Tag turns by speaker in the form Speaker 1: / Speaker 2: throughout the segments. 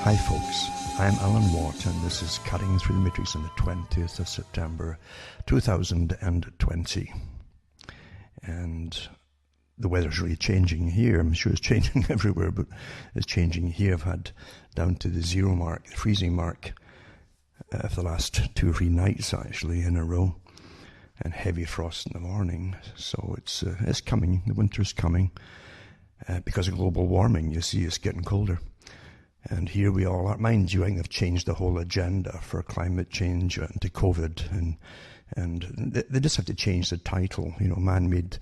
Speaker 1: Hi folks, I'm Alan Watt and this is Cutting Through the Matrix on the 20th of September 2020. And the weather's really changing here. I'm sure it's changing everywhere, but it's changing here. I've had down to the zero mark, the freezing mark, for the last 2 or 3 nights actually in a row, and heavy frost in the morning. So it's coming, the winter's coming. Because of global warming, you see, it's getting colder. And here we all are. Mind you, I think they've changed the whole agenda for climate change and to COVID. And they just have to change the title, man-made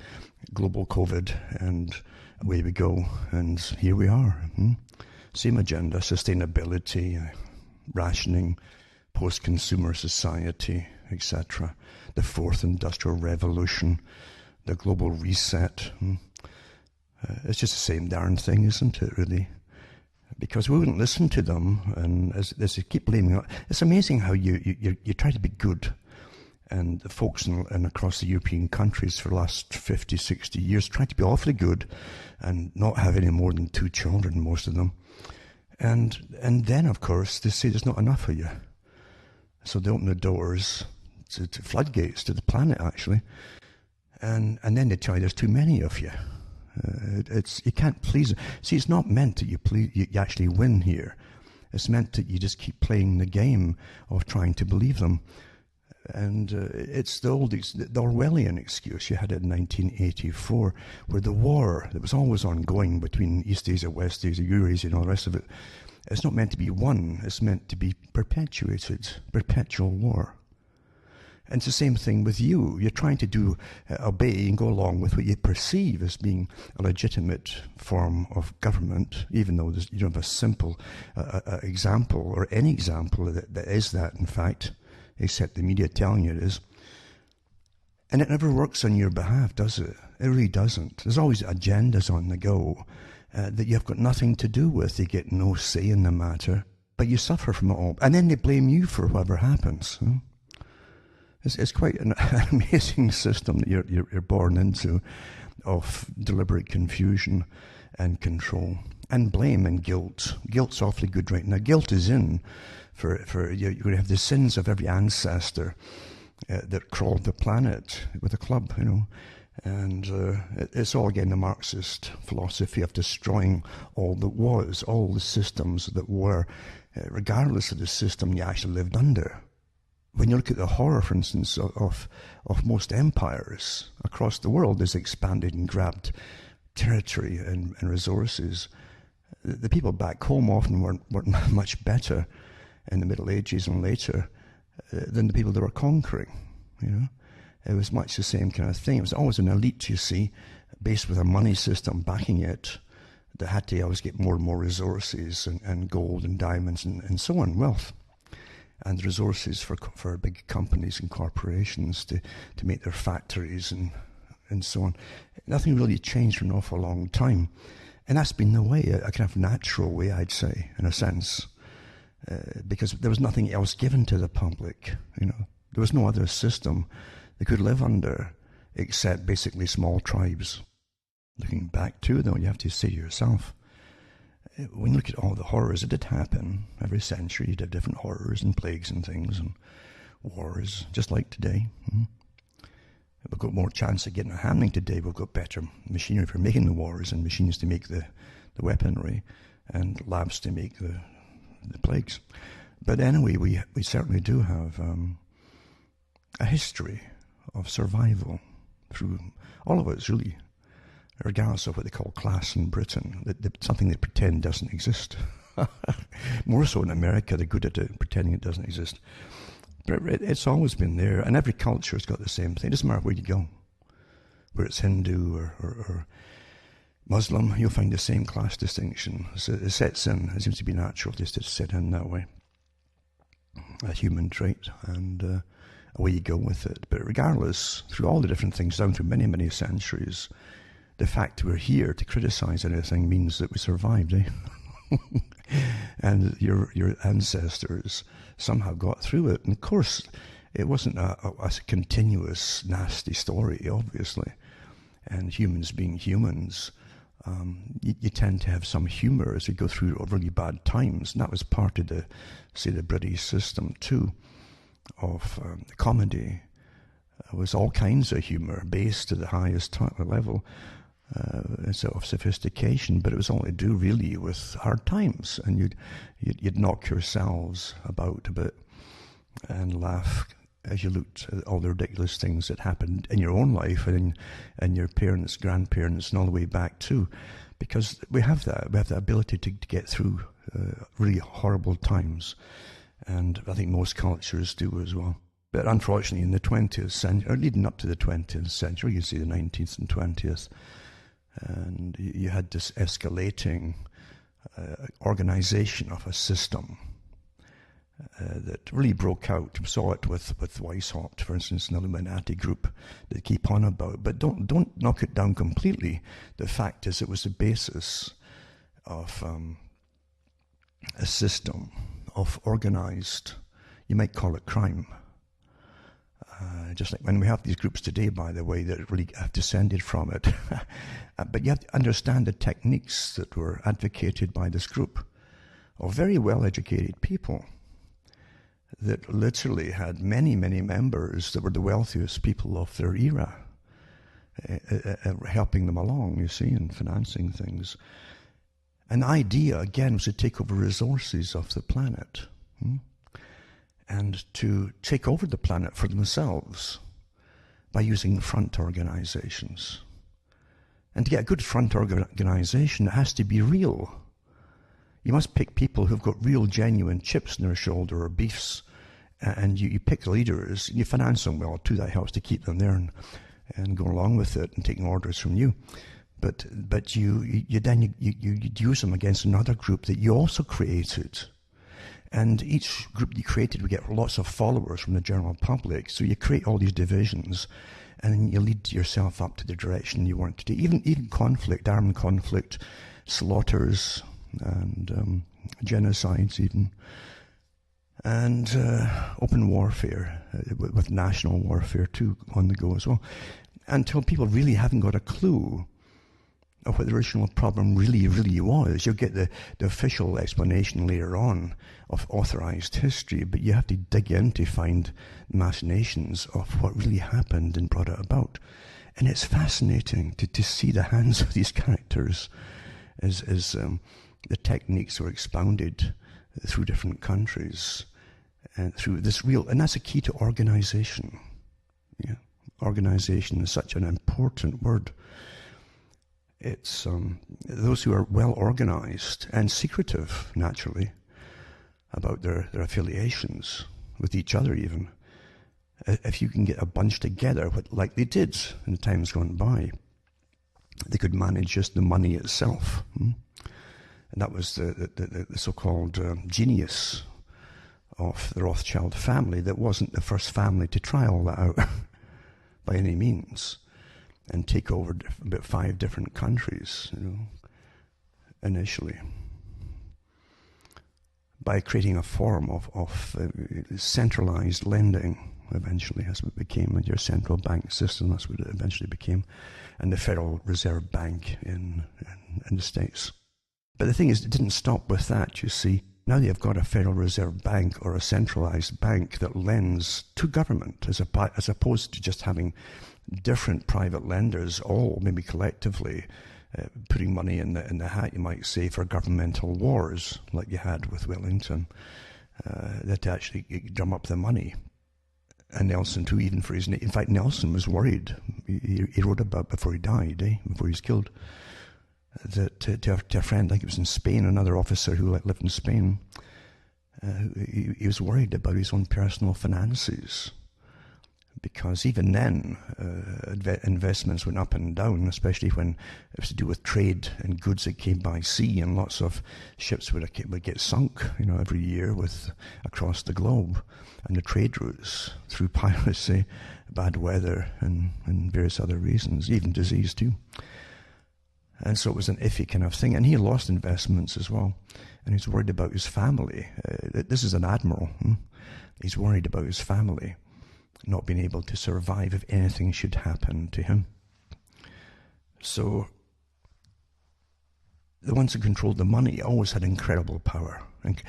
Speaker 1: global COVID, and away we go. And here we are. Same agenda, sustainability, rationing, post-consumer society, etc. The fourth industrial revolution, the global reset. It's just the same darn thing, isn't it, really? Because we wouldn't listen to them, and as they keep blaming it, it's amazing how you try to be good, and the folks in across the European countries for the last 50, 60 years try to be awfully good, and not have any more than 2 children, most of them, and then of course they say there's not enough of you, so they open the doors to floodgates to the planet actually, and then they tell you there's too many of you. You can't please. See, it's not meant that you actually win here. It's meant that you just keep playing the game of trying to believe them. And it's the Orwellian excuse you had in 1984, where the war that was always ongoing between East Asia, West Asia, Eurasia, and all the rest of it, it's not meant to be won. It's meant to be perpetuated, perpetual war. And it's the same thing with you. You're trying to obey and go along with what you perceive as being a legitimate form of government, even though you don't have a simple example or any example that is that, in fact, except the media telling you it is. And it never works on your behalf, does it? It really doesn't. There's always agendas on the go that you've got nothing to do with. You get no say in the matter, but you suffer from it all. And then they blame you for whatever happens. It's quite an amazing system that you're born into, of deliberate confusion and control and blame and guilt. Guilt's awfully good right now. Guilt is in for you're going to have the sins of every ancestor that crawled the planet with a club, and it's all again the Marxist philosophy of destroying all that was, all the systems that were, regardless of the system you actually lived under. When you look at the horror, for instance, of most empires across the world, as expanded and grabbed territory and resources, the people back home often weren't much better in the Middle Ages and later than the people they were conquering. It was much the same kind of thing. It was always an elite, you see, based with a money system backing it, that had to always get more and more resources and gold and diamonds and so on, wealth. And resources for big companies and corporations to make their factories and so on. Nothing really changed for an awful long time. And that's been the way, a kind of natural way, I'd say, in a sense, because there was nothing else given to the public. There was no other system they could live under except basically small tribes. Looking back too, though, you have to say yourself, when you look at all the horrors that did happen, every century you'd have different horrors and plagues and things and wars, just like today. We've got more chance of getting a handling today. We've got better machinery for making the wars and machines to make the weaponry and labs to make the plagues. But anyway, we certainly do have a history of survival through all of us, really, regardless of what they call class in Britain, something they pretend doesn't exist. More so in America, they're good at it, pretending it doesn't exist. But it's always been there, and every culture has got the same thing. It doesn't matter where you go, where it's Hindu or Muslim, you'll find the same class distinction. So it sets in. It seems to be natural just to set in that way. A human trait, and away you go with it. But regardless, through all the different things, down through many, many centuries, the fact we're here to criticize anything means that we survived, and your ancestors somehow got through it. And of course, it wasn't a continuous nasty story, obviously. And humans being humans, you tend to have some humour as you go through really bad times. And that was part of the British system too, of comedy. It was all kinds of humour, based to the highest level of sophistication, but it was all to do really with hard times. And you'd knock yourselves about a bit and laugh as you looked at all the ridiculous things that happened in your own life and your parents, grandparents, and all the way back too. Because we have that ability to get through really horrible times. And I think most cultures do as well. But unfortunately, in the 20th century, or leading up to the 20th century, you see the 19th and 20th, and you had this escalating organization of a system that really broke out. We saw it with Weishaupt, for instance, an Illuminati group that keep on about. But don't knock it down completely. The fact is, it was the basis of a system of organized, you might call it crime. Just like when we have these groups today, by the way, that really have descended from it. But you have to understand the techniques that were advocated by this group of very well-educated people that literally had many, many members that were the wealthiest people of their era, helping them along, you see, and financing things. An idea, again, was to take over resources of the planet. And to take over the planet for themselves by using front organizations. And to get a good front organization, it has to be real. You must pick people who've got real, genuine chips in their shoulder or beefs, and you pick leaders, and you finance them well too. That helps to keep them there and go along with it and taking orders from you. But you use them against another group that you also created. And each group you created would get lots of followers from the general public. So you create all these divisions, and then you lead yourself up to the direction you want to do. Even conflict, armed conflict, slaughters, and genocides even, and open warfare, with national warfare too on the go as well, until people really haven't got a clue of what the original problem really was. You'll get the official explanation later on of authorized history, but you have to dig in to find machinations of what really happened and brought it about. And it's fascinating to see the hands of these characters as the techniques were expounded through different countries and through this and that's a key to organization. Yeah, organization is such an important word. It's those who are well organized and secretive, naturally, about their affiliations with each other even. If you can get a bunch together, like they did in the times gone by, they could manage just the money itself. And that was the so-called genius of the Rothschild family. That wasn't the first family to try all that out by any means, and take over about 5 different countries, initially, by creating a form of centralized lending. Eventually, that's what it became, your central bank system. That's what it eventually became, and the Federal Reserve Bank in the States. But the thing is, it didn't stop with that. You see, now they've got a Federal Reserve Bank or a centralized bank that lends to government, as opposed to just having different private lenders, all maybe collectively putting money in the hat, you might say, for governmental wars, like you had with Wellington, that actually drum up the money. And Nelson too, even for his name. In fact, Nelson was worried. He wrote about before he died, before he was killed, that to a friend, like it was in Spain, another officer who lived in Spain, he was worried about his own personal finances. Because even then, investments went up and down, especially when it was to do with trade and goods that came by sea, and lots of ships would get sunk, every year across the globe, and the trade routes through piracy, bad weather, and various other reasons, even disease too. And so it was an iffy kind of thing, and he lost investments as well, and he's worried about his family. This is an admiral. He's worried about his family not being able to survive if anything should happen to him. So the ones who controlled the money always had incredible power. And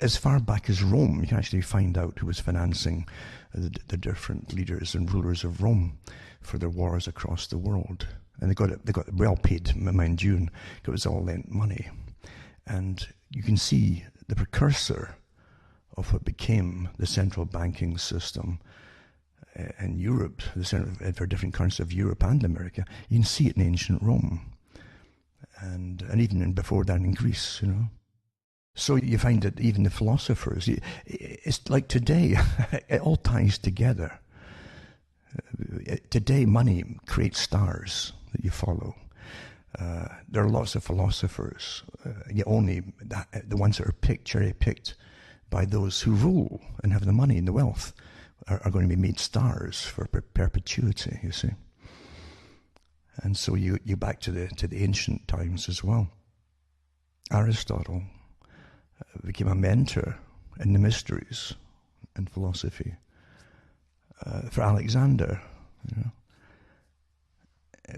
Speaker 1: as far back as Rome, you can actually find out who was financing the different leaders and rulers of Rome for their wars across the world. And they got well paid, mind you, and it was all lent money. And you can see the precursor of what became the central banking system in Europe, the center for different currencies of Europe and America. You can see it in ancient Rome, and even before that in Greece, you know. So you find that even the philosophers, it's like today, it all ties together. Today, money creates stars that you follow. There are lots of philosophers, yet only the ones that are cherry-picked by those who rule and have the money and the wealth are going to be made stars for perpetuity, you see. And so you back to the ancient times as well. Aristotle became a mentor in the mysteries and philosophy for Alexander, you know.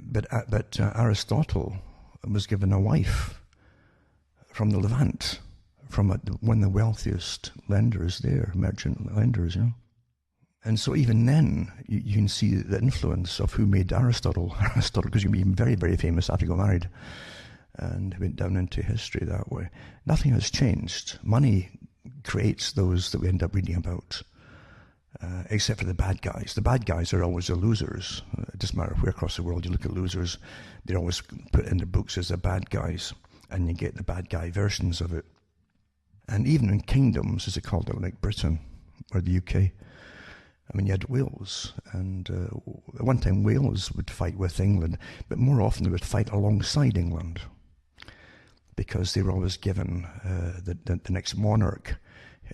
Speaker 1: But Aristotle was given a wife from the Levant, from one of the wealthiest lenders there, merchant lenders, you know. And so even then, you can see the influence of who made Aristotle, because he became very, very famous after he got married and went down into history that way. Nothing has changed. Money creates those that we end up reading about, except for the bad guys. The bad guys are always the losers. It doesn't matter where across the world you look at losers, they're always put in their books as the bad guys, and you get the bad guy versions of it. And even in kingdoms, as they called it, like Britain or the UK, I mean, you had Wales, and at one time Wales would fight with England, but more often they would fight alongside England, because they were always given the next monarch,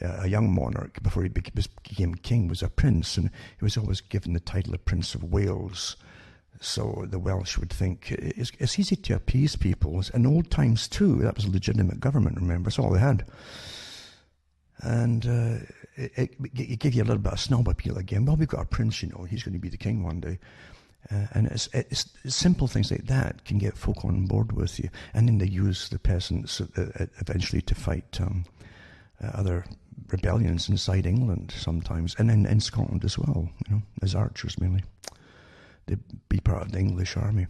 Speaker 1: a young monarch, before he became king, was a prince, and he was always given the title of Prince of Wales. So the Welsh would think, it's easy to appease people. In old times too, that was a legitimate government, remember, that's all they had. And it gave you a little bit of snob appeal again. Well, we've got a prince, you know, he's going to be the king one day. And it's simple things like that can get folk on board with you. And then they use the peasants eventually to fight other rebellions inside England sometimes, and in Scotland as well, you know, as archers mainly. They'd be part of the English army.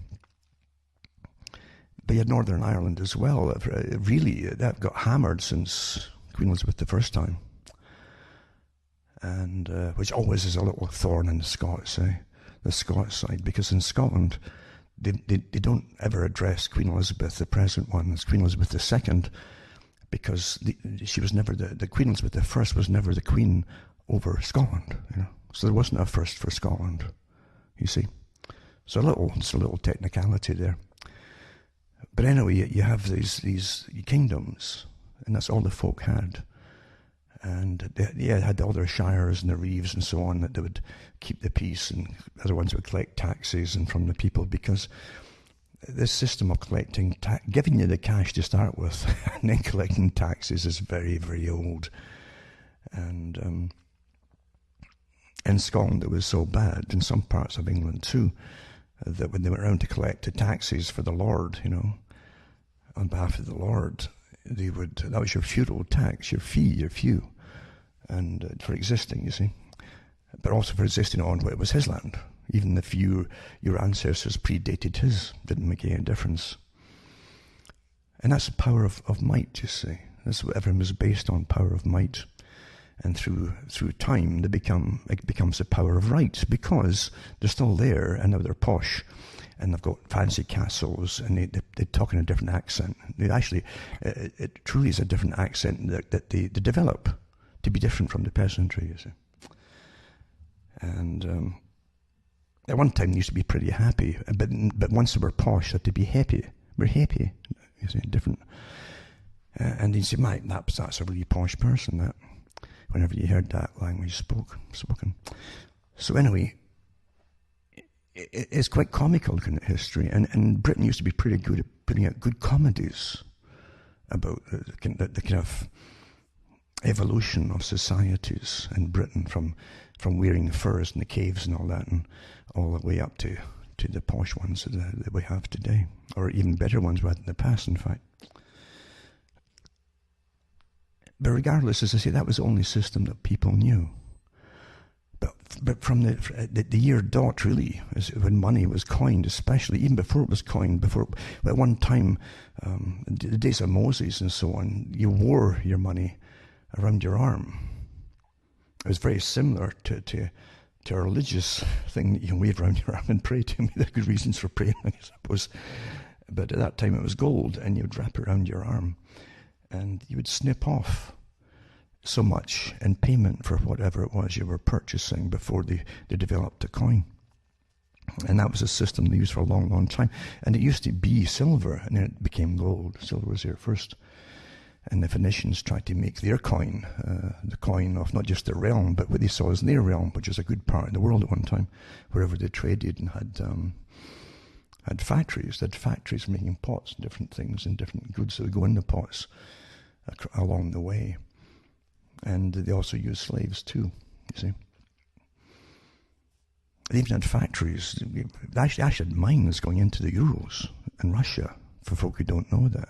Speaker 1: But you had Northern Ireland as well. Really, that got hammered since Queen Elizabeth the first time. And which always is a little thorn in the Scots, the Scots side, because in Scotland they don't ever address Queen Elizabeth, the present one, as Queen Elizabeth II, because she was never the Queen Elizabeth I was never the queen over Scotland, you know. So there wasn't a first for Scotland, you see. So it's a little technicality there. But anyway, you have these kingdoms, and that's all the folk had. And they had all their shires and the reeves and so on, that they would keep the peace, and other ones would collect taxes and from the people, because this system of collecting, giving you the cash to start with and then collecting taxes is very, very old. And in Scotland it was so bad, in some parts of England too, that when they went around to collect the taxes for the Lord, you know, on behalf of the Lord, that was your feudal tax, your fee, your few, and for existing, you see, but also for existing on what was his land. Even if your ancestors predated his, didn't make any difference. And that's the power of might, you see. That's what everything was based on, power of might. And through time, it becomes the power of right, because they're still there, and now they're posh, and they've got fancy castles, and they talk in a different accent. They actually, it truly is a different accent that they develop to be different from the peasantry, you see. And at one time they used to be pretty happy, but once they were posh, they had to be happy. We're happy, you see, different. And you say, "Mate, that's a really posh person." That, whenever you heard that language spoken. So anyway, it's quite comical looking at history, and Britain used to be pretty good at putting out good comedies about the kind of evolution of societies in Britain, from wearing furs in the caves and all that, and all the way up to to the posh ones that we have today, or even better ones we had in the past, in fact. But regardless, as I say, that was the only system that people knew. But from the year dot, really, when money was coined, especially, even before it was coined, at one time, the days of Moses and so on, you wore your money around your arm. It was very similar to a religious thing that you wave around your arm and pray to. There are good reasons for praying, I suppose. But at that time it was gold, and you would wrap it around your arm, and you would snip off so much in payment for whatever it was you were purchasing before they developed a coin. And that was a system they used for a long, long time. And it used to be silver, and then it became gold. Silver was there first. And the Phoenicians tried to make their coin, the coin of not just their realm, but what they saw as their realm, which was a good part of the world at one time, wherever they traded and had factories. They had factories making pots and different things and different goods that would go in the pots along the way. And they also used slaves too, you see. They even had factories. They actually had mines going into the Urals in Russia, for folk who don't know that.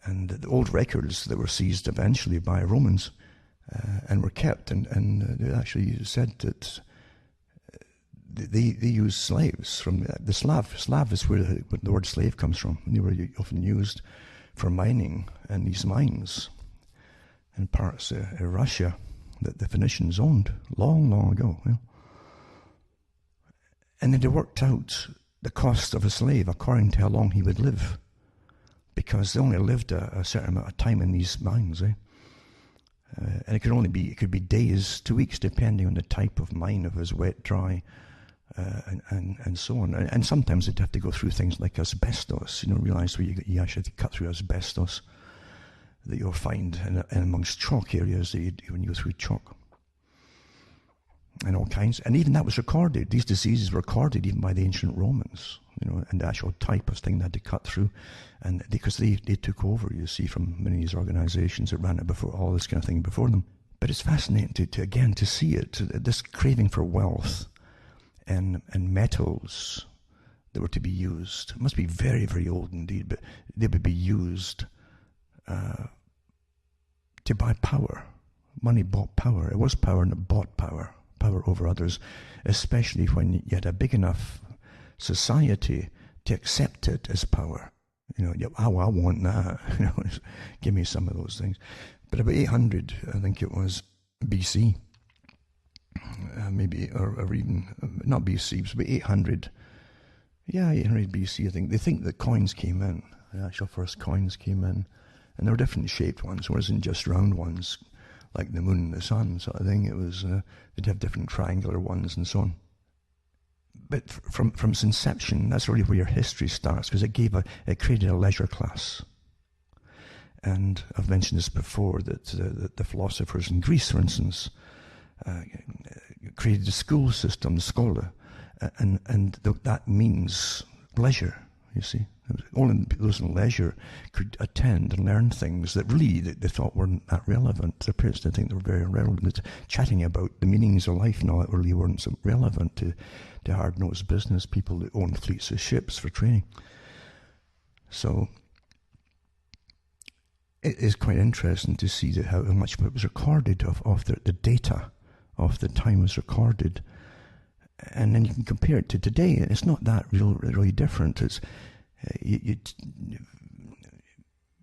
Speaker 1: And the old records that were seized eventually by Romans and were kept, and they actually said that they used slaves from the Slav. Slav is where the word slave comes from. And they were often used for mining in these mines in parts of Russia that the Phoenicians owned long, long ago. You know? And then they worked out the cost of a slave according to how long he would live, because they only lived a certain amount of time in these mines. And it could be days to weeks, depending on the type of mine, if it was wet, dry, and so on. And sometimes they'd have to go through things like asbestos. Realize where you actually have to cut through asbestos that you'll find in amongst chalk areas when you go through chalk. And all kinds. And even that was recorded. These diseases were recorded even by the ancient Romans, and the actual type of thing they had to cut through. And because they took over, you see, from many of these organizations that ran it before, all this kind of thing before them. But it's fascinating to see it, this craving for wealth and metals that were to be used. It must be very, very old indeed, but they would be used to buy power. Money bought power. It was power, and it bought power over others, especially when you had a big enough society to accept it as power. I want that. Give me some of those things. But about 800, I think it was BC, maybe, or even not BC, it was about 800. Yeah, 800 BC. I think they think that coins came in. The actual first coins came in, and there were different shaped ones. It wasn't just round ones like the moon and the sun sort of thing. It was they'd have different triangular ones and so on. But from its inception, that's really where your history starts, because it created a leisure class. And I've mentioned this before, that the philosophers in Greece, for instance, created a school system, the schola, and that means leisure, you see. Only those in leisure could attend and learn things that really they thought weren't that relevant. Their parents didn't think they were very relevant. Chatting about the meanings of life and all that really weren't so relevant to hard-nosed business people that owned fleets of ships for training. So it is quite interesting to see how much of it was recorded, of the data of the time was recorded. And then you can compare it to today, and it's not that really different. It's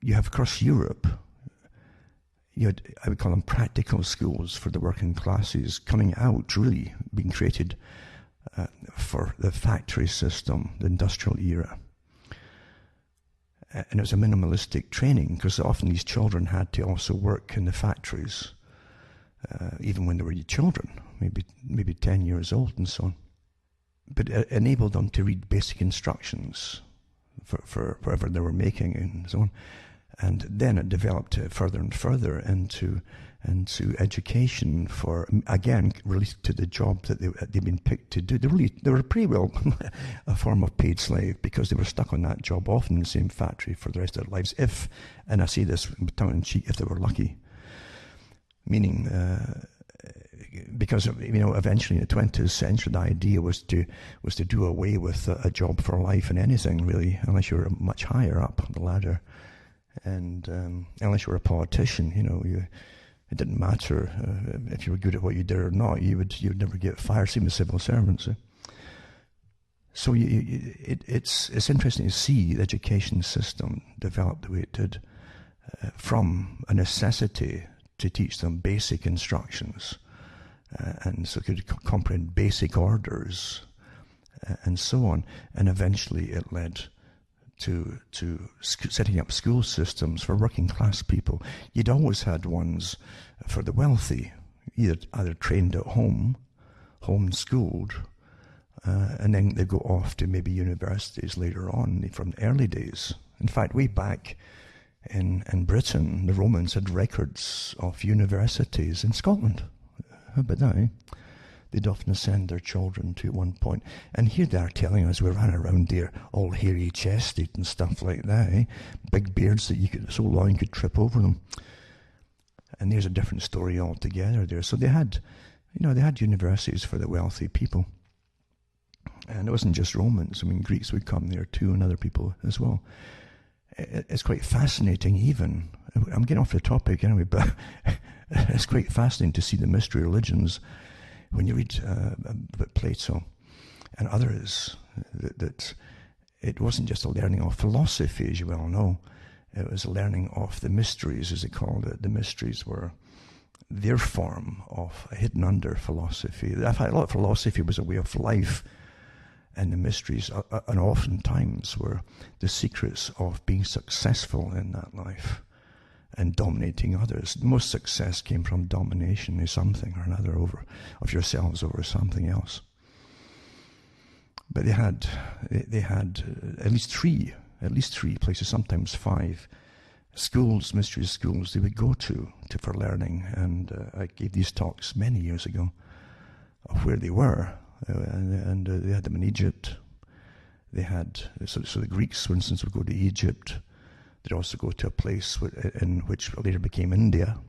Speaker 1: you have across Europe, you had, I would call them practical schools for the working classes coming out, really being created for the factory system, the industrial era. And it was a minimalistic training, because often these children had to also work in the factories, even when they were children, maybe 10 years old and so on. But it enabled them to read basic instructions for whatever they were making and so on. And then it developed further and further into education for, again, related to the job that they'd been picked to do. They were pretty well a form of paid slave, because they were stuck on that job, often in the same factory for the rest of their lives, and I say this tongue in cheek, if they were lucky. Meaning, because eventually in the 20th century, the idea was to do away with a job for life in anything really, unless you were much higher up the ladder, and unless you were a politician, it didn't matter if you were good at what you did or not. You would never get fired. Same with civil servants. So it's interesting to see the education system develop the way it did, from a necessity to teach them basic instructions, and so could comprehend basic orders, and so on. And eventually it led to setting up school systems for working class people. You'd always had ones for the wealthy, either trained at home, homeschooled, and then they go off to maybe universities later on from the early days. In fact, way back in Britain, the Romans had records of universities in Scotland. How about that, eh? They'd often send their children to at one point. And here they are telling us we ran around there all hairy-chested and stuff like that, eh? Big beards that so long you could trip over them. And there's a different story altogether there. So they had universities for the wealthy people. And it wasn't just Romans. I mean, Greeks would come there too, and other people as well. It's quite fascinating even. I'm getting off the topic anyway, but it's quite fascinating to see the mystery religions when you read about Plato and others, that it wasn't just a learning of philosophy, as you well know. It was a learning of the mysteries, as they called it. The mysteries were their form of hidden under philosophy. In fact, a lot of philosophy was a way of life, and the mysteries, and oftentimes, were the secrets of being successful in that life and dominating others. Most success came from domination of something or another of yourselves over something else. But they had at least three places, sometimes 5 schools, mystery schools they would go to for learning. And I gave these talks many years ago of where they were. And they had them in Egypt. They had, so the Greeks, for instance, would go to Egypt. They'd also go to a place in which later became India.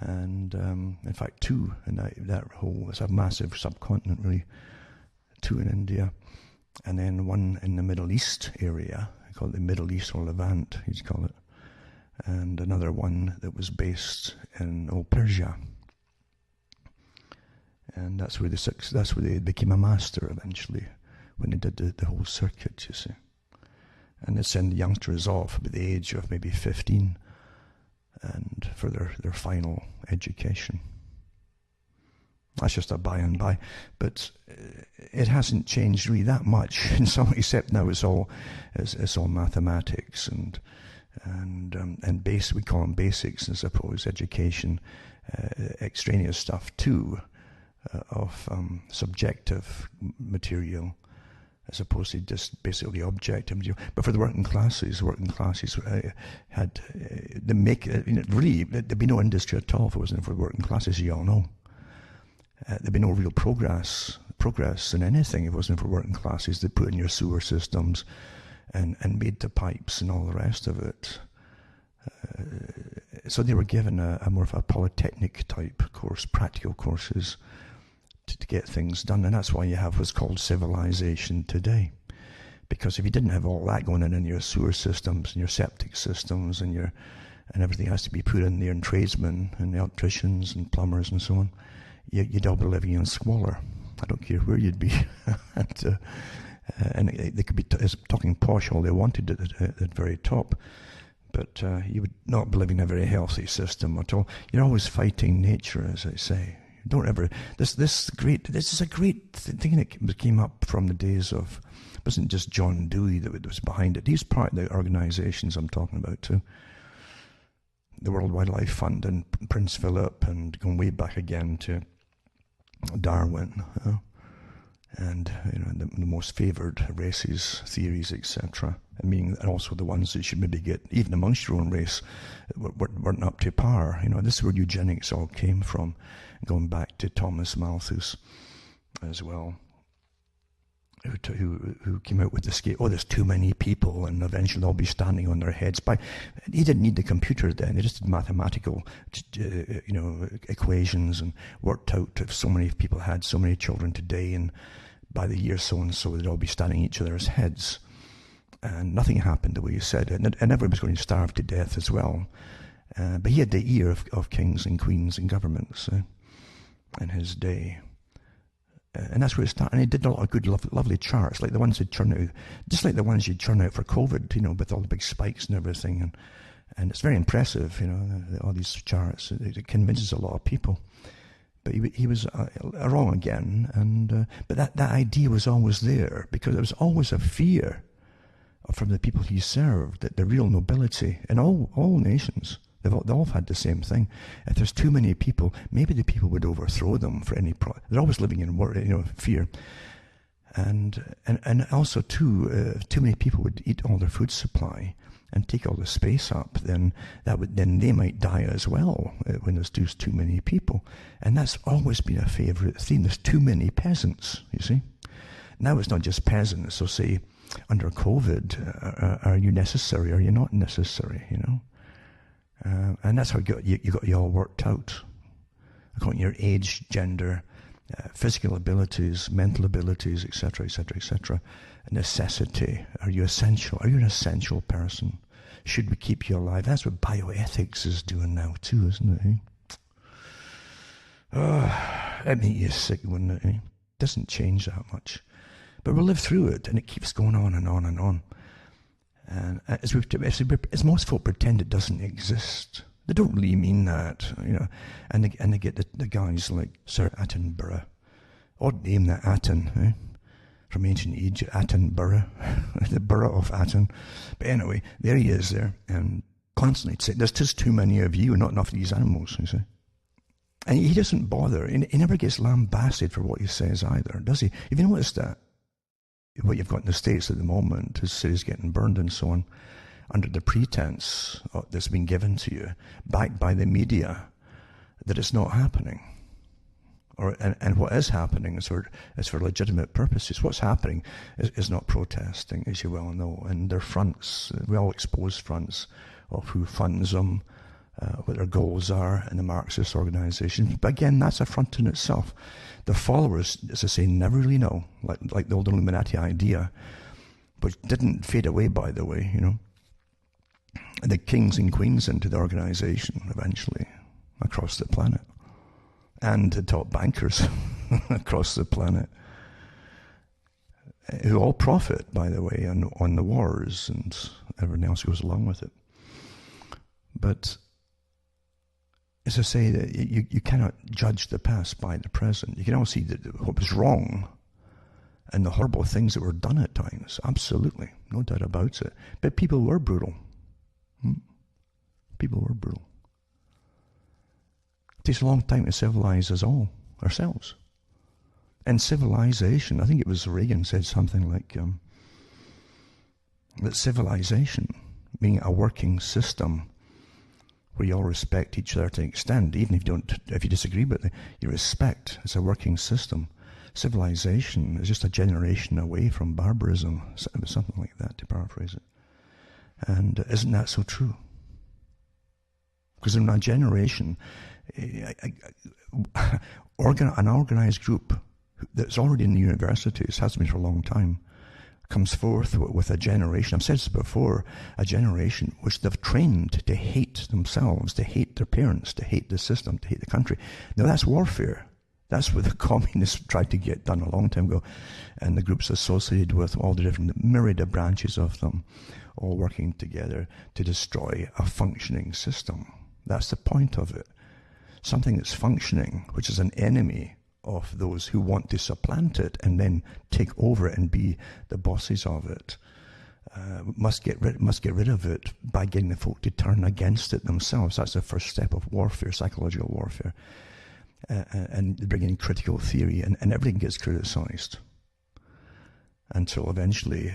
Speaker 1: And in fact 2 in that whole, it's a massive subcontinent really, 2 in India. And then 1 in the Middle East area, I call it the Middle East or Levant, you'd call it. And another one that was based in old Persia. And that's where they became a master eventually, when they did the whole circuit, you see. And they send the youngsters off at the age of maybe 15, and for their final education. That's just a by and by, but it hasn't changed really that much in some, except now it's all mathematics and we call them basics, I suppose, education, extraneous stuff too. Of subjective material, as opposed to just basically objective material. But for the working classes had really, there'd be no industry at all if it wasn't for the working classes. You all know, there'd be no real progress in anything if it wasn't for working classes. They put in your sewer systems and made the pipes and all the rest of it. So they were given a more of a polytechnic type course, practical courses, to get things done. And that's why you have what's called civilization today. Because if you didn't have all that going in your sewer systems and your septic systems and everything has to be put in there, and tradesmen and electricians and plumbers and so on, you'd all be living in squalor. I don't care where you'd be. And they could be talking posh all they wanted at the very top. But you would not be living in a very healthy system at all. You're always fighting nature, as I say. Don't ever. This is a great thing that came up from the days of. It wasn't just John Dewey that was behind it. He's part of the organisations I'm talking about too. The World Wildlife Fund and Prince Philip, and going way back again to Darwin, and the most favoured races theories, etc. And also the ones that should maybe get, even amongst your own race, weren't up to par. This is where eugenics all came from, going back to Thomas Malthus as well. who came out with the scale, oh, there's too many people, and eventually they'll be standing on their heads. He didn't need the computer then. He just did mathematical, equations, and worked out if so many people had so many children today, and by the year so and so they'd all be standing on each other's heads. And nothing happened the way he said it, and everybody was going to starve to death as well. But he had the ear of kings and queens and governments in his day. And that's where it started. And he did a lot of good, lovely charts, like the ones he'd churn out, just like the ones you'd churn out for COVID, with all the big spikes and everything. And it's very impressive, all these charts. It convinces a lot of people. But he was wrong again. But that idea was always there, because there was always a fear from the people he served that the real nobility in all nations, They've all had the same thing. If there's too many people, maybe the people would overthrow them for any they're always living in fear. And also too many people would eat all their food supply and take all the space up. Then they might die as well when there's too many people. And that's always been a favourite theme. There's too many peasants. You see. Now it's not just peasants. So say under COVID, are you necessary? Are you not necessary? And that's how you got you all worked out, according to your age, gender, physical abilities, mental abilities, etc., etc., etc. Necessity. Are you essential? Are you an essential person? Should we keep you alive? That's what bioethics is doing now too, isn't it? That'd make you sick, wouldn't it? Doesn't change that much. But we'll live through it, and it keeps going on and on and on. And as most folk pretend it doesn't exist, they don't really mean that, And they get the guys like Sir Attenborough, odd name, that Aten, from ancient Egypt, Attenborough, the borough of Aten. But anyway, there he is there, and constantly say, "There's just too many of you, not enough of these animals." You see, and he doesn't bother. He never gets lambasted for what he says either, does he? Have you noticed that? What you've got in the States at the moment is cities getting burned and so on, under the pretense that's been given to you, backed by the media, that it's not happening. And what is happening is for legitimate purposes. What's happening is not protesting, as you well know. And their fronts, we all expose fronts of who funds them, what their goals are in the Marxist organizations. But again, that's a front in itself. The followers, as I say, never really know, like the old Illuminati idea, which didn't fade away, by the way, The kings and queens into the organization eventually across the planet. And the top bankers across the planet, who all profit, by the way, on the wars and everything else goes along with it. But as I say, that you cannot judge the past by the present. You can all see what was wrong and the horrible things that were done at times. Absolutely, no doubt about it. But people were brutal. People were brutal. It takes a long time to civilize us all, ourselves. And civilization, I think it was Reagan said something like that civilization, being a working system where you all respect each other to an extent, even if you disagree with it, you respect. It's a working system. Civilization is just a generation away from barbarism. It was something like that, to paraphrase it. And isn't that so true? Because in a generation, an organized group that's already in the universities, has been for a long time, comes forth with a generation, I've said this before, a generation which they've trained to hate themselves, to hate their parents, to hate the system, to hate the country. Now that's warfare. That's what the communists tried to get done a long time ago. And the groups associated with all the different myriad of branches of them, all working together to destroy a functioning system. That's the point of it. Something that's functioning, which is an enemy of those who want to supplant it and then take over it and be the bosses of it, must get rid of it by getting the folk to turn against it themselves. That's the first step of warfare, psychological warfare, and bring in critical theory, and everything gets criticized until eventually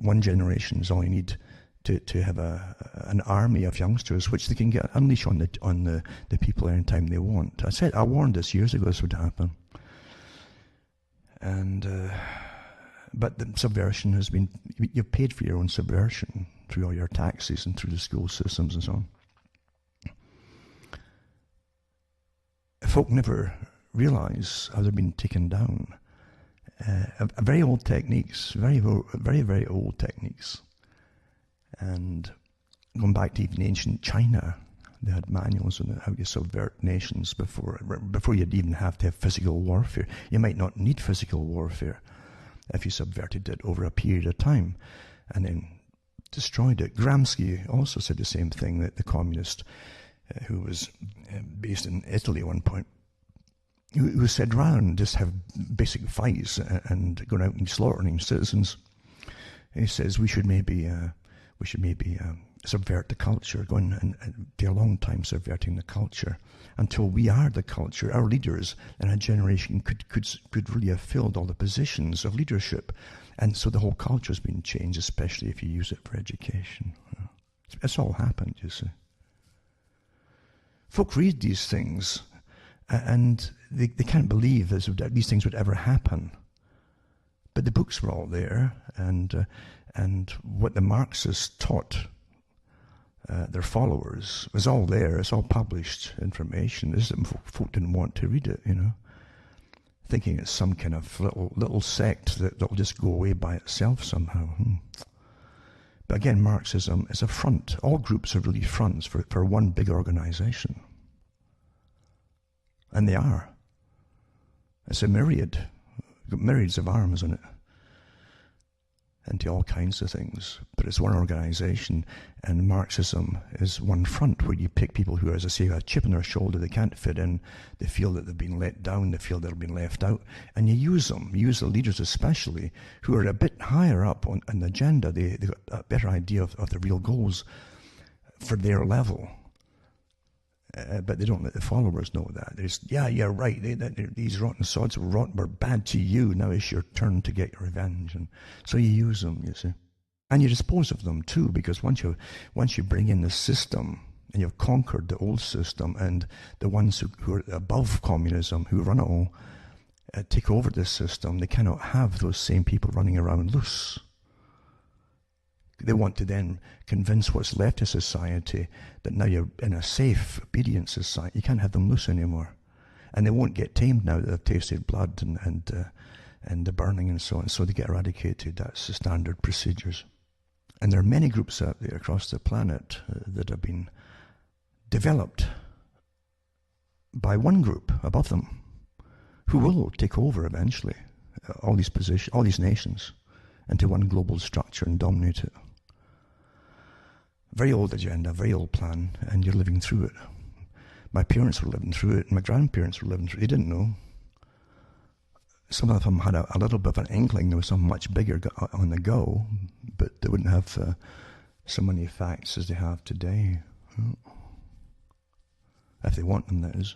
Speaker 1: one generation is all you need to have an army of youngsters which they can unleash on the people anytime they want. I warned this years ago this would happen. And But the subversion has been, you've paid for your own subversion through all your taxes and through the school systems and so on. Folk never realise how they're being taken down. Very old techniques, very, very old techniques. And going back to even ancient China, they had manuals on how you subvert nations before you'd even have to have physical warfare. You might not need physical warfare if you subverted it over a period of time and then destroyed it. Gramsci also said the same thing, that the communist who was based in Italy at one point, who said rather than just have basic fights and going out and slaughtering citizens, he says we should maybe subvert the culture, going and be a long time subverting the culture until we are the culture. Our leaders in a generation could really have filled all the positions of leadership, and so the whole culture has been changed, especially if you use it for education. It's all happened, you see. Folk read these things, and they can't believe these things would ever happen. But the books were all there, and what the Marxists taught their followers was all there. It's all published information. This folk didn't want to read it, thinking it's some kind of little sect that'll just go away by itself somehow. But again, Marxism is a front. All groups are really fronts for one big organization. And they are. It's a myriad. Got myriads of arms in it. Into all kinds of things. But it's one organization, and Marxism is one front where you pick people who, as I say, have a chip on their shoulder, they can't fit in, they feel that they've been let down, they feel they've been left out, and you use them. You use the leaders especially, who are a bit higher up on the agenda. They've got a better idea of the real goals for their level. But they don't let the followers know that. You're right. These rotten sods were bad to you. Now it's your turn to get your revenge. And so you use them, you see. And you dispose of them too, because once you bring in the system, and you've conquered the old system, and the ones who are above communism, who run it all, take over this system, they cannot have those same people running around loose. They want to then convince what's left of society that now you're in a safe, obedient society. You can't have them loose anymore. And they won't get tamed now that they've tasted blood and the burning and so on. So they get eradicated. That's the standard procedures. And there are many groups out there across the planet that have been developed by one group above them who will take over eventually all these positions, all these nations into one global structure and dominate it. Very old agenda, very old plan, and you're living through it. My parents were living through it, and my grandparents were living through it. They didn't know. Some of them had a little bit of an inkling there was something much bigger on the go, but they wouldn't have so many facts as they have today. If they want them, that is.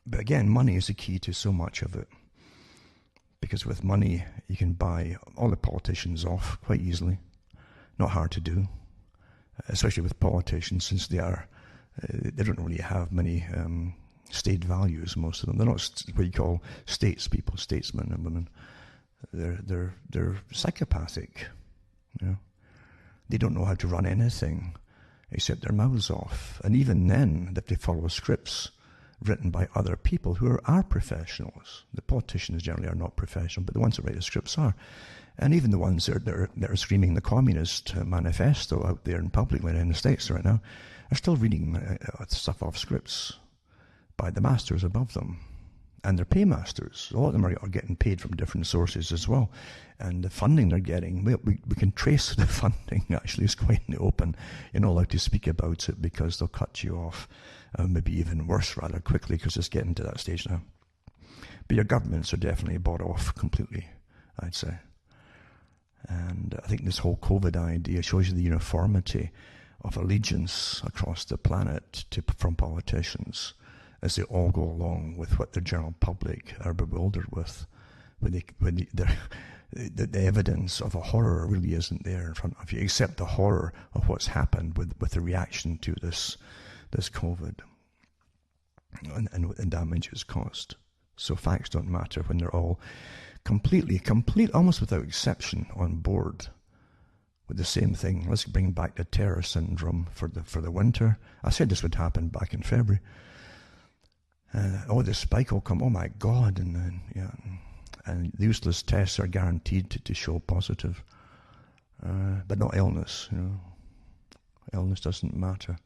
Speaker 1: But again, money is the key to so much of it. Because with money, you can buy all the politicians off quite easily. Not hard to do, especially with politicians, since they don't really have many state values, most of them. They're not what you call statespeople, statesmen and women. They're psychopathic. They don't know how to run anything except their mouths off. And even then, they have to follow scripts written by other people who are professionals. The politicians generally are not professional, but the ones that write the scripts are. And even the ones that are screaming the Communist Manifesto out there in publicly in the States right now are still reading stuff off scripts by the masters above them. And their paymasters. A lot of them are getting paid from different sources as well. And the funding they're getting, we can trace the funding actually. It's quite in the open. You're not allowed to speak about it because they'll cut you off. Maybe even worse rather quickly, because it's getting to that stage now. But your governments are definitely bought off completely, I'd say. And I think this whole COVID idea shows you the uniformity of allegiance across the planet from politicians as they all go along with what the general public are bewildered with. The evidence of a horror really isn't there in front of you, except the horror of what's happened with the reaction to this COVID and damage it's caused. So facts don't matter when they're all almost without exception, on board with the same thing. Let's bring back the terror syndrome for the winter. I said this would happen back in February. The spike will come. Oh my God! And the useless tests are guaranteed to show positive, but not illness. Illness doesn't matter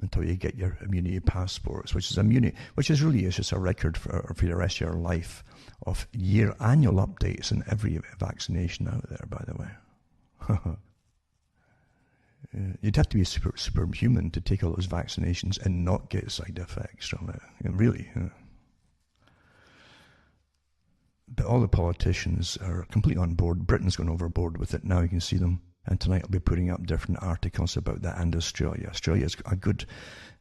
Speaker 1: until you get your immunity passports, which is really just a record for the rest of your life of annual updates on every vaccination out there, by the way. You'd have to be superhuman to take all those vaccinations and not get side effects from it. Really. But all the politicians are completely on board. Britain's gone overboard with it now. You can see them. And tonight I'll be putting up different articles about that and Australia. Australia's a good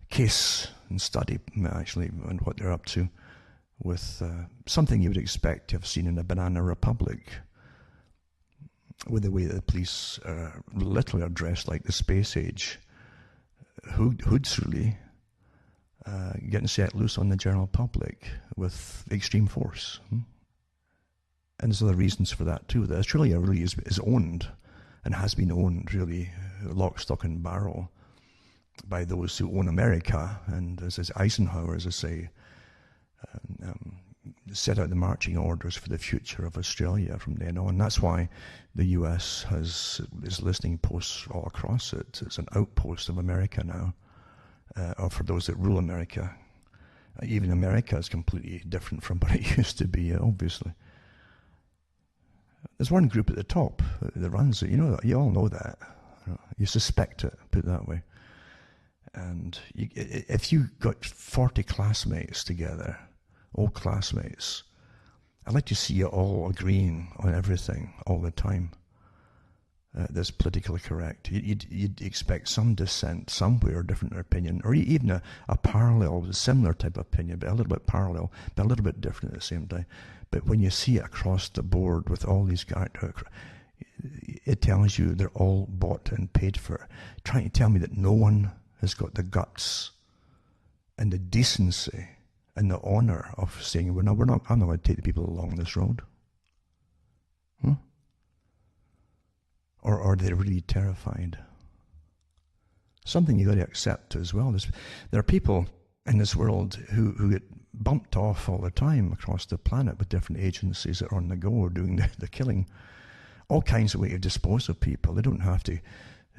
Speaker 1: case and study, actually, on what they're up to with something you would expect to have seen in a banana republic, with the way that the police literally are dressed like the space age. Hoods, really, getting set loose on the general public with extreme force. And there's other reasons for that too. That Australia really is owned, and has been owned, really, lock, stock and barrel, by those who own America. And as Eisenhower, as I say, set out the marching orders for the future of Australia from then on. That's why the US is listening posts all across it. It's an outpost of America now, or for those that rule America. Even America is completely different from what it used to be, obviously. There's one group at the top that runs it. You all know that. You suspect it, put it that way. And if you got 40 classmates together, old classmates, I'd like to see you all agreeing on everything all the time that's politically correct. You'd expect some dissent somewhere, different opinion, or even a parallel, similar type of opinion, but a little bit parallel, but a little bit different at the same time. But when you see it across the board with all these characters, it tells you they're all bought and paid for. Trying to tell me that no one has got the guts and the decency and the honor of saying, I'm not going to take the people along this road. Or are they really terrified? Something you got to accept as well. There are people in this world who get bumped off all the time across the planet with different agencies that are on the go or doing the killing. All kinds of ways to dispose of people. They don't have to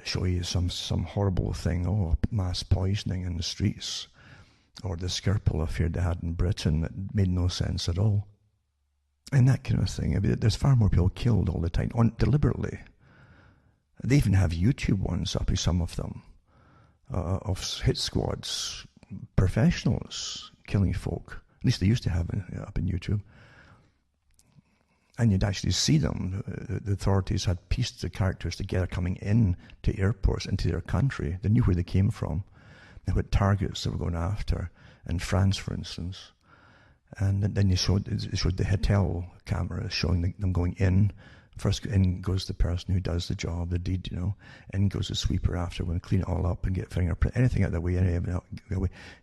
Speaker 1: show you some horrible thing, mass poisoning in the streets, or the Skirple affair they had in Britain that made no sense at all. And that kind of thing. I mean, there's far more people killed all the time, deliberately. They even have YouTube ones up, some of them, of hit squads, professionals killing folk. At least they used to have it up in YouTube. And you'd actually see them. The authorities had pieced the characters together coming in to airports, into their country. They knew where they came from. They had targets they were going after, in France, for instance. And then it showed the hotel cameras showing them going in. First in goes the person who does the job, the deed, In goes the sweeper after, when clean it all up and get fingerprint, anything out of the way,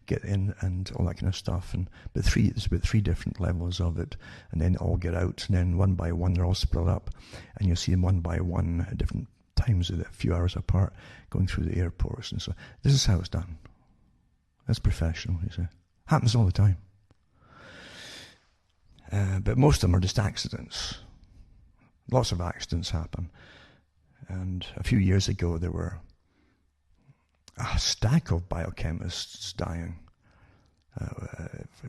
Speaker 1: get in and all that kind of stuff. There's about three different levels of it, and then all get out, and then one by one they're all split up, and you'll see them one by one at different times, a few hours apart, going through the airports. And so this is how it's done. That's professional, you see. Happens all the time. But most of them are just accidents. Lots of accidents happen. And a few years ago, there were a stack of biochemists dying.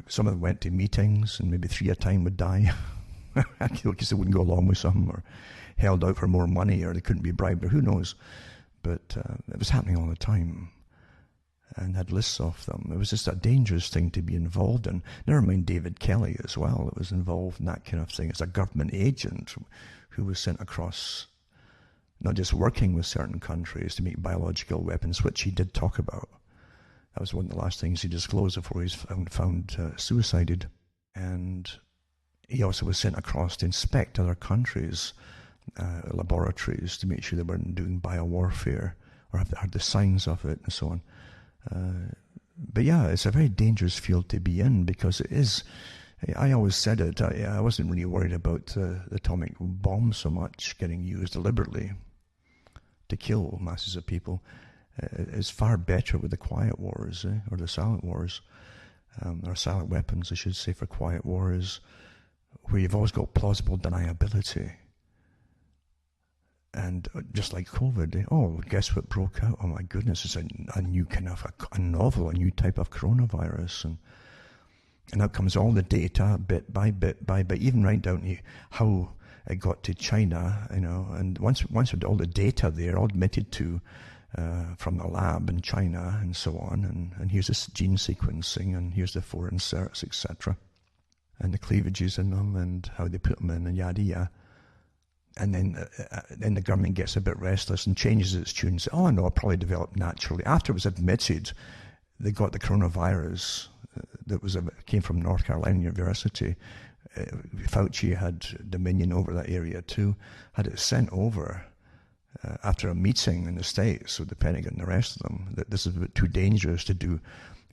Speaker 1: Some of them went to meetings, and maybe 3 at a time would die because they wouldn't go along with some, or held out for more money, or they couldn't be bribed, or who knows. But it was happening all the time, and had lists of them. It was just a dangerous thing to be involved in. Never mind David Kelly as well, that was involved in that kind of thing as a government agent who was sent across, not just working with certain countries to make biological weapons, which he did talk about. That was one of the last things he disclosed before he was found suicided. And he also was sent across to inspect other countries' laboratories to make sure they weren't doing biowarfare or had the signs of it and so on. But yeah, it's a very dangerous field to be in, because it is. I always said it. I wasn't really worried about the atomic bomb so much getting used deliberately to kill masses of people. It's far better with the quiet wars, or the silent wars, or silent weapons, I should say, for quiet wars, where you've always got plausible deniability. And just like COVID, oh, guess what broke out? Oh my goodness, it's a new kind of a novel, a new type of coronavirus. And out comes all the data, bit by bit by bit, even right down to how it got to China, and once with all the data there, all admitted to from the lab in China and so on, and here's this gene sequencing, and here's the 4 inserts, etc., and the cleavages in them, and how they put them in, and yada yada. And then the government gets a bit restless and changes its tune and says, oh no, it probably developed naturally. After it was admitted they got the coronavirus that came from North Carolina University, Fauci had dominion over that area too, had it sent over after a meeting in the States with the Pentagon and the rest of them, that this is a bit too dangerous to do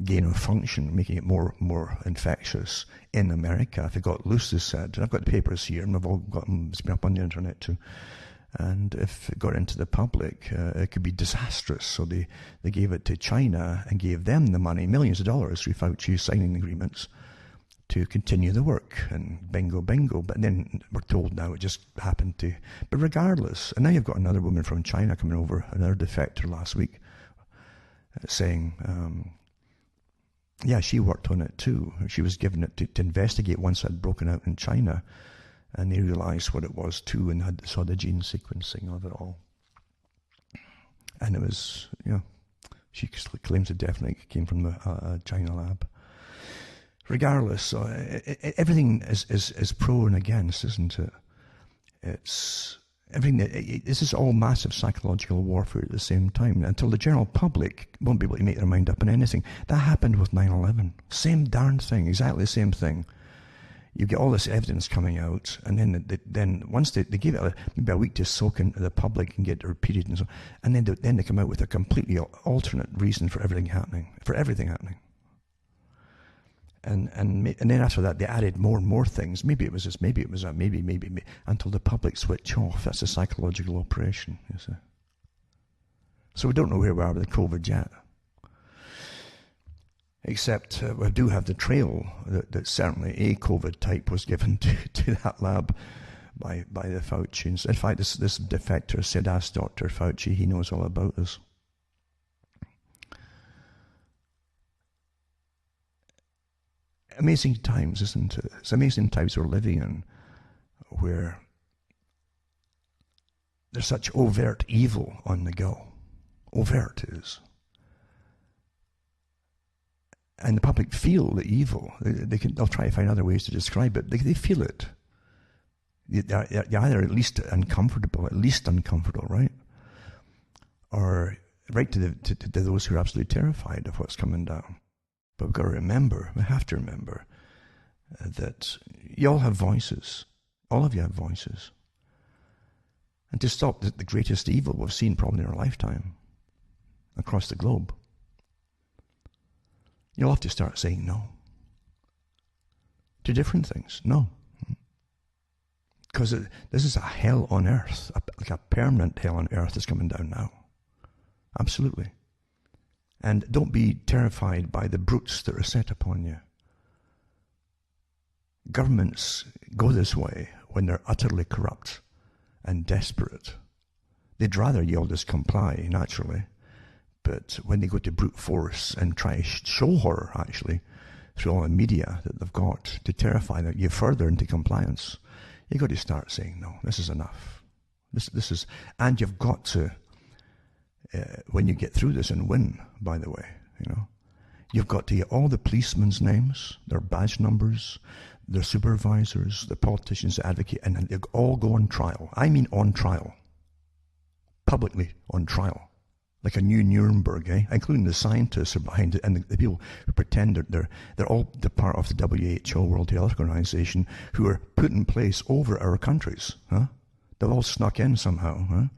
Speaker 1: gain of function, making it more infectious in America. If it got loose, they said, and I've got the papers here, and we've all got them, it's been up on the internet too, and if it got into the public, it could be disastrous. So they gave it to China and gave them the money, millions of dollars, through Fauci signing agreements to continue the work, and bingo, but then we're told now it just happened to, but regardless, and now you've got another woman from China coming over, another defector last week, saying, yeah, she worked on it too. She was given it to investigate once it had broken out in China, and they realized what it was too, and saw the gene sequencing of it all. And it was, she claims it definitely came from the China lab. Regardless, so everything is pro and against, isn't it? It's everything. This is all massive psychological warfare at the same time, until the general public won't be able to make their mind up on anything. That happened with 9/11. Same darn thing, exactly the same thing. You get all this evidence coming out, and then once they give it maybe a week to soak into the public and get it repeated, and then they come out with a completely alternate reason for everything happening. And then after that, they added more and more things. Maybe it was this, maybe it was that, maybe, until the public switch off. That's a psychological operation, you see. So we don't know where we are with the COVID yet. Except we do have the trail that certainly a COVID type was given to that lab by the Fauci. In fact, this defector said, ask Dr. Fauci, he knows all about this. Amazing times, isn't it? It's amazing times we're living in, where there's such overt evil on the go. Overt it is. And the public feel the evil. They'll try to find other ways to describe it. They feel it. They're either at least uncomfortable, right? Or right to those who are absolutely terrified of what's coming down. But we have to remember that you all have voices. All of you have voices. And to stop the greatest evil we've seen probably in our lifetime across the globe, you'll have to start saying no to different things. No. Because this is a hell on earth, like a permanent hell on earth is coming down now. Absolutely. And don't be terrified by the brutes that are set upon you. Governments go this way when they're utterly corrupt and desperate. They'd rather you all just comply, naturally. But when they go to brute force and try to show horror, actually, through all the media that they've got to terrify you further into compliance, you've got to start saying, no, this is enough. This is, and you've got to, when you get through this and win, by the way, you've got to get all the policemen's names, their badge numbers, their supervisors, the politicians that advocate, and they all go on trial. I mean on trial. Publicly on trial. Like a new Nuremberg, including the scientists are behind it, and the people who pretend they're all part of the WHO, World Health Organization, who are put in place over our countries. They've all snuck in somehow,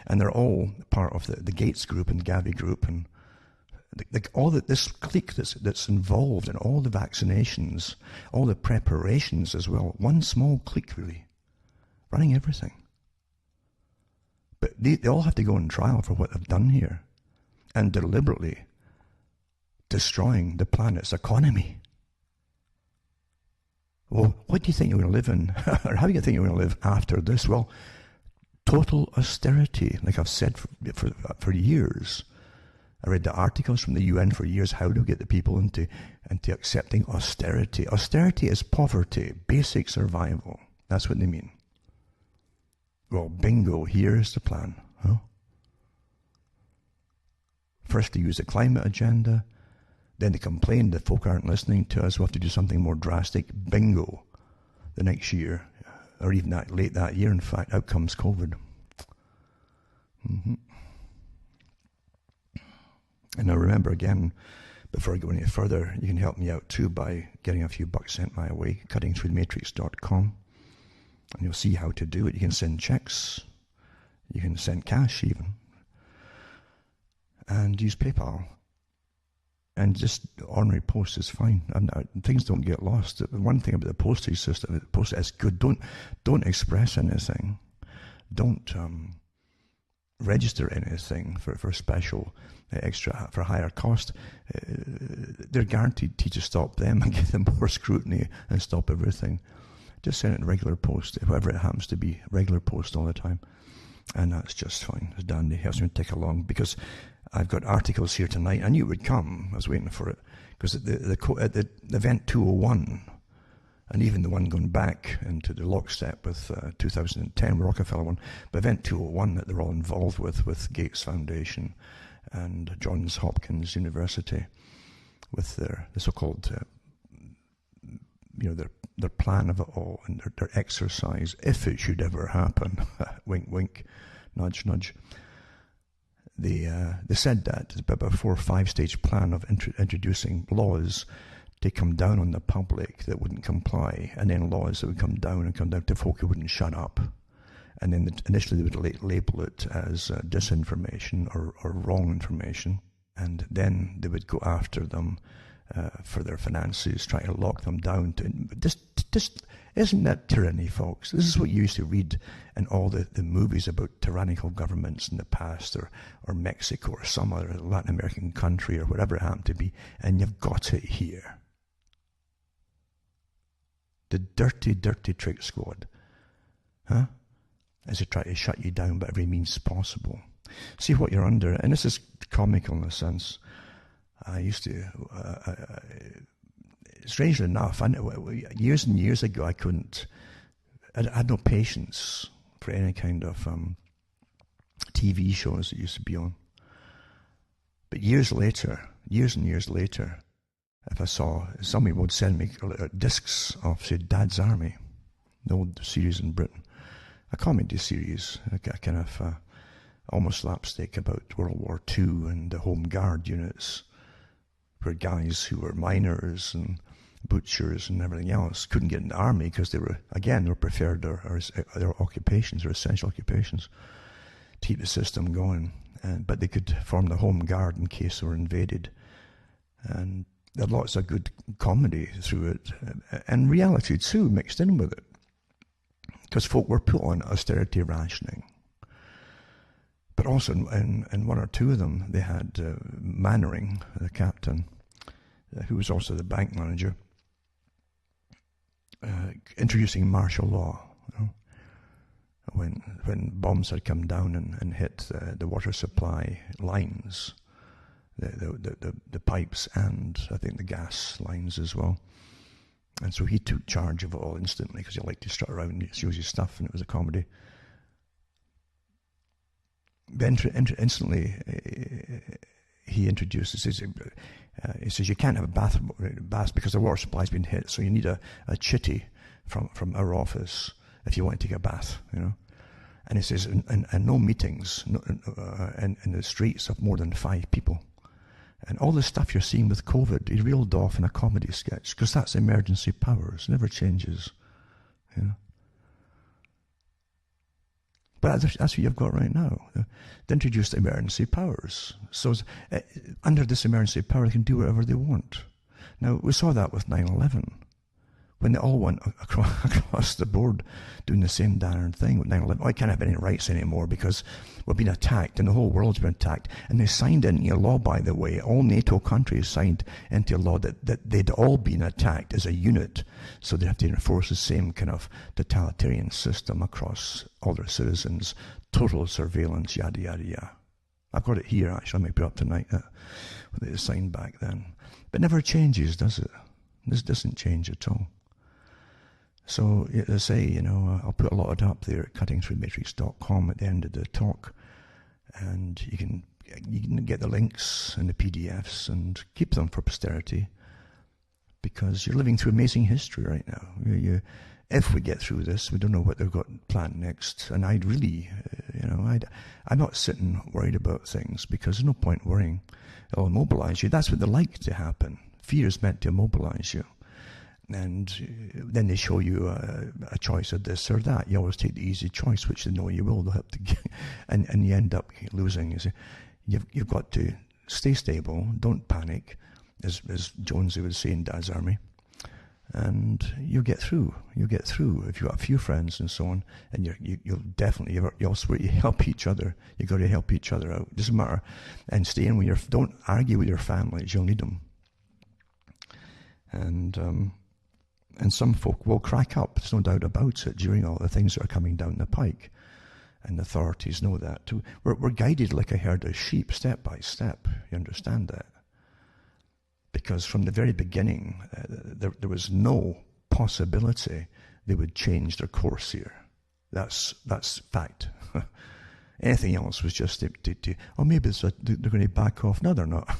Speaker 1: and they're all part of the Gates group and the Gavi group, and this clique that's involved in all the vaccinations, all the preparations as well. One small clique, really, running everything. But they all have to go on trial for what they've done here, and deliberately destroying the planet's economy. Well, what do you think you're going to live in? Or how do you think you're going to live after this? Well, total austerity, like I've said for years. I read the articles from the UN for years, how to get the people into accepting austerity. Austerity is poverty, basic survival. That's what they mean. Well, bingo, here's the plan. Huh? First they use the climate agenda, then they complain that folk aren't listening to us, we'll have to do something more drastic. Bingo. The next year, or even late that year, in fact, out comes COVID. And now remember again, before I go any further, you can help me out too by getting a few bucks sent my way, cuttingthroughthematrix.com. And you'll see how to do it. You can send checks, you can send cash even, and use PayPal. And just ordinary post is fine. Things don't get lost. One thing about the postage system, the post is good. Don't express anything. Don't register anything for special extra for higher cost. They're guaranteed to stop them and give them more scrutiny and stop everything. Just send it in regular post, whoever it happens to be, regular post all the time. And that's just fine. It's dandy. It helps me tick along because I've got articles here tonight. I knew it would come. I was waiting for it. Because the event 201, and even the one going back into the lockstep with 2010, Rockefeller one, but event 201 that they're all involved with Gates Foundation and Johns Hopkins University, with the so-called, their plan of it all and their exercise, if it should ever happen, wink, wink, nudge, nudge. They said that it's about a 4 or 5 stage plan of introducing laws to come down on the public that wouldn't comply, and then laws that would come down to folk who wouldn't shut up. And then initially they would label it as disinformation or wrong information, and then they would go after them for their finances, try to lock them down. Just isn't that tyranny, folks? This is what you used to read in all the movies about tyrannical governments in the past, or Mexico, or some other Latin American country, or whatever it happened to be, and you've got it here. The dirty, dirty trick squad, huh? As they try to shut you down by every means possible. See what you're under, and this is comical in a sense. I used to, strangely enough, years and years ago, I had no patience for any kind of TV shows that used to be on. But years and years later, if I saw, somebody would send me discs of, say, Dad's Army, the old series in Britain, a comedy series, a kind of almost slapstick about World War II and the Home Guard units, where guys who were miners and butchers and everything else couldn't get in the army because they were preferred their occupations, their essential occupations, to keep the system going. But they could form the Home Guard in case they were invaded. And there had lots of good comedy through it, and reality too mixed in with it, because folk were put on austerity rationing. But also in one or two of them, they had Mannering, the captain, who was also the bank manager, introducing martial law. When bombs had come down and hit the water supply lines, the pipes, and I think the gas lines as well. And so he took charge of it all instantly, because he liked to strut around and show his stuff, and it was a comedy. Then instantly he introduced, he says you can't have a bath because the water supply's been hit, so you need a chitty from our office if you want to take a bath, And he says, and no meetings in the streets of more than 5 people. And all the stuff you're seeing with COVID, he reeled off in a comedy sketch, because that's emergency powers, never changes, But that's what you've got right now. They introduced emergency powers. So under this emergency power, they can do whatever they want. Now, we saw that with 9/11. When they all went across the board doing the same darn thing with 9/11. I can't have any rights anymore because we're being attacked and the whole world's been attacked. And they signed into law, by the way, all NATO countries signed into law that they'd all been attacked as a unit. So they have to enforce the same kind of totalitarian system across all their citizens. Total surveillance, yada, yada, yada. I've got it here, actually. I might put it up tonight. What they signed back then. But it never changes, does it? This doesn't change at all. So, as I say, I'll put a lot of it up there at cuttingthroughmatrix.com at the end of the talk. And you can get the links and the PDFs and keep them for posterity. Because you're living through amazing history right now. If we get through this, we don't know what they've got planned next. And I'd really, I'm not sitting worried about things because there's no point worrying. It'll immobilize you. That's what they like to happen. Fear is meant to immobilize you. And then they show you a choice of this or that. You always take the easy choice, which they know you will. They'll have to get, and you end up losing. You see, you've got to stay stable. Don't panic, as Jonesy would say in Dad's Army. And you'll get through. You'll get through if you've got a few friends and so on. And you'll definitely, you also help each other. You've got to help each other out. It doesn't matter. And stay in with don't argue with your families. You'll need them. And some folk will crack up, there's no doubt about it, during all the things that are coming down the pike. And the authorities know that too. We're guided like a herd of sheep, step by step. You understand that? Because from the very beginning, there was no possibility they would change their course here. That's fact. Anything else was just maybe they're going to back off. No, they're not.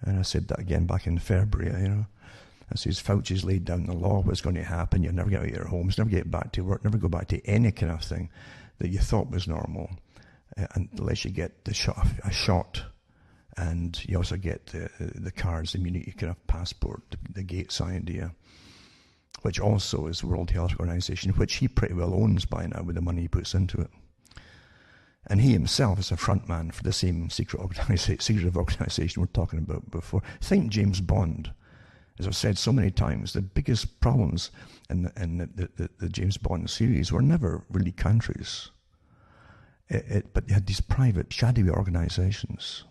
Speaker 1: And I said that again back in February, I says, Fauci's laid down the law, what's going to happen, you'll never get out of your homes, never get back to work, never go back to any kind of thing that you thought was normal, unless you get a shot, and you also get the cards, the immunity kind of passport, the Gates idea, which also is the World Health Organization, which he pretty well owns by now with the money he puts into it. And he himself is a front man for the same secretive organization we're talking about before. Think James Bond. As I've said so many times, the biggest problems in the James Bond series were never really countries. But they had these private, shadowy organizations.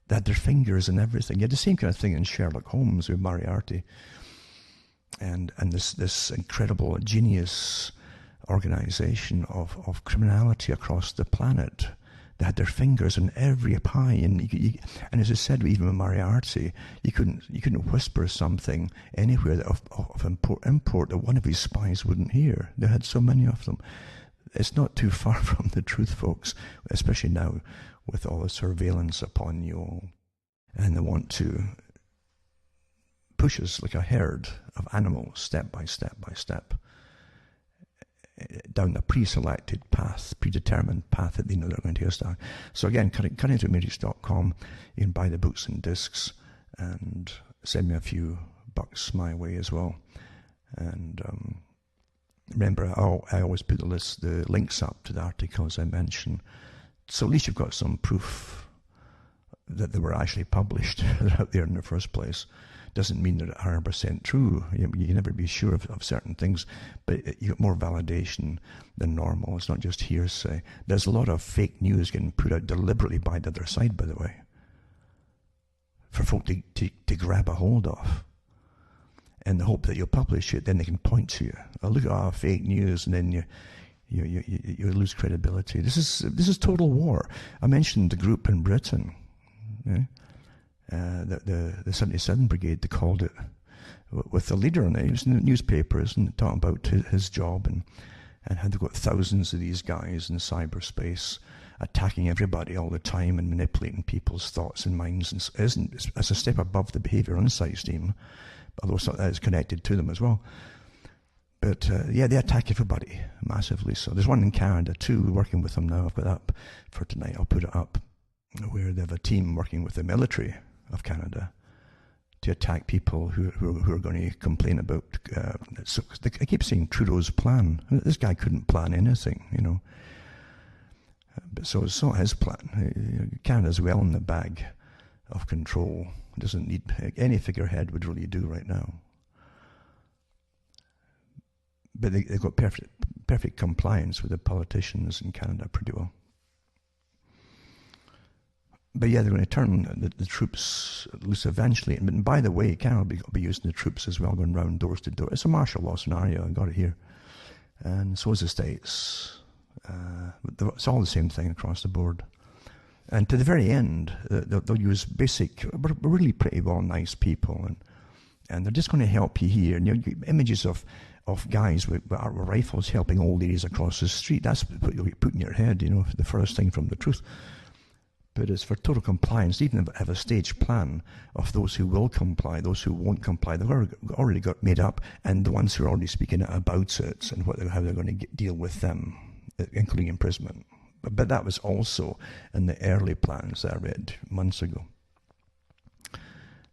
Speaker 1: They had their fingers in everything. You had the same kind of thing in Sherlock Holmes with Moriarty. And this incredible, genius organization of criminality across the planet. They had their fingers in every pie, and as I said, even with Moriarty, you couldn't whisper something anywhere that of import that one of his spies wouldn't hear. They had so many of them. It's not too far from the truth, folks, especially now with all the surveillance upon you all, and they want to push us like a herd of animals, step by step by step, down a pre-selected path, predetermined path that they know they're going to take us down. So again, cuttingthroughmatrix.com, you can buy the books and discs and send me a few bucks my way as well. And remember, I always put the links up to the articles I mentioned, so at least you've got some proof that they were actually published. They're out there in the first place. Doesn't mean they're 100% true. You can never be sure of certain things, but you get more validation than normal. It's not just hearsay. There's a lot of fake news getting put out deliberately by the other side, by the way, for folk to grab a hold of, in the hope that you'll publish it, then they can point to you. Oh, look at fake news, and then you lose credibility. This is total war. I mentioned the group in Britain. Yeah? The 77 Brigade, they called it, with the leader in it. He was in the newspapers and talking about his job and how they've got thousands of these guys in cyberspace attacking everybody all the time and manipulating people's thoughts and minds. And it's a step above the behaviour insights team, although that is connected to them as well. But they attack everybody massively. So there's one in Canada too, working with them now. I've got that up for tonight. I'll put it up, where they have a team working with the military of Canada to attack people who are going to complain about. So I keep saying Trudeau's plan. This guy couldn't plan anything, you know. But so it's not his plan. Canada's well in the bag of control. It doesn't need any figurehead would really do right now. But they've got perfect compliance with the politicians in Canada pretty well. But yeah, they're going to turn the troops loose eventually. And by the way, Canada will be using the troops as well, going round doors to door. It's a martial law scenario, I got it here. And so is the States. It's all the same thing across the board. And to the very end, they'll use basic, really pretty well nice people. And they're just going to help you here. And you know, images of guys with rifles helping old ladies across the street. That's what you put in your head, you know, the first thing from the truth. But it's for total compliance. They even have a staged plan of those who will comply, those who won't comply. They've already got made up, and the ones who are already speaking about it and how they're going to deal with them, including imprisonment. But that was also in the early plans that I read months ago.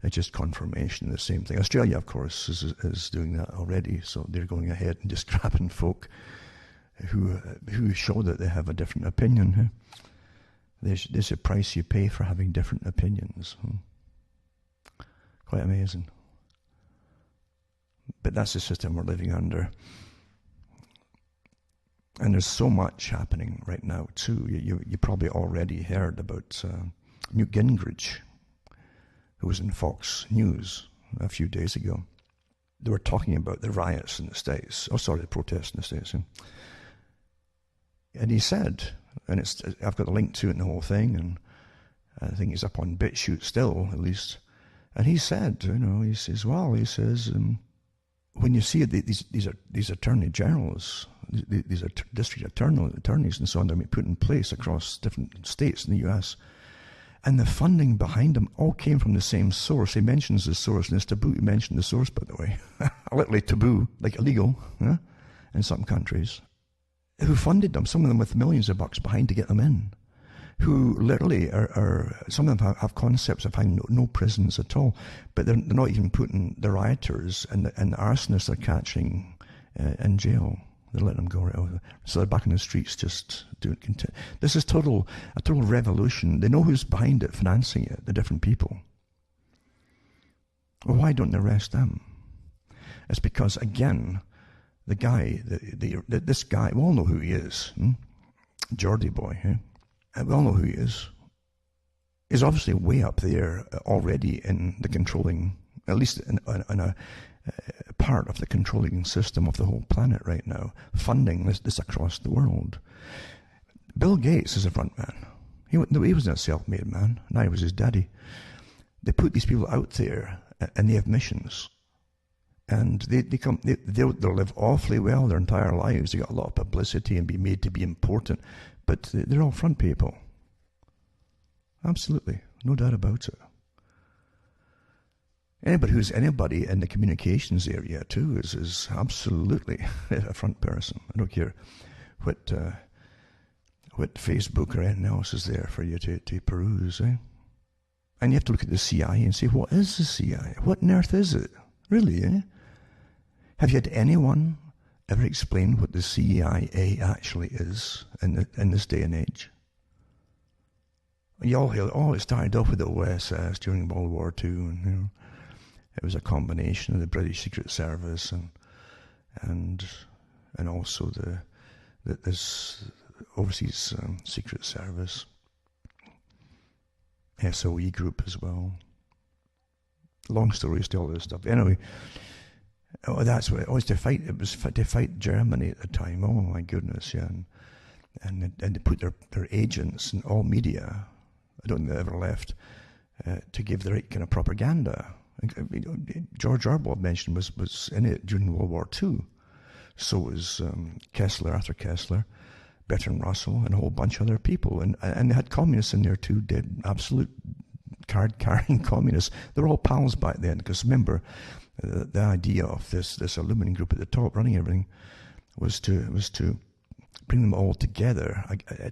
Speaker 1: It's just confirmation of the same thing. Australia, of course, is doing that already, so they're going ahead and just grabbing folk who show that they have a different opinion. There's a price you pay for having different opinions. Quite amazing. But that's the system we're living under. And there's so much happening right now, too. You probably already heard about Newt Gingrich, who was in Fox News a few days ago. They were talking about the riots in the States. The protests in the States. And he said, and I've got a link to it in the whole thing, and I think it's up on BitChute still, at least. And he said, you know, he says, when you see these attorney generals, these are district attorneys and so on, they're being put in place across different states in the U.S., and the funding behind them all came from the same source. He mentions the source, and it's taboo to mention the source, by the way. Literally taboo, like illegal, in some countries. Who funded them, some of them with millions of bucks behind to get them in, who literally are some of them have concepts of having no prisons at all, but they're not even putting the rioters and the arsonists they're catching in jail. They're letting them go right over. So they're back in the streets just doing content. This is a total revolution. They know who's behind it, financing it, the different people. Well, why don't they arrest them? It's because, again, the guy, this guy, we all know who he is. Geordie boy, we all know who he is. He's obviously way up there already in the controlling, at least in a part of the controlling system of the whole planet right now, funding this across the world. Bill Gates is a front man. He wasn't a self-made man, neither was his daddy. They put these people out there, and they have missions. And they'll live awfully well their entire lives. They got a lot of publicity and be made to be important, but they're all front people. Absolutely, no doubt about it. Anybody in the communications area too is absolutely a front person. I don't care what Facebook or anything else is there for you to peruse. And you have to look at the CIA and say, what is the CIA? What on earth is it? Really, Have you had anyone ever explain what the CIA actually is in this day and age? You all hear, it started off with the OSS during World War II, and it was a combination of the British Secret Service and also this overseas Secret Service, SOE group as well. Long stories to all this stuff. Anyway, that's what it was to fight. It was to fight Germany at the time. Oh my goodness, yeah. And they put their agents in all media. I don't think they ever left to give the right kind of propaganda. George Orwell mentioned was in it during World War II. So was Arthur Kessler, Bertrand Russell, and a whole bunch of other people. And they had communists in there too, dead, absolute card-carrying communists. They were all pals back then, because remember, the idea of this Illuminati group at the top running everything was to bring them all together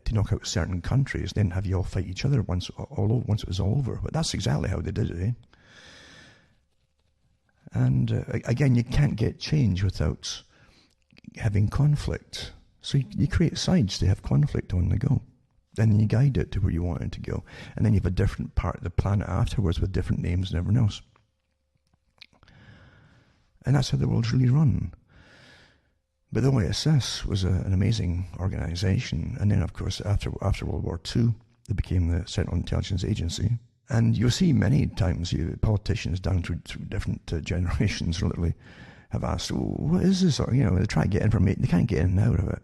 Speaker 1: to knock out certain countries, then have you all fight each other once it was all over. But that's exactly how they did it, And again, you can't get change without having conflict. So you create sides to have conflict on the go. And you guide it to where you want it to go. And then you have a different part of the planet afterwards with different names and everything else. And that's how the world's really run. But the OSS was an amazing organization. And then, of course, after World War II, it became the Central Intelligence Agency. And you'll see many times politicians down through different generations literally have asked, oh, what is this? Or, they try to get information. They can't get in and out of it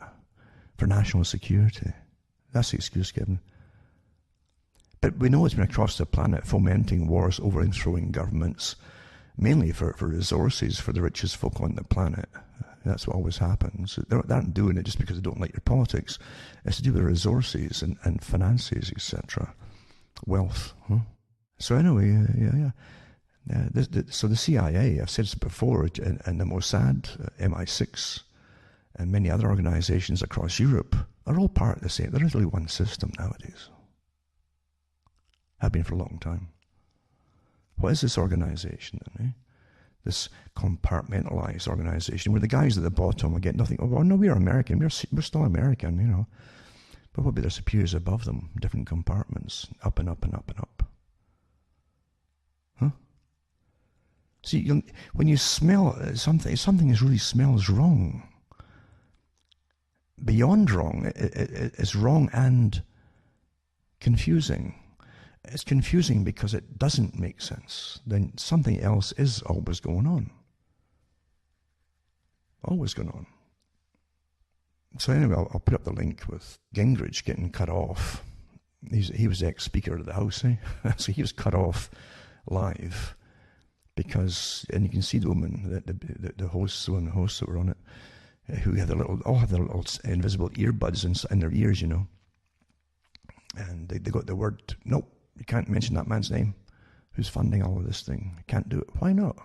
Speaker 1: for national security. That's the excuse given. But we know it's been across the planet fomenting wars, overthrowing governments, mainly for resources for the richest folk on the planet. That's what always happens. They aren't doing it just because they don't like your politics. It's to do with resources and finances, etc. Wealth. Huh? So anyway, so the CIA, I've said this before, and the Mossad, MI6, and many other organizations across Europe are all part of the same. They're literally one system nowadays. Have been for a long time. What is this organization then, eh? This compartmentalized organization where the guys at the bottom will get nothing. Oh, well, no, we're American. We're still American, But what about their superiors above them? Different compartments, up and up and up and up. Huh? See, when you smell something really smells wrong. Beyond wrong, it's wrong and confusing. It's confusing because it doesn't make sense. Then something else is always going on. Always going on. So anyway, I'll put up the link with Gingrich getting cut off. He was the ex-speaker of the House, eh? So he was cut off live because, and you can see the woman, the hosts, the women hosts that were on it, who had all have their little invisible earbuds in their ears, And they got the word, nope, you can't mention that man's name. Who's funding all of this thing? You can't do it. Why not?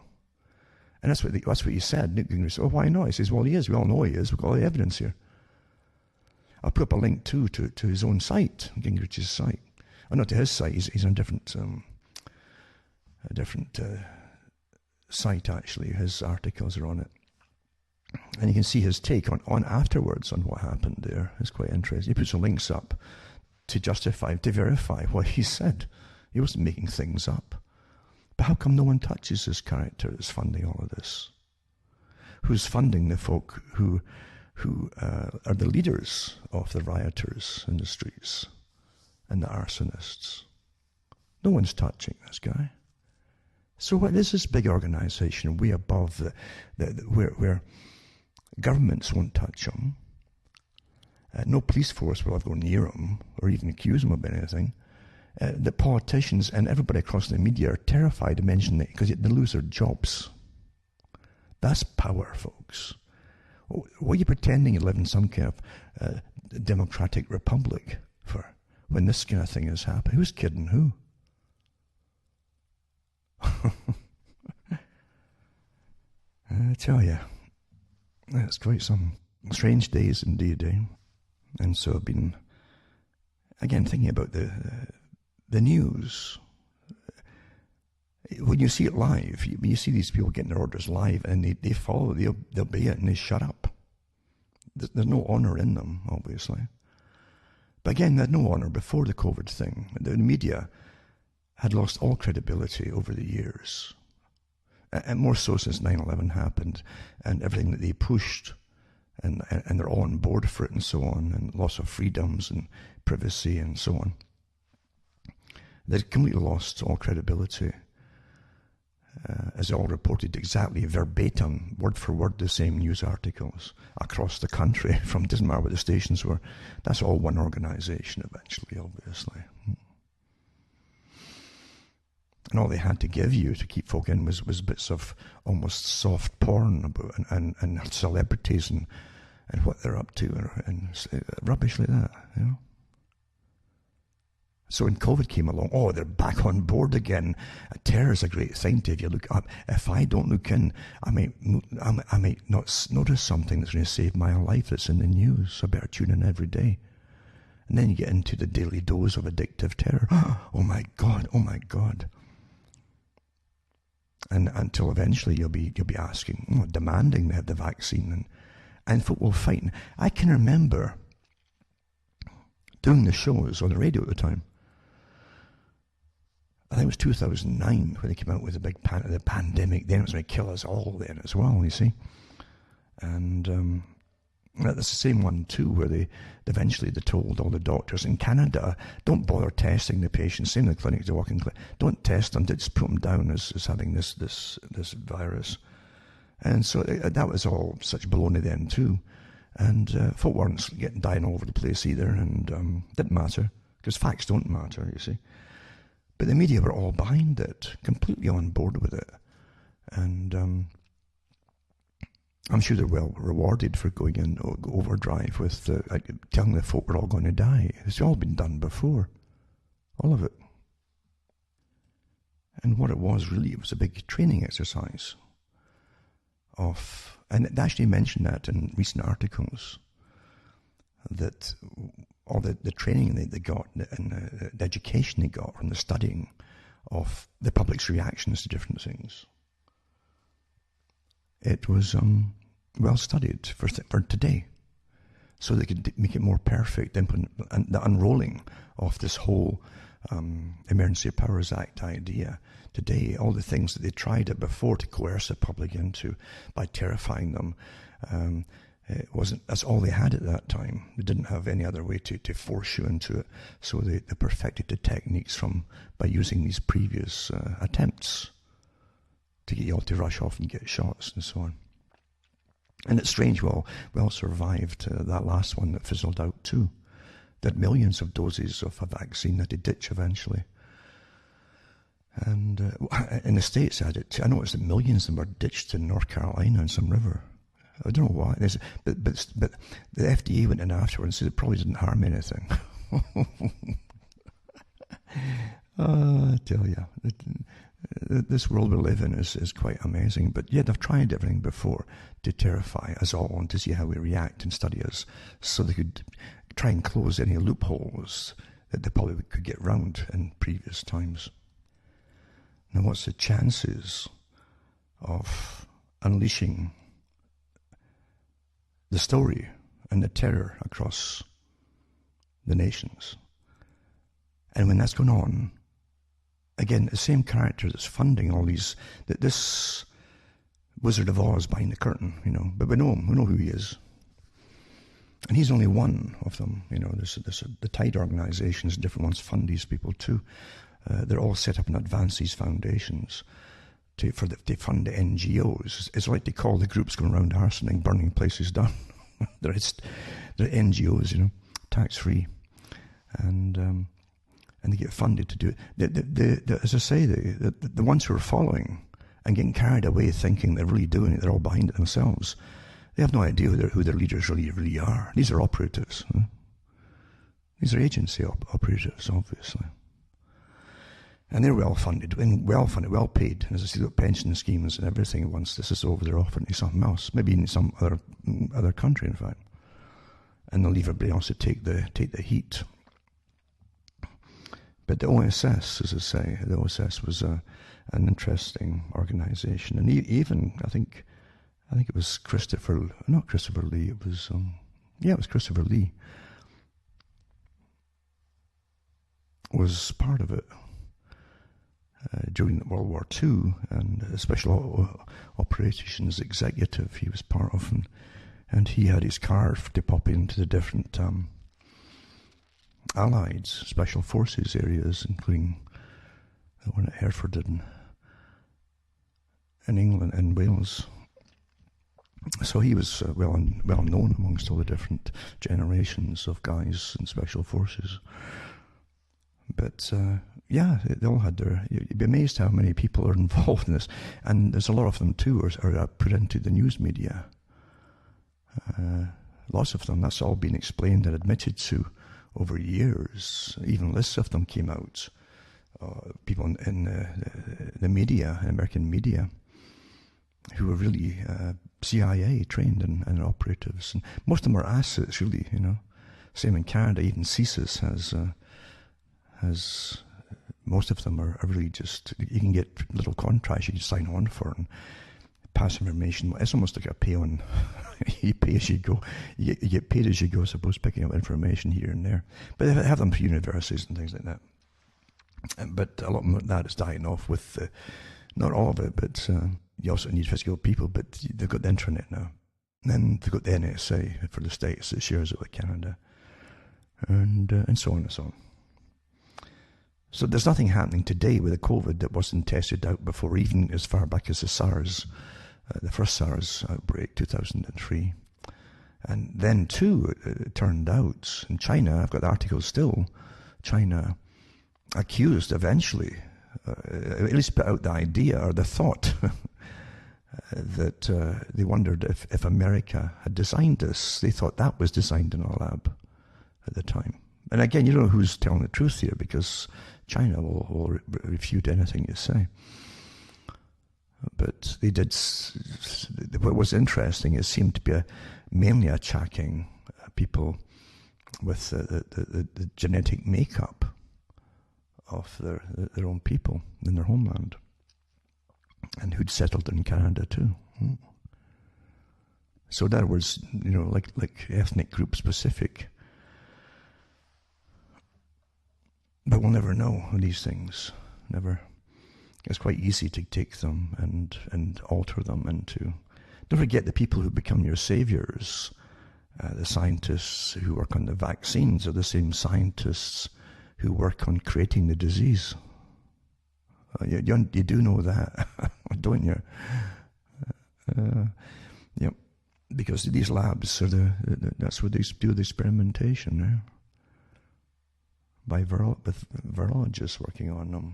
Speaker 1: And that's what he said. Newt Gingrich said, oh, why not? He says, well, he is. We all know he is. We've got all the evidence here. I'll put up a link too to his own site, Gingrich's site. Oh, not to his site. He's on a different site actually. His articles are on it, and you can see his take on afterwards on what happened there. It's quite interesting. He puts some links up to verify what he said. He wasn't making things up. But how come no one touches this character that's funding all of this? Who's funding the folk who are the leaders of the rioters in the streets and the arsonists? No one's touching this guy. So what is this big organization way above where governments won't touch him? No police force will ever go near him or even accuse him of anything. The politicians and everybody across the media are terrified to mention it because they lose their jobs. That's power, folks. What are you pretending you live in some kind of democratic republic for when this kind of thing is happening? Who's kidding who? I tell you, it's quite some strange days indeed, eh? And so I've been, again, thinking about the news. When you see it live, when you see these people getting their orders live and they follow, they obey it and they shut up. There's no honor in them, obviously. But again, they had no honor before the COVID thing. The media had lost all credibility over the years. And more so since 9/11 happened and everything that they pushed. And they're all on board for it and so on, and loss of freedoms and privacy and so on. They'd completely lost all credibility. As they all reported exactly verbatim, word for word, the same news articles across the country, from doesn't matter what the stations were. That's all one organization eventually, obviously. And all they had to give you to keep folk in was bits of almost soft porn about and celebrities and what they're up to and rubbish like that, So when COVID came along, oh, they're back on board again. Terror is a great thing to if you look up. If I don't look in, I might not notice something that's going to save my life that's in the news. So I better tune in every day. And then you get into the daily dose of addictive terror. Oh my God, oh my God. And until eventually you'll be asking, demanding they have the vaccine, and folk will fight. I can remember doing the shows on the radio at the time. I think it was 2009 when they came out with the big the pandemic. Then it was going to kill us all then as well, you see. And that's the same one too, where they eventually told all the doctors in Canada, don't bother testing the patients. Same in the clinics, don't test them, just put them down as having this virus. And so that was all such baloney then too. And folk weren't dying all over the place either, and didn't matter, because facts don't matter, you see. But the media were all behind it, completely on board with it. And I'm sure they're well rewarded for going in overdrive with telling the folk we're all going to die. It's all been done before. All of it. And what it was really, it was a big training exercise and it actually mentioned that in recent articles, that all the training they got and the education they got from the studying of the public's reactions to different things. It was well studied for today, so they could make it more perfect. And the unrolling of this whole Emergency Powers Act idea today, all the things that they tried it before to coerce the public into by terrifying them, that's all they had at that time. They didn't have any other way to force you into it, so they perfected the techniques by using these previous attempts to get you all to rush off and get shots and so on. And it's strange, well survived that last one that fizzled out too. That millions of doses of a vaccine that they ditch eventually. And in the States, I noticed that millions of them were ditched in North Carolina in some river. I don't know why. But the FDA went in afterwards and said it probably didn't harm anything. I tell you, this world we live in is quite amazing. But yet they've tried everything before to terrify us all and to see how we react and study us, so they could try and close any loopholes that the public could get round in previous times. Now, what's the chances of unleashing the story and the terror across the nations? And when that's going on, again, the same character that's funding all these, this Wizard of Oz behind the curtain, but we know him, we know who he is. And he's only one of them, there's the Tide organizations, different ones fund these people too. They're all set up and advance these foundations to fund the NGOs. It's like they call the groups going around arsoning, burning places down. they're NGOs, tax-free. And they get funded to do it. As I say, the ones who are following and getting carried away thinking they're really doing it, they're all behind it themselves. They have no idea who their leaders really are. These are operatives. These are agency operatives, obviously. And they're well funded, well paid. And as I see, the pension schemes and everything, once this is over, they're offering to something else, maybe in some other country, in fact. And they'll leave everybody else to take the heat. But the OSS, as I say, was an interesting organization. And even, I think it was not Christopher Lee, it was Christopher Lee was part of it during World War II, and a special operations executive he was part of, and he had his car to pop into the different Allied special forces areas, including the one at Hereford in England and Wales. So he was well known amongst all the different generations of guys in special forces. But they all had you'd be amazed how many people are involved in this, and there's a lot of them too are put into the news media. Lots of them. That's all been explained and admitted to over years. Even lists of them came out. People in the media, American media, who were really CIA trained and operatives. And most of them are assets, really, Same in Canada. Even CSIS has most of them are really just, you can get little contracts you can sign on for and pass information. It's almost like a pay on, you pay as you go. You get paid as you go, I suppose, picking up information here and there. But they have them for universities and things like that. But a lot of that is dying off with, not all of it, but you also need physical people, but they've got the internet now. And then they've got the NSA for the States that shares it with Canada, and so on and so on. So there's nothing happening today with the COVID that wasn't tested out before, even as far back as the SARS, the first SARS outbreak, 2003. And then, too, it turned out, in China, I've got articles still, China accused eventually, at least put out the idea or the thought that they wondered if America had designed this. They thought that was designed in a lab at the time. And again, you don't know who's telling the truth here, because China will refute anything you say. But they did. What was interesting, it seemed to be mainly attacking people with the genetic makeup of their own people in their homeland, and who'd settled in Canada too. So in other words, like ethnic group specific. But we'll never know these things. Never. It's quite easy to take them and alter them into. Don't forget the people who become your saviors. The scientists who work on the vaccines are the same scientists who work on creating the disease. You do know that, don't you? Yep. Because these labs are that's where they do the experimentation now. By with virologists working on them.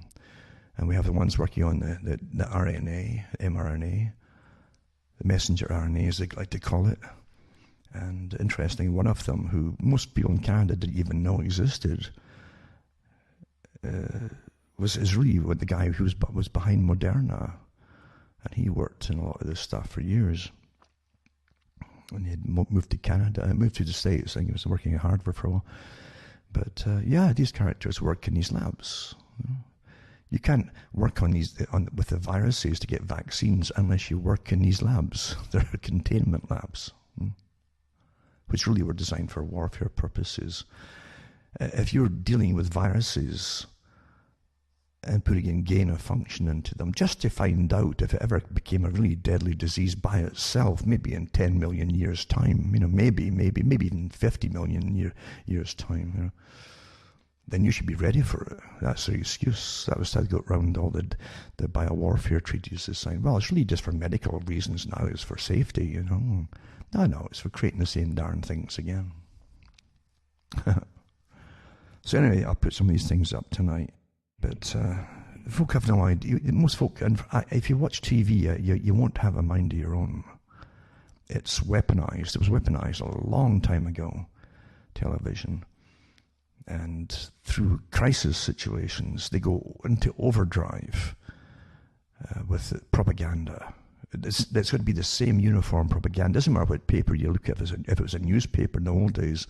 Speaker 1: And we have the ones working on the RNA, mRNA, the messenger RNA, as they like to call it. And interestingly, one of them, who most people in Canada didn't even know existed, is really what the guy who was behind Moderna. And he worked in a lot of this stuff for years. And he had moved to Canada, moved to the States. I think he was working at Harvard for a while. But these characters work in these labs. You can't work on these with the viruses to get vaccines unless you work in these labs. They're containment labs, which really were designed for warfare purposes. If you're dealing with viruses and putting in gain of function into them, just to find out if it ever became a really deadly disease by itself, maybe in 10 million years' time, maybe even 50 million years' time, then you should be ready for it. That's the excuse. That was how they got around all the biowarfare treaties they signed. Well, it's really just for medical reasons now. It's for safety, No, it's for creating the same darn things again. So anyway, I'll put some of these things up tonight. But folk have no idea. Most folk, if you watch TV, you won't have a mind of your own. It's weaponized. It was weaponized a long time ago, television. And through crisis situations, they go into overdrive with propaganda. It's going to be the same uniform propaganda. It doesn't matter what paper you look at. If it was a newspaper in the old days,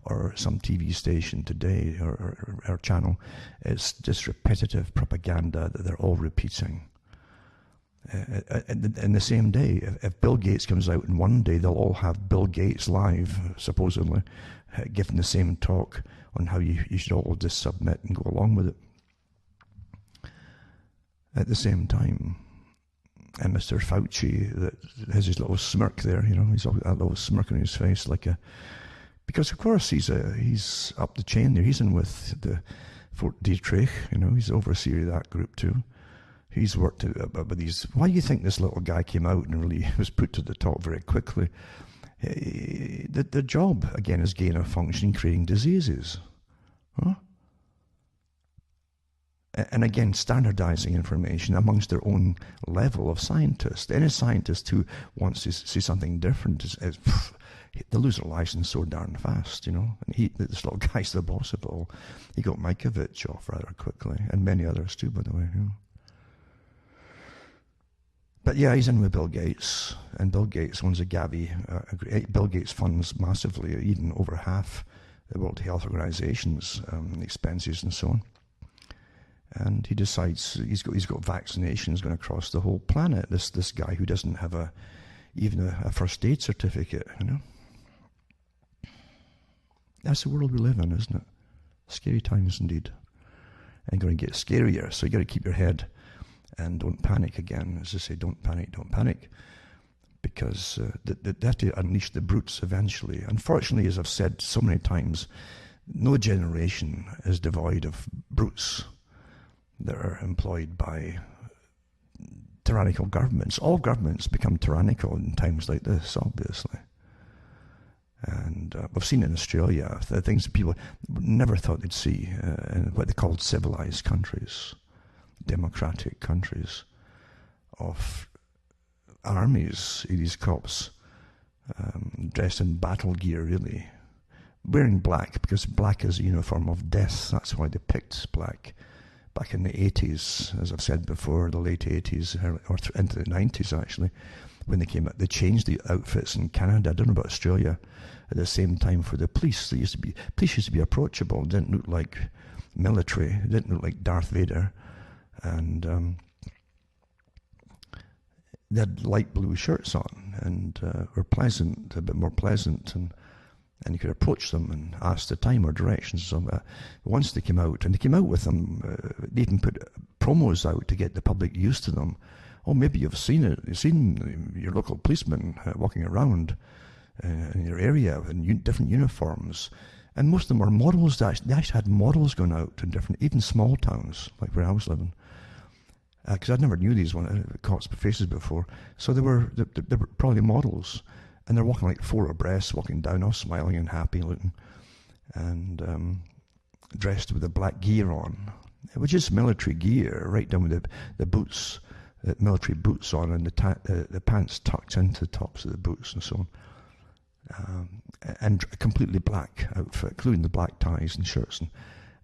Speaker 1: or some TV station today, or channel, it's just repetitive propaganda that they're all repeating. In the same day, if Bill Gates comes out in one day, they'll all have Bill Gates live, supposedly, giving the same talk on how you should all just submit and go along with it. At the same time, and Mr. Fauci, that has his little smirk there, he's got that little smirk on his face, because of course he's up the chain there. He's in with the Fort Detrick, he's overseer of that group too. He's worked with these. Why do you think this little guy came out and really was put to the top very quickly? The job, again, is gain of function, creating diseases. Huh? And again, standardizing information amongst their own level of scientists. Any scientist who wants to see something different, they lose their license so darn fast, And this little guy's the boss of it all. He got Mikovich off rather quickly, and many others too, by the way. But yeah, he's in with Bill Gates, and Bill Gates owns a Gavi. Bill Gates funds massively, even over half the World Health Organization's expenses and so on. And he decides he's got vaccinations going across the whole planet. This guy who doesn't have even a first aid certificate, you know. That's the world we live in, isn't it? Scary times indeed. And going to get scarier, so you got to keep your head and don't panic again. As I say, don't panic, because they have to unleash the brutes eventually. Unfortunately, as I've said so many times, no generation is devoid of brutes that are employed by tyrannical governments. All governments become tyrannical in times like this, obviously. And we've seen in Australia the things that people never thought they'd see in what they called civilized countries, democratic countries, of armies, these cops, dressed in battle gear, really, wearing black, because black is a uniform of death. That's why they picked black back in the 80s, as I've said before, the late 80s, or into the 90s actually, when they came out. They changed the outfits in Canada. I don't know about Australia. At the same time for the police, police used to be approachable. Didn't look like military. Didn't look like Darth Vader, and they had light blue shirts on and were pleasant, a bit more pleasant, and you could approach them and ask the time or directions. So once they came out, and they came out with them, they even put promos out to get the public used to them. Oh, maybe you've seen it. You've seen your local policeman walking around in your area in different uniforms. And most of them were models. They actually had models going out to different, even small towns, like where I was living. Because I never knew these cops' faces before. So they were probably models. And they're walking like four abreast, walking down, all smiling and happy looking. And dressed with the black gear on, which is military gear, right down with the boots, the military boots on, and the pants tucked into the tops of the boots and so on. And a completely black outfit, including the black ties and shirts. And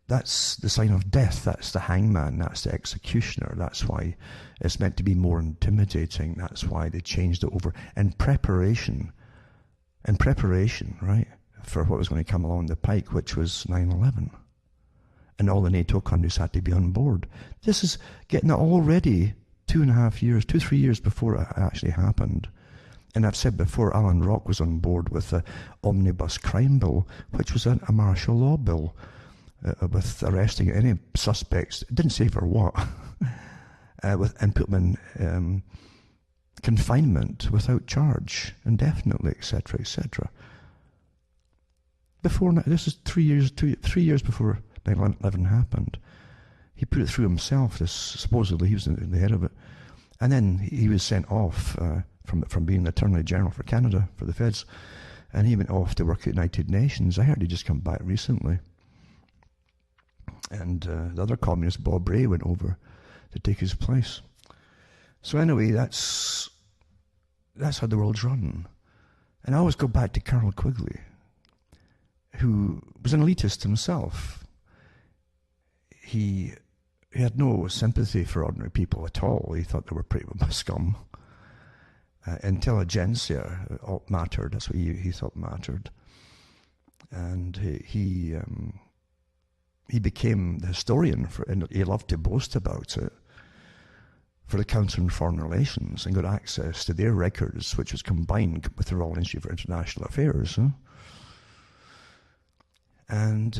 Speaker 1: that's the sign of death. That's the hangman. That's the executioner. That's why it's meant to be more intimidating. That's why they changed it over in preparation, right, for what was going to come along the pike, which was 9/11. And all the NATO countries had to be on board. This is getting it all ready 3 years before it actually happened. And I've said before, Alan Rock was on board with the Omnibus Crime Bill, which was a martial law bill with arresting any suspects. It didn't say for what, and put them in confinement without charge, indefinitely, etc., etc. Before this is 3 years before 9/11 happened. He put it through himself. Supposedly he was the head of it, and then he was sent off from being the Attorney General for Canada for the Feds, and he went off to work at the United Nations. I heard he just come back recently, and the other communist Bob Rae went over to take his place. So anyway, that's how the world's run. And I always go back to Carroll Quigley, who was an elitist himself. He had no sympathy for ordinary people at all. He thought they were pretty much scum. Intelligentsia mattered. That's what he thought mattered. And he became the historian, and he loved to boast about it, for the Council on Foreign Relations, and got access to their records, which was combined with the Royal Institute for International Affairs. And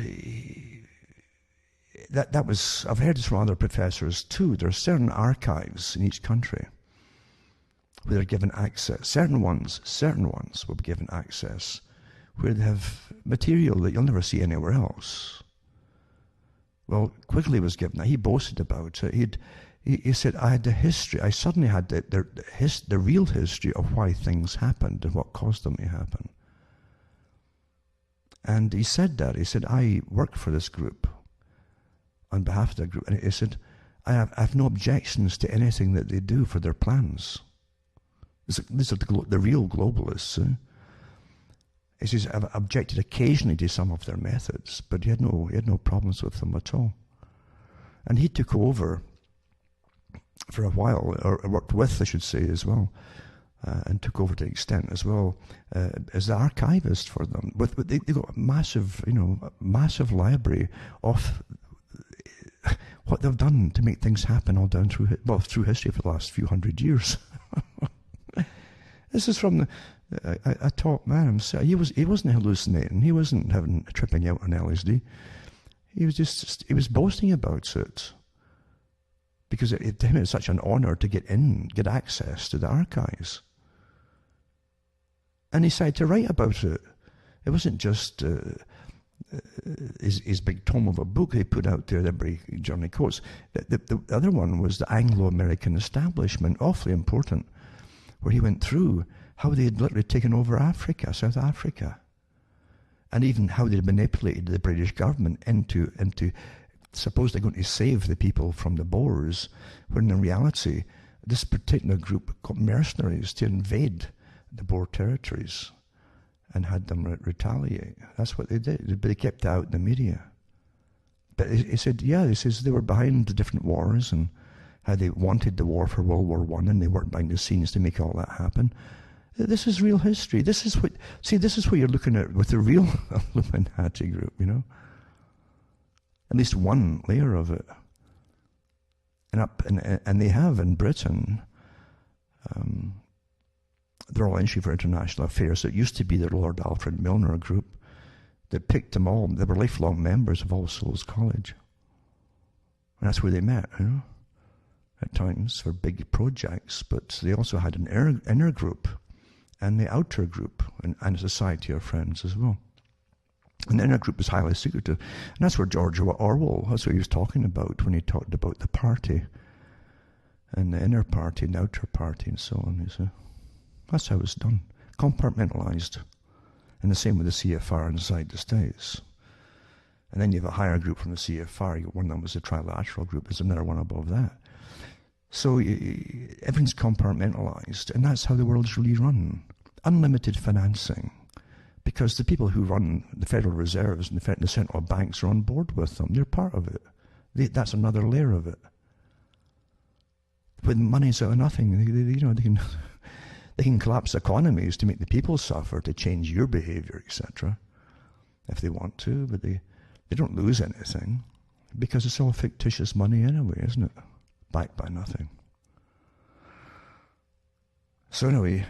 Speaker 1: that was, I've heard this from other professors too, there are certain archives in each country where they're given access. Certain ones will be given access where they have material that you'll never see anywhere else. Well, Quigley was given that. He boasted about it. He said, I had the history. I suddenly had the real history of why things happened and what caused them to happen. And he said that. He said, I work for this group on behalf of the group. And he said, I have no objections to anything that they do for their plans. These are the real globalists. He says, I've objected occasionally to some of their methods, but he had no problems with them at all. And he took over for a while, or worked with, I should say, as well, and took over to an extent as well as the archivist for them. They got a massive library of what they've done to make things happen all down through history for the last few hundred years. This is from a top man himself. He wasn't hallucinating. He wasn't tripping out on LSD. He was boasting about it because to him it's such an honor to get access to the archives. And he decided to write about it. It wasn't just his big tome of a book he put out there that every journey quotes. The other one was the Anglo-American establishment, awfully important, where he went through how they had literally taken over Africa, South Africa, and even how they had manipulated the British government into supposedly going to save the people from the Boers, when in reality this particular group got mercenaries to invade the Boer territories and had them retaliate. That's what they did, but they kept it out in the media. But he said, he says they were behind the different wars and how they wanted the war for World War I, and they worked behind the scenes to make all that happen. This is real history. This is what you're looking at with the real Illuminati group, At least one layer of it. And they have in Britain, the Royal Institute for International Affairs. It used to be the Lord Alfred Milner group that picked them all. They were lifelong members of All Souls College. And that's where they met, at times for big projects. But they also had an inner group and the outer group and a society of friends as well. And the inner group is highly secretive. And that's where George Orwell, that's what he was talking about when he talked about the party and the inner party and the outer party and so on. You see. That's how it's done. Compartmentalized. And the same with the CFR inside the States. And then you have a higher group from the CFR. One of them was the trilateral group. There's another one above that. So everything's compartmentalized. And that's how the world's really run. Unlimited financing. Because the people who run the Federal Reserves and the central banks are on board with them. They're part of it. That's another layer of it. When money's out of nothing, they can collapse economies to make the people suffer, to change your behavior, etc., if they want to, but they don't lose anything because it's all fictitious money anyway, isn't it? Backed by nothing. So anyway,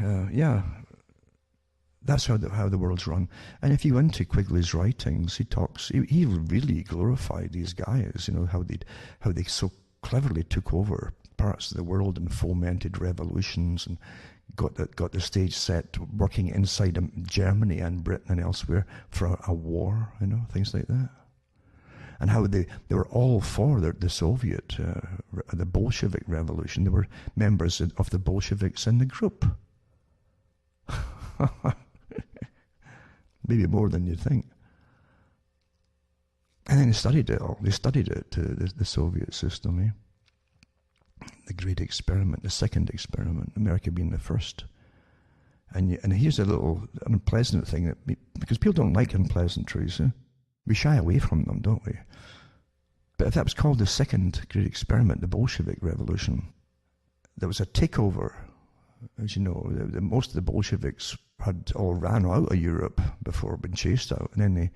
Speaker 1: that's how the world's run. And if you went to Quigley's writings, he really glorified these guys, how they so cleverly took over parts of the world and fomented revolutions and got the stage set working inside Germany and Britain and elsewhere for a war, things like that. And how they were all for the Soviet, the Bolshevik revolution. They were members of the Bolsheviks in the group. Maybe more than you think. And then they studied it all. They studied it, the Soviet system, the great experiment, the second experiment, America being the first. And here's a little unpleasant thing, because people don't like unpleasantries. We shy away from them, don't we? But if that was called the second great experiment, the Bolshevik Revolution, there was a takeover. As you know, most of the Bolsheviks had all ran out of Europe before being chased out. And then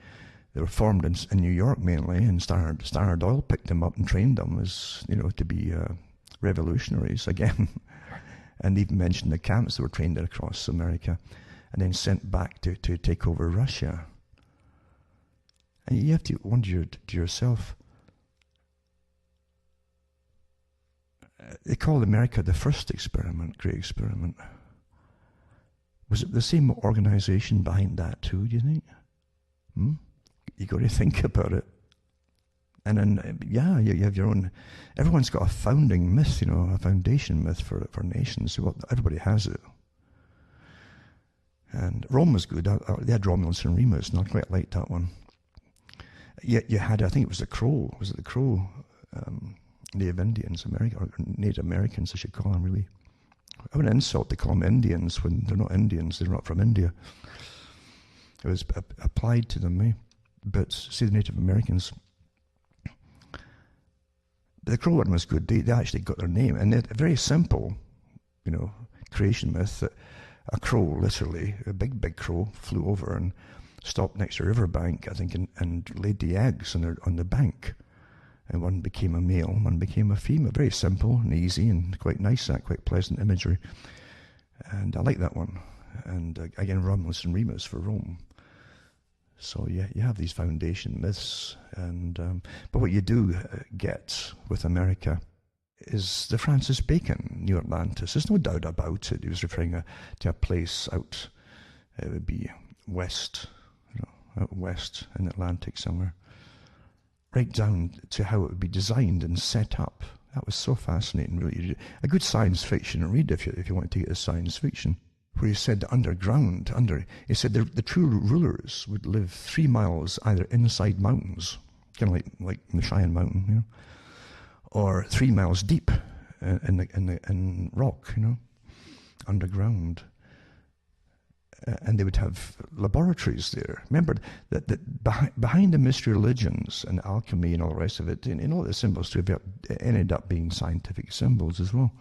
Speaker 1: they were formed in New York mainly, and Standard Oil picked them up and trained them as, to be revolutionaries again. And even mentioned the camps that were trained across America and then sent back to take over Russia. And you have to wonder to yourself, they called America the first experiment, great experiment. Was it the same organization behind that too, do you think? You got to think about it. And then, you have your own, everyone's got a founding myth, a foundation myth for nations. Well, everybody has it. And Rome was good. They had Romulus and Remus, and I quite liked that one. You had, I think it was the Crow. Was it the Crow? Native Indians, or Native Americans, I should call them, really. I would insult to call them Indians when they're not Indians. They're not from India. It was applied to them, But see, the Native Americans. The Crow one was good. They actually got their name, and they're very simple, creation myth. That a crow, literally, a big crow, flew over and stopped next to a riverbank, I think, and laid the eggs on the bank. And one became a male, one became a female. Very simple and easy and quite nice, that quite pleasant imagery. And I like that one. And again, Romulus and Remus for Rome. So yeah, you have these foundation myths. But what you do get with America is the Francis Bacon New Atlantis. There's no doubt about it. He was referring to a place out, it would be west, out west in the Atlantic somewhere. Right down to how it would be designed and set up. That was so fascinating, really. A good science fiction read if you want to get a science fiction. Where he said underground, he said the true rulers would live 3 miles either inside mountains, kind of like the Cheyenne Mountain, or 3 miles deep in rock, underground. And they would have laboratories there. Remember that behind the mystery religions and alchemy and all the rest of it, and all the symbols to have ended up being scientific symbols as well.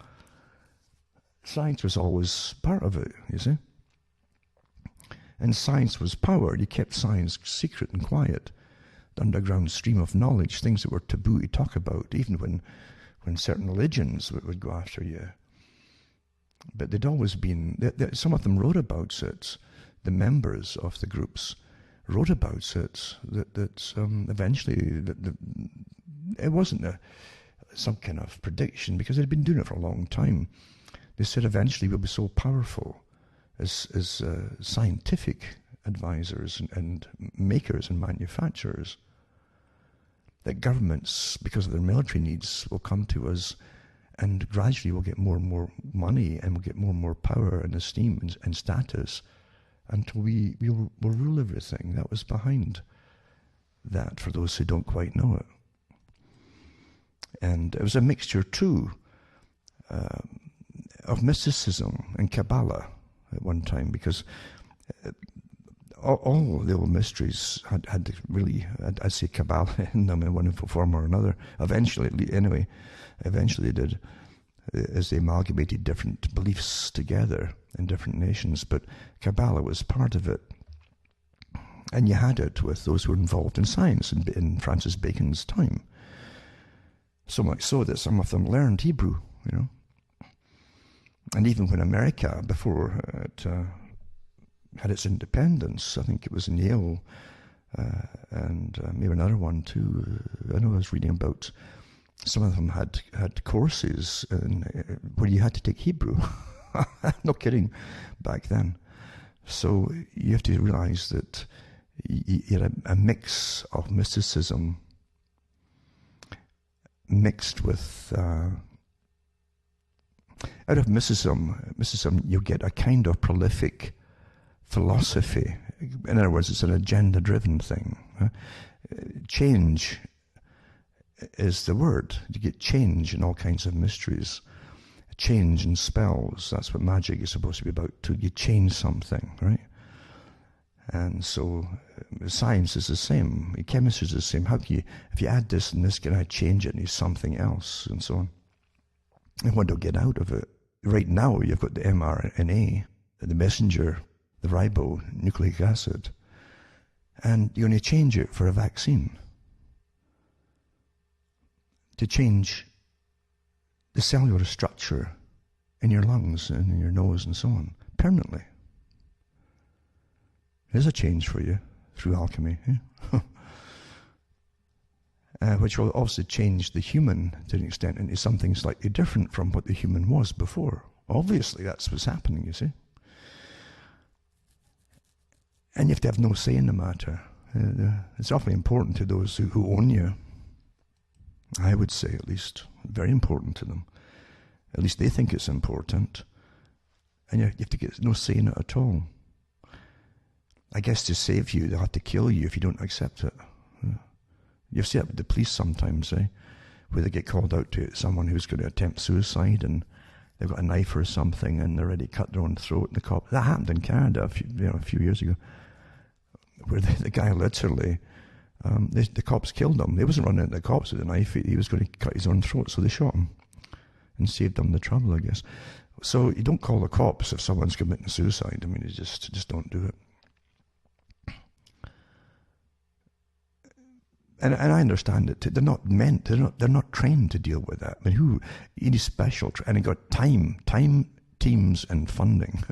Speaker 1: Science was always part of it, you see. And science was power. You kept science secret and quiet. The underground stream of knowledge, things that were taboo to talk about, even when certain religions would go after you. But they'd always been, some of them wrote about it, the members of the groups wrote about it, that eventually it wasn't some kind of prediction, because they'd been doing it for a long time. They said eventually we'll be so powerful as scientific advisors and makers and manufacturers that governments, because of their military needs, will come to us. And gradually we'll get more and more money, and we'll get more and more power and esteem and status until we'll rule everything. That was behind that, for those who don't quite know it. And it was a mixture too of mysticism and Kabbalah at one time, because all the old mysteries had really, I'd say, Kabbalah in them in one form or another. Eventually they did, as they amalgamated different beliefs together in different nations. But Kabbalah was part of it. And you had it with those who were involved in science in Francis Bacon's time. So much so that some of them learned Hebrew, And even when America, before it had its independence, I think it was in Yale, and maybe another one too. I know I was reading about some of them had courses where you had to take Hebrew. No kidding, back then. So you have to realize that you had a mix of mysticism mixed with out of mysticism you get a kind of prolific philosophy. In other words, it's an agenda-driven thing. Change is the word. You get change in all kinds of mysteries. Change in spells. That's what magic is supposed to be about. You change something, right? And so science is the same. Chemistry is the same. How can you, if you add this and this, can I change it into something else, and so on? And what do you get out of it? Right now, you've got the mRNA, the messenger, the ribonucleic acid, and you only change it for a vaccine to change the cellular structure in your lungs and in your nose and so on, permanently. There's a change for you through alchemy, which will also change the human to an extent into something slightly different from what the human was before. Obviously, that's what's happening, you see. And you have to have no say in the matter. It's awfully important to those who own you. I would say, at least, very important to them. At least they think it's important. And you have to get no say in it at all. I guess to save you, they'll have to kill you if you don't accept it. You've seen it with the police sometimes, where they get called out to someone who's going to attempt suicide, and they've got a knife or something, and they're ready to cut their own throat. And the cop, that happened in Canada a few years ago, where the guy literally, the cops killed him. He wasn't running at the cops with a knife. He was going to cut his own throat, so they shot him and saved him the trouble, I guess. So you don't call the cops if someone's committing suicide. I mean, you just don't do it. And I understand it too. They're not trained to deal with that. I mean, you need special, and it got time, teams and funding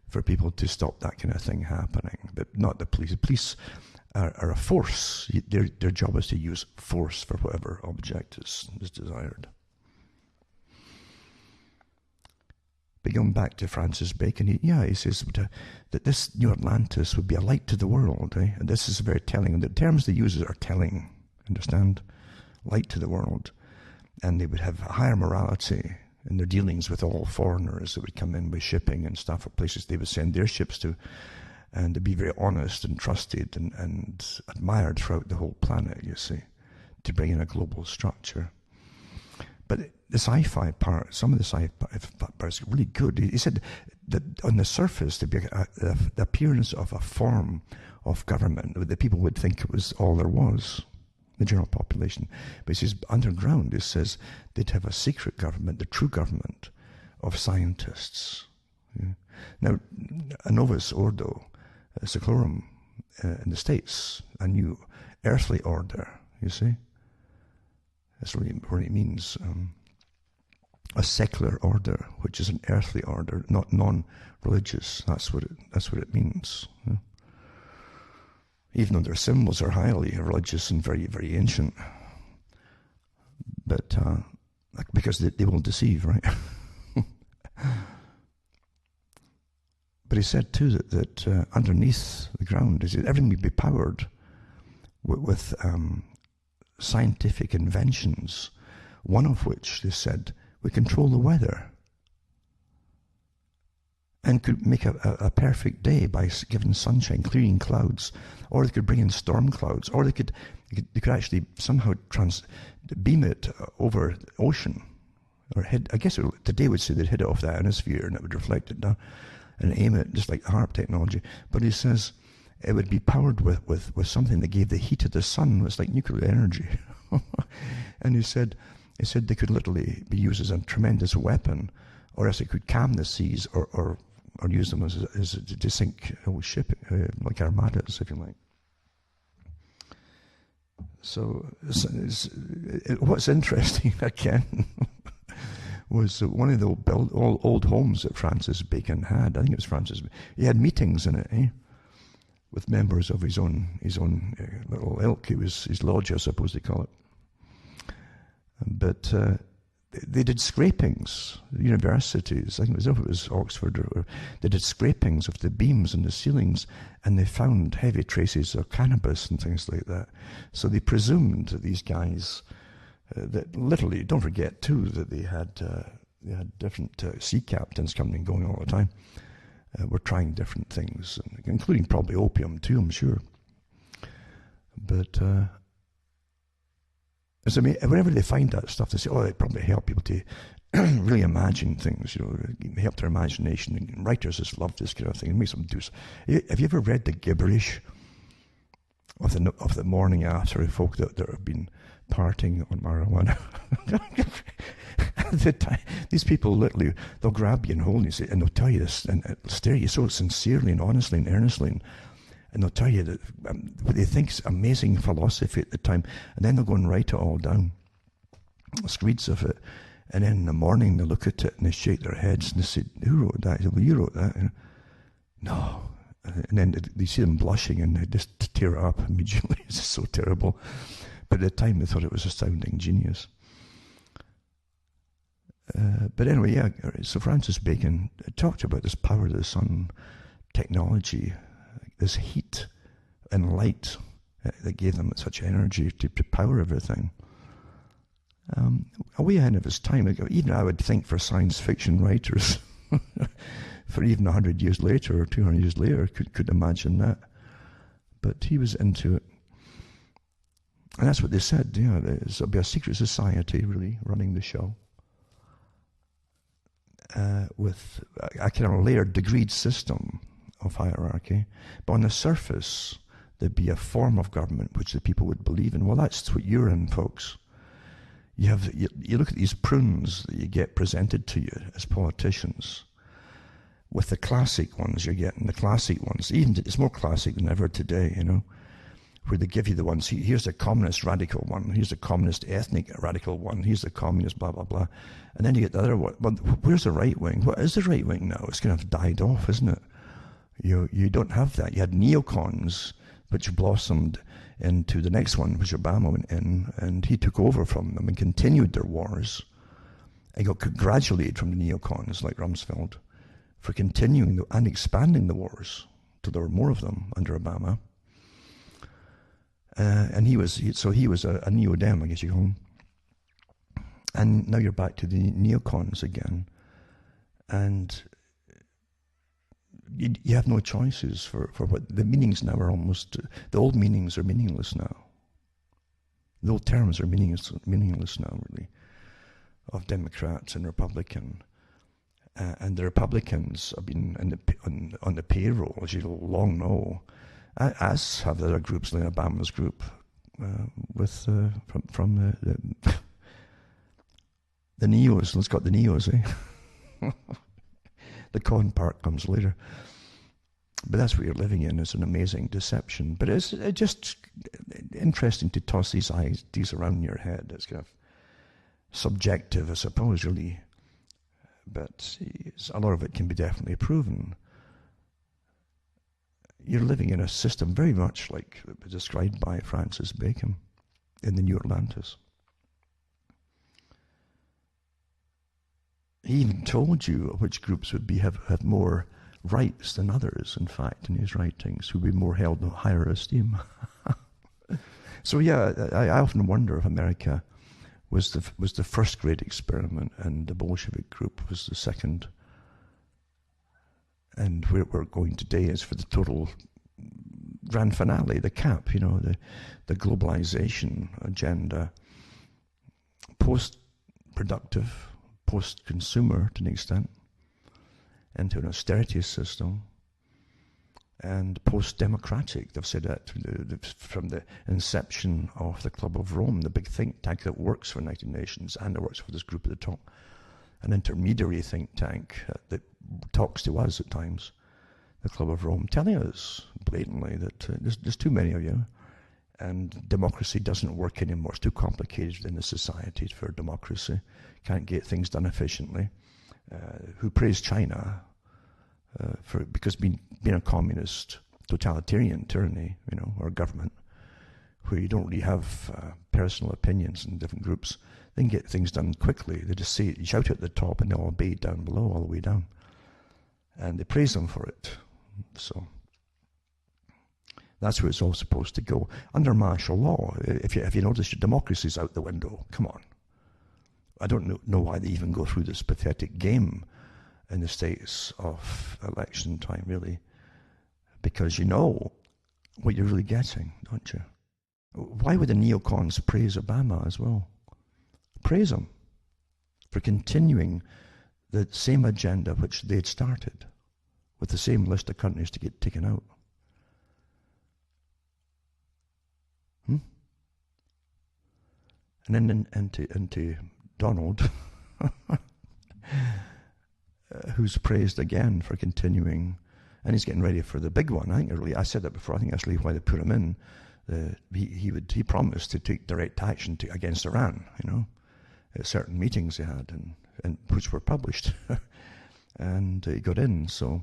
Speaker 1: for people to stop that kind of thing happening, but not the police. The police are a force. Their job is to use force for whatever object is desired. But going back to Francis Bacon, he says that this new Atlantis would be a light to the world. And this is very telling. The terms they use are telling, understand? Light to the world. And they would have a higher morality in their dealings with all foreigners that would come in with shipping and stuff, or places they would send their ships to. And to be very honest and trusted and admired throughout the whole planet, you see, to bring in a global structure. But the sci-fi part, some of the sci-fi parts are really good. He said that on the surface, there'd be the appearance of a form of government that people would think it was all there was, the general population. But he says underground, he says they'd have a secret government, the true government of scientists. Yeah. Now, a novus ordo seclorum in the States, a new earthly order, you see. That's really what it means. A secular order, which is an earthly order, not non-religious. That's what it means. Yeah. Even though their symbols are highly religious and very, very ancient, but because they will deceive, right? But he said too that underneath the ground, everything would be powered with scientific inventions, one of which, they said, would control the weather and could make a perfect day by giving sunshine, clearing clouds, or they could bring in storm clouds, or they could actually somehow beam it over the ocean, or I guess today would say they'd hit it off the ionosphere and it would reflect it down and aim it, just like HARP technology. But he says it would be powered with something that gave the heat of the sun. It's like nuclear energy. And he said they could literally be used as a tremendous weapon, or else it could calm the seas, or use them as to sink ship, like armadas, if you like. So what's interesting again was one of the old homes that Francis Bacon had. I think it was Francis. He had meetings in it, with members of his own little ilk. It was his lodge, I suppose they call it. But they did scrapings. Universities, I think it was Oxford, or they did scrapings of the beams and the ceilings, and they found heavy traces of cannabis and things like that. So they presumed that these guys, that literally, don't forget too, that they had different sea captains coming and going all the time. Were trying different things, including probably opium too, I'm sure. But so whenever they find that stuff, they say, "Oh, it probably help people to really imagine things, help their imagination." And writers just love this kind of thing. It makes them do. Have you ever read the gibberish of the morning after folk that have been partying on marijuana? At the time, these people literally, they'll grab you and hold you and they'll tell you this and stare at you so sincerely and honestly and earnestly, and they'll tell you that what they think is amazing philosophy at the time, and then they'll go and write it all down, screeds of it, and then in the morning they look at it and they shake their heads and they say, "Who wrote that?" Say, "Well, you wrote that." No. And then they see them blushing and they just tear up immediately. It's so terrible. But at the time they thought it was astounding genius. But anyway, yeah, so Francis Bacon talked about this power of the sun technology, this heat and light that gave them such energy to power everything. Way ahead of his time. Even I would think for science fiction writers, for even 100 years later or 200 years later, could imagine that. But he was into it. And that's what they said, there'll be a secret society really running the show. With a kind of layered, degreed system of hierarchy. But on the surface, there'd be a form of government which the people would believe in. Well, that's what you're in, folks. You look at these prunes that you get presented to you as politicians. With the classic ones, you're getting the classic ones. Even it's more classic than ever today, where they give you the ones, here's the communist radical one, here's the communist ethnic radical one, here's the communist blah, blah, blah. And then you get the other one. Well, where's the right wing? What is the right wing now? It's kind of died off, isn't it? You don't have that. You had neocons, which blossomed into the next one, which Obama went in, and he took over from them and continued their wars. I got congratulated from the neocons like Rumsfeld for continuing and expanding the wars till there were more of them under Obama. And he was a neo-dem, I guess you call him. And now you're back to the neocons again. And you have no choices for what the meanings now are almost, the old meanings are meaningless now. The old terms are meaningless now, really, of Democrats and Republican. And the Republicans have been on the payroll, as you long know, as have the other groups, like Obama's group, from the neos. Let's got the neos, eh? The con part comes later. But that's what you're living in. It's an amazing deception. But it's just interesting to toss these ideas around in your head. It's kind of subjective, I suppose, really. But a lot of it can be definitely proven. You're living in a system very much like described by Francis Bacon in the New Atlantis. He even told you which groups would have more rights than others, in fact, in his writings, who would be more held in higher esteem. So yeah, I often wonder if America was the first great experiment and the Bolshevik group was the second. And where we're going today is for the total grand finale, the cap, the globalization agenda, post-productive, post-consumer to an extent, into an austerity system, and post-democratic. They've said that from the inception of the Club of Rome, the big think tank that works for United Nations and that works for this group at the top, an intermediary think tank that talks to us at times, the Club of Rome, telling us blatantly that there's too many of you, and democracy doesn't work anymore. It's too complicated in the society for democracy. Can't get things done efficiently. Who praised China because being a communist totalitarian tyranny, or government, where you don't really have personal opinions in different groups, they can get things done quickly. They just say it, you shout at the top, and they'll obey down below, all the way down. And they praise them for it. So that's where it's all supposed to go. Under martial law, if you notice, your democracy's out the window. Come on. I don't know why they even go through this pathetic game in the States of election time, really. Because you know what you're really getting, don't you? Why would the neocons praise Obama as well? Praise him for continuing the same agenda which they'd started, with the same list of countries to get taken out. And then into Donald, who's praised again for continuing, and he's getting ready for the big one. I said that before. I think that's really why they put him in. He promised to take direct action against Iran. At certain meetings he had, and which were published, and he got in. So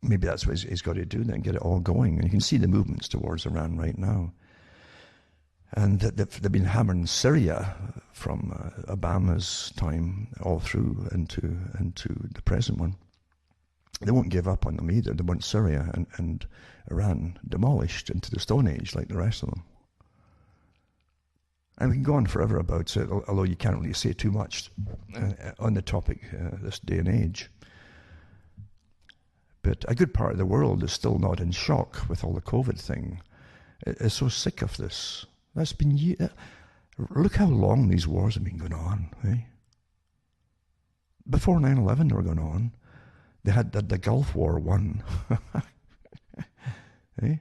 Speaker 1: maybe that's what he's got to do then, get it all going. And you can see the movements towards Iran right now. And they've been hammering Syria from Obama's time all through into the present one. They won't give up on them either. They want Syria and Iran demolished into the Stone Age like the rest of them. And we can go on forever about it, although you can't really say too much on the topic this day and age. But a good part of the world is still not in shock with all the COVID thing. It's so sick of this. That's been look how long these wars have been going on. Eh? Before 9/11 they were going on. They had the Gulf War won. Eh?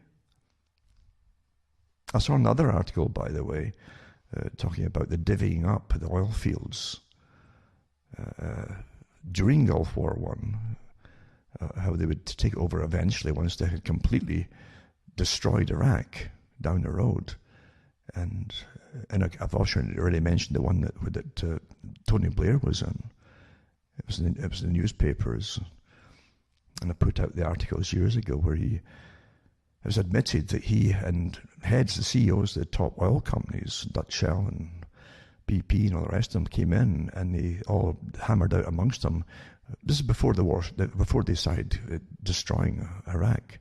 Speaker 1: I saw another article, by the way, talking about the divvying up the oil fields during Gulf War One, how they would take over eventually once they had completely destroyed Iraq. down the road. And I've also already mentioned the one that Tony Blair was in. It was in the newspapers, and I put out the articles years ago where it was admitted that he and the CEOs of the top oil companies, Dutch Shell and BP and all the rest of them, came in and they all hammered out amongst them. This is before the war, before they started destroying Iraq,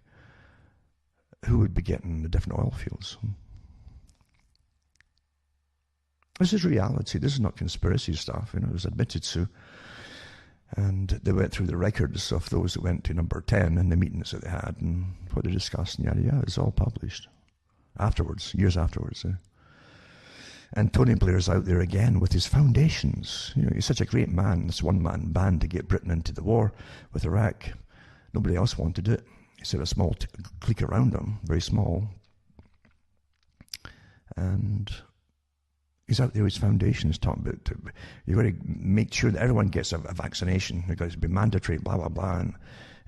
Speaker 1: who would be getting the different oil fields. This is reality. This is not conspiracy stuff. It was admitted to. And they went through the records of those that went to number 10 and the meetings that they had and what they discussed. And yeah, it's all published afterwards, years afterwards. And Tony Blair's out there again with his foundations. He's such a great man, this one-man band to get Britain into the war with Iraq. Nobody else wanted it. He said a small clique around him, very small. And he's out there with his foundations talking about you've got to make sure that everyone gets a vaccination. It's got to be mandatory, blah, blah, blah.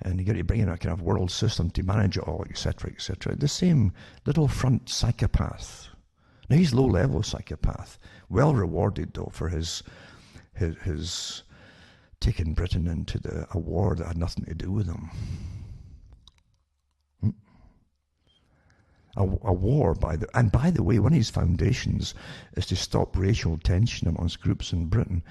Speaker 1: And you've got to bring in a kind of world system to manage it all, etc., etc. The same little front psychopath. Now, he's low-level psychopath. Well rewarded, though, for his taking Britain into a war that had nothing to do with him. A war, by the way, one of his foundations is to stop racial tension amongst groups in Britain.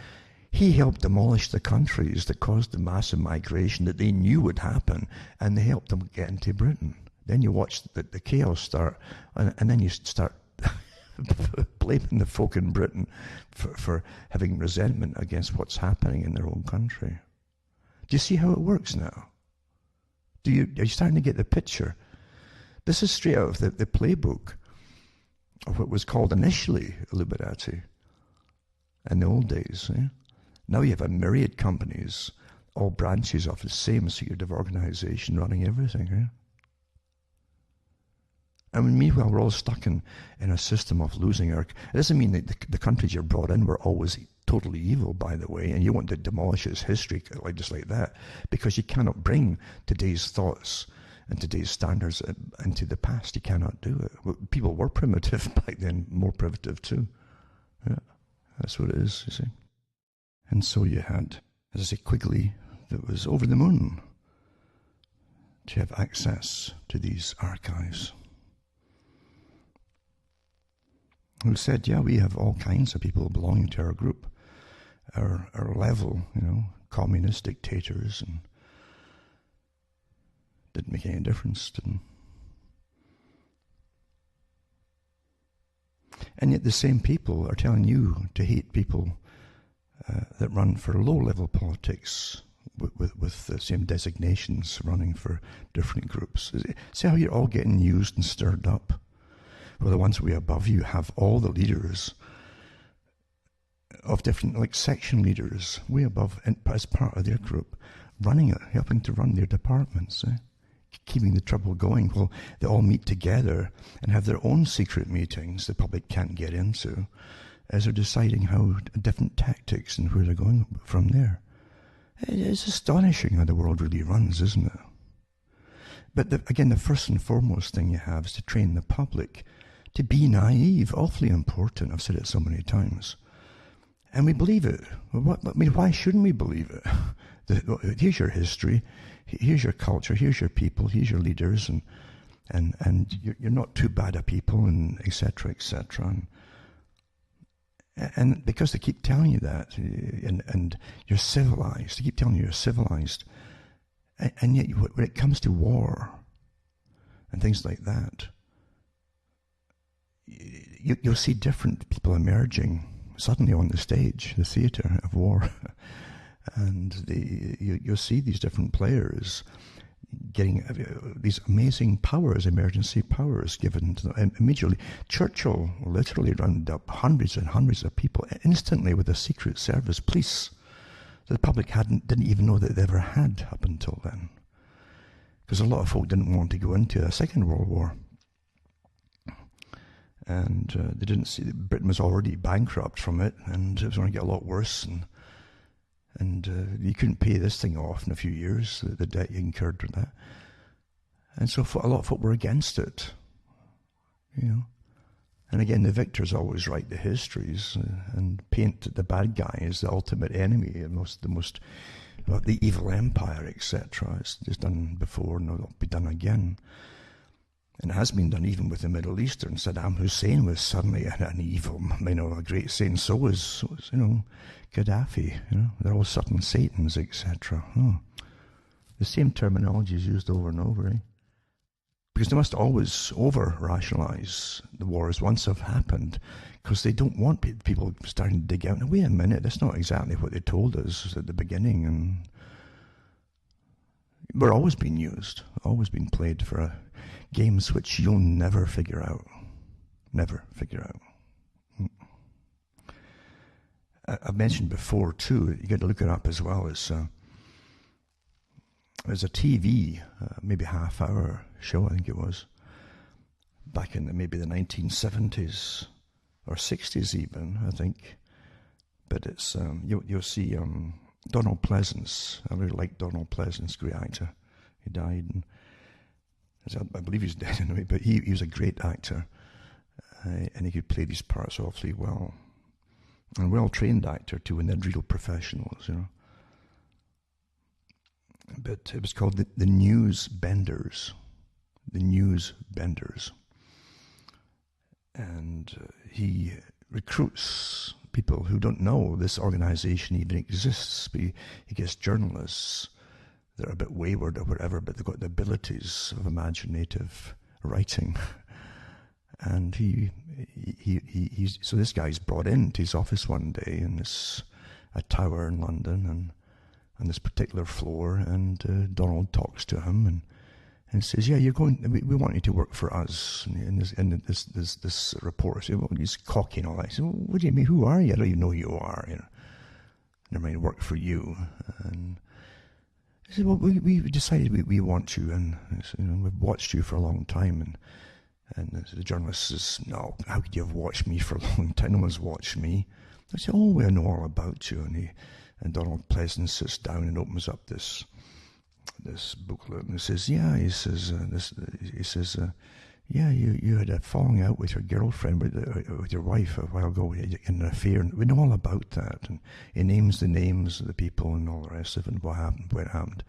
Speaker 1: He helped demolish the countries that caused the massive migration that they knew would happen, and they helped them get into Britain. Then you watch the chaos start, and then you start blaming the folk in Britain for having resentment against what's happening in their own country. Do you see how it works now? Are you starting to get the picture? This is straight out of the playbook of what was called initially Illuminati in the old days. Now you have a myriad companies, all branches of the same secretive organization running everything. And meanwhile, we're all stuck in a system of losing our... It doesn't mean that the countries you're brought in were always totally evil, by the way, and you want to demolish its history just like that, because you cannot bring today's thoughts and today's standards into the past. You cannot do it. People were primitive back then, more primitive too. Yeah, that's what it is, you see. And so you had, as I say, Quigley that was over the moon to have access to these archives, who said, yeah, we have all kinds of people belonging to our group, our level, communist dictators, and didn't make any difference to them. And yet the same people are telling you to hate people that run for low-level politics with the same designations running for different groups. See how you're all getting used and stirred up? Well, the ones way above you have all the leaders of different, like section leaders, way above, as part of their group, running it, helping to run their departments, keeping the trouble going. Well, they all meet together and have their own secret meetings the public can't get into, as they're deciding how different tactics and where they're going from there. It's astonishing how the world really runs, isn't it? But again, the first and foremost thing you have is to train the public to be naive. Awfully important. I've said it so many times. And we believe it. Why shouldn't we believe it? Here's your history, here's your culture, here's your people, here's your leaders, and you're not too bad a people, and etc., etc. And because they keep telling you that, and you're civilized, they keep telling you you're civilized, and yet when it comes to war and things like that, you'll see different people emerging suddenly on the stage, the theatre of war, and you'll see these different players getting these amazing powers, emergency powers given to them immediately. Churchill literally rounded up hundreds and hundreds of people instantly with a secret service police that the public didn't even know that they ever had up until then, because a lot of folk didn't want to go into a Second World War. And they didn't see that Britain was already bankrupt from it, and it was going to get a lot worse. And you couldn't pay this thing off in a few years, the debt you incurred with that. And so a lot of folk were against it. you know. And again, the victors always write the histories and paint the bad guy as the ultimate enemy, the evil empire, etc. It's just done before, and it'll be done again. And it has been done even with the Middle Eastern. Saddam Hussein was suddenly an evil, a great saint. So was Gaddafi. They're all certain Satans, etc. The same terminology is used over and over, because they must always over-rationalize the wars once they've happened, because they don't want people starting to dig out. Now, wait a minute, that's not exactly what they told us at the beginning, and we're always being used, always being played for games which you'll never figure out. Never figure out. I've mentioned before, too, you got to look it up as well, there's a TV, maybe half-hour show, I think it was, back in maybe the 1970s or 60s even, I think. But it's you'll see Donald Pleasance. I really like Donald Pleasance, great actor. He died, and I believe he's dead anyway. But he was a great actor, and he could play these parts awfully well, and well-trained actor too, and they're real professionals, But it was called the News Benders. The News Benders. And he recruits people who don't know this organization even exists. But he gets journalists that are a bit wayward or whatever, but they've got the abilities of imaginative writing. And so this guy's brought into his office one day in a tower in London, and on this particular floor, and Donald talks to him and says, "Yeah, you're going. We want you to work for us." And this reporter says, "Well, he's cocky and all that." He said, "Well, what do you mean? Who are you? I don't even know who you are. Never mind, work for you." And he said, "Well, we decided we want you, and we've watched you for a long time." And the journalist says, "No, how could you have watched me for a long time? No one's watched me." I said, "Oh, I know all about you." And Donald Pleasance sits down and opens up this booklet, and he says, "Yeah," he says, "Yeah, you had a falling out with your girlfriend, with your wife a while ago, in an affair. And we know all about that." And he names the names of the people and all the rest of it, and what happened, when it happened.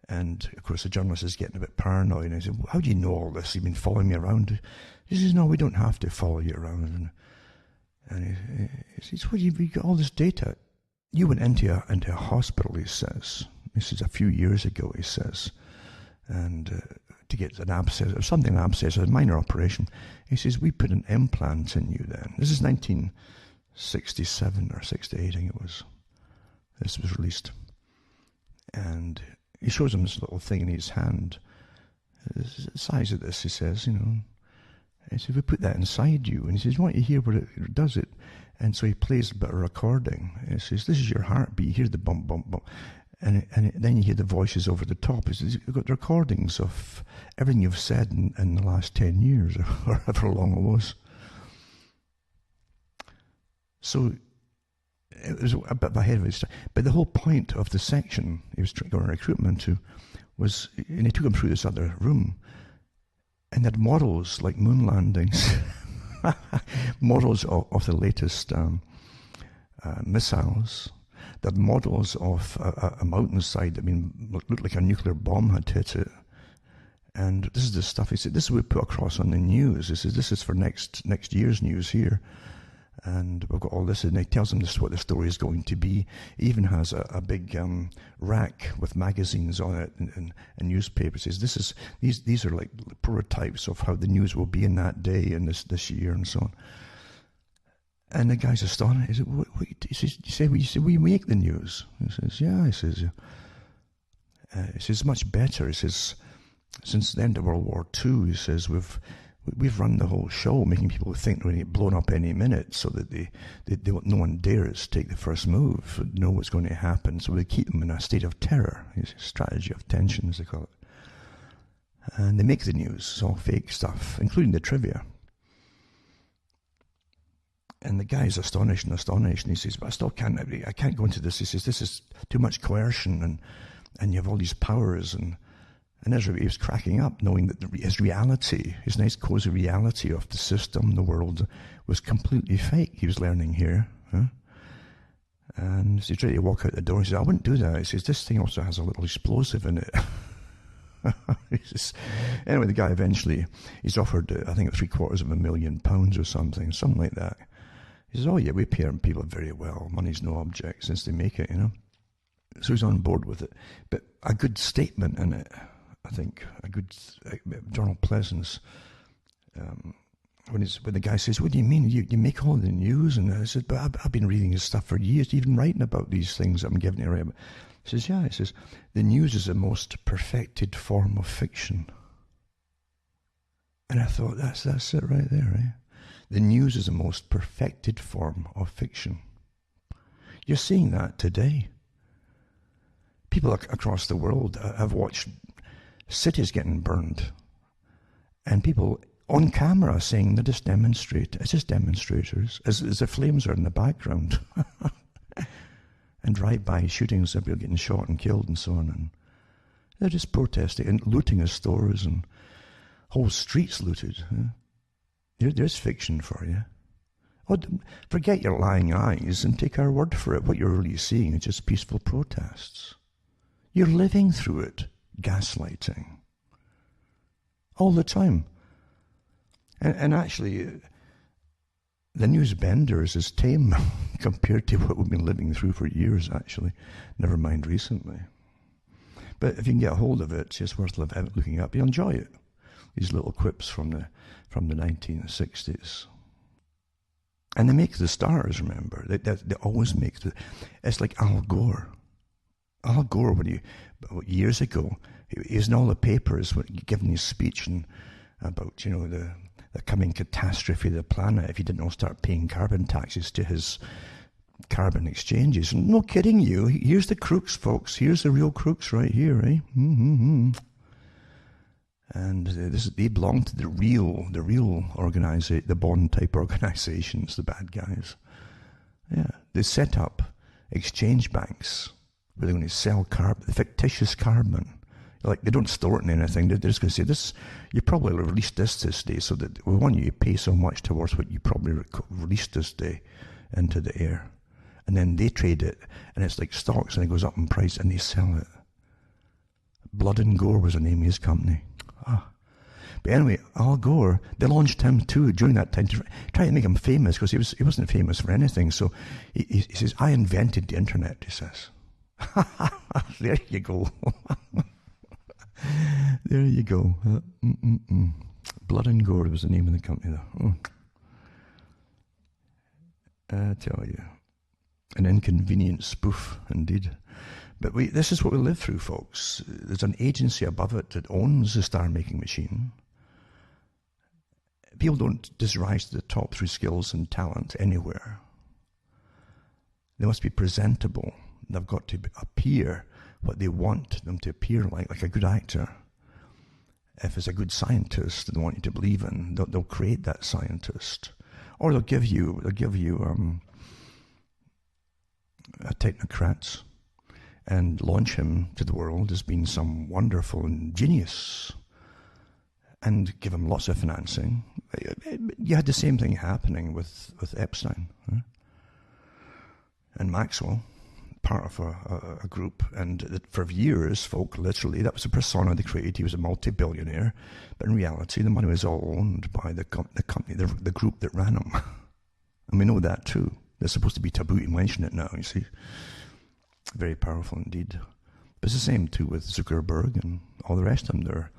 Speaker 1: And of course, the journalist is getting a bit paranoid, and he said, "Well, how do you know all this? You've been following me around?" He says, "No, we don't have to follow you around." And he says, "Well, you've got all this data. You went into a hospital," he says. This is a few years ago, he says, and to get an abscess or something, an abscess, a minor operation. He says, "We put an implant in you then." This is 1967 or 68, I think it was. This was released. And he shows him this little thing in his hand. The size of this, he says, He says, "We put that inside you." And he says, "Why don't you hear what it does it?" And so he plays a bit of recording. He says, "This is your heartbeat. You hear the bump, bump, bump." And then you hear the voices over the top. He says, "You've got recordings of everything you've said in the last 10 years, or however long it was." So it was a bit ahead of his time. But the whole point of the section he was going to recruit him into was, and he took him through this other room, and they had models like moon landings, models of the latest missiles. They had models of a mountainside that looked like a nuclear bomb had hit it. And this is the stuff, he said, "This is what we put across on the news." He says, "This is for next year's news here. And we've got all this," and he tells them this is what the story is going to be. He even has a big rack with magazines on it and newspapers. He says, these are like prototypes of how the news will be in that day and this year and so on. And the guy's astonished. He said, "Wait," he said, "We make the news." He says, "Yeah." He says, "It's much better." He says, "Since the end of World War II, he says, we've run the whole show, making people think they're going to get blown up any minute, so that no one dares take the first move, know what's going to happen. So we keep them in a state of terror." It's a strategy of tension, as they call it. And they make the news. It's all fake stuff, including the trivia. And the guy's astonished, and he says, "But I can't go into this." He says, "This is too much coercion, and you have all these powers." And And he was cracking up, knowing that his reality, his nice cozy reality of the system, the world, was completely fake. He was learning here. Huh? And he's ready to walk out the door. He says, I wouldn't do that. He says, this thing also has a little explosive in it. Anyway, the guy eventually, he's offered, I think, £750,000 or something like that. He says, oh yeah, we pay our people very well. Money's no object since they make it, So he's on board with it. But a good statement in it, I think, a good Donald Pleasance, when the guy says, what do you mean? You make all the news? And I said, but I've been reading his stuff for years, even writing about these things I'm giving you. Right? He says, yeah. He says, the news is the most perfected form of fiction. And I thought, that's it right there, right? The news is the most perfected form of fiction. You're seeing that today. People across the world have watched cities getting burned, and people on camera saying they're just it's just demonstrators, as the flames are in the background. And drive-by shootings of people getting shot and killed and so on. And they're just protesting and looting of stores and whole streets looted. There's fiction for you. Oh, forget your lying eyes and take our word for it. What you're really seeing is just peaceful protests. You're living through it, gaslighting. All the time. And actually, the news benders is tame compared to what we've been living through for years, actually. Never mind recently. But if you can get a hold of it, it's just worth looking up. You'll enjoy it. These little quips from the 1960s. And they make the stars, remember. They always make it's like Al Gore. Al Gore, years ago, he was in all the papers giving his speech about, the coming catastrophe of the planet if he didn't all start paying carbon taxes to his carbon exchanges. No kidding you. Here's the crooks, folks. Here's the real crooks right here, eh? Mm-hmm. And they belong to the real the Bond-type organizations, the bad guys. Yeah, they set up exchange banks where they're going to sell fictitious carbon. Like, they don't store it in anything. They're just going to say, this, you probably released this day, so that we want you to pay so much towards what you probably released this day into the air. And then they trade it, and it's like stocks, and it goes up in price, and they sell it. Blood and Gore was the name of his company. But anyway, Al Gore, they launched him too during that time to try to make him famous, because he wasn't famous for anything. So he says, I invented the internet, he says. There you go. There you go. Blood and Gore was the name of the company, though. I tell you. An inconvenient spoof, indeed. But this is what we live through, folks. There's an agency above it that owns the star-making machine. People don't just rise to the top through skills and talent anywhere. They must be presentable. They've got to appear what they want them to appear like a good actor. If it's a good scientist they want you to believe in, they'll create that scientist. Or they'll give you a technocrat and launch him to the world as being some wonderful genius and give him lots of financing. You had the same thing happening with Epstein, huh? And Maxwell, part of a group, and for years, folk, literally, that was a persona they created. He was a multi-billionaire, but in reality, the money was all owned by the company, the group that ran him. And we know that too. They're supposed to be taboo to mention it now, you see. Very powerful indeed. But it's the same too with Zuckerberg and all the rest of them. They're,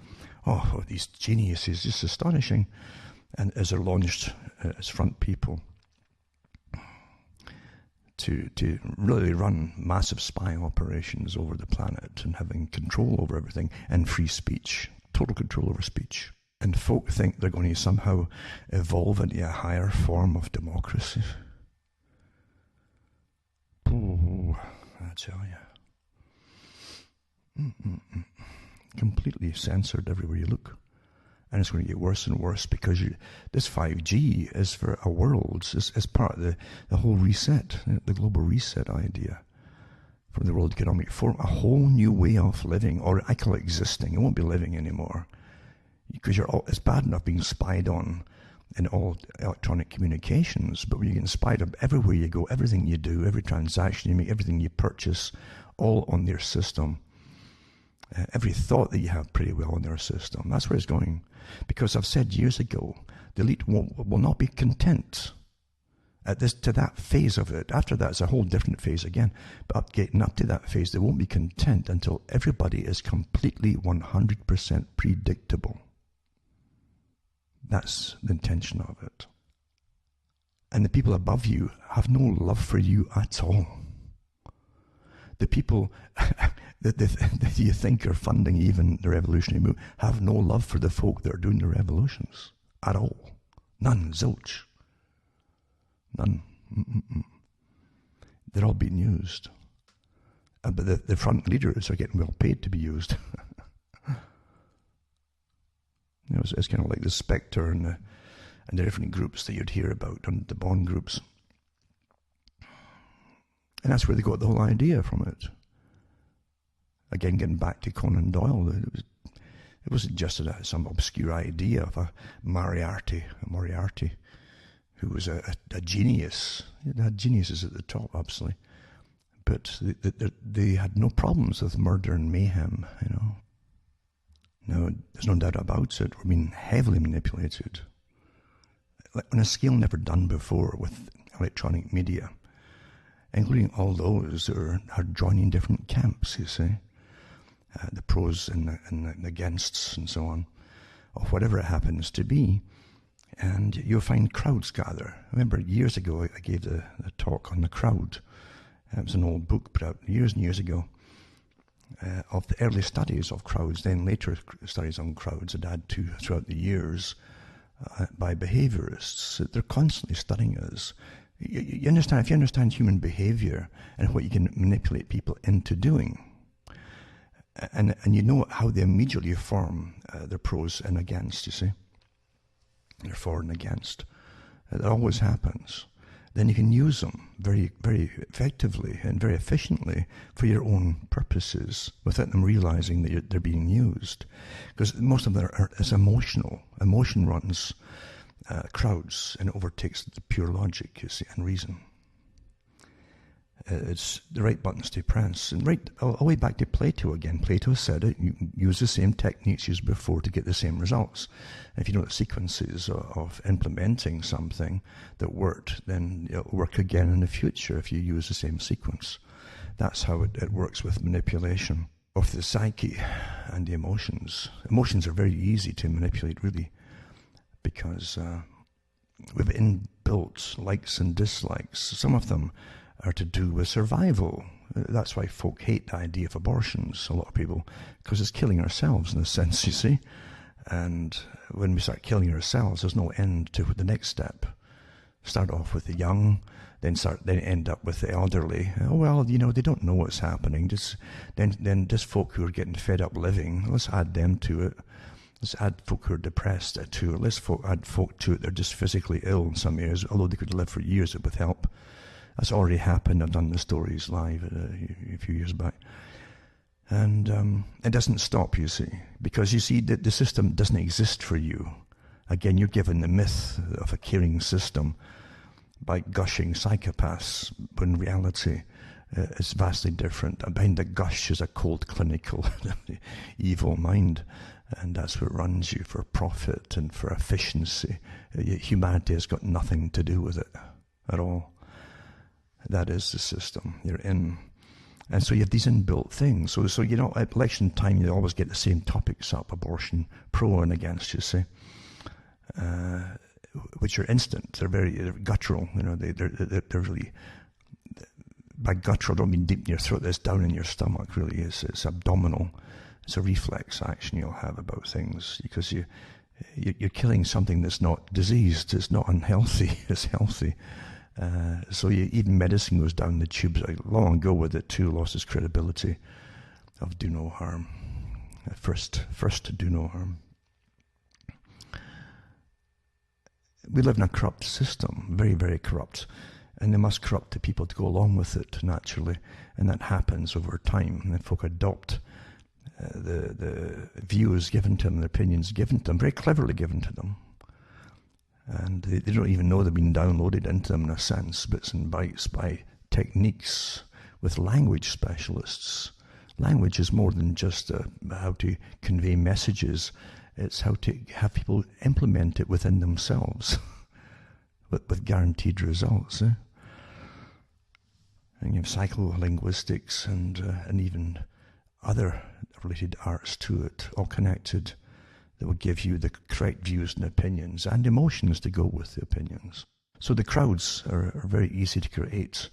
Speaker 1: these geniuses, just astonishing. And as they're launched as front people to really run massive spy operations over the planet and having control over everything and free speech, total control over speech. And folk think they're going to somehow evolve into a higher form of democracy. Oh, I tell you. Completely censored everywhere you look. And it's going to get worse and worse because this 5G is for a world, is part of the whole reset, the global reset idea. from the World Economic Forum, a whole new way of living, or I call it existing. It won't be living anymore, because it's bad enough being spied on in all electronic communications, but when you're getting spied on everywhere you go, everything you do, every transaction you make, everything you purchase, all on their system. Every thought that you have pretty well on their system. That's where it's going. Because I've said years ago, the elite will not be content to that phase of it. After that, it's a whole different phase again. But getting up to that phase, they won't be content until everybody is completely 100% predictable. That's the intention of it. And the people above you have no love for you at all. The people that you think are funding even the revolutionary movement have no love for the folk that are doing the revolutions at all. None, zilch. None. They're all being used. But the front leaders are getting well paid to be used. It's kind of like the Spectre and the different groups that you'd hear about, and the Bond groups. And that's where they got the whole idea from it. Again, getting back to Conan Doyle, it wasn't just some obscure idea of a Moriarty, who was a genius. It had geniuses at the top, absolutely. But they had no problems with murder and mayhem, No, there's no doubt about it. We're being heavily manipulated on a scale never done before with electronic media, including all those that are joining different camps, you see. The pros and the againsts and so on, of whatever it happens to be. And you'll find crowds gather. I remember years ago I gave the talk on the crowd. It was an old book put out years and years ago of the early studies of crowds, then later studies on crowds that add to throughout the years by behaviorists. They're constantly studying us. You understand, if you understand human behavior and what you can manipulate people into doing, and you know how they immediately form their pros and against, you see. They're for and against. It always happens. Then you can use them very, very effectively and very efficiently for your own purposes without them realizing that they're being used. Because most of them is emotional. Emotion runs crowds and overtakes the pure logic, you see, and reason. It's the right buttons to press. And right all the way back to Plato again. Plato said it, you use the same techniques used before to get the same results. And if you know the sequences of implementing something that worked, then it'll work again in the future if you use the same sequence. That's how it works with manipulation of the psyche and the emotions. Emotions are very easy to manipulate, really, because we've inbuilt likes and dislikes. Some of them are to do with survival. That's why folk hate the idea of abortions, a lot of people, because it's killing ourselves in a sense, you see. And when we start killing ourselves, there's no end to the next step. Start off with the young, then end up with the elderly. Oh, well, they don't know what's happening. Then just folk who are getting fed up living, let's add them to it. Let's add folk who are depressed to it. Let's add folk to it. They're just physically ill in some areas, although they could live for years with help. That's already happened. I've done the stories live a few years back. And it doesn't stop, you see, because you see that the system doesn't exist for you. Again, you're given the myth of a caring system by gushing psychopaths, when in reality it's vastly different. And behind the gush is a cold, clinical, evil mind. And that's what runs you for profit and for efficiency. Humanity has got nothing to do with it at all. That is the system you're in. And so you have these inbuilt things. So at election time, you always get the same topics up: abortion, pro and against, you see, which are instant. They're guttural. They're really, by guttural, I don't mean deep in your throat. It's down in your stomach, really. It's abdominal. It's a reflex action you'll have about things, because you're killing something that's not diseased. It's not unhealthy. It's healthy. So even medicine goes down the tubes. Long ago with it too, lost its credibility of do no harm. First to do no harm. We live in a corrupt system, very, very corrupt. And they must corrupt the people to go along with it, naturally. And that happens over time. And folk adopt the views given to them, the opinions given to them, very cleverly given to them. And they don't even know they've been downloaded into them in a sense, bits and bytes, by techniques with language specialists. Language is more than just how to convey messages. It's how to have people implement it within themselves with guaranteed results. And you have psycholinguistics and even other related arts to it, all connected, that will give you the correct views and opinions and emotions to go with the opinions. So the crowds are very easy to create,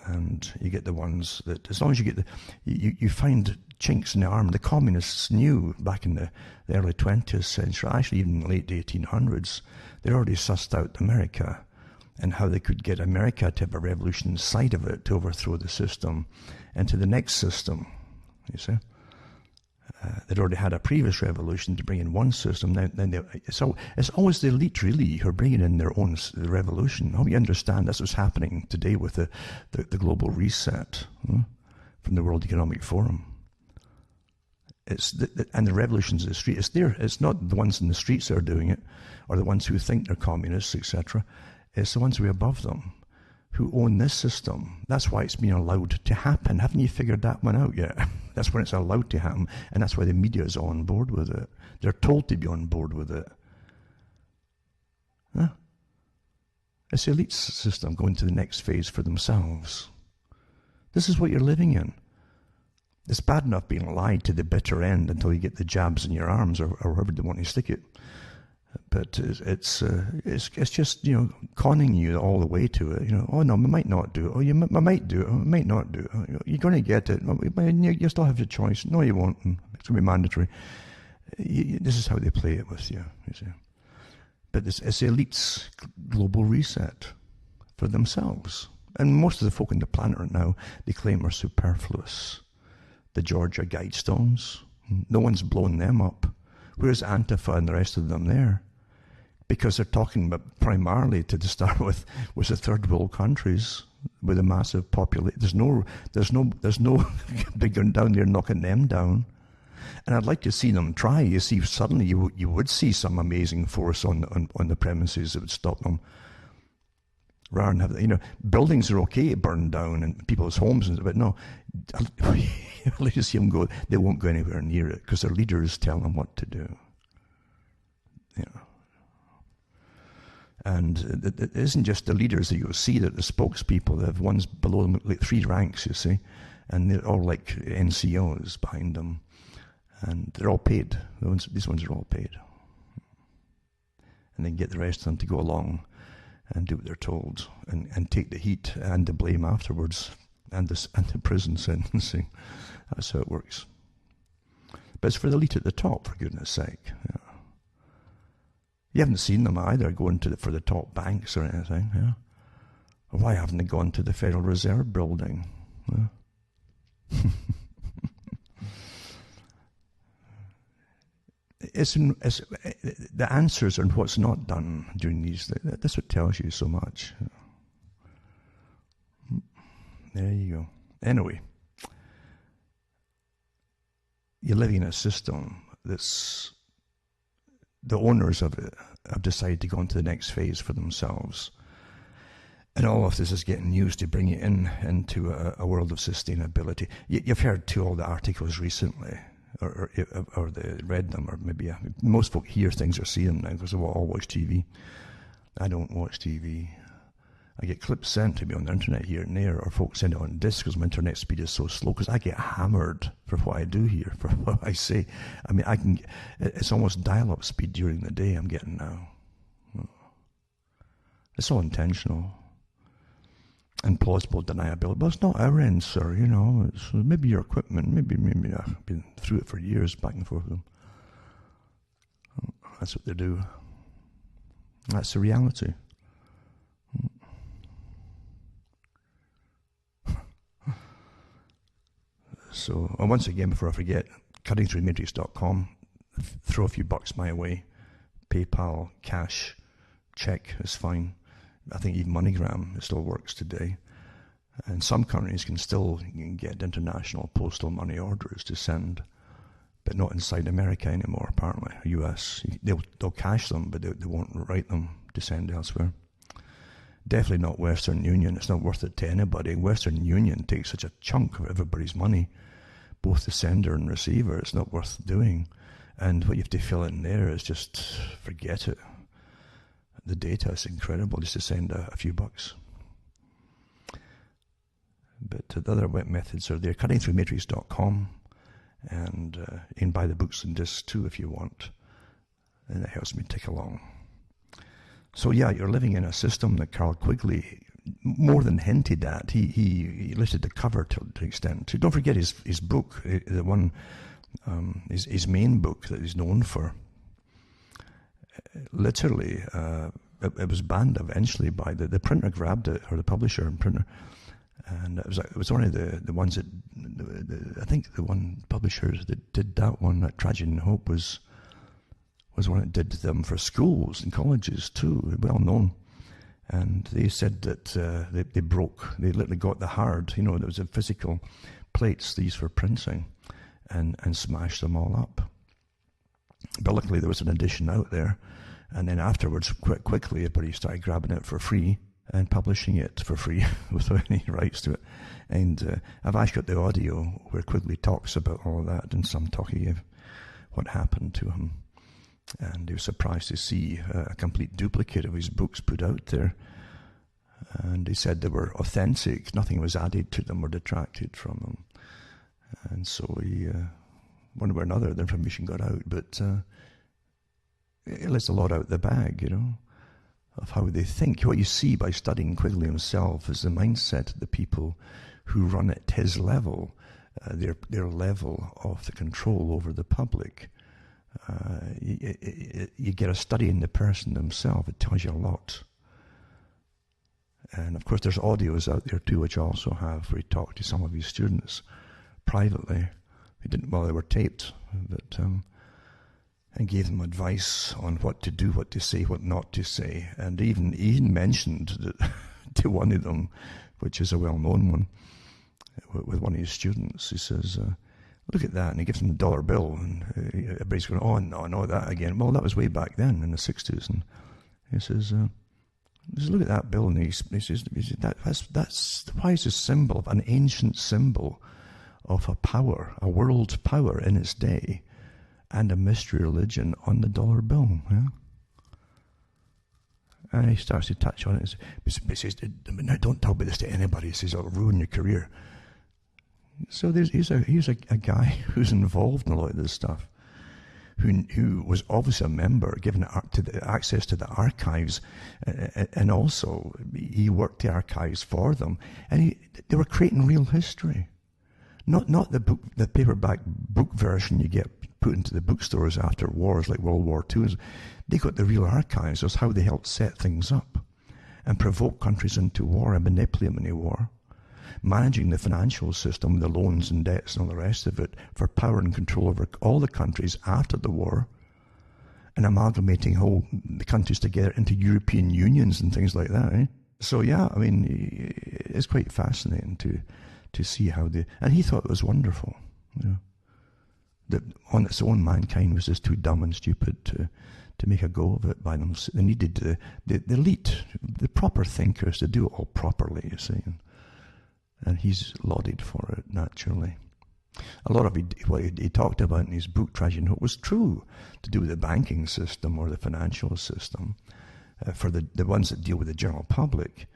Speaker 1: and you get the ones that, as long as you get you find chinks in the armor. The communists knew back in the early 20th century, actually even the late 1800s, they'd already sussed out America and how they could get America to have a revolution inside of it to overthrow the system into the next system, you see. They'd already had a previous revolution to bring in one system. It's always the elite, really, who are bringing in their own revolution. I hope you understand that's what's happening today with the global reset from the World Economic Forum. And the revolutions in the street, it's not the ones in the streets that are doing it, or the ones who think they're communists, etc. It's the ones who are above them, who own this system. That's why it's been allowed to happen. Haven't you figured that one out yet? That's when it's allowed to happen, and that's why the media is on board with it. They're told to be on board with it. Huh? It's the elite system going to the next phase for themselves. This is what you're living in. It's bad enough being lied to the bitter end until you get the jabs in your arms or wherever they want to stick it. But it's just, conning you all the way to it. Oh no, we might not do it. Oh, I might do it. I might not do it. You're going to get it. You still have your choice. No, you won't. It's going to be mandatory. This is how they play it with you see. But it's the elite's global reset for themselves. And most of the folk on the planet right now, they claim are superfluous. The Georgia Guidestones, no one's blown them up. Where's Antifa and the rest of them there? Because they're talking about primarily, to start with the third world countries with a massive population. There's no big gun down there knocking them down. And I'd like to see them try. You see, suddenly you would see some amazing force on the premises that would stop them. Rather than have, buildings are okay to burn down and people's homes, but no, I'd like to see them go. They won't go anywhere near it because their leaders tell them what to do. And it isn't just the leaders that you'll see, that the spokespeople, they have ones below them, like 3 ranks, you see, and they're all like NCOs behind them, and they're all paid. These ones are all paid, and then get the rest of them to go along and do what they're told, and take the heat and the blame afterwards, and the prison sentencing. That's how it works. But it's for the elite at the top, for goodness sake. You haven't seen them either going for the top banks or anything. Or why haven't they gone to the Federal Reserve building? The answers on what's not done during these. That's what tells you so much. There you go. Anyway, you're living in a system that's, the owners of it have decided to go into the next phase for themselves. And all of this is getting used to bring it into a world of sustainability. You've heard too all the articles recently, or they read them, or maybe most folk hear things or see them now because they all watch TV. I don't watch TV. I get clips sent to me on the internet here and there, or folks send it on disc because my internet speed is so slow, because I get hammered for what I do here, for what I say. I mean, it's almost dial-up speed during the day I'm getting now. It's all intentional and plausible deniability. But it's not our end, sir, It's maybe your equipment, maybe I've been through it for years, back and forth with them. That's what they do. That's the reality. So, once again, before I forget, cuttingthroughthematrix.com, throw a few bucks my way. PayPal, cash, check is fine. I think even MoneyGram, it still works today. And some countries can still get international postal money orders to send, but not inside America anymore, apparently. US, they'll cash them, but they won't write them to send elsewhere. Definitely not Western Union. It's not worth it to anybody. Western Union takes such a chunk of everybody's money, both the sender and receiver. It's not worth doing. And what you have to fill in there is just, forget it. The data is incredible just to send a few bucks. But the other methods are there. Cuttingthroughmatrix.com, and you can buy the books and discs too if you want. And it helps me tick along. So yeah, you're living in a system that Carl Quigley more than hinted at. He lifted the cover to an extent. So don't forget his book, the one, his main book that he's known for. Literally, it was banned eventually by the printer grabbed it, or the publisher and printer. And it was one of the ones that, I think the one publishers that did that one, that Tragedy and Hope, was one that did them for schools and colleges too, well known. And they said that they literally got the hard, there was a physical plates, these for printing, and smashed them all up. But luckily there was an edition out there, and then afterwards, quickly, everybody started grabbing it for free and publishing it for free without any rights to it. And I've actually got the audio where Quigley talks about all of that, and some talking of what happened to him. And he was surprised to see a complete duplicate of his books put out there. And he said they were authentic. Nothing was added to them or detracted from them. And so he, one way or another, the information got out. But it lets a lot out the bag, of how they think. What you see by studying Quigley himself is the mindset of the people who run at his level, their level of the control over the public. You get a study in the person themselves. It tells you a lot. And of course there's audios out there too, which I also have, where he talked to some of his students privately. He didn't, well, they were taped, but and gave them advice on what to do, what to say, what not to say. And even mentioned that to one of them, which is a well-known one, with one of his students, he says, look at that, and he gives him the dollar bill, and everybody's going, oh, no, that again. Well, that was way back then in the 60s, and he says, look at that bill, and he says that's why is a symbol, an ancient symbol of a power, a world power in its day, and a mystery religion on the dollar bill. Yeah? And he starts to touch on it. He says, now don't talk about this to anybody. He says, it'll ruin your career. So here's a guy who's involved in a lot of this stuff, who was obviously a member, given access to the archives, and also he worked the archives for them, and they were creating real history, not the paperback book version you get put into the bookstores after wars like World War II. They got the real archives. That's how they helped set things up and provoke countries into war and manipulate them in war. Managing the financial system, the loans and debts and all the rest of it, for power and control over all the countries after the war, and amalgamating the countries together into European unions and things like that. Eh? So yeah, I mean, it's quite fascinating to see how and he thought it was wonderful. That on its own, mankind was just too dumb and stupid to make a go of it by them. They needed the elite, the proper thinkers, to do it all properly, you see. And he's lauded for it, naturally. A lot of what he talked about in his book, Tragedy and Hope, was true, to do with the banking system or the financial system, for the ones that deal with the general public.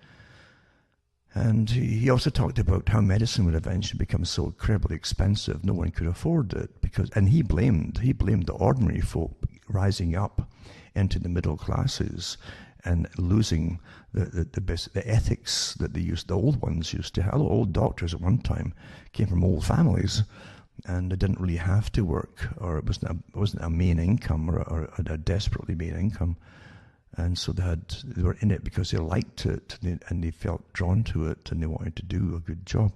Speaker 1: And he also talked about how medicine would eventually become so incredibly expensive no one could afford it, and he blamed the ordinary folk rising up into the middle classes and losing the ethics that the old ones used to have. Old doctors at one time came from old families, and they didn't really have to work, or it wasn't a main income or a desperately main income. And so they were in it because they liked it, and they felt drawn to it, and they wanted to do a good job.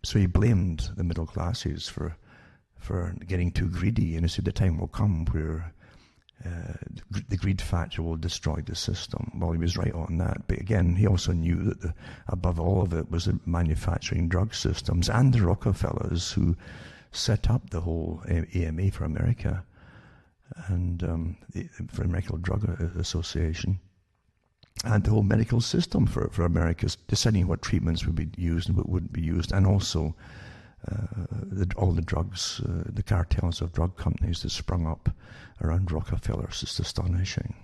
Speaker 1: So he blamed the middle classes for getting too greedy, and he said the time will come where the greed factor will destroy the system. Well, he was right on that. But again, he also knew that above all of it was the manufacturing drug systems and the Rockefellers who set up the whole AMA for America and for American Drug Association and the whole medical system for America, deciding what treatments would be used and what wouldn't be used, and also all the drugs, the cartels of drug companies that sprung up around Rockefeller. It's just astonishing.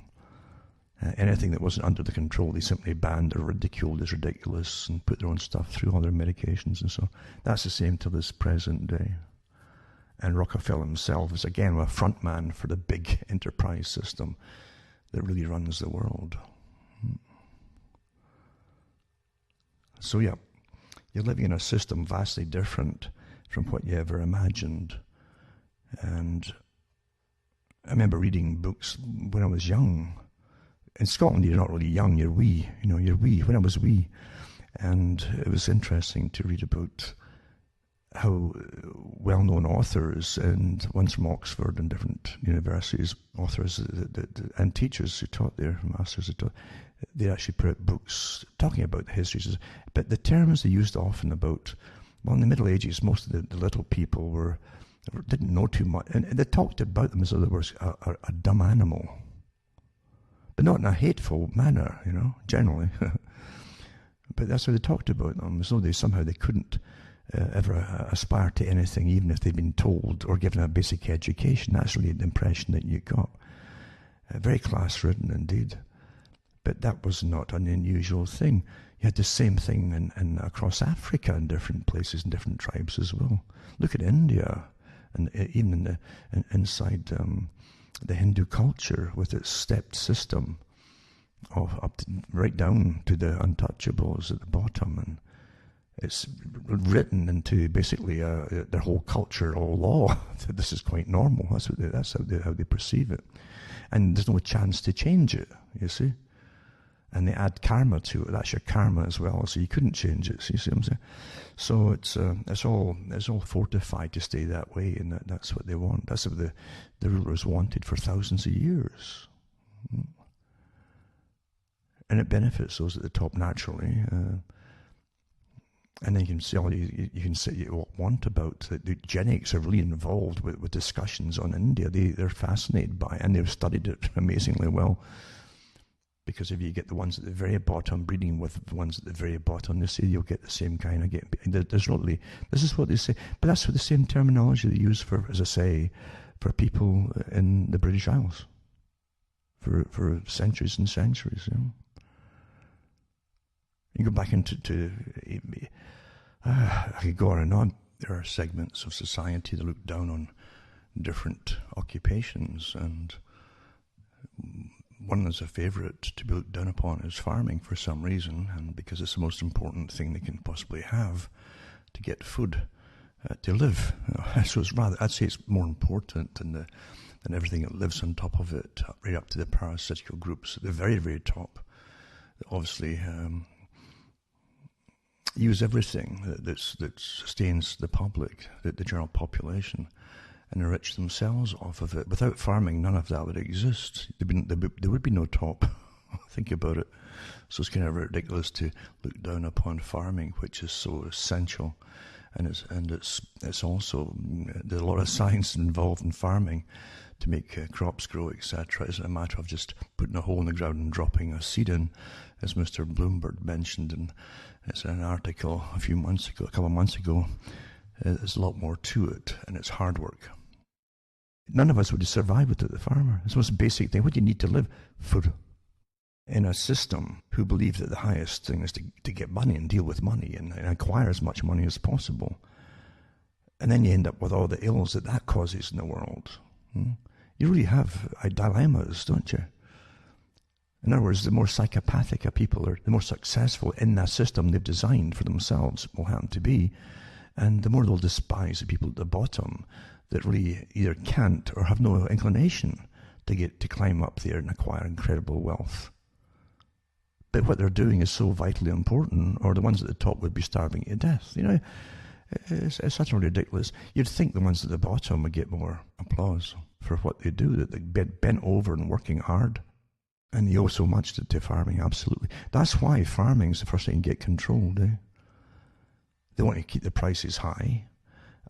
Speaker 1: Anything that wasn't under the control, they simply banned or ridiculed as ridiculous and put their own stuff through all their medications and so. That's the same to this present day. And Rockefeller himself is again a front man for the big enterprise system that really runs the world. So yeah, you're living in a system vastly different from what you ever imagined. And I remember reading books when I was young. In Scotland, you're not really young, you're wee. You're wee. When I was wee. And it was interesting to read about how well-known authors, and ones from Oxford and different universities, authors and teachers who taught there, masters who taught, they actually put out books talking about the histories. But the terms they used often about, well, in the Middle Ages, most of the little people didn't know too much. And they talked about them as though they were a dumb animal. But not in a hateful manner, generally. But that's how they talked about them, as though they couldn't ever aspire to anything, even if they'd been told or given a basic education. That's really the impression that you got. Very class-ridden indeed. But that was not an unusual thing. You had the same thing in across Africa in different places and different tribes as well. Look at India, and even inside the Hindu culture with its stepped system, right down to the untouchables at the bottom, and it's written into basically their whole culture or law that this is quite normal. That's how they perceive it, and there's no chance to change it. You see. And they add karma to it. That's your karma as well. So you couldn't change it. So you see what I'm saying? So it's all fortified to stay that way, and that's what they want. That's what the rulers wanted for thousands of years. And it benefits those at the top naturally. And then you can see you can say what you want about the eugenics are really involved with discussions on India. They're fascinated by it, and they've studied it amazingly well. Because if you get the ones at the very bottom breeding with the ones at the very bottom, they say you'll get the same kind of there's really, this is what they say, but that's the same terminology they use for, as I say, for people in the British Isles for centuries and centuries. You go back into I could go on and on. There are segments of society that look down on different occupations, and one that's a favourite to be looked down upon is farming for some reason, and because it's the most important thing they can possibly have to get food to live. So it's I'd say it's more important than everything that lives on top of it, right up to the parasitical groups at the very, very top. That obviously use everything that sustains the public, the general population, and enrich themselves off of it. Without farming, none of that would exist. There would be no top. Think about it. So it's kind of ridiculous to look down upon farming, which is so essential, and it's also, there's a lot of science involved in farming to make crops grow, etc. It's a matter of just putting a hole in the ground and dropping a seed in, as Mr. Bloomberg mentioned in an article a couple of months ago. There's a lot more to it, and it's hard work. None of us would survive without the farmer. It's the most basic thing. What do you need to live? Food. In a system who believe that the highest thing is to get money and deal with money and acquire as much money as possible. And then you end up with all the ills that causes in the world. You really have dilemmas, don't you? In other words, the more psychopathic a people are, the more successful in that system they've designed for themselves will happen to be, and the more they'll despise the people at the bottom that really either can't or have no inclination to climb up there and acquire incredible wealth. But what they're doing is so vitally important, or the ones at the top would be starving to death. It's such a ridiculous. You'd think the ones at the bottom would get more applause. for what they do, that they bent over and working hard. And they owe so much to farming, absolutely. That's why farming is the first thing you get controlled. They want to keep the prices high.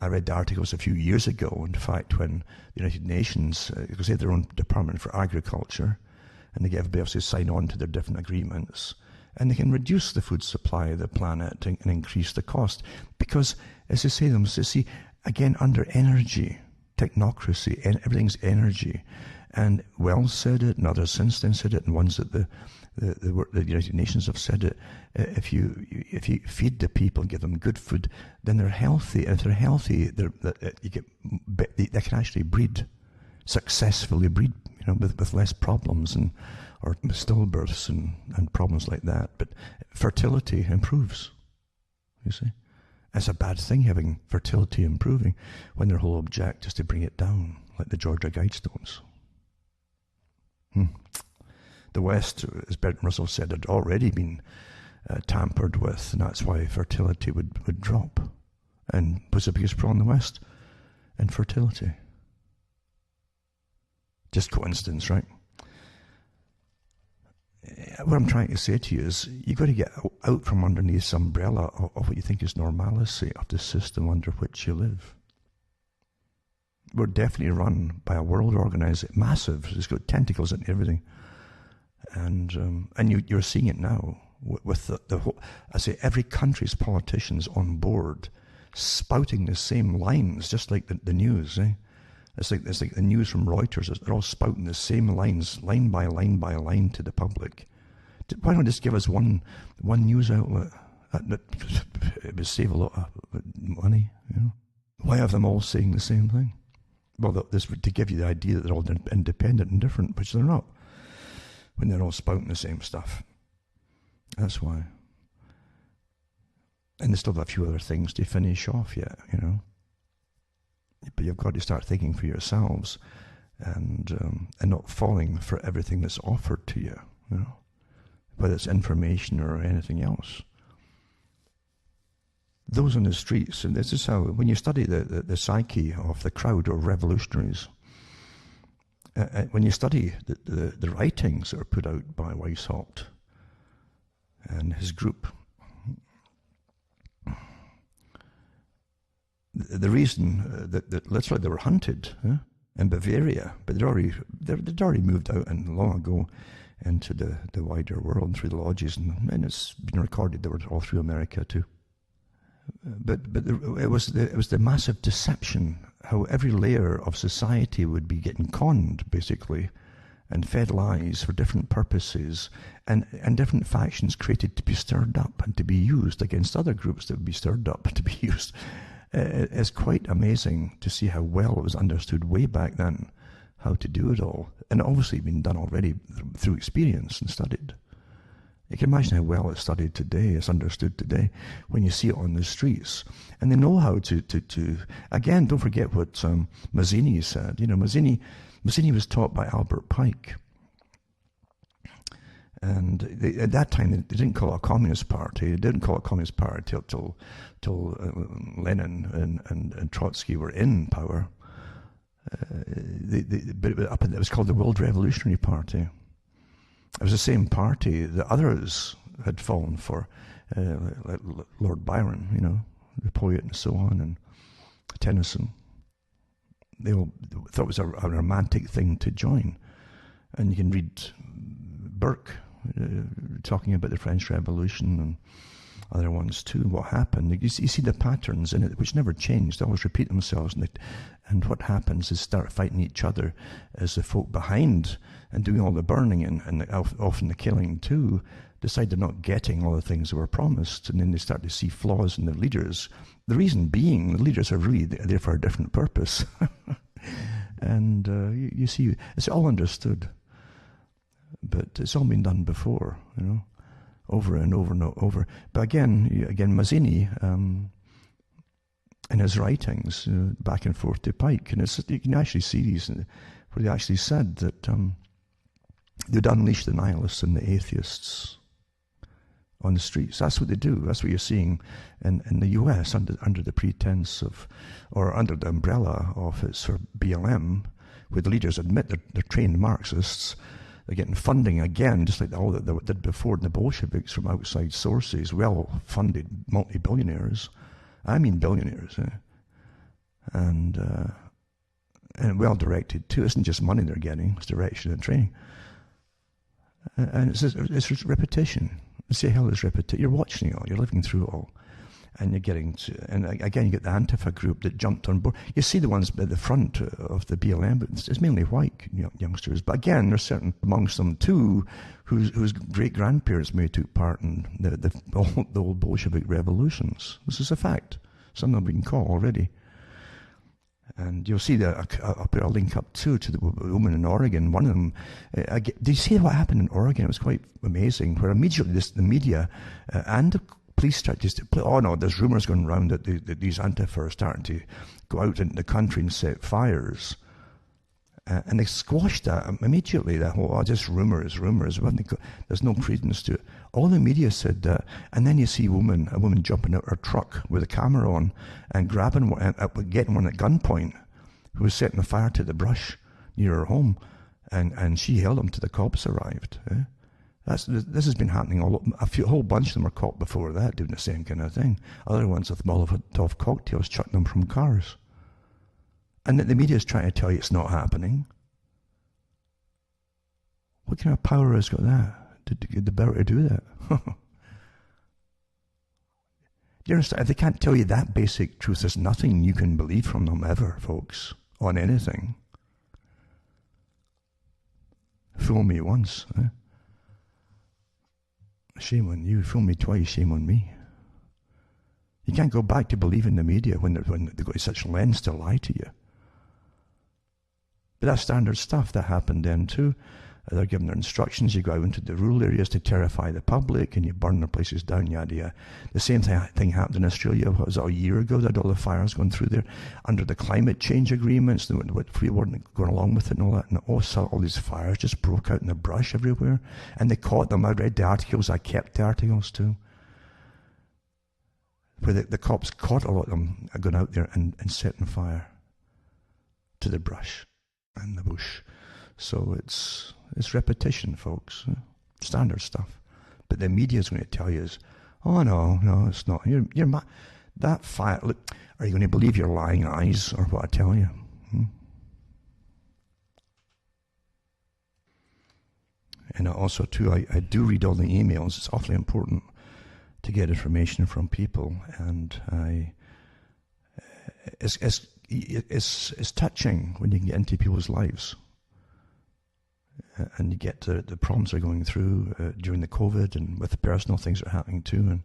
Speaker 1: I read the articles a few years ago, in fact, when the United Nations, because they have their own department for agriculture, and they get everybody else to sign on to their different agreements, and they can reduce the food supply of the planet and increase the cost. Because, as they say see, again, under energy, technocracy, and everything's energy. And Wells said it, and others since then said it, and ones that the United Nations have said it. If you feed the people, give them good food, then they're healthy. And if they're healthy, they can actually breed, successfully breed, with less problems or stillbirths and problems like that. But fertility improves. You see, it's a bad thing having fertility improving when their whole object is to bring it down, like the Georgia Guidestones. The West, as Bertrand Russell said, had already been tampered with, and that's why fertility would drop. And what's the biggest problem in the West? Infertility. Just coincidence, right? What I'm trying to say to you is, you've got to get out from underneath this umbrella of what you think is normalcy of the system under which you live. We're definitely run by a world organization, massive. It's got tentacles and everything, and you're seeing it now with the whole. I say every country's politicians on board, spouting the same lines, just like the news. It's like the news from Reuters. They're all spouting the same lines, line by line by line, to the public. Why don't just give us one news outlet? It would save a lot of money. Why have them all saying the same thing? Well, this to give you the idea that they're all independent and different, which they're not, when they're all spouting the same stuff. That's why. And they still have a few other things to finish off yet, But you've got to start thinking for yourselves, and not falling for everything that's offered to you, whether it's information or anything else. Those on the streets, and this is how, when you study the psyche of the crowd or revolutionaries, when you study the writings that are put out by Weishaupt and his group, the reason that literally they were hunted in Bavaria, but they'd already moved out and long ago into the wider world through the lodges, and it's been recorded they were all through America too. But it was the massive deception, how every layer of society would be getting conned, basically, and fed lies for different purposes, and different factions created to be stirred up and to be used against other groups that would be stirred up and to be used. It's quite amazing to see how well it was understood way back then, how to do it all, and obviously been done already through experience and studied. You can imagine how well it's studied today, it's understood today, when you see it on the streets. And they know how to again, don't forget what Mazzini said. Mazzini was taught by Albert Pike. And at that time, they didn't call it a communist party. They didn't call it a communist party till Lenin and Trotsky were in power. But it was called the World Revolutionary Party. It was the same party that others had fallen for, like Lord Byron, the poet, and so on, and Tennyson. They all thought it was a romantic thing to join. And you can read Burke talking about the French Revolution and other ones too, what happened. You see the patterns in it, which never change. They always repeat themselves. And what happens is start fighting each other as the folk behind and doing all the burning and often the killing too, decide they're not getting all the things that were promised, and then they start to see flaws in the leaders. The reason being, the leaders are really there for a different purpose. And you see, it's all understood. But it's all been done before, over and over and over. But again, Mazzini, in his writings, back and forth to Pike, and you can actually see these where they actually said that they'd unleash the nihilists and the atheists on the streets. That's what they do. That's what you're seeing in the US under the pretense of, or under the umbrella of it's for BLM, where the leaders admit they're trained Marxists. They're getting funding again, just like all that they did before the Bolsheviks, from outside sources, well-funded multi-billionaires. I mean billionaires, and well-directed too. It isn't just money they're getting; it's direction and training. And it's repetition. It's the hell is repetition. You're watching it all. You're living through it all. And you're getting to, and again, you get the Antifa group that jumped on board. You see the ones at the front of the BLM, but it's mainly white youngsters. But again, there's certain amongst them too whose great-grandparents may have took part in the old Bolshevik revolutions. This is a fact. Something we can call already. And you'll see that I'll put a link up too to the woman in Oregon. One of them, did you see what happened in Oregon? It was quite amazing, where immediately the media and the police start just, oh no, there's rumours going around that these Antifa are starting to go out into the country and set fires. And they squashed that immediately, that whole, oh, just rumours. There's no credence to it. All the media said that. And then you see a woman jumping out her truck with a camera on and grabbing one, getting one at gunpoint, who was setting the fire to the brush near her home. And she held him till the cops arrived. This has been happening a whole bunch of them were caught before that, doing the same kind of thing. Other ones with Molotov cocktails, chucking them from cars. And the media is trying to tell you it's not happening. What kind of power has got that? To get the power to do that? Do you understand? If they can't tell you that basic truth, there's nothing you can believe from them ever, folks, on anything. Fool me once. Shame on you. Fool me twice. Shame on me. You can't go back to believing the media when they go to such lengths to lie to you. But that's standard stuff that happened then too. They're giving their instructions. You go out into the rural areas to terrify the public, and you burn their places down, yada yada. The same thing happened in Australia. What was it, a year ago? They had all the fires going through there under the climate change agreements. We weren't going along with it and all that. And all these fires just broke out in the brush everywhere. And they caught them. I read the articles. I kept the articles too, where the cops caught a lot of them going out there and setting fire to the brush and the bush. So it's repetition, folks. Standard stuff. But the media is going to tell you oh no, it's not. You're that fire. Look, are you going to believe your lying eyes or what I tell you? And also too, I do read all the emails. It's awfully important to get information from people, and it's touching when you can get into people's lives, and you get the problems they're going through during the COVID, and with the personal things that are happening too,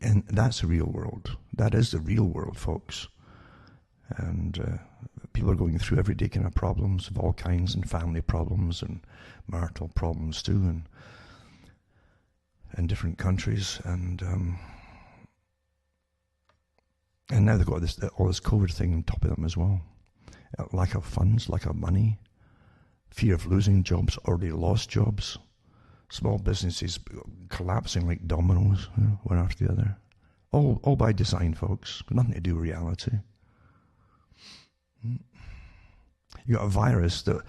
Speaker 1: and that's the real world. That is the real world, folks. And people are going through everyday kind of problems of all kinds, and family problems and marital problems too, and in different countries, and now they've got all this COVID thing on top of them as well. Lack of funds, lack of money, fear of losing jobs, already lost jobs, small businesses collapsing like dominoes, one after the other. All by design, folks. Nothing to do with reality. You got a virus that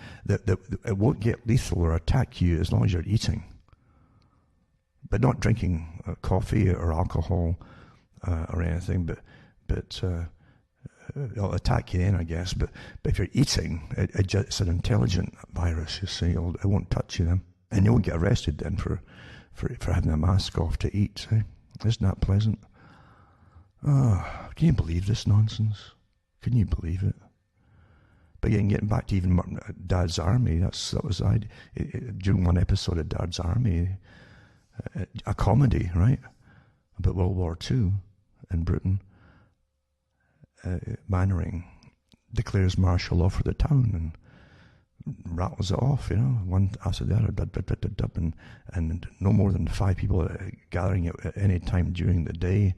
Speaker 1: it won't get lethal or attack you as long as you're eating, but not drinking coffee or alcohol or anything. But it'll attack you then, I guess. But if you're eating, it's an intelligent virus. You see, it won't touch you then, and you won't get arrested then for having a mask off to eat. Isn't that pleasant? Oh, can you believe this nonsense? Can you believe it? But again, getting back to even Dad's Army, that was during one episode of Dad's Army, a comedy, right, about World War II in Britain. Mannering declares martial law for the town and rattles it off, one after the other, and no more than 5 people gathering at any time during the day,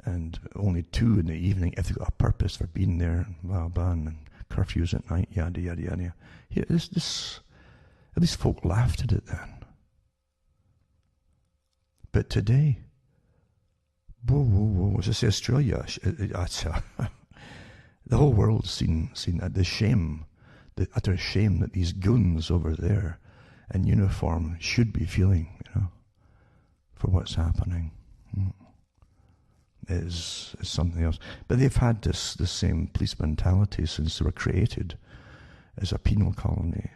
Speaker 1: and only 2 in the evening if they've got a purpose for being there, and curfews at night, yada yada yada. Here, this at least folk laughed at it then. But today, whoa, was this Australia? The whole world's seen the shame the utter shame that these goons over there in uniform should be feeling, for what's happening. Is something else. But they've had this same police mentality since they were created as a penal colony,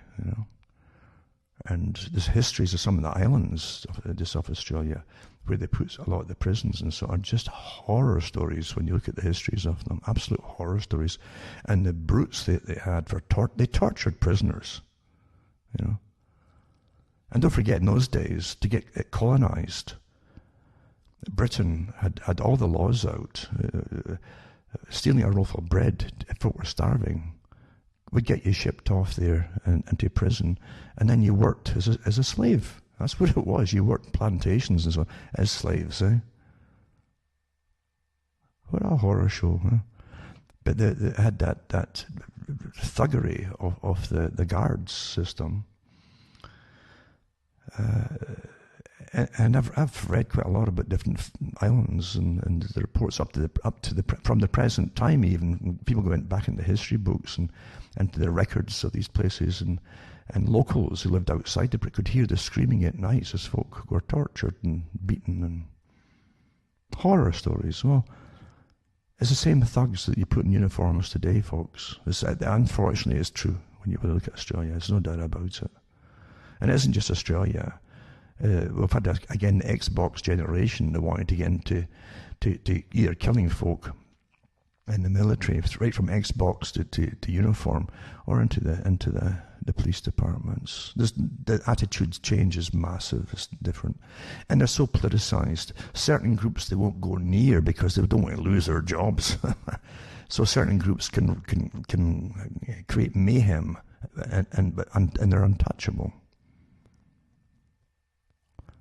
Speaker 1: And there's histories of some of the islands of Australia where they put a lot of the prisons and so on, just horror stories when you look at the histories of them, absolute horror stories. And the brutes that they had for they tortured prisoners, And don't forget, in those days, to get it colonized, Britain had all the laws out. Stealing a loaf of bread, if folk were starving, would get you shipped off there into prison, and then you worked as a slave. That's what it was. You worked plantations and so on as slaves, eh? What a horror show, huh? But they had that thuggery of the guards system. And I've read quite a lot about different islands and the reports from the present time. Even people go back into history books and to the records of these places, and locals who lived outside the could hear the screaming at nights as folk were tortured and beaten, and horror stories. Well, it's the same thugs that you put in uniforms today, folks. Unfortunately, it's true when you look at Australia. There's no doubt about it. And it isn't just Australia. We've had, again, the Xbox generation that wanted to get into to either killing folk in the military, right from Xbox to uniform, or into the police departments. The attitudes change is massive, it's different. And they're so politicized. Certain groups they won't go near because they don't want to lose their jobs. So certain groups can create mayhem, and they're untouchable.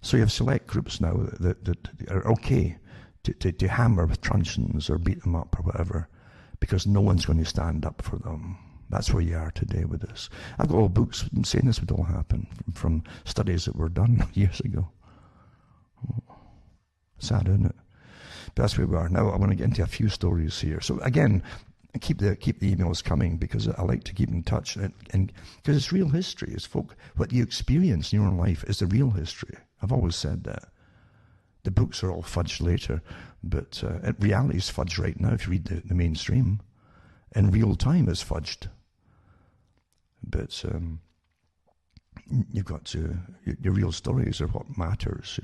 Speaker 1: So you have select groups now that are okay to hammer with truncheons or beat them up or whatever, because no one's going to stand up for them. That's where you are today with this. I've got all books saying this would all happen from studies that were done years ago. Sad, isn't it? But that's where we are. Now I want to get into a few stories here. So again, keep the emails coming, because I like to keep in touch, and because it's real history. It's what you experience in your own life is the real history. I've always said that. The books are all fudged later, but reality is fudged right now if you read the mainstream. In real time it's fudged. But you've got your real stories are what matters,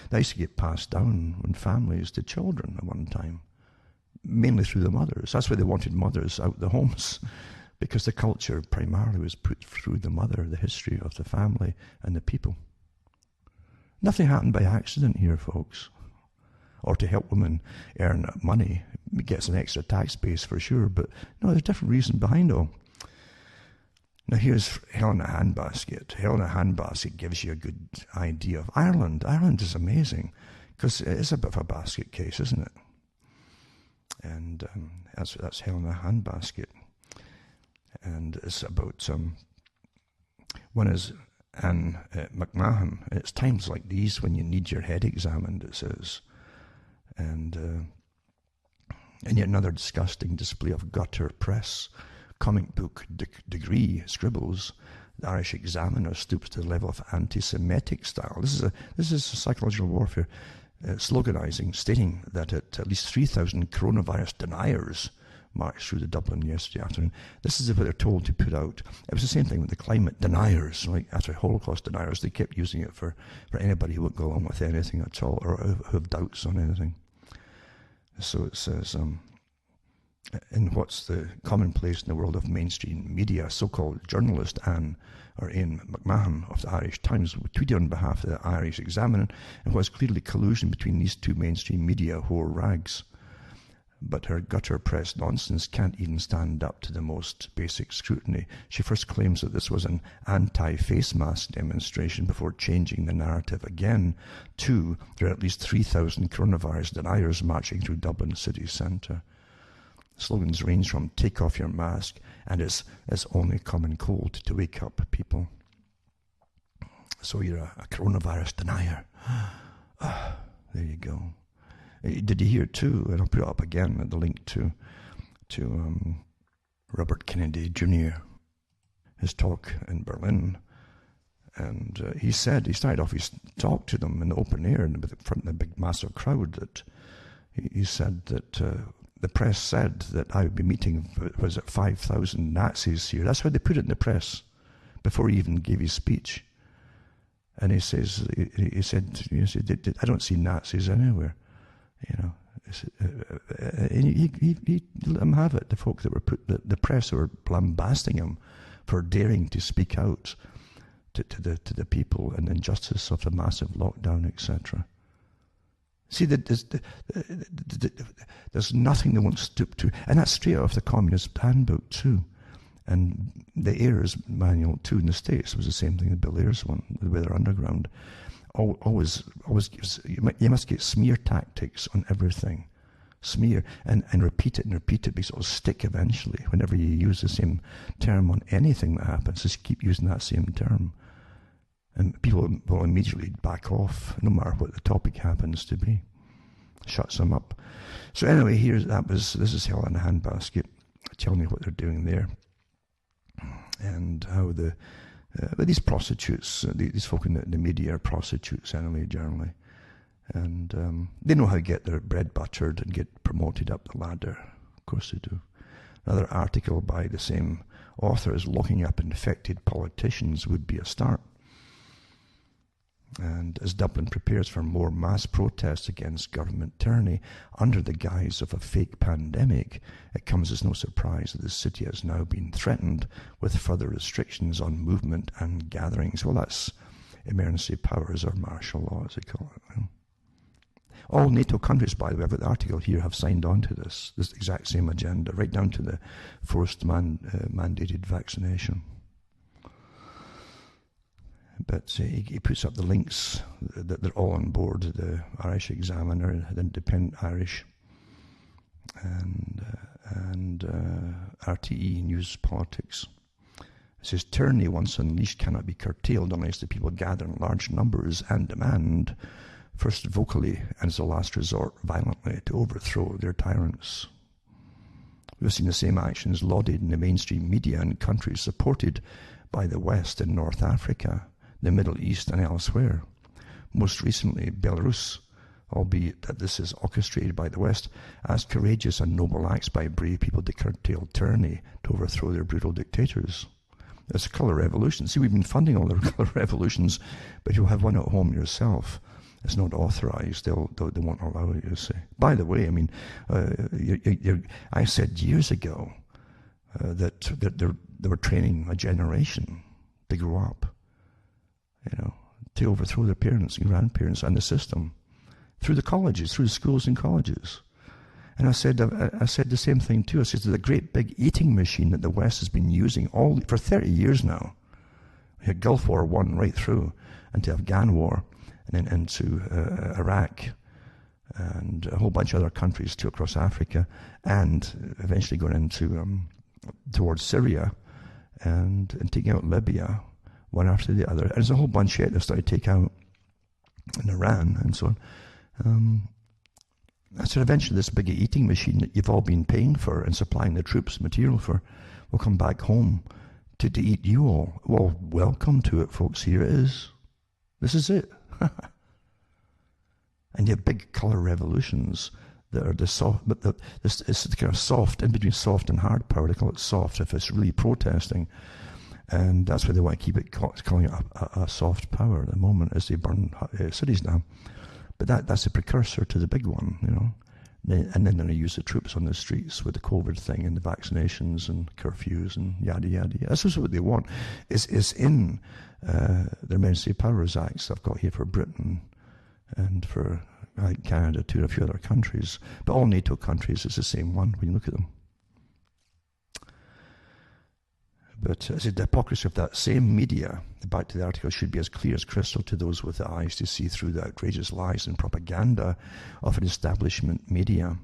Speaker 1: They used to get passed down in families to children at one time, mainly through the mothers. That's why they wanted mothers out of the homes, because the culture primarily was put through the mother, the history of the family and the people. Nothing happened by accident here, folks. Or to help women earn money. It gets an extra tax base for sure, but no, there's a different reason behind it all. Now here's Hell in a Handbasket. Hell in a Handbasket gives you a good idea of Ireland. Ireland is amazing, because it is a bit of a basket case, isn't it? And that's Hell in a Handbasket. And it's about, one is Anne McMahon. It's times like these when you need your head examined, it says. And yet another disgusting display of gutter press, comic book degree scribbles. The Irish Examiner stoops to the level of anti-Semitic style. This is a psychological warfare, sloganizing, stating that at least 3,000 coronavirus deniers marched through the Dublin yesterday afternoon. This is what they're told to put out. It was the same thing with the climate deniers, like after Holocaust deniers. They kept using it for anybody who wouldn't go along with anything at all, or who have doubts on anything. So it says, in what's the commonplace in the world of mainstream media, so-called journalist Ian McMahon of the Irish Times tweeted on behalf of the Irish Examiner, and was clearly collusion between these two mainstream media whore rags. But her gutter press nonsense can't even stand up to the most basic scrutiny. She first claims that this was an anti-face mask demonstration before changing the narrative again to there are at least 3,000 coronavirus deniers marching through Dublin city centre. Slogans range from take off your mask and it's only common cold to wake up people. So you're a coronavirus denier. There you go. Did you hear too, and I'll put it up again, the link to Robert Kennedy Jr., his talk in Berlin. And he started off his talk to them in the open air in front of a big massive crowd, that he said that the press said that I would be meeting, was it 5,000 Nazis here? That's how they put it in the press before he even gave his speech. And he said, I don't see Nazis anywhere, you know. He let him have it. The folk that were the press were lambasting him for daring to speak out to the people and injustice of the massive lockdown, etc. See, there's nothing they won't stoop to, and that's straight off the Communist Handbook too, and the Ayers Manual too in the States was the same thing. The Bill Ayers one, the Weather Underground, always gives, you must get smear tactics on everything, smear and repeat it because it'll stick eventually. Whenever you use the same term on anything that happens, just keep using that same term. And people will immediately back off, no matter what the topic happens to be. Shuts them up. So anyway, this is hell in a handbasket, telling you what they're doing there, and how but these prostitutes, these folk in the media are prostitutes anyway, generally, and they know how to get their bread buttered and get promoted up the ladder. Of course they do. Another article by the same author is locking up infected politicians would be a start. And as Dublin prepares for more mass protests against government tyranny under the guise of a fake pandemic, it comes as no surprise that the city has now been threatened with further restrictions on movement and gatherings. Well, that's emergency powers or martial law, as they call it. All NATO countries, by the way, I've got the article here, have signed on to this exact same agenda, right down to the forced mandated vaccination. But he puts up the links that they're all on board, the Irish Examiner, the Independent Irish, and RTE News Politics. It says, tyranny once unleashed cannot be curtailed unless the people gather in large numbers and demand, first vocally and as a last resort violently, to overthrow their tyrants. We've seen the same actions lauded in the mainstream media in countries supported by the West in North Africa, the Middle East and elsewhere. Most recently, Belarus, albeit that this is orchestrated by the West, as courageous and noble acts by brave people to curtail tyranny, to overthrow their brutal dictators. There's a colour revolution. See, we've been funding all the colour revolutions, but you'll have one at home yourself. It's not authorised. They won't allow it, you see. By the way, I mean, I said years ago that they were training a generation to grow up, you know, to overthrow their parents and grandparents and the system through the colleges, through the schools and colleges. And I said the same thing too. I said, there's a great big eating machine that the West has been using for 30 years now. We had Gulf War I right through into Afghan War, and then into Iraq, and a whole bunch of other countries too across Africa, and eventually going into towards Syria, and taking out Libya, one after the other. And there's a whole bunch yet they've started to take out in Iran and so on. I said, eventually this big eating machine that you've all been paying for and supplying the troops material for will come back home to eat you all. Well, welcome to it, folks. Here it is. This is it. And you have big colour revolutions that are the soft, but it's the kind of soft, in between soft and hard power. They call it soft if it's really protesting. And that's why they want to keep it calling it a soft power at the moment as they burn cities down. But that's a precursor to the big one, you know. And then they're going to use the troops on the streets with the COVID thing and the vaccinations and curfews and yada, yada, yada. This is what they want. Is in the Emergency Powers Acts I've got here for Britain and for Canada too, and a few other countries. But all NATO countries, it's the same one when you look at them. But as the hypocrisy of that same media, back to the article, should be as clear as crystal to those with the eyes to see through the outrageous lies and propaganda of an establishment media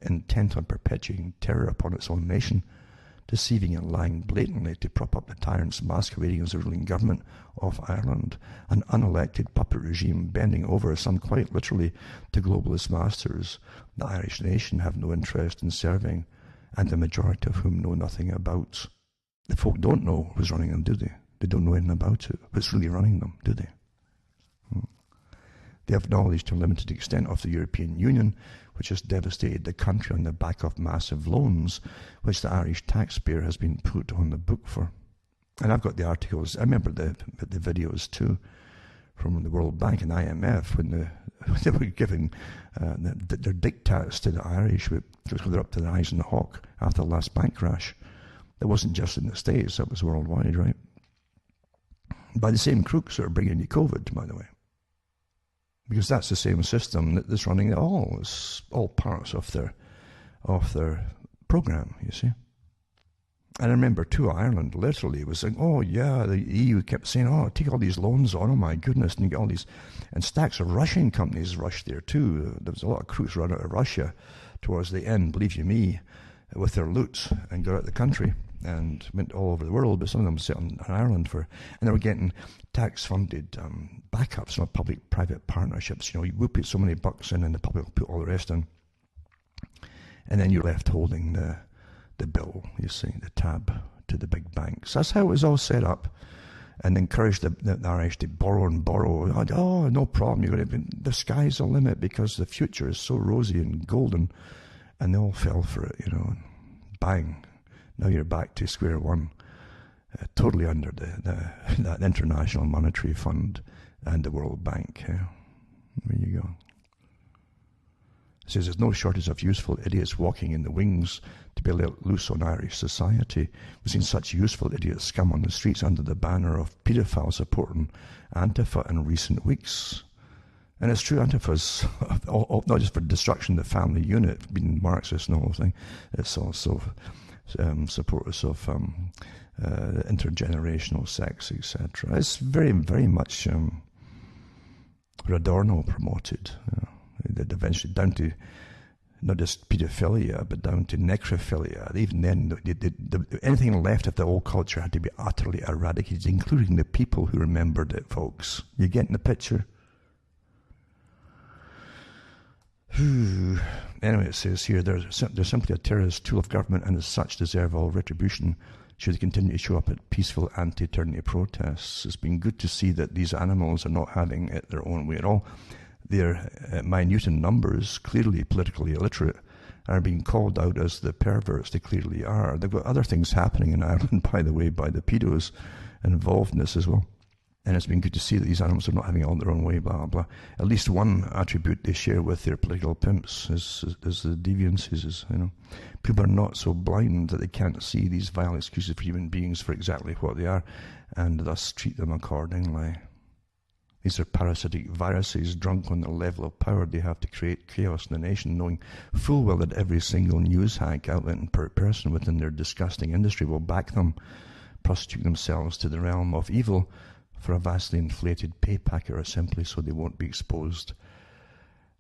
Speaker 1: intent on perpetuating terror upon its own nation, deceiving and lying blatantly to prop up the tyrants masquerading as the ruling government of Ireland, an unelected puppet regime bending over, some quite literally, to globalist masters the Irish nation have no interest in serving, and the majority of whom know nothing about. The folk don't know who's running them, do they? They don't know anything about it. Who's really running them, do they? They have knowledge to a limited extent of the European Union, which has devastated the country on the back of massive loans, which the Irish taxpayer has been put on the book for. And I've got the articles. I remember the videos too from the World Bank and IMF when they were giving their diktats to the Irish, because they're up to their eyes in the hawk after the last bank crash. That wasn't just in the States, that was worldwide, right? By the same crooks that are bringing you COVID, by the way. Because that's the same system that's running it all. It's all parts of their program, you see. And I remember too, Ireland literally was saying, oh yeah, the EU kept saying, oh, take all these loans on, oh my goodness, and you get all these, and stacks of Russian companies rushed there too. There was a lot of crooks run out of Russia towards the end, believe you me, with their loot and got out of the country and went all over the world, but some of them sit in Ireland and they were getting tax-funded backups, public-private partnerships. You will put so many bucks in and the public will put all the rest in. And then you're left holding the bill, you see, the tab to the big banks. That's how it was all set up, and encouraged the Irish to borrow and borrow. Oh, no problem, the sky's the limit because the future is so rosy and golden. And they all fell for it, and bang, now you're back to square one, totally under that International Monetary Fund and the World Bank. There you go. It says there's no shortage of useful idiots walking in the wings to be let loose on Irish society. We've seen such useful idiots scum on the streets under the banner of paedophile supporting Antifa in recent weeks. And it's true, Antifa's not just for destruction of the family unit, being Marxist and the whole thing, it's also supporters of intergenerational sex, etc. It's very, very much Adorno promoted. That eventually down to not just paedophilia, but down to necrophilia. Even then, anything left of the old culture had to be utterly eradicated, including the people who remembered it, folks. You getting the picture? Anyway, it says here, they're simply a terrorist tool of government and as such deserve all retribution should they continue to show up at peaceful anti-tyranny protests. It's been good to see that these animals are not having it their own way at all. They're minute in numbers, clearly politically illiterate, are being called out as the perverts they clearly are. They've got other things happening in Ireland, by the way, by the pedos involved in this as well. And it's been good to see that these animals are not having it all their own way, blah, blah. At least one attribute they share with their political pimps is the deviances, People are not so blind that they can't see these vile excuses for human beings for exactly what they are, and thus treat them accordingly. These are parasitic viruses drunk on the level of power they have to create chaos in the nation, knowing full well that every single news hack outlet and person within their disgusting industry will back them, prostitute themselves to the realm of evil, for a vastly inflated pay packet or simply so they won't be exposed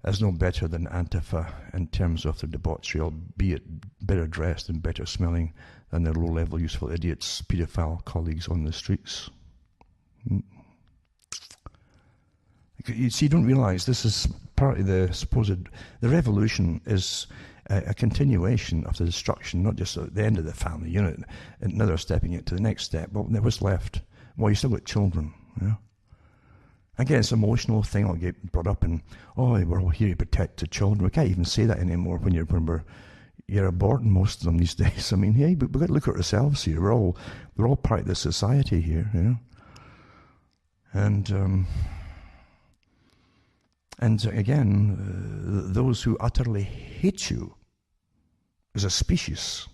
Speaker 1: as no better than Antifa in terms of their debauchery, albeit better dressed and better smelling than their low-level useful idiots, paedophile colleagues on the streets. You see, you don't realize this is part of the revolution is a continuation of the destruction, not just at the end of the family unit, and now they're stepping it to the next step. Well, what's left? Well, you still got children, Again, it's an emotional thing. I'll get brought up and, we're all here to protect the children. We can't even say that anymore when you're aborting most of them these days. I mean, hey, we've got to look at ourselves here. We're all part of the society here, And again, those who utterly hate you as a species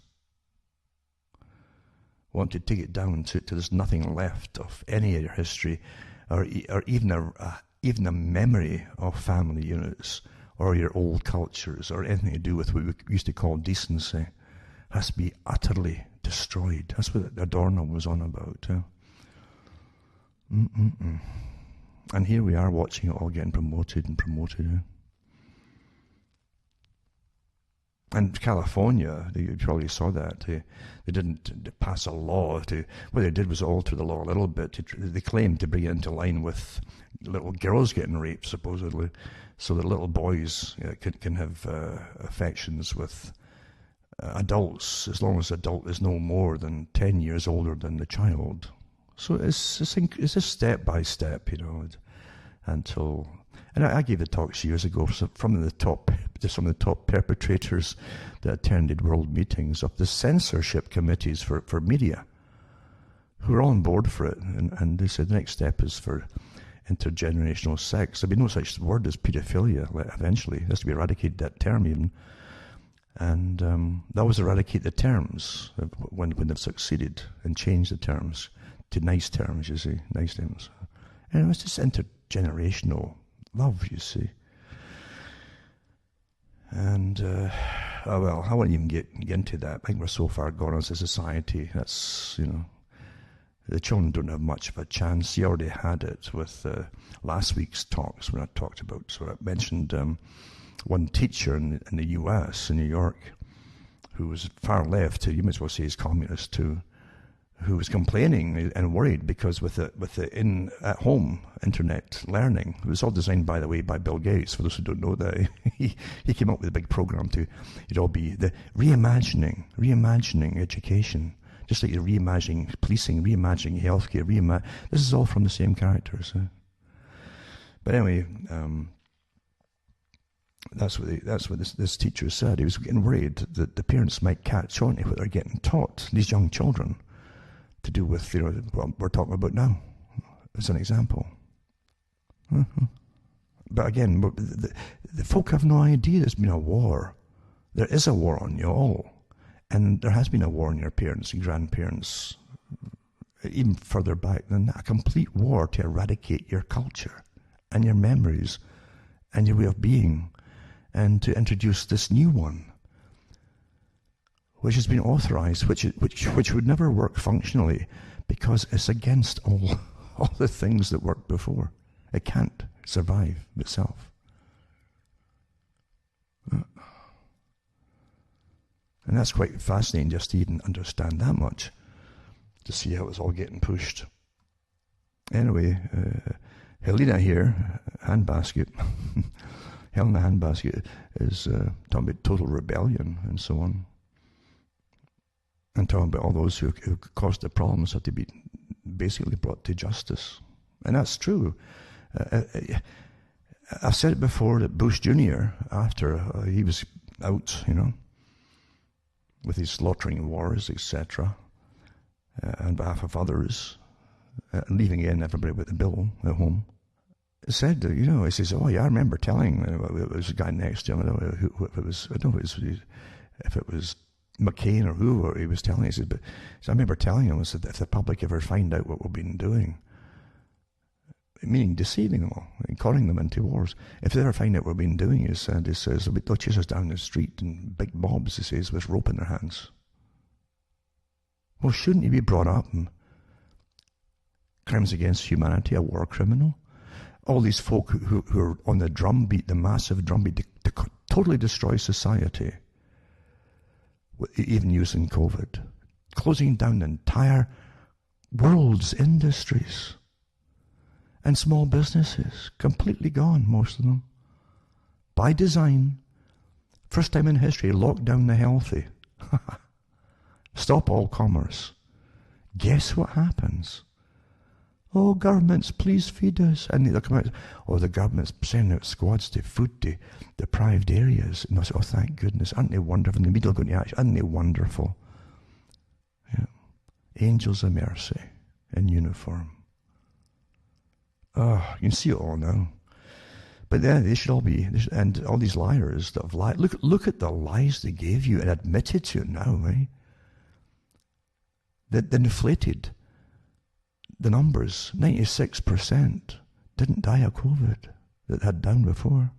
Speaker 1: want to take it down to there's nothing left of any of your history, or even a memory of family units, or your old cultures, or anything to do with what we used to call decency, has to be utterly destroyed. That's what Adorno was on about. And here we are watching it all getting promoted. And California, you probably saw that, they didn't pass a law what they did was alter the law a little bit. They claimed to bring it into line with little girls getting raped, supposedly, so that little boys can have affections with adults, as long as the adult is no more than 10 years older than the child. So it's just step by step, until... And I gave the talks years ago from some of the top perpetrators that attended world meetings of the censorship committees for media, who were all on board for it. And they said the next step is for intergenerational sex. There'll be no such word as pedophilia eventually. It has to be eradicated, that term even. And that was eradicate the terms when they've succeeded and changed the terms to nice terms, you see, nice terms. And it was just intergenerational love, you see. And, well, I won't even get into that. I think we're so far gone as a society. That's, the children don't have much of a chance. You already had it with last week's talks when I talked about, so I mentioned one teacher in the US, in New York, who was far left, you might as well say he's communist too, who was complaining and worried because with the at-home internet learning, it was all designed, by the way, by Bill Gates. For those who don't know that, he came up with a big program to, it'd all be the reimagining education, just like you're reimagining policing, reimagining healthcare, this is all from the same characters. But anyway, that's what this teacher said. He was getting worried that the parents might catch on to what they're getting taught, these young children, to do with what we're talking about now, as an example. But again, the folk have no idea there's been a war. There is a war on you all. And there has been a war on your parents and grandparents, even further back than that. A complete war to eradicate your culture and your memories and your way of being, and to introduce this new one, which has been authorized, which would never work functionally because it's against all the things that worked before. It can't survive itself. And that's quite fascinating just to even understand that much, to see how it's all getting pushed. Anyway, Helena here, handbasket, Helena handbasket is talking about total rebellion and so on. And talking about all those who caused the problems have to be basically brought to justice. And that's true. I've said it before that Bush Jr., after he was out, with his slaughtering wars, etc., on behalf of others, leaving in everybody with the bill at home, said that, he says, oh yeah, I remember telling, it was a guy next to him, I don't know if it was McCain or who he was telling. He said, I remember telling him, I said, if the public ever find out what we've been doing, meaning deceiving them all and calling them into wars, if they ever find out what we've been doing, he says, they'll chase us down the street in big mobs, he says, with rope in their hands. Well, shouldn't he be brought up in crimes against humanity, a war criminal? All these folk who are on the drumbeat, the massive drumbeat, to totally destroy society, even using COVID, closing down the entire world's industries and small businesses, completely gone, most of them. By design, first time in history, lock down the healthy. Stop all commerce. Guess what happens? Oh, governments, please feed us. And they'll come out, the government's sending out squads to food to deprived areas. And they'll say, oh, thank goodness, aren't they wonderful? And the media will go into action, aren't they wonderful? Yeah. Angels of mercy in uniform. Oh, you can see it all now. But then they should all be, and all these liars that have lied. Look at the lies they gave you and admitted to it now, right? They inflated the numbers. 96% didn't die of COVID that had down before.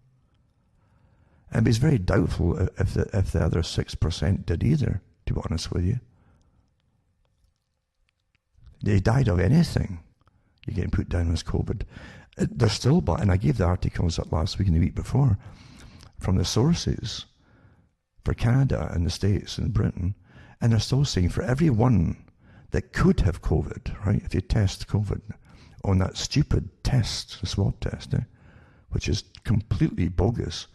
Speaker 1: And it's very doubtful if the other 6% did either, to be honest with you. They died of anything. You're getting put down as COVID. They're still, and I gave the articles up last week and the week before from the sources for Canada and the States and Britain, and they're still saying for every one that could have COVID, right, if you test COVID on that stupid test, the swab test, which is completely bogus,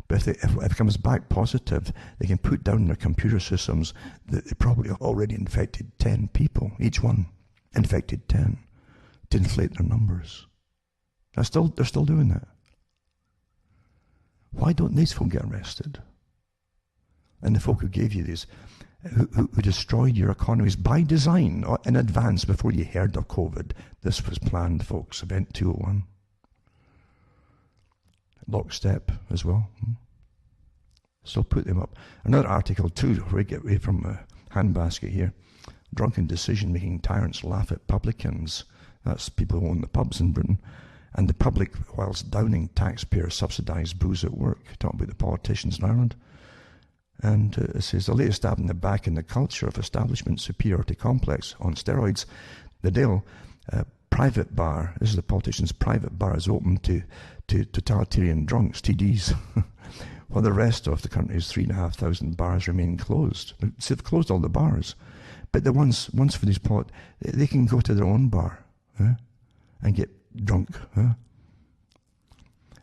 Speaker 1: But if it comes back positive, they can put down in their computer systems that they probably already infected 10 people, each one infected 10, to inflate their numbers. They're still doing that. Why don't these folk get arrested? And the folk who gave you these, who destroyed your economies by design in advance before you heard of COVID. This was planned, folks, Event 201. Lockstep as well. So put them up. Another article too, where we get away from a handbasket here. Drunken decision-making tyrants laugh at publicans. That's people who own the pubs in Britain. And the public, whilst downing taxpayer-subsidised booze at work. Talking about the politicians in Ireland. And it says, the latest stab in the back in the culture of establishment superiority complex on steroids. The Dale private bar, this is the politician's private bar, is open to totalitarian drunks, TDs, while the rest of the country's 3,500 bars remain closed. So they've closed all the bars. But the ones for these they can go to their own bar and get drunk.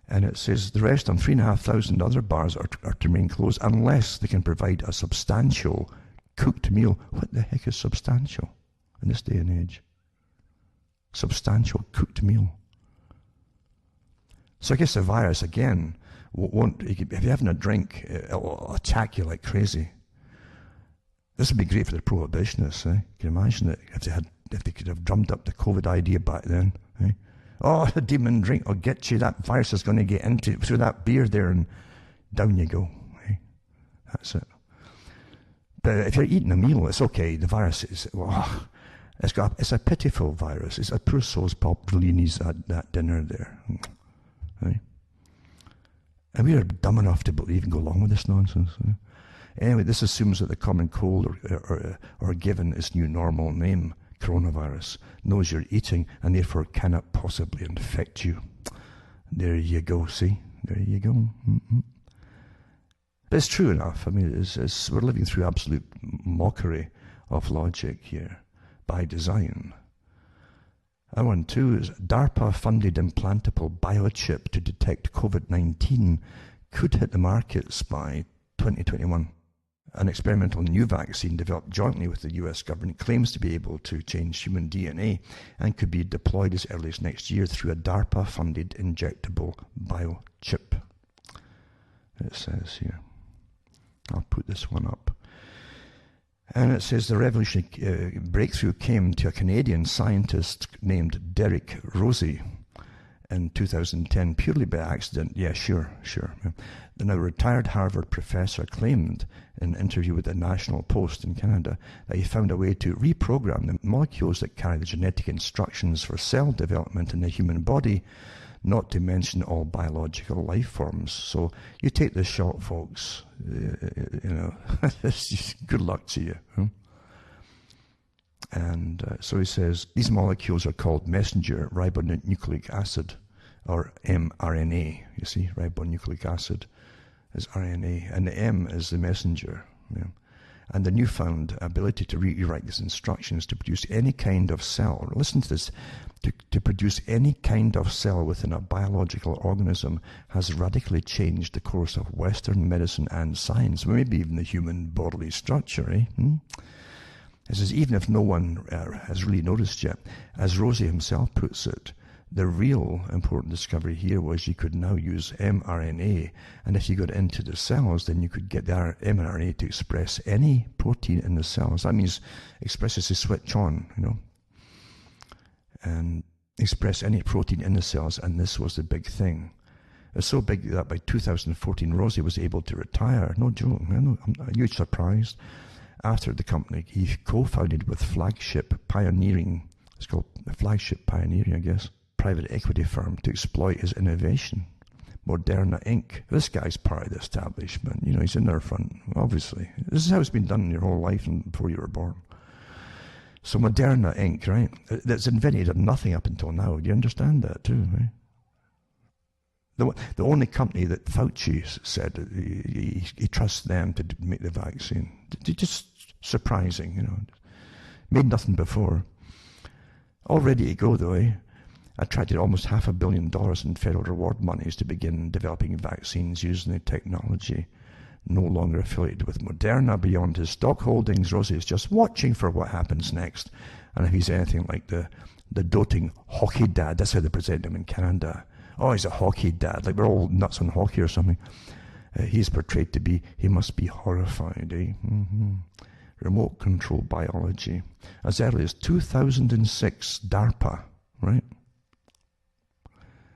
Speaker 1: And it says the rest on 3,500 other bars are to remain closed unless they can provide a substantial cooked meal. What the heck is substantial in this day and age? Substantial cooked meal. So I guess the virus, again, won't, if you're having a drink, it'll attack you like crazy. This would be great for the prohibitionists. Can you imagine it if they could have drummed up the COVID idea back then? Oh, the demon drink will get you. That virus is going to get into through that beer there, and down you go. That's it. But if you're eating a meal, it's okay. The virus is, it's a pitiful virus. It's a poor soul's pulp really needs that dinner there. And we are dumb enough to believe and go along with this nonsense. Anyway, this assumes that the common cold or given its new normal name, coronavirus, knows you're eating and therefore cannot possibly infect you. There you go, see? There you go. Mm-hmm. But it's true enough. I mean, we're living through absolute mockery of logic here by design. And one, too, is DARPA-funded implantable biochip to detect COVID-19 could hit the markets by 2021. An experimental new vaccine developed jointly with the US government claims to be able to change human DNA and could be deployed as early as next year through a DARPA-funded injectable biochip. It says here. I'll put this one up. And it says the revolutionary breakthrough came to a Canadian scientist named Derek Rosey in 2010 purely by accident. Yeah, sure. The now retired Harvard professor claimed in an interview with the National Post in Canada that he found a way to reprogram the molecules that carry the genetic instructions for cell development in the human body, not to mention all biological life forms. So you take this shot, folks. Good luck to you. And so he says, these molecules are called messenger ribonucleic acid, or mRNA. You see, ribonucleic acid is RNA, and the M is the messenger. And the newfound ability to rewrite these instructions to produce any kind of cell, listen to this, to produce any kind of cell within a biological organism has radically changed the course of Western medicine and science, maybe even the human bodily structure. It says, even if no one has really noticed yet, as Rosie himself puts it, the real important discovery here was you could now use mRNA, and if you got into the cells, then you could get the mRNA to express any protein in the cells. That means express is to switch on, and express any protein in the cells, and this was the big thing. It's so big that by 2014, Rosie was able to retire. No joke, I'm a huge surprise. After the company he co-founded with Flagship Pioneering, it's called Flagship Pioneering, I guess, private equity firm to exploit his innovation. Moderna Inc. This guy's part of the establishment. He's in their front, obviously. This is how it's been done in your whole life and before you were born. So Moderna Inc., right? That's invented nothing up until now. Do you understand that too, right? The only company that Fauci said he trusts them to make the vaccine. Just surprising, Made nothing before. All ready to go, though, attracted almost $500 million in federal reward monies to begin developing vaccines using the technology. No longer affiliated with Moderna beyond his stock holdings, Rosie is just watching for what happens next. And if he's anything like the doting hockey dad, that's how they present him in Canada. Oh, he's a hockey dad, like we're all nuts on hockey or something. He's portrayed to be, he must be horrified, eh? Remote control biology. As early as 2006, DARPA, right?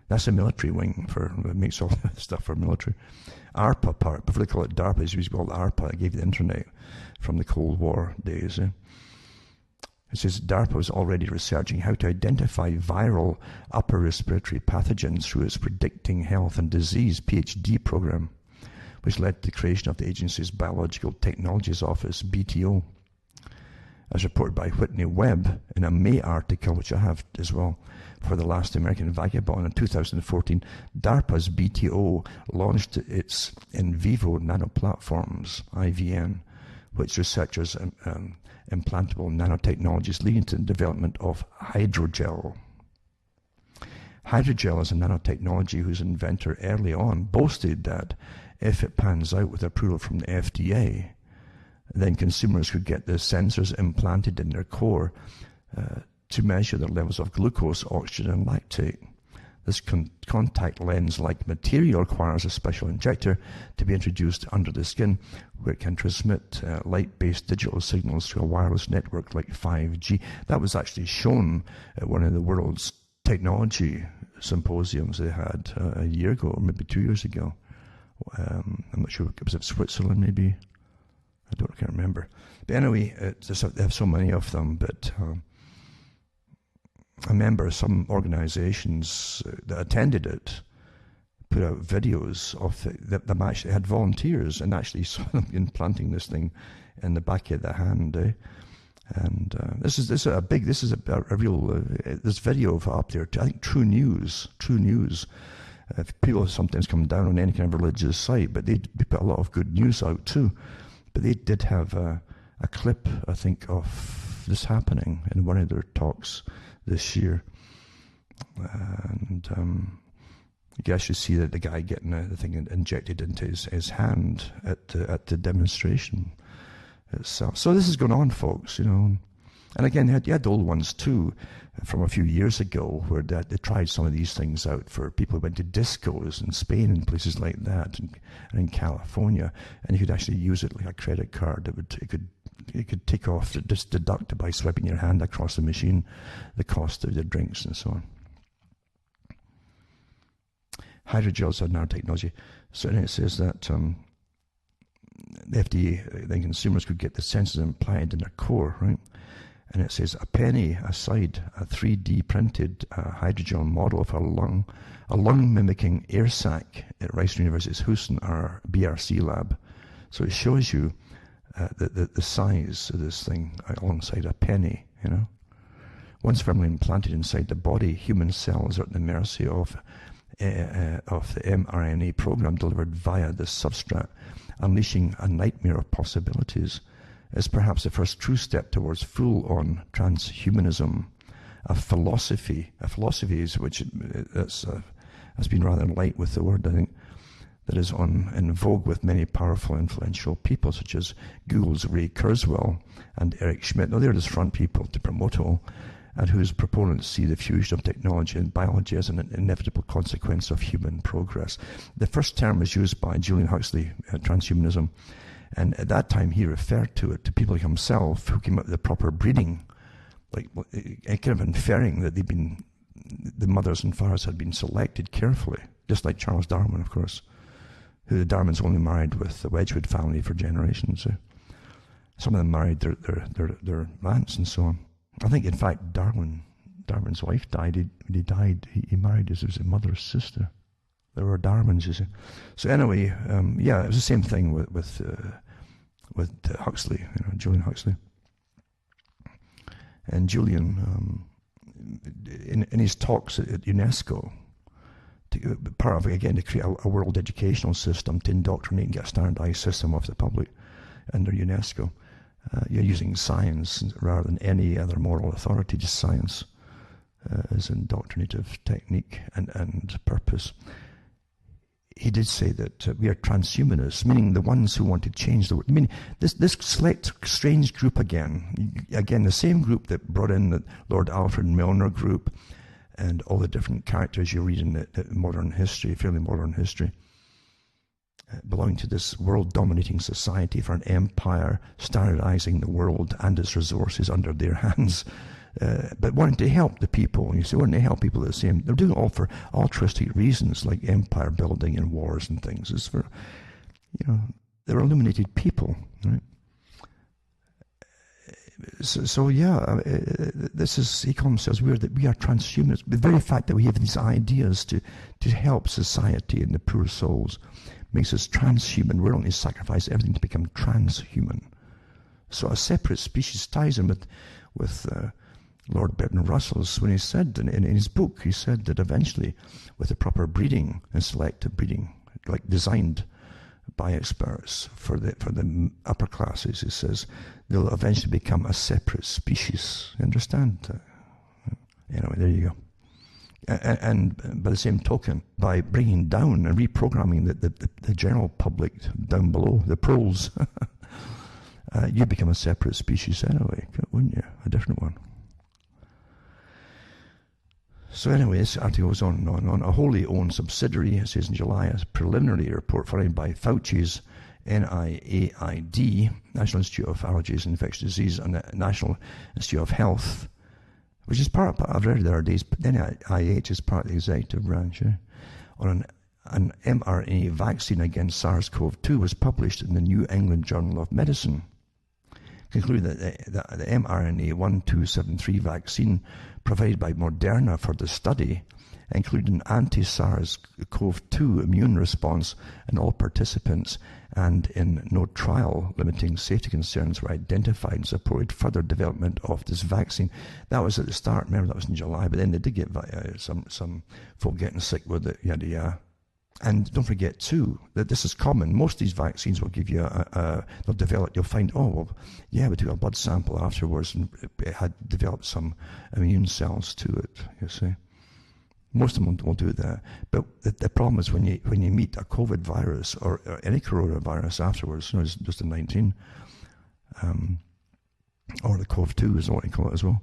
Speaker 1: That's a military wing that makes all that stuff for military. ARPA part, before they call it DARPA, it used to be called ARPA. It gave you the internet from the Cold War days. It says DARPA was already researching how to identify viral upper respiratory pathogens through its Predicting Health and Disease PhD program, which led to the creation of the agency's Biological Technologies Office, BTO. As reported by Whitney Webb in a May article, which I have as well, for The Last American Vagabond in 2014, DARPA's BTO launched its in vivo nanoplatforms, IVN, which researchers implantable nanotechnologies leading to the development of hydrogel. Hydrogel is a nanotechnology whose inventor early on boasted that if it pans out with approval from the FDA, then consumers could get the sensors implanted in their core to measure their levels of glucose, oxygen, and lactate. This contact lens-like material requires a special injector to be introduced under the skin, where it can transmit light-based digital signals to a wireless network like 5G. That was actually shown at one of the world's technology symposiums they had a year ago, or maybe 2 years ago. I'm not sure, was it Switzerland maybe? I can't remember. But anyway, they have so many of them, but I remember some organizations that attended it put out videos of them actually had volunteers and actually saw them implanting this thing in the back of the hand. And this is a real this video of up there. I think True News. People sometimes come down on any kind of religious site, but they put a lot of good news out too. But they did have a clip, I think, of this happening in one of their talks this year. And you can actually see that the guy getting the thing injected into his hand at the demonstration itself. So this is going on, folks, you know. And again, you had the old ones too, from a few years ago, where they tried some of these things out for people who went to discos in Spain and places like that, and in California, and you could actually use it like a credit card. It could take off, just deduct by swiping your hand across the machine, the cost of the drinks and so on. Hydrogels are nanotechnology. So it says that the FDA, then consumers could get the sensors implanted in their core, right? And it says a penny aside, a 3D printed hydrogel model of a lung mimicking air sac at Rice University's Houston, our BRC lab. So it shows you the size of this thing alongside a penny, you know. Once firmly implanted inside the body, human cells are at the mercy of the mRNA program delivered via the substrate, unleashing a nightmare of possibilities. Is perhaps the first true step towards full-on transhumanism, a philosophy which has been rather light with the word, I think, that is in vogue with many powerful, influential people such as Google's Ray Kurzweil and Eric Schmidt. Now, they're just front people to promote it all, and whose proponents see the fusion of technology and biology as an inevitable consequence of human progress. The first term was used by Julian Huxley, transhumanism. And at that time, he referred to it to people like himself who came up with the proper breeding, like kind of inferring that the mothers and fathers had been selected carefully, just like Charles Darwin, of course, who the Darwins only married with the Wedgwood family for generations. Some of them married their aunts and so on. I think, in fact, Darwin's wife died. He married his mother's sister. There were Darwins, you see. So anyway, it was the same thing with Huxley, you know, Julian Huxley. And Julian, in his talks at UNESCO, part of it again to create a world educational system to indoctrinate and get a standardized system of the public under UNESCO. You're using science rather than any other moral authority, just science. as indoctrinative technique and purpose. He did say that we are transhumanists, meaning the ones who want to change the world. I mean, this select strange group again, the same group that brought in the Lord Alfred Milner group and all the different characters you read in the modern history, fairly modern history, belonging to this world-dominating society for an empire, standardizing the world and its resources under their hands. But wanting to help the people. And you say, wanting to help people the same. They're doing it all for altruistic reasons, like empire building and wars and things. It's for, they're illuminated people, right? This is, he calls himself, we are transhumanists. The very fact that we have these ideas to help society and the poor souls makes us transhuman. We're willing to sacrifice everything to become transhuman. So a separate species ties in with Lord Bertrand Russell's, when he said in his book, he said that eventually, with the proper breeding and selective breeding, like designed by experts for the upper classes, he says, they'll eventually become a separate species. You understand? Anyway, there you go. And by the same token, by bringing down and reprogramming the general public down below, the proles, you become a separate species anyway, wouldn't you? A different one. So anyway, this article goes on and on and on. A wholly owned subsidiary, it says in July, a preliminary report funded by Fauci's NIAID, National Institute of Allergies and Infectious Disease, and the National Institute of Health, which is part of, I've read it the other days, but NIH is part of the executive branch, on an mRNA vaccine against SARS-CoV-2 was published in the New England Journal of Medicine, concluding that the mRNA 1273 vaccine provided by Moderna for the study included an anti-SARS-CoV-2 immune response in all participants, and in no trial limiting safety concerns were identified and supported further development of this vaccine. That was at the start, remember that was in July, but then they did get some folk getting sick with it, yada yada. And don't forget too, that this is common. Most of these vaccines will give you you'll find, we took a blood sample afterwards and it had developed some immune cells to it, you see. Most of them will do that. But the problem is when you meet a COVID virus or any coronavirus afterwards, just the 19, or the CoV-2 is what you call it as well,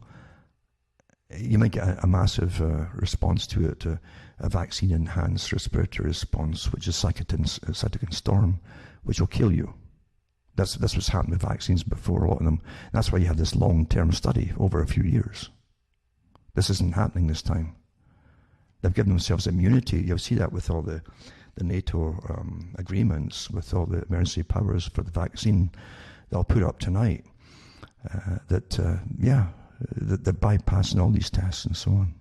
Speaker 1: you might get a massive response to it, a vaccine-enhanced respiratory response, which is cytokine storm, which will kill you. That's what's happened with vaccines before, a lot of them. That's why you have this long-term study over a few years. This isn't happening this time. They've given themselves immunity. You'll see that with all the NATO agreements, with all the emergency powers for the vaccine they'll put up tonight, that they're bypassing all these tests and so on,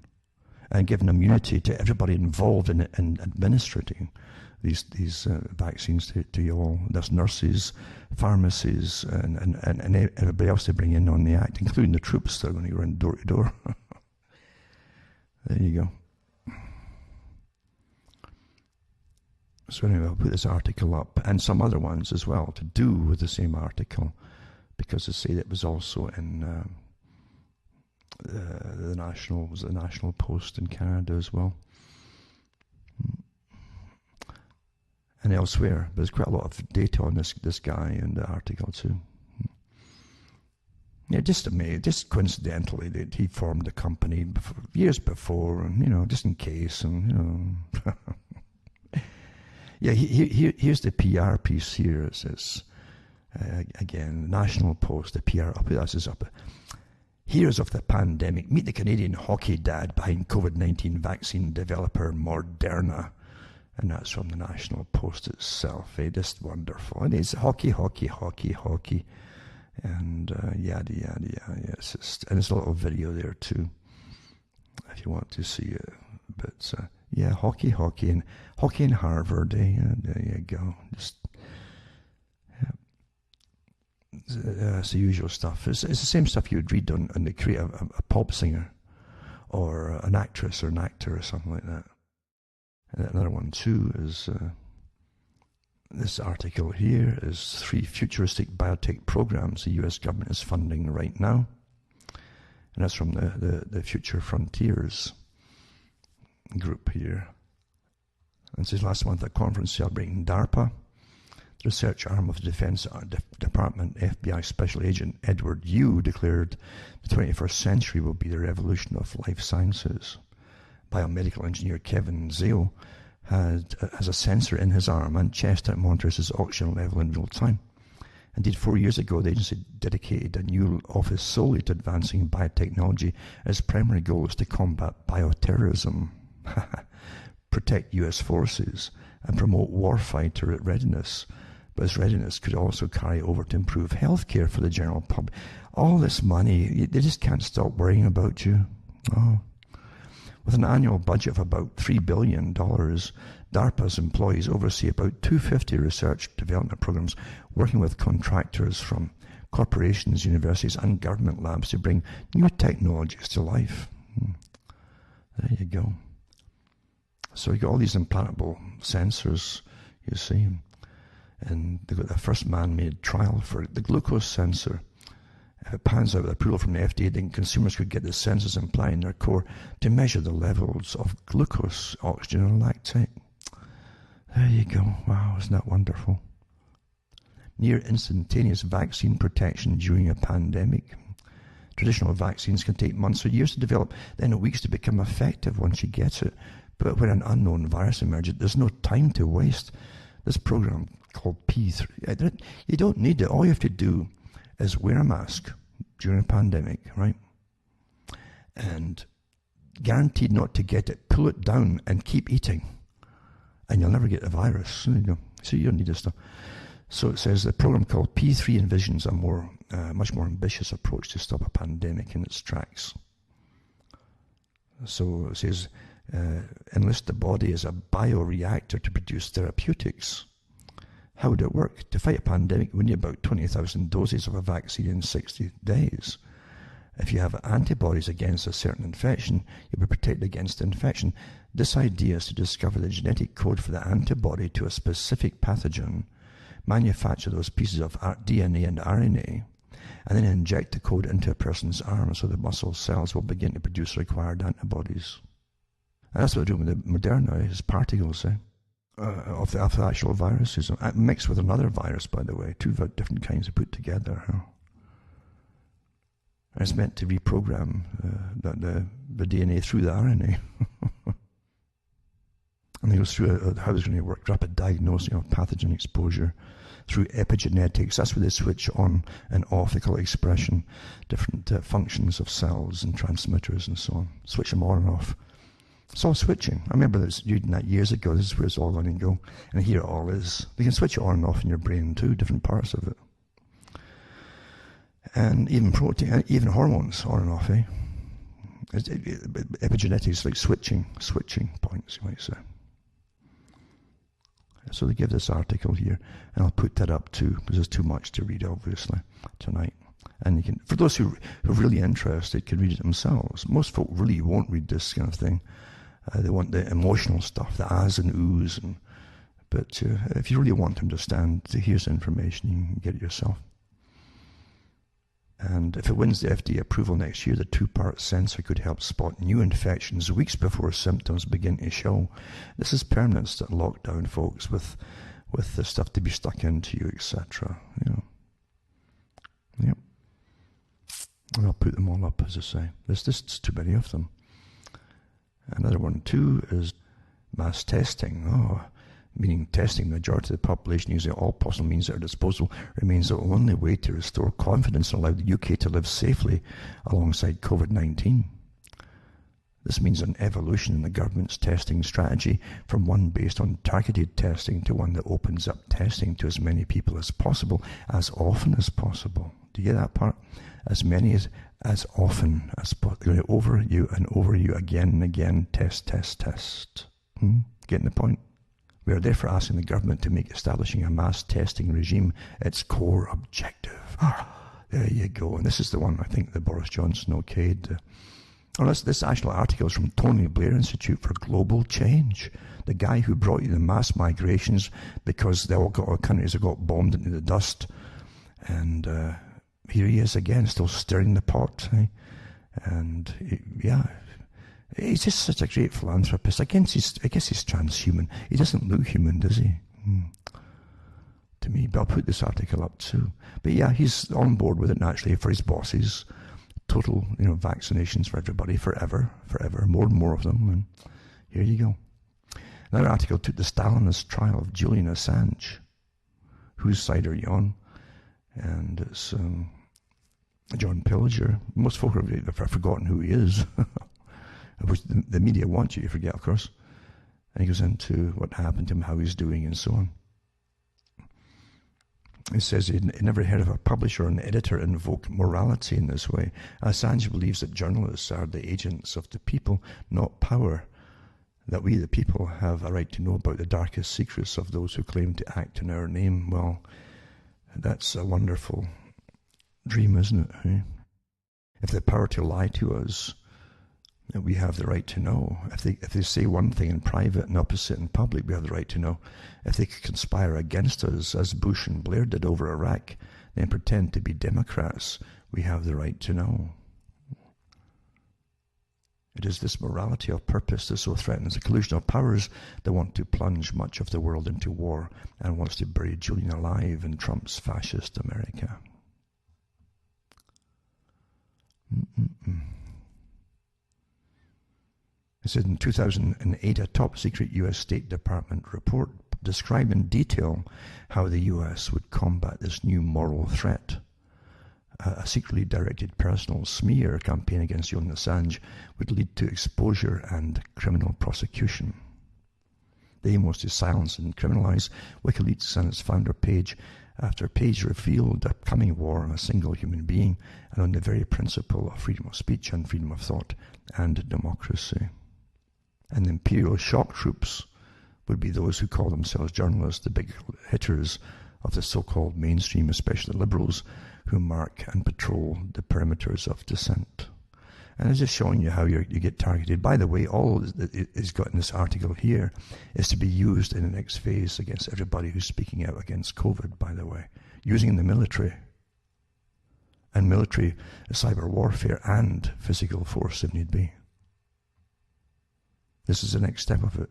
Speaker 1: and giving immunity to everybody involved in administering these vaccines to you all. There's nurses, pharmacies, and everybody else they bring in on the act, including the troops that are going to run door to door. There you go. So anyway, I'll put this article up, and some other ones as well, to do with the same article, because they say that it was also in the National Post in Canada as well, and elsewhere. But there's quite a lot of data on this guy in the article too. Yeah, just coincidentally that he formed a company years before, and just in case, and yeah. Here's the PR piece here. It says again, National Post, the PR. I'll put this up. Heroes of the pandemic meet the Canadian hockey dad behind COVID-19 vaccine developer Moderna. And that's from the National Post itself. Just wonderful. And it's hockey. And yada, yada, yada. And there's a little video there too, if you want to see it. But yeah, hockey in Harvard. There you go. Just it's the usual stuff. It's the same stuff you would read on the create a pop singer, or an actress or an actor or something like that. And another one too is this article here is 3 futuristic biotech programs the U.S. government is funding right now. And that's from the Future Frontiers group here. And it says last month at a conference celebrating DARPA, the research arm of the Defense Department, FBI Special Agent Edward Yu declared the 21st century will be the revolution of life sciences. Biomedical engineer Kevin Zale has a sensor in his arm and chest that monitors his oxygen level in real time. Indeed, 4 years ago, the agency dedicated a new office solely to advancing biotechnology. Its primary goal is to combat bioterrorism, protect U.S. forces, and promote warfighter readiness. But this readiness could also carry over to improve healthcare for the general public. All this money, they just can't stop worrying about you. Oh. With an annual budget of about $3 billion, DARPA's employees oversee about 250 research development programs, working with contractors from corporations, universities, and government labs to bring new technologies to life. There you go. So you got all these implantable sensors, you see, and they've got the first man-made trial for it, the glucose sensor. If it pans out with approval from the FDA, then consumers could get the sensors implanted in their core to measure the levels of glucose, oxygen, and lactate. There you go. Wow, isn't that wonderful? Near instantaneous vaccine protection during a pandemic. Traditional vaccines can take months or years to develop, then weeks to become effective once you get it. But when an unknown virus emerges, there's no time to waste. This program called P3, you don't need it. All you have to do is wear a mask during a pandemic, right? And guaranteed not to get it, pull it down and keep eating. And you'll never get the virus. There you go. So you don't need this stuff. So it says the program called P3 envisions a much more ambitious approach to stop a pandemic in its tracks. So it says, enlist the body as a bioreactor to produce therapeutics. How would it work? To fight a pandemic, we need about 20,000 doses of a vaccine in 60 days. If you have antibodies against a certain infection, you'll be protected against the infection. This idea is to discover the genetic code for the antibody to a specific pathogen, manufacture those pieces of DNA and RNA, and then inject the code into a person's arm so the muscle cells will begin to produce required antibodies. And that's what they're doing with the Moderna, is particles of the actual viruses, mixed with another virus, by the way, two different kinds are put together. And it's meant to reprogram the DNA through the RNA. And it goes through how it's going to work, rapid diagnosing of pathogen exposure through epigenetics. That's where they switch on and off. They call it expression, different functions of cells and transmitters and so on. Switch them on and off. It's all switching. I remember reading that years ago. This is where it's all going to go. And here it all is. They can switch it on and off in your brain too, different parts of it. And even protein, even hormones on and off, epigenetics, like switching points, you might say. So they give this article here, and I'll put that up too, because there's too much to read, obviously, tonight. And you can, for those who are really interested, can read it themselves. Most folk really won't read this kind of thing. They want the emotional stuff, the ahs and oohs. But if you really want to understand, here's the information. You can get it yourself. And if it wins the FDA approval next year, the two-part sensor could help spot new infections weeks before symptoms begin to show. This is permanent lockdown, folks, with the stuff to be stuck into you, etc. Yep. And I'll put them all up, as I say. There's just too many of them. Another one, too, is mass testing. Meaning testing the majority of the population using all possible means at their disposal remains the only way to restore confidence and allow the UK to live safely alongside COVID-19. This means an evolution in the government's testing strategy from one based on targeted testing to one that opens up testing to as many people as possible, as often as possible. Do you get that part? As many as often as possible. Over you and over you again and again. Test. Getting the point? We are therefore asking the government to make establishing a mass testing regime its core objective. There you go. And this is the one I think that Boris Johnson okayed. This actual article is from Tony Blair Institute for Global Change. The guy who brought you the mass migrations because all countries have got bombed into the dust. And here he is again, still stirring the pot. And yeah, he's just such a great philanthropist. I guess he's transhuman. He doesn't look human, does he? To me, but I'll put this article up too. But yeah, he's on board with it naturally for his bosses. Total, vaccinations for everybody forever, more and more of them. And here you go. Another article took the Stalinist trial of Julian Assange. Whose side are you on? And it's John Pillager. Most folk have forgotten who he is, which the media want you to forget, of course. And he goes into what happened to him, how he's doing, and so on. It says he never heard of a publisher or an editor invoke morality in this way. Assange believes that journalists are the agents of the people, not power. That we, the people, have a right to know about the darkest secrets of those who claim to act in our name. Well, that's a wonderful dream, isn't it? Eh? If they have the power to lie to us, we have the right to know. If they say one thing in private and opposite in public, we have the right to know. If they conspire against us, as Bush and Blair did over Iraq, then pretend to be Democrats, we have the right to know. It is this morality of purpose that so threatens the collusion of powers that want to plunge much of the world into war and wants to bury Julian alive in Trump's fascist America. It said in 2008, a top-secret U.S. State Department report described in detail how the U.S. would combat this new moral threat. A secretly directed personal smear campaign against Julian Assange would lead to exposure and criminal prosecution. The aim was to silence and criminalize WikiLeaks and its founder Page after Page revealed a coming war on a single human being and on the very principle of freedom of speech and freedom of thought and democracy. And the imperial shock troops would be those who call themselves journalists, the big hitters of the so-called mainstream, especially the liberals, who mark and patrol the perimeters of dissent. And it's just showing you how you get targeted. By the way, all that is got in this article here is to be used in the next phase against everybody who's speaking out against COVID, by the way. Using in the military. And military cyber warfare and physical force if need be. This is the next step of it.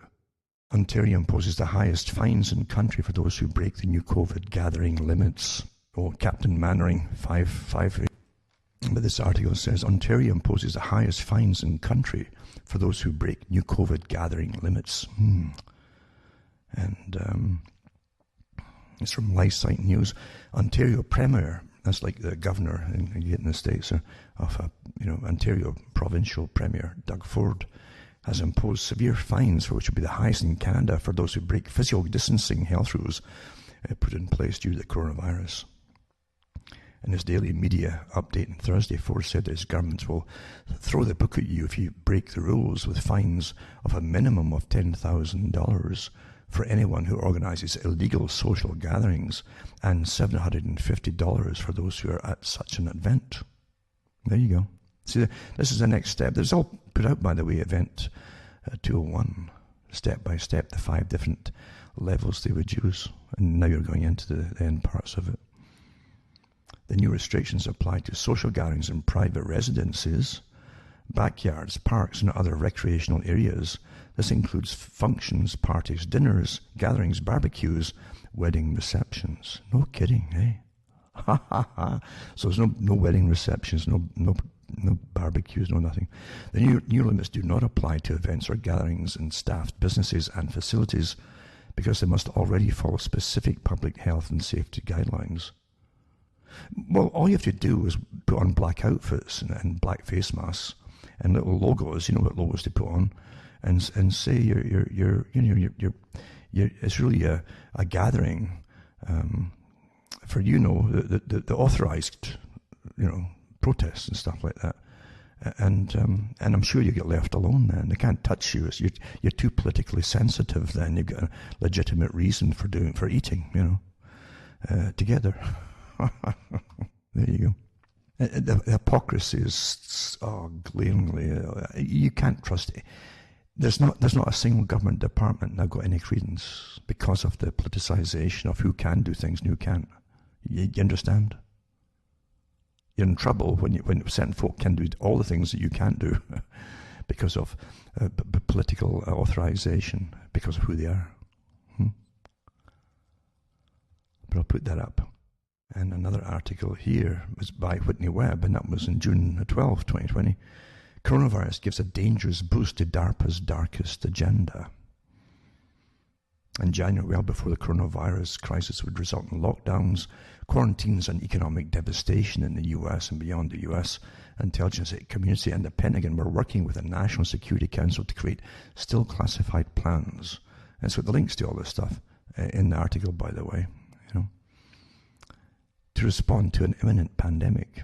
Speaker 1: Ontario imposes the highest fines in country for those who break the new COVID gathering limits. Oh, Captain Mannering, 558. But this article says Ontario imposes the highest fines in country for those who break new COVID gathering limits. And it's from LifeSite News. Ontario Premier, that's like the governor in the States, of Ontario Provincial Premier Doug Ford, has imposed severe fines, which will be the highest in Canada, for those who break physical distancing health rules put in place due to the coronavirus. In his daily media update on Thursday, Ford said that his government will throw the book at you if you break the rules, with fines of a minimum of $10,000 for anyone who organizes illegal social gatherings and $750 for those who are at such an event. There you go. See, this is the next step. This is all put out, by the way, Event 201, step by step, the 5 different levels they would use. And now you're going into the end parts of it. The new restrictions apply to social gatherings in private residences, backyards, parks, and other recreational areas. This includes functions, parties, dinners, gatherings, barbecues, wedding receptions. No kidding, eh? Ha ha ha. So there's no wedding receptions, no barbecues, no nothing. The new limits do not apply to events or gatherings in staffed businesses and facilities because they must already follow specific public health and safety guidelines. Well, all you have to do is put on black outfits and black face masks and little logos. You know what logos to put on, and say you're it's really a gathering for the authorized protests and stuff like that. And I'm sure you get left alone then. They can't touch you. You're too politically sensitive then. You've got a legitimate reason for eating, together. There you go. The hypocrisy is glaringly. You can't trust it. There's not a single government department now got any credence because of the politicization of who can do things and who can't. You understand? You're in trouble when certain folk can do all the things that you can't do because of political authorization, because of who they are. But I'll put that up. And another article here was by Whitney Webb, and that was in June 12, 2020. Coronavirus gives a dangerous boost to DARPA's darkest agenda. In January, well before the coronavirus crisis would result in lockdowns, quarantines and economic devastation in the US and beyond the US, intelligence community and the Pentagon were working with the National Security Council to create still classified plans. And so the links to all this stuff in the article, by the way, to respond to an imminent pandemic.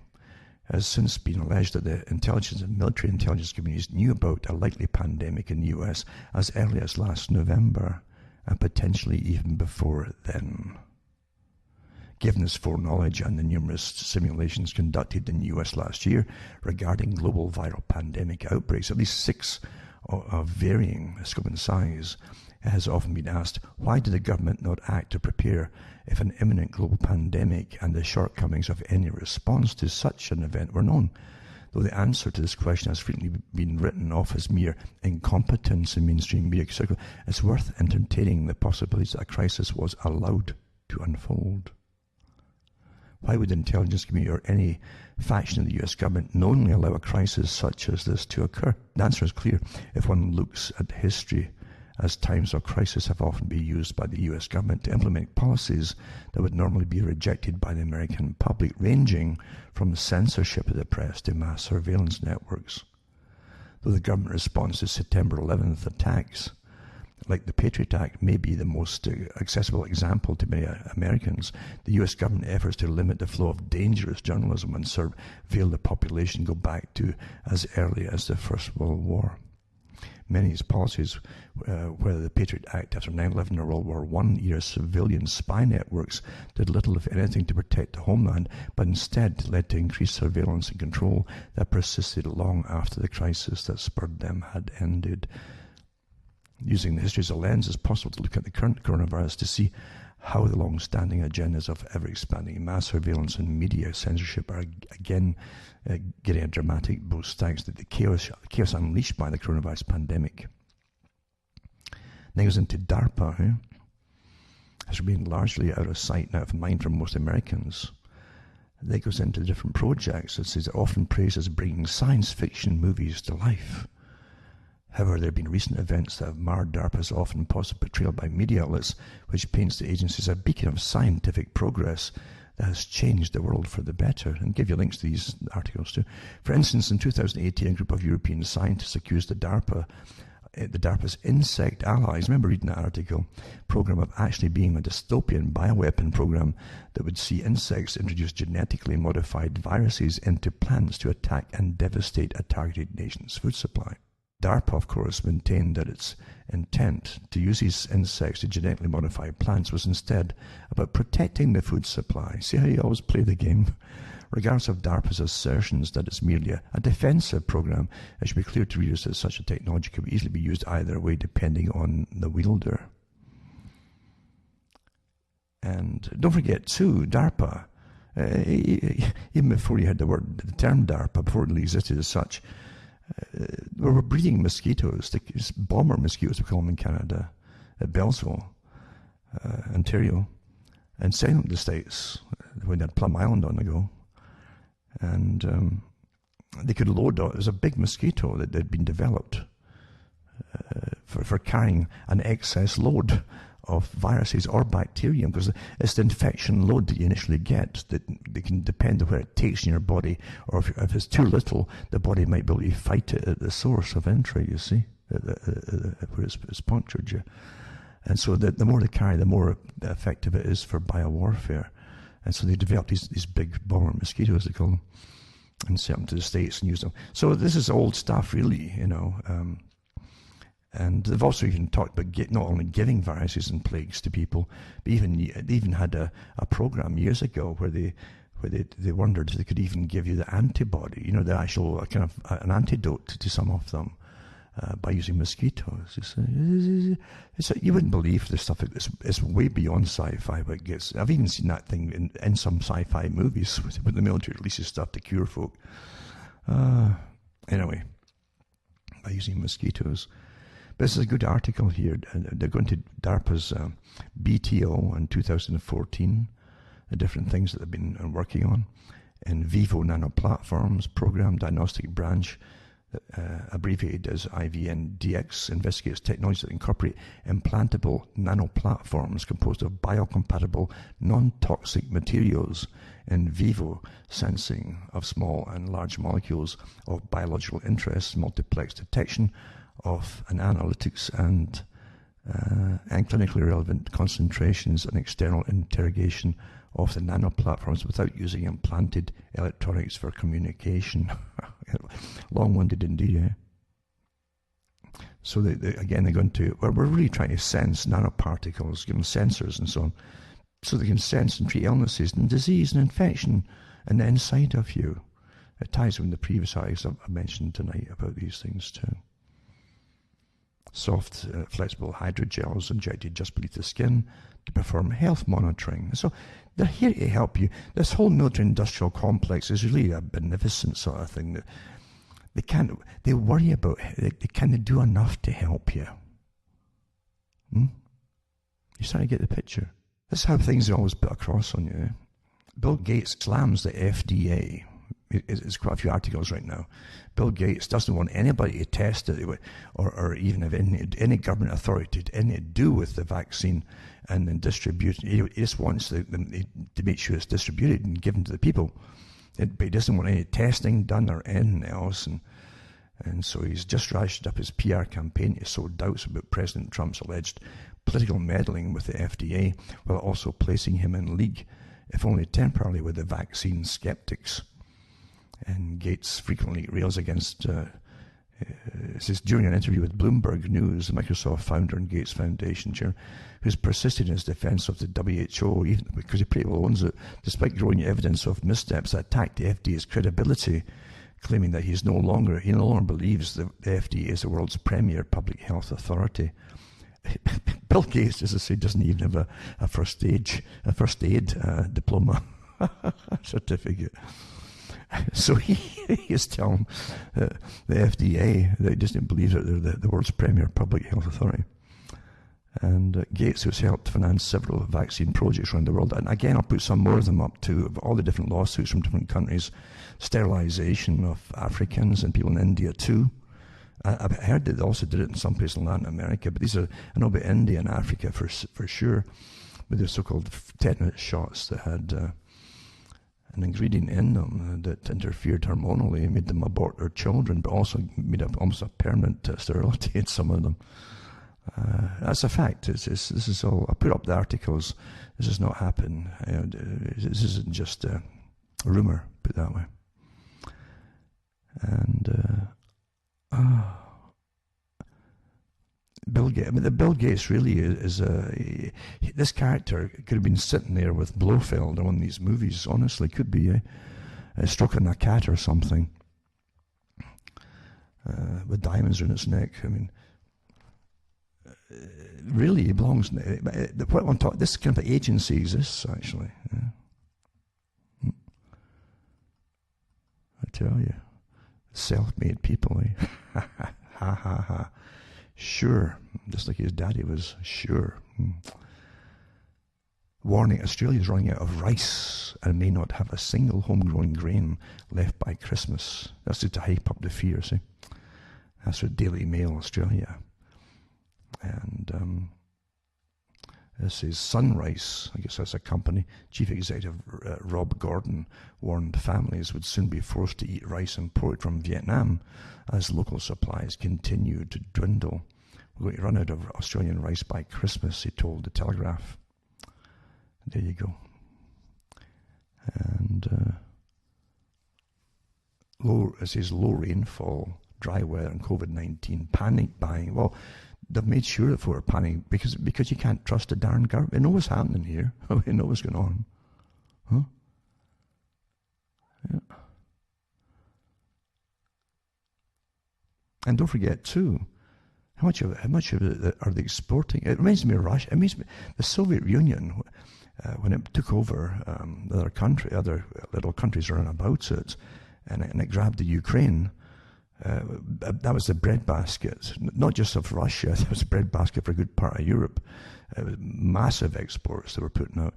Speaker 1: Has since been alleged that the intelligence and military intelligence communities knew about a likely pandemic in the US as early as last November, and potentially even before then. Given this foreknowledge and the numerous simulations conducted in the US last year regarding global viral pandemic outbreaks, at least 6 of varying scope and size, it has often been asked, why did the government not act to prepare if an imminent global pandemic and the shortcomings of any response to such an event were known? Though the answer to this question has frequently been written off as mere incompetence in mainstream media circles, it's worth entertaining the possibility that a crisis was allowed to unfold. Why would the intelligence community or any faction of the US government knowingly allow a crisis such as this to occur? The answer is clear if one looks at history, as times of crisis have often been used by the US government to implement policies that would normally be rejected by the American public, ranging from censorship of the press to mass surveillance networks. Though the government response to September 11th attacks, like the Patriot Act, may be the most accessible example to many Americans, the US government efforts to limit the flow of dangerous journalism and surveil the population go back to as early as the First World War. Many of these policies, whether the Patriot Act after 9/11 or World War I era civilian spy networks, did little if anything to protect the homeland, but instead led to increased surveillance and control that persisted long after the crisis that spurred them had ended. Using the history as a lens, it's possible to look at the current coronavirus to see how the long-standing agendas of ever-expanding mass surveillance and media censorship are again getting a dramatic boost thanks to the chaos unleashed by the coronavirus pandemic. Then goes into DARPA, has remained largely out of sight and out of mind for most Americans. Then goes into different projects. It says often praised as bringing science fiction movies to life. However, there have been recent events that have marred DARPA's often positive portrayal by media outlets, which paints the agency as a beacon of scientific progress that has changed the world for the better. And give you links to these articles too. For instance, in 2018, a group of European scientists accused the DARPA's insect allies, remember reading that article, program of actually being a dystopian bioweapon program that would see insects introduce genetically modified viruses into plants to attack and devastate a targeted nation's food supply. DARPA, of course, maintained that its intent to use these insects to genetically modify plants was instead about protecting the food supply. See how you always play the game? Regardless of DARPA's assertions that it's merely a defensive program, it should be clear to readers that such a technology could easily be used either way depending on the wielder. And don't forget too, DARPA, even before you had the term DARPA, before it really existed as such, we were breeding mosquitoes, bomber mosquitoes we call them in Canada, at Bellsville, Ontario, and sending them to the States when they had Plum Island on the go. And they could load out, it was a big mosquito that had been developed for carrying an excess load of viruses or bacteria, because it's the infection load that you initially get that they can depend on where it takes in your body, or if it's too little, the body might be able to fight it at the source of entry, you see, where it's punctured you. And so the more they carry, the more effective it is for biowarfare. And so they developed these big bomber mosquitoes, they call them, and sent them to the States and used them. So this is old stuff, really, you know. And they've also even talked about not only giving viruses and plagues to people, but they even had a program years ago where they wondered if they could even give you the antibody, you know, the actual kind of an antidote to some of them. by using mosquitoes. You wouldn't believe the stuff. It's way beyond sci-fi, but it gets. I've even seen that thing in some sci-fi movies when the military releases stuff to cure folk. Anyway, by using mosquitoes. But this is a good article here. They're going to DARPA's BTO in 2014, the different things that they've been working on. In vivo nanoplatforms, Program Diagnostic Branch, abbreviated as IVNDX, investigates technologies that incorporate implantable nanoplatforms composed of biocompatible, non-toxic materials in vivo sensing of small and large molecules of biological interest, multiplex detection of an analytics and clinically relevant concentrations and external interrogation of the nanoplatforms without using implanted electronics for communication. Long-winded indeed, eh? So again, they're going to, we're really trying to sense nanoparticles, give them sensors and so on, so they can sense and treat illnesses and disease and infection in the inside of you. It ties with the previous articles I've mentioned tonight about these things too. Soft, flexible hydrogels injected just beneath the skin to perform health monitoring. So they're here to help you. This whole military-industrial complex is really a beneficent sort of thing. They worry about, can they do enough to help you? You start to get the picture. That's how things are always put across on you. Bill Gates slams the FDA. There's quite a few articles right now. Bill Gates doesn't want anybody to test it or even have any government authority to anything to do with the vaccine and then distribute. He just wants to make sure it's distributed and given to the people. But he doesn't want any testing done or anything else. And so he's just ratcheted up his PR campaign to sow doubts about President Trump's alleged political meddling with the FDA, while also placing him in league, if only temporarily, with the vaccine skeptics. And Gates frequently rails against, says during an interview with Bloomberg News, the Microsoft founder and Gates Foundation chair, who's persisted in his defense of the WHO, even because he pretty well owns it, despite growing evidence of missteps that attack the FDA's credibility, claiming that he no longer believes the FDA is the world's premier public health authority. Bill Gates, as I say, doesn't even have a first aid diploma certificate. So he is telling the FDA that he doesn't believe that they're the world's premier public health authority. And Gates, who's helped finance several vaccine projects around the world, and again I'll put some more of them up too, of all the different lawsuits from different countries, sterilization of Africans and people in India too. I've heard that they also did it in some places in Latin America, but these are, I know about India and Africa for sure, with the so-called tetanus shots that had an ingredient in them that interfered hormonally and made them abort their children, but also made up almost a permanent sterility in some of them. That's a fact. This is all. I put up the articles. This has not happened. This isn't just a rumor, put it that way. And Bill Gates really is this character could have been sitting there with Blofeld on one of these movies. Honestly, could be stroking a cat or something with diamonds in its neck. I mean, really, he belongs. What on top? This kind of agency exists actually. Yeah. I tell you, self-made people. Ha ha ha. Sure, just like his daddy was, sure. Warning, Australia's running out of rice and may not have a single homegrown grain left by Christmas. That's just to hype up the fear, see? That's what Daily Mail Australia. And this is Sunrice, I guess that's a company. Chief Executive Rob Gordon warned families would soon be forced to eat rice imported from Vietnam as local supplies continue to dwindle. We're going to run out of Australian rice by Christmas, he told the Telegraph. There you go. And it says low rainfall, dry weather, and COVID-19 panic buying. Well, they've made sure that we're panicking because you can't trust the darn government. They know what's happening here. They know what's going on. Huh? Yeah. And don't forget too, how much of it are they exporting? It reminds me of Russia. It reminds me the Soviet Union when it took over other little countries around about it, and it grabbed the Ukraine. That was the breadbasket, not just of Russia. That was a breadbasket for a good part of Europe. Massive exports they were putting out.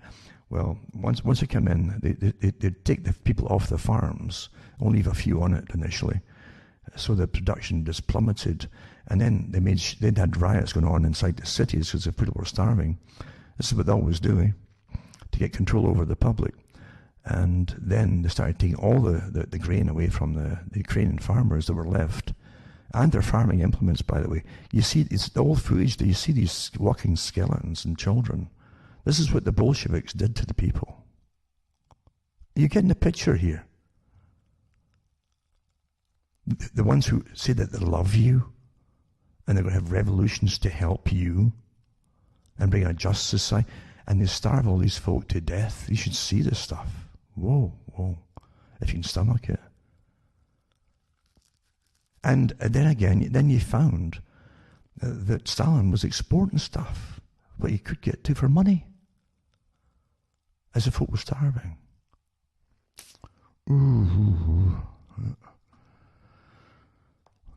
Speaker 1: Well, once they come in, they'd take the people off the farms, only leave a few on it initially. So the production just plummeted, and then they'd had riots going on inside the cities because the people were starving. This is what they always do, to get control over the public. And then they started taking all the grain away from the Ukrainian farmers that were left, and their farming implements, by the way. You see, it's the old footage, you see these walking skeletons and children. This is what the Bolsheviks did to the people. Are you getting the picture here? The ones who say that they love you, and they're going to have revolutions to help you, and bring a just society, and they starve all these folk to death. You should see this stuff. Whoa, if you can stomach it. And then again, then you found that Stalin was exporting stuff, what he could get to for money, as the folk were starving. Ooh.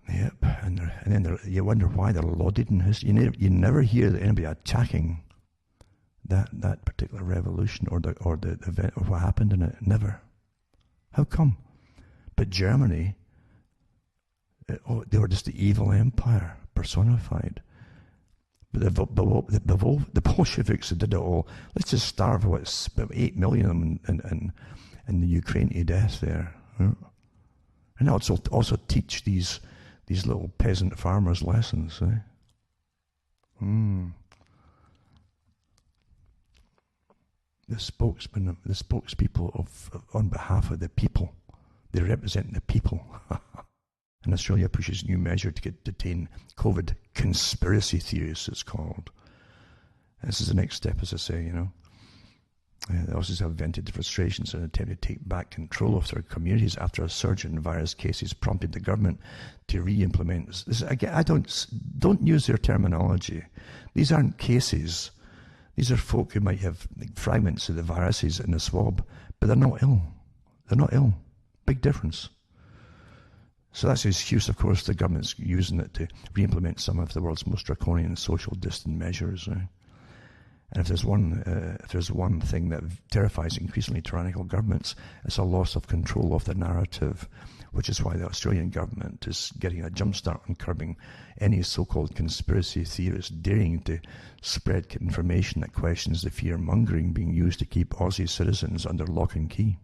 Speaker 1: Yep, and then you wonder why they're lauded in history. You never hear that anybody attacking that particular revolution or the event or what happened in it. Never. How come? But Germany, they were just the evil empire personified. But the Bolsheviks did it all. Let's just starve about 8 million of them in the Ukraine to death there. And also teach these little peasant farmers lessons. The spokespeople on behalf of the people, they represent the people. And Australia pushes new measure to detain COVID conspiracy theorists, it's called. This is the next step, as I say, They also have vented frustrations and attempt to take back control of their communities after a surge in virus cases prompted the government to re-implement this. Again, I don't use their terminology. These aren't cases. These are folk who might have fragments of the viruses in the swab, but they're not ill. They're not ill. Big difference. So that's the excuse, of course, the government's using it to re-implement some of the world's most draconian social distance measures. And if there's one thing that terrifies increasingly tyrannical governments, it's a loss of control of the narrative, which is why the Australian government is getting a jumpstart on curbing any so-called conspiracy theorists daring to spread information that questions the fear-mongering being used to keep Aussie citizens under lock and key.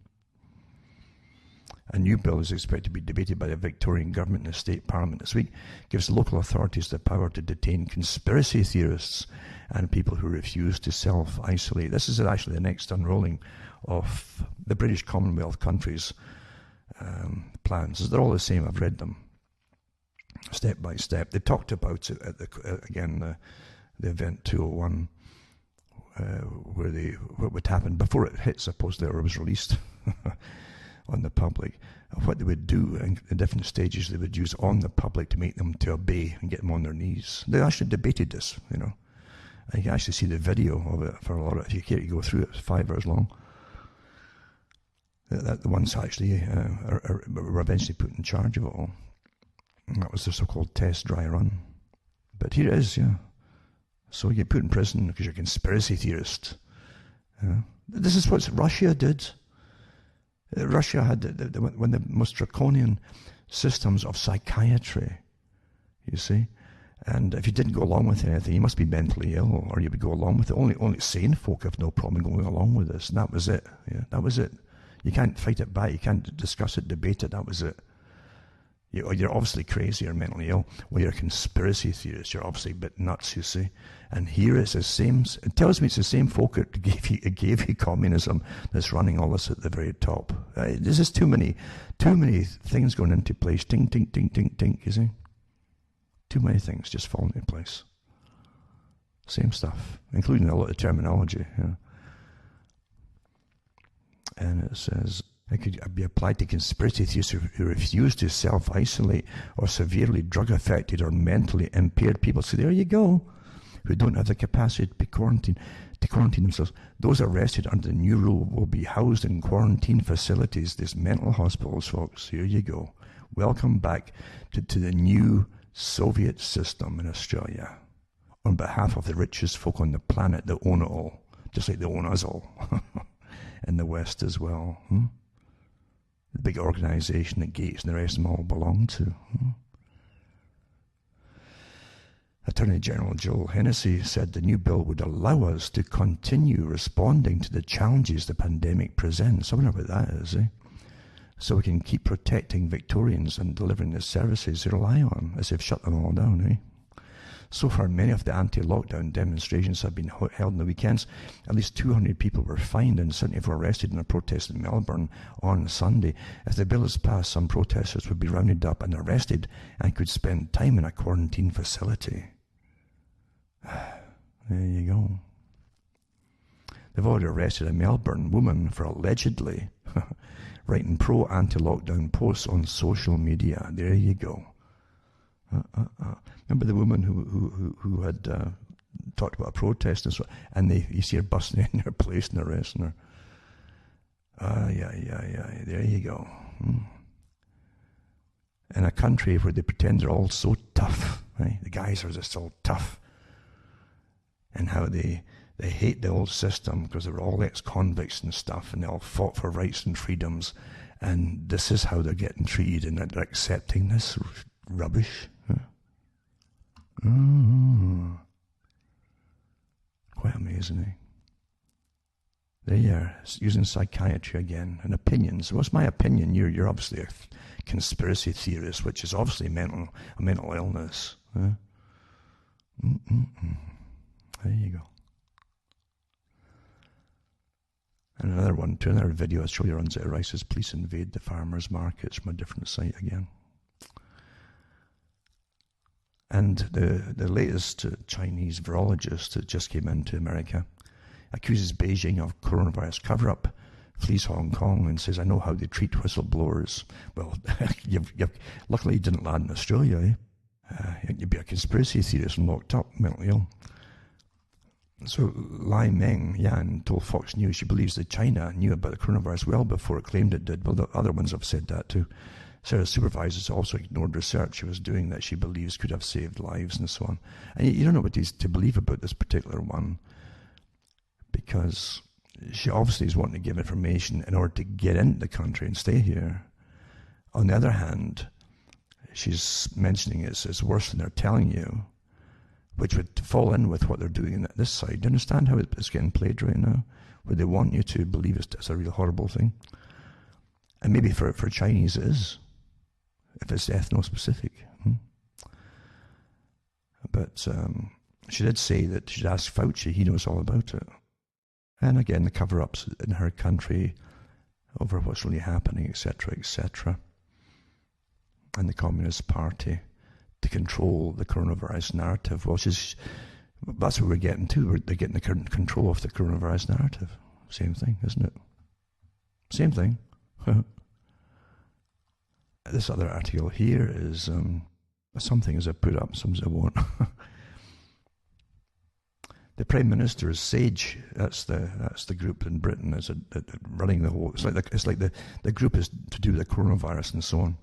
Speaker 1: A new bill is expected to be debated by the Victorian government in the state parliament this week. Gives local authorities the power to detain conspiracy theorists and people who refuse to self-isolate. This is actually the next unrolling of the British Commonwealth countries' plans. They're all the same. I've read them step by step. They talked about it at the event 201, what would happen before it hit, supposedly, or was released on the public, what they would do and the different stages they would use on the public to make them to obey and get them on their knees. They actually debated this, And you can actually see the video of it for a lot of, if you care to go through it, it's 5 hours long. The ones actually were eventually put in charge of it all. And that was the so-called test dry run. But here it is, So you get put in prison because you're a conspiracy theorist. This is what Russia did. Russia had one of the most draconian systems of psychiatry, you see. And if you didn't go along with anything, you must be mentally ill, or you would go along with it. Only sane folk have no problem going along with this. And that was it. That was it. You can't fight it back. You can't discuss it, debate it. That was it. You're obviously crazy or mentally ill. Well, you're a conspiracy theorist. You're obviously a bit nuts, you see. And here it's the same. It tells me it's the same folk that gave you communism that's running all this at the very top. There's just too many things going into place. Ting, ting, ting, ting, ting, you see. Too many things just falling into place. Same stuff, including a lot of terminology. And it says, It could be applied to conspiracy theorists who refuse to self-isolate, or severely drug-affected or mentally impaired people. So there you go, who don't have the capacity to quarantine themselves. Those arrested under the new rule will be housed in quarantine facilities, these mental hospitals, folks. Here you go. Welcome back to the new Soviet system in Australia, on behalf of the richest folk on the planet that own it all, just like they own us all, in the West as well. The big organization that Gates and the rest of them all belong to. Attorney General Joel Hennessy said the new bill would allow us to continue responding to the challenges the pandemic presents. I wonder what that is, So we can keep protecting Victorians and delivering the services they rely on, as they've shut them all down, So far, many of the anti-lockdown demonstrations have been held on the weekends. At least 200 people were fined and 74 arrested in a protest in Melbourne on Sunday. If the bill is passed, some protesters would be rounded up and arrested and could spend time in a quarantine facility. There you go. They've already arrested a Melbourne woman for allegedly writing pro-anti-lockdown posts on social media. There you go. Remember the woman who had talked about a protest and you see her busting in her place and arresting her. Yeah. There you go. In a country where they pretend they're all so tough, right? The guys are just all tough, and how they hate the old system because they were all ex-convicts and stuff, and they all fought for rights and freedoms, and this is how they're getting treated, and they're accepting this rubbish. Quite amazing, There you are, using psychiatry again, and opinions. What's my opinion? You're obviously a conspiracy theorist, which is obviously a mental illness. There you go. And another video, Australia runs out of rice as police invade the farmers' markets, from a different site again. And the latest Chinese virologist that just came into America accuses Beijing of coronavirus cover-up, flees Hong Kong and says, I know how they treat whistleblowers. Well, luckily you didn't land in Australia, You'd be a conspiracy theorist and locked up, mentally ill. So Lai Meng-Yan told Fox News she believes that China knew about the coronavirus well before it claimed it did. Well, the other ones have said that too. Sarah's supervisors also ignored research she was doing that she believes could have saved lives and so on. And you don't know what to believe about this particular one, because she obviously is wanting to give information in order to get into the country and stay here. On the other hand, she's mentioning it's worse than they're telling you, which would fall in with what they're doing at this side. Do you understand how it's getting played right now? Where they want you to believe it's a real horrible thing. And maybe for Chinese it is, if it's ethno-specific. But she did say that she'd ask Fauci, he knows all about it. And again, the cover-ups in her country over what's really happening, etc., etc. And the Communist Party to control the coronavirus narrative. Well, that's what we're getting to. They're getting the control of the coronavirus narrative. Same thing, isn't it? Same thing. This other article here is some things I put up, some I won't. The Prime Minister is SAGE. That's the group in Britain is running the whole. It's like the group is to do with the coronavirus and so on,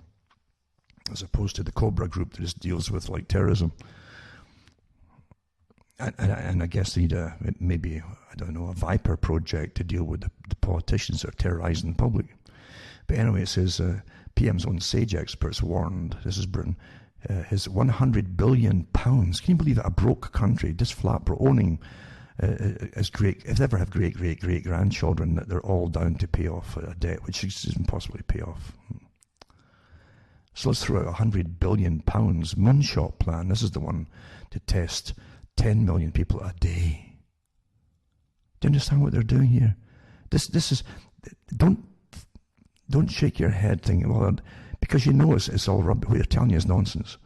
Speaker 1: as opposed to the Cobra group that just deals with like terrorism. And I guess they need maybe a Viper project to deal with the politicians that are terrorising the public. But anyway, it says PM's own SAGE experts warned, this is Britain, his £100 billion. Can you believe it? A broke country, just flat broke, owning as great, if they ever have great grandchildren, that they're all down to pay off a debt which is impossible to pay off. So let's throw out £100 billion moonshot plan. This is the one to test 10 million people a day. Do you understand what they're doing here? This is, don't shake your head thinking, well, because you know it's all rubbish. What they're telling you is nonsense.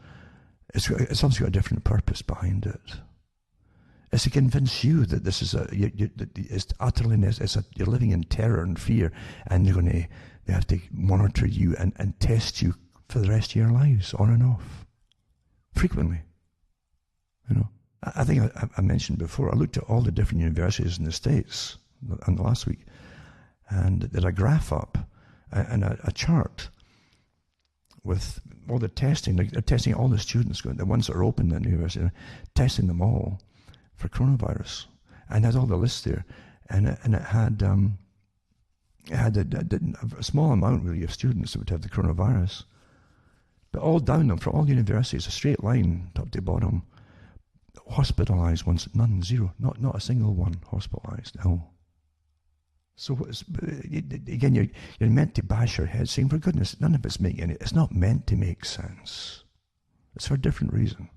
Speaker 1: It's obviously got a different purpose behind it. It's to convince you that this is you're living in terror and fear, and you're going to They have to monitor you and test you for the rest of your lives, on and off, frequently. You know, I think I mentioned before, I looked at all the different universities in the States on the last week, and did a graph up and a chart with all the testing. They're testing all the students, the ones that are open at the university, testing them all for coronavirus. And had all the lists there, and it had a small amount really of students that would have the coronavirus, but all down them for all universities, a straight line top to bottom. Hospitalized ones, none, zero, not a single one hospitalized. No. So again, you're meant to bash your head, saying, for goodness, none of it's making any. It's not meant to make sense. It's for a different reason.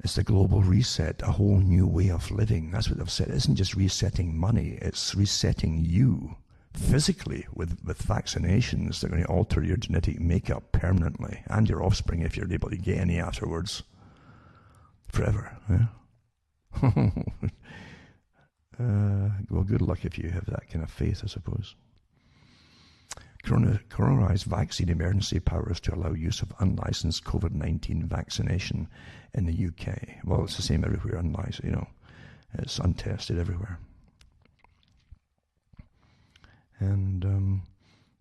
Speaker 1: It's the global reset, a whole new way of living. That's what they've said. It isn't just resetting money, it's resetting you physically with vaccinations that are going to alter your genetic makeup permanently, and your offspring if you're able to get any afterwards. Forever. Yeah? Well, good luck if you have that kind of faith, I suppose. Coronavirus vaccine emergency powers to allow use of unlicensed COVID-19 vaccination in the UK. Well, it's the same everywhere, unlicensed, it's untested everywhere. And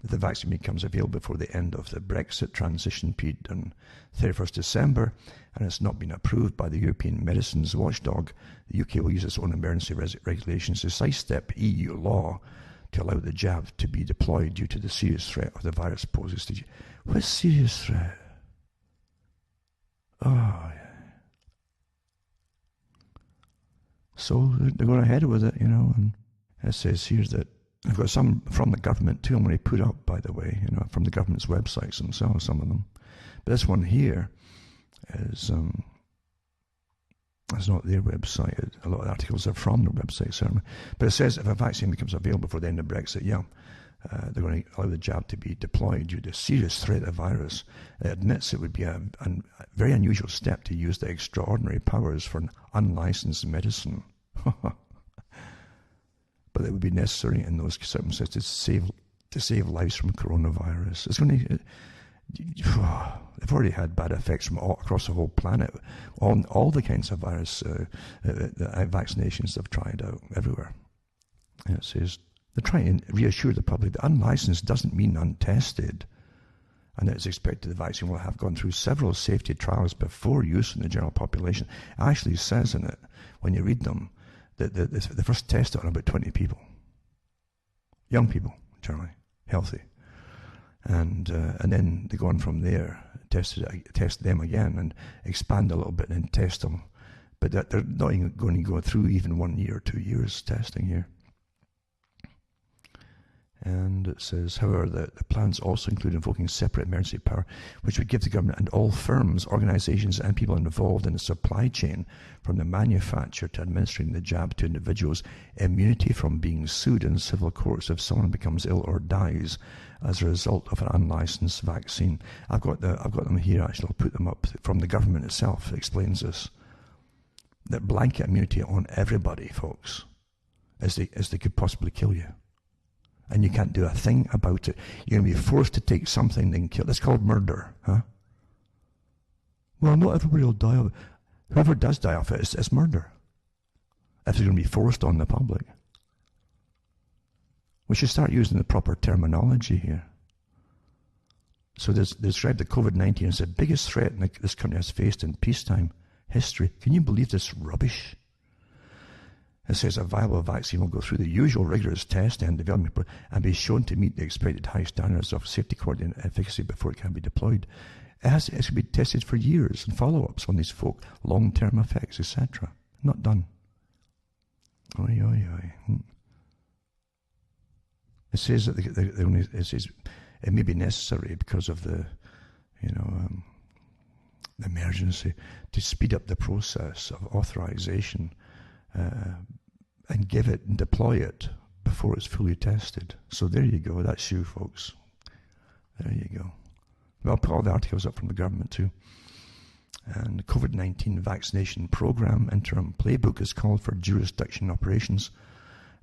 Speaker 1: the vaccine becomes available before the end of the Brexit transition period on 31st December, and it's not been approved by the European Medicines Watchdog. The UK will use its own emergency regulations to sidestep EU law to allow the jab to be deployed due to the serious threat of the virus poses to you. What serious threat? Oh, yeah. So they're going ahead with it, and it says here that I've got some from the government too. I'm going to put up, by the way, from the government's websites themselves, some of them. But this one here is it's not their website. A lot of articles are from their website, certainly. But it says if a vaccine becomes available before the end of Brexit, they're going to allow the jab to be deployed due to a serious threat of the virus. It admits it would be a very unusual step to use the extraordinary powers for an unlicensed medicine. But it would be necessary in those circumstances to save lives from coronavirus. It's going to. They've already had bad effects from across the whole planet on all the kinds of virus vaccinations they've tried out everywhere. And it says they're trying to reassure the public that unlicensed doesn't mean untested, and that it's expected the vaccine will have gone through several safety trials before use in the general population. It actually says in it, when you read them, that the first test on about 20 people, young people generally, healthy. And then they go on from there, test them again and expand a little bit and then test them. But they're not even going to go through even 1 year or 2 years testing here. And it says, however, the plans also include invoking separate emergency power, which would give the government and all firms, organizations, and people involved in the supply chain, from the manufacturer to administering the jab to individuals, immunity from being sued in civil courts if someone becomes ill or dies as a result of an unlicensed vaccine. I've got them here. Actually, I'll put them up from the government itself. It explains this. That blanket immunity on everybody, folks, as they could possibly kill you. And you can't do a thing about it. You're going to be forced to take something that can kill. That's called murder, huh? Well, not everybody will die of it. Whoever does die of it, it's murder. If it's going to be forced on the public. We should start using the proper terminology here. So they described the COVID-19 as the biggest threat this country has faced in peacetime history. Can you believe this rubbish? It says a viable vaccine will go through the usual rigorous test and development and be shown to meet the expected high standards of safety, quality, and efficacy before it can be deployed. It should be tested for years and follow-ups on these folk, long-term effects, etc. Not done. Oy, oy, oy. It says that it says it may be necessary because of the emergency to speed up the process of authorization. And give it and deploy it before it's fully tested. So there you go. That's you, folks. There you go. I'll put all the articles up from the government too. And the COVID-19 vaccination program interim playbook is called for jurisdiction operations.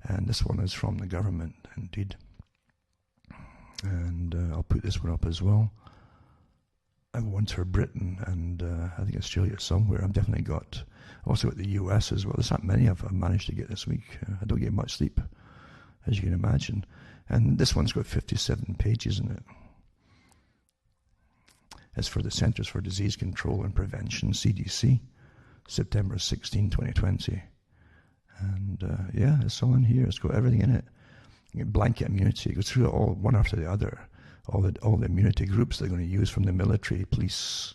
Speaker 1: And this one is from the government, indeed. And I'll put this one up as well. I got one for Britain and I think Australia somewhere. I've definitely got, also got the US as well. There's not many I've managed to get this week. I don't get much sleep, as you can imagine. And this one's got 57 pages in it. It's for the Centers for Disease Control and Prevention, CDC, September 16, 2020. And yeah, it's all in here. It's got everything in it. Blanket immunity. It goes through it all, one after the other. All the immunity groups they're going to use, from the military, police,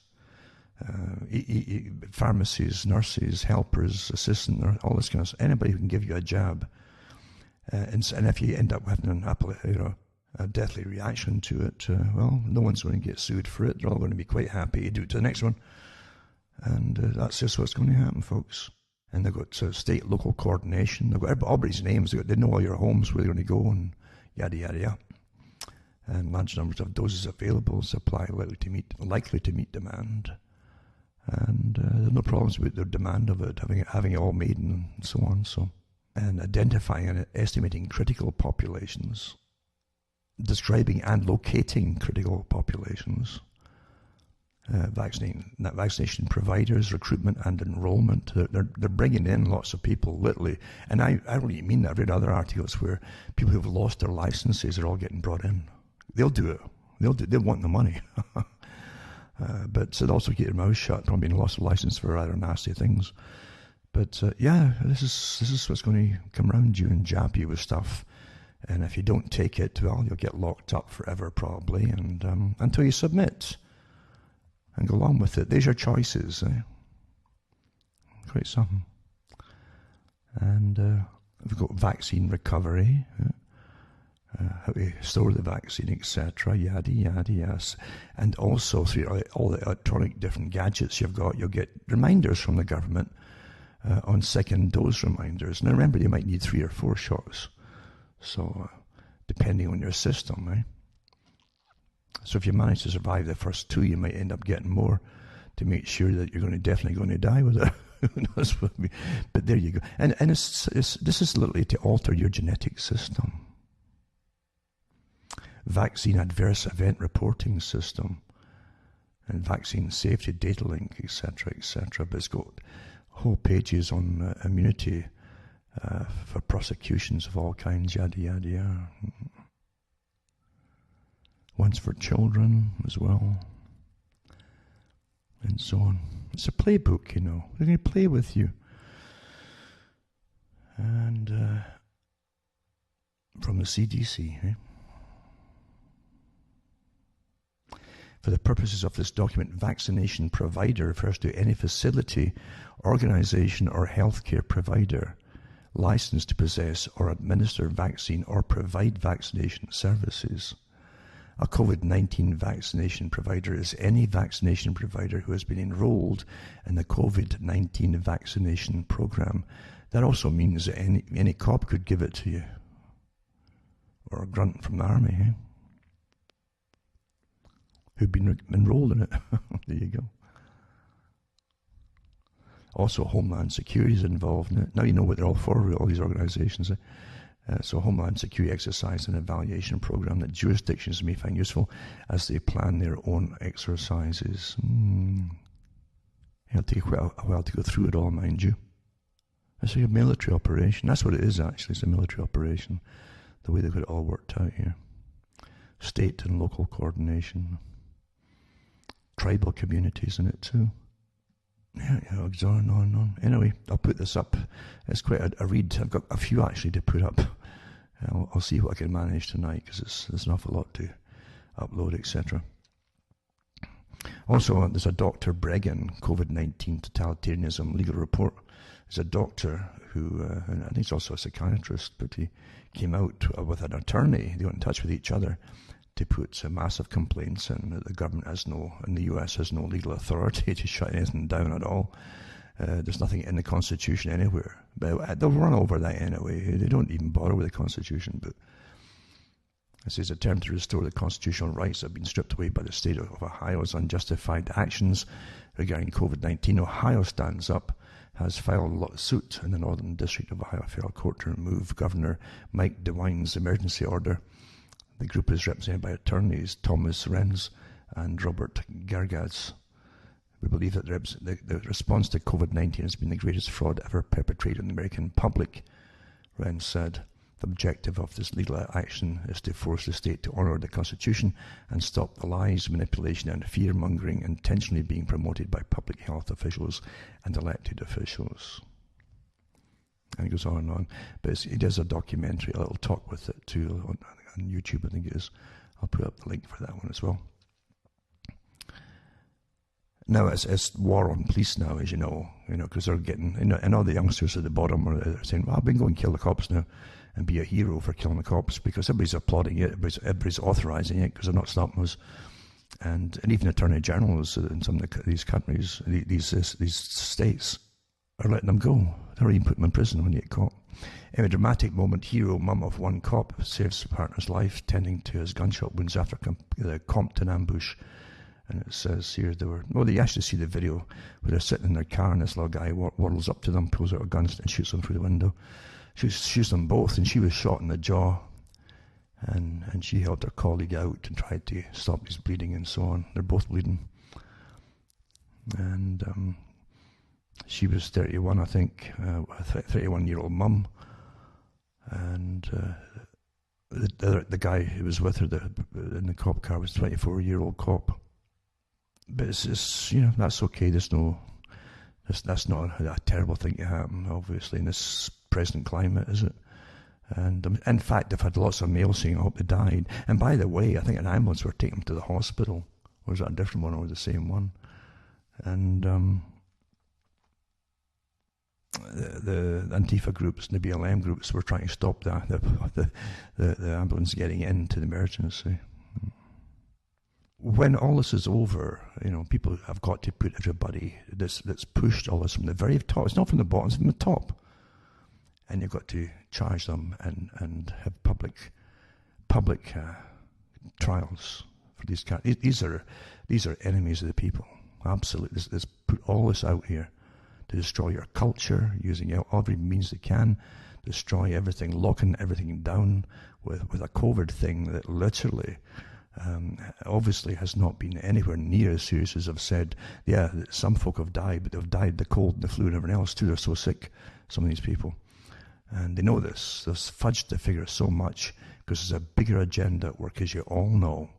Speaker 1: pharmacies, nurses, helpers, assistants, all this kind of stuff. Anybody who can give you a jab. And if you end up having a deathly reaction to it, well, no one's going to get sued for it. They're all going to be quite happy to do it to the next one. And that's just what's going to happen, folks. And they've got state, local coordination. They've got everybody's names. They know all your homes, where they're going to go, and yada, yada, yada. And large numbers of doses available, supply likely to meet demand. And there's no problems with the demand of it, having it all made and so on. And identifying and estimating critical populations, describing and locating critical populations, vaccination providers, recruitment and enrollment. They're bringing in lots of people, literally. And I really mean that. I've read other articles where people who've lost their licenses are all getting brought in. They'll do it. They'll want the money. But so they'll also keep their mouths shut, probably being lost a license for rather nasty things. But yeah, this is what's going to come around you and jab you with stuff. And if you don't take it, well, you'll get locked up forever probably, and until you submit and go along with it. There's your choices. Quite something. And we've got vaccine recovery, how to store the vaccine, etc. Yada, yada, yes. And also through all the electronic different gadgets you'll get reminders from the government on second dose reminders. Now remember, you might need 3 or 4 shots. So depending on your system, right? So if you manage to survive the first 2, you might end up getting more to make sure that you're definitely going to die with it. Who knows what I mean? But there you go. And this is literally to alter your genetic system. Vaccine adverse event reporting system, and vaccine safety data link, etc., etc. But it's got whole pages on immunity for prosecutions of all kinds, yada, yada, yada. One's for children as well, and so on. It's a playbook, They're going to play with you. And from the CDC, For the purposes of this document, vaccination provider refers to any facility, organization, or healthcare provider licensed to possess or administer vaccine or provide vaccination services. A COVID-19 vaccination provider is any vaccination provider who has been enrolled in the COVID-19 vaccination program. That also means that any cop could give it to you, or a grunt from the army, who've been enrolled in it. There you go. Also, Homeland Security is involved in it. Now you know what they're all for, all these organizations. So Homeland Security exercise an evaluation program that jurisdictions may find useful as they plan their own exercises. It'll take a while to go through it all, mind you. It's like a military operation. That's what it is, actually. It's a military operation, the way they've got it all worked out here. State and local coordination. Tribal communities in it too. Yeah, it goes on and on and on. Anyway, I'll put this up. It's quite a read. I've got a few actually to put up. I'll see what I can manage tonight, because there's an awful lot to upload, etc. Also, there's a Dr. Bregan, COVID-19 Totalitarianism Legal Report. There's a doctor who, and I think he's also a psychiatrist, but he came out with an attorney. They got in touch with each other to put massive complaints in that the government in the US has no legal authority to shut anything down at all. There's nothing in the Constitution anywhere. But they'll run over that anyway. They don't even bother with the Constitution. But this is a term to restore the constitutional rights that have been stripped away by the state of Ohio's unjustified actions regarding COVID-19. Ohio stands up, has filed a suit in the Northern District of Ohio Federal Court to remove Governor Mike DeWine's emergency order The group is represented by attorneys Thomas Renz and Robert Gergads. We believe that the response to COVID-19 has been the greatest fraud ever perpetrated on the American public, Renz said. The objective of this legal action is to force the state to honour the Constitution and stop the lies, manipulation and fear-mongering intentionally being promoted by public health officials and elected officials. And it goes on and on. But he does a documentary, a little talk with it too, on YouTube, I think it is. I'll put up the link for that one as well. Now it's war on police now, as you know, because they're getting, and all the youngsters at the bottom are saying, well, I've been going to kill the cops now and be a hero for killing the cops, because everybody's applauding it, everybody's authorising it because they're not stopping us. And even attorney generals in some of these countries, these states, are letting them go. They're even putting them in prison when you get caught. In a dramatic moment, hero mum of one cop saves her partner's life, tending to his gunshot wounds after the Compton ambush. And it says here they actually see the video where they're sitting in their car and this little guy waddles up to them, pulls out a gun and shoots them through the window. Shoots them both, and she was shot in the jaw. And she helped her colleague out and tried to stop his bleeding and so on. They're both bleeding. And she was 31, I think, a 31-year-old mum. And the guy who was with her in the cop car was a 24-year-old cop. But it's that's okay. That's not a terrible thing to happen, obviously, in this present climate, is it? And in fact, I've had lots of mail saying I hope they died. And by the way, I think an ambulance were taking them to the hospital. Or was that a different one or the same one? And the Antifa groups and the BLM groups were trying to stop the ambulance getting into the emergency. When all this is over, people have got to put everybody that's pushed all this from the very top. It's not from the bottom, it's from the top. And you've got to charge them and have public trials for these guys. These are enemies of the people. Absolutely. Let's put all this out here to destroy your culture, using every means they can, destroy everything, locking everything down with a COVID thing that literally obviously has not been anywhere near as serious as I've said. Yeah, some folk have died, but they've died the cold and the flu and everything else too. They're so sick, some of these people. And they know this. They've fudged the figure so much because there's a bigger agenda at work, as you all know.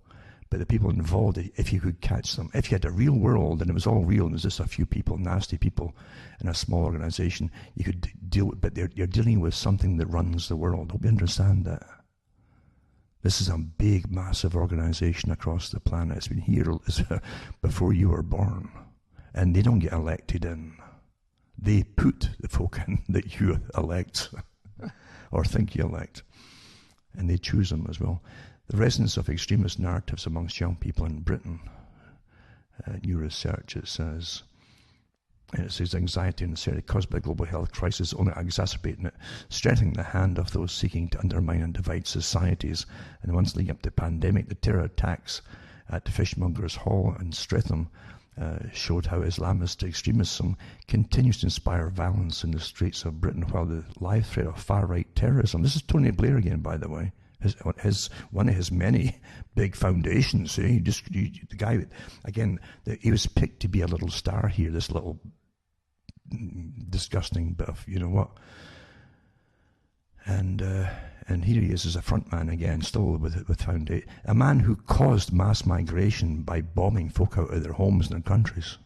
Speaker 1: But the people involved, if you could catch them, if you had a real world and it was all real and there's just a few people, nasty people in a small organization, you could deal with, but you're dealing with something that runs the world. Hope you understand that. This is a big, massive organization across the planet. It's been here before you were born. And they don't get elected in. They put the folk in that you elect or think you elect. And they choose them as well. The resonance of extremist narratives amongst young people in Britain. New research, it says anxiety and uncertainty caused by the global health crisis, only exacerbating it, strengthening the hand of those seeking to undermine and divide societies. And the months leading up to the pandemic, the terror attacks at the Fishmongers Hall in Streatham showed how Islamist extremism continues to inspire violence in the streets of Britain, while the live threat of far-right terrorism. This is Tony Blair again, by the way. One of his many big foundations. The guy, again, he was picked to be a little star here, this little disgusting bit of, you know what. And here he is as a front man again, still with foundation. A man who caused mass migration by bombing folk out of their homes and their countries.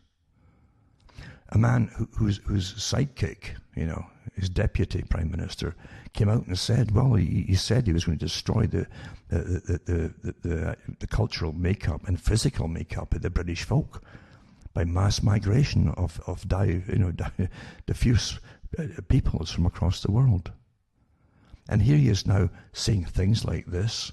Speaker 1: A man whose sidekick, his deputy prime minister, came out and said, well, he said he was going to destroy the cultural makeup and physical makeup of the British folk by mass migration of diffuse peoples from across the world. And here he is now saying things like this.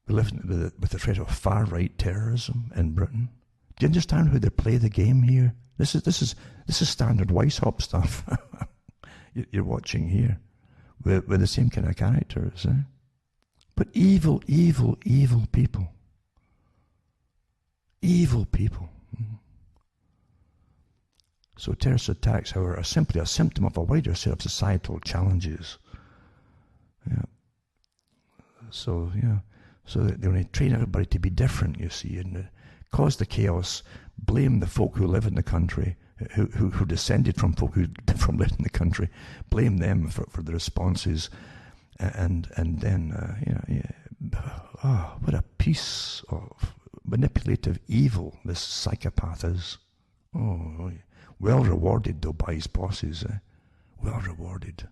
Speaker 1: We live with the threat of far-right terrorism in Britain. Do you understand how they play the game here? This is standard Weishaupt stuff you're watching here with the same kind of characters. But evil, evil, evil people. Evil people. So terrorist attacks, however, are simply a symptom of a wider set of societal challenges. Yeah. So they only train everybody to be different, you see, and cause the chaos, blame the folk who live in the country, who descended from folk who lived in the country, blame them for the responses, and then what a piece of manipulative evil this psychopath is. Oh, well rewarded though by his bosses, well rewarded.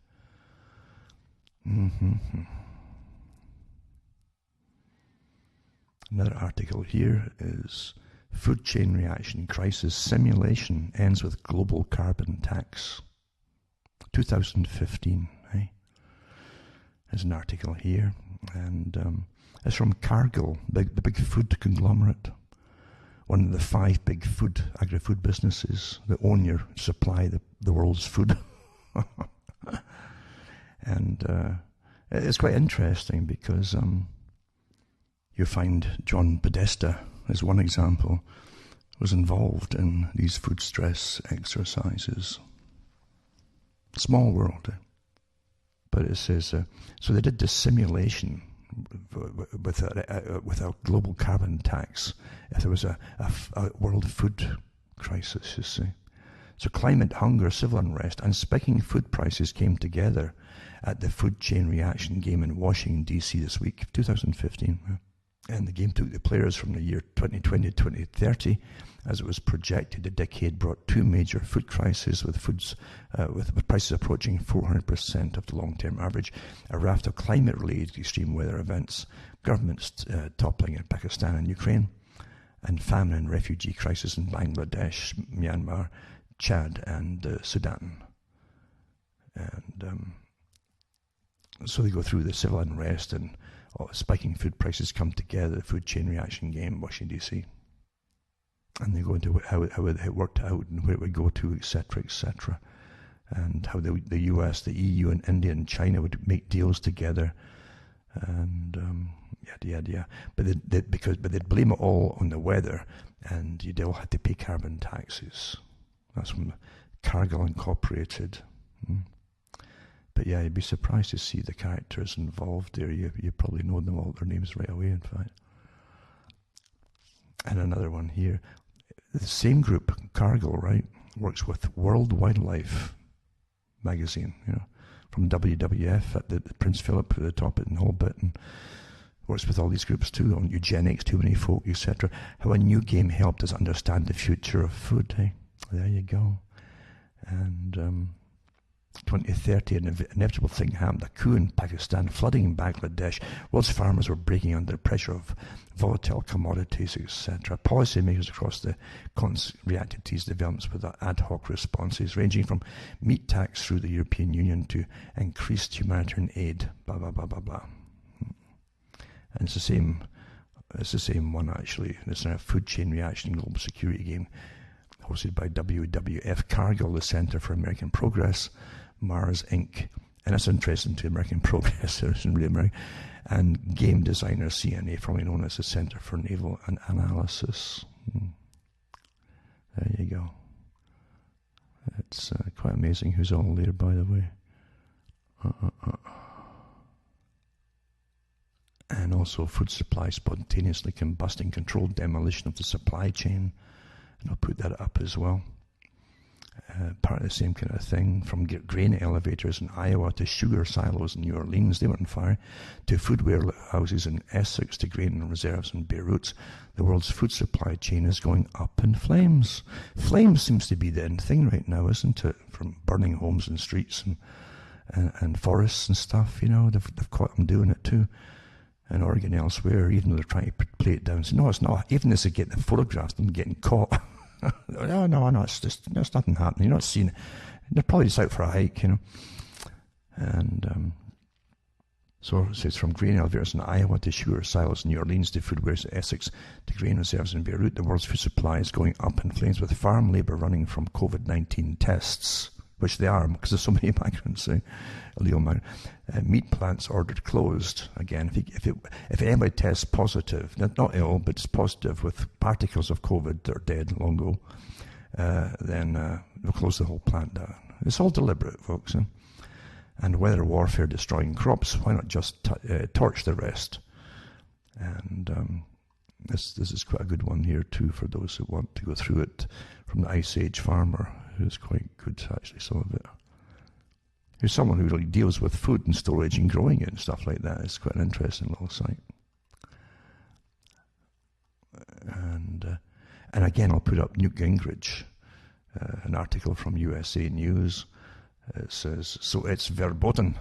Speaker 1: Another article here is Food Chain Reaction Crisis Simulation Ends with Global Carbon Tax. 2015, There's an article here, and it's from Cargill, the big food conglomerate, one of the 5 big agri-food businesses that own your supply the world's food. And it's quite interesting because you find John Podesta, as one example, was involved in these food stress exercises. Small world. But it says, so they did this simulation with a global carbon tax if there was a world food crisis, you see. So climate, hunger, civil unrest, and spiking food prices came together at the Food Chain Reaction game in Washington, D.C. this week, 2015. And the game took the players from the year 2020 to 2030. As it was projected, the decade brought 2 major food crises with prices approaching 400% of the long-term average, a raft of climate-related extreme weather events, governments toppling in Pakistan and Ukraine, and famine and refugee crisis in Bangladesh, Myanmar, Chad, and Sudan. And so they go through the civil unrest and spiking food prices come together, the Food Chain Reaction game, Washington, D.C. And they go into how it worked out and where it would go to, etc., and how the US, the EU, and India and China would make deals together, and yada. But they'd blame it all on the weather, and you'd all had to pay carbon taxes. That's from Cargill Incorporated. But yeah, you'd be surprised to see the characters involved there. You probably know them all, their names right away, in fact. And another one here. The same group, Cargill, right, works with World Wildlife magazine, from WWF at the Prince Philip at the top and the whole bit, and works with all these groups too, on eugenics, too many folk, etc. How a new game helped us understand the future of food, There you go. And 2030, an inevitable thing happened. A coup in Pakistan, flooding in Bangladesh. World's farmers were breaking under the pressure of volatile commodities, etc. Policymakers across the continent reacted to these developments with ad hoc responses, ranging from meat tax through the European Union to increased humanitarian aid. Blah blah blah blah blah. And it's the same one actually. It's a Food Chain Reaction Global Security game, hosted by WWF, Cargill, the Center for American Progress, Mars Inc., and that's interesting to American Progress, it isn't really American, and game designer CNA, formerly known as the Center for Naval Analysis. There you go. It's quite amazing who's all there, by the way. And also food supply spontaneously combusting, controlled demolition of the supply chain. And I'll put that up as well. Part of the same kind of thing, from grain elevators in Iowa to sugar silos in New Orleans, they were on fire, to food warehouses in Essex, to grain reserves in Beirut. The world's food supply chain is going up in flames. Flames seems to be the end thing right now, isn't it? From burning homes and streets and forests and stuff, they've caught them doing it too. In Oregon, elsewhere, even though they're trying to play it down. So no, it's not. Even as they get the photographs, them getting caught. No, it's nothing happening. You're not seeing it. They're probably just out for a hike, And so it says, from grain elevators in Iowa to sugar silos in New Orleans to food warehouses in Essex to grain reserves in Beirut, the world's food supply is going up in flames, with farm labour running from COVID-19 tests, which they are because there's so many migrants, illegal migrants. Meat plants ordered closed. Again, if anybody tests positive, not ill, but it's positive with particles of COVID that are dead long ago, then they'll close the whole plant down. It's all deliberate, folks. and weather warfare destroying crops. Why not just torch the rest? And this is quite a good one here too for those who want to go through it, from the Ice Age Farmer, who's quite good actually, some of it. Who's someone who really deals with food and storage and growing it and stuff like that. It's quite an interesting little site. And again, I'll put up Newt Gingrich, an article from USA News. It says, so it's verboten.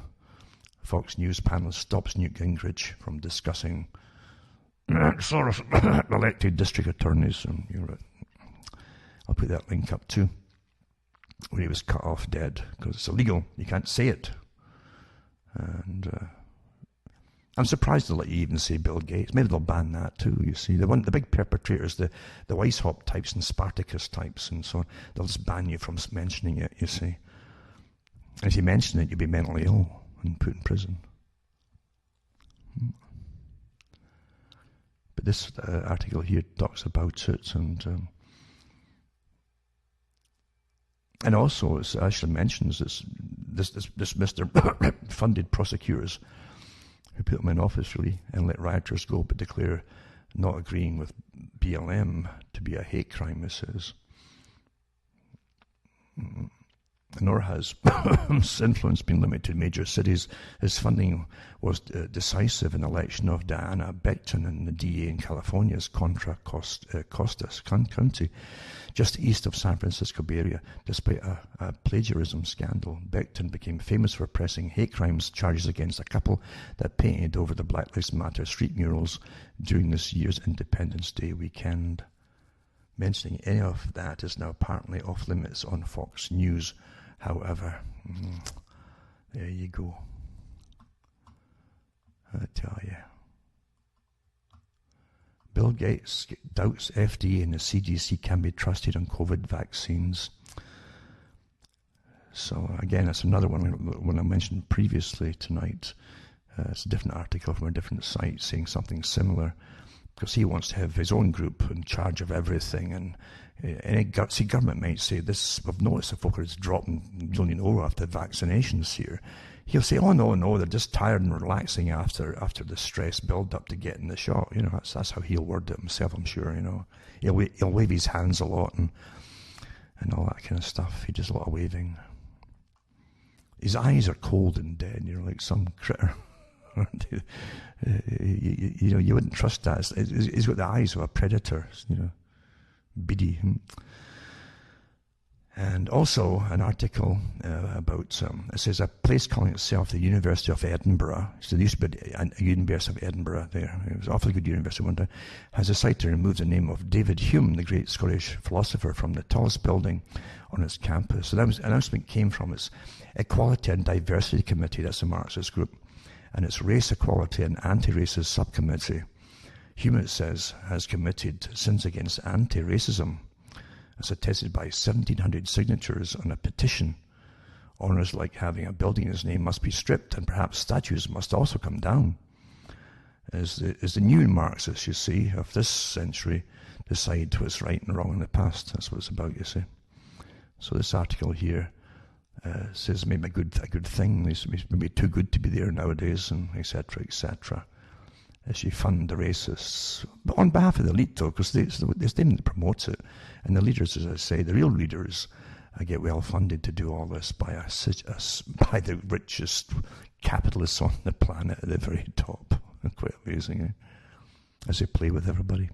Speaker 1: Fox News panel stops Newt Gingrich from discussing sort of elected district attorneys. And I'll put that link up too, where he was cut off dead because it's illegal. You can't say it. And I'm surprised they'll let you even say Bill Gates. Maybe they'll ban that too, you see. The big perpetrators, the Weishaupt types and Spartacus types and so on, they'll just ban you from mentioning it, you see. And if you mention it, you'll be mentally ill and put in prison. But this article here talks about it, and also it actually mentions this Mr. funded prosecutors who put him in office really and let rioters go, but declare not agreeing with BLM to be a hate crime, it says. Nor has his influence been limited to major cities. His funding was decisive in the election of Diana Beckton in the DA in California's Contra Costa County, just east of San Francisco Bay Area. Despite a plagiarism scandal, Beckton became famous for pressing hate crimes charges against a couple that painted over the Black Lives Matter street murals during this year's Independence Day weekend. Mentioning any of that is now apparently off limits on Fox News. However, there you go. I tell you. Bill Gates doubts FDA and the CDC can be trusted on COVID vaccines. So again, it's another one I mentioned previously tonight. It's a different article from a different site saying something similar, because he wants to have his own group in charge of everything. And any government might say, this, we've noticed the folk is dropping, after vaccinations here. He'll say, oh no, they're just tired and relaxing after the stress build up to getting the shot. That's how he'll word it himself, I'm sure. He'll wave his hands a lot and all that kind of stuff. He does a lot of waving. His eyes are cold and dead, like some critter. You wouldn't trust that. He's got the eyes of a predator, beady. And also an article about, it says, a place calling itself the University of Edinburgh. So there used to be a University of Edinburgh there. It was an awfully good university one time. Has decided to remove the name of David Hume, the great Scottish philosopher, from the tallest building on its campus. So that announcement came from its Equality and Diversity Committee, that's a Marxist group, and its Race Equality and Anti-Racist Subcommittee. Hume, it says, has committed sins against anti-racism, as attested by 1,700 signatures on a petition. Honours like having a building in his name must be stripped, and perhaps statues must also come down. As the new Marxists, you see, of this century decide what's right and wrong in the past. That's what it's about, you see. So this article here says maybe a good thing. It's maybe too good to be there nowadays, and etc., etc. As you fund the racists, but on behalf of the elite, though, because they didn't promote it, and the leaders, as I say, the real leaders, get well funded to do all this by the richest capitalists on the planet at the very top. Quite amazing, eh? As they play with everybody.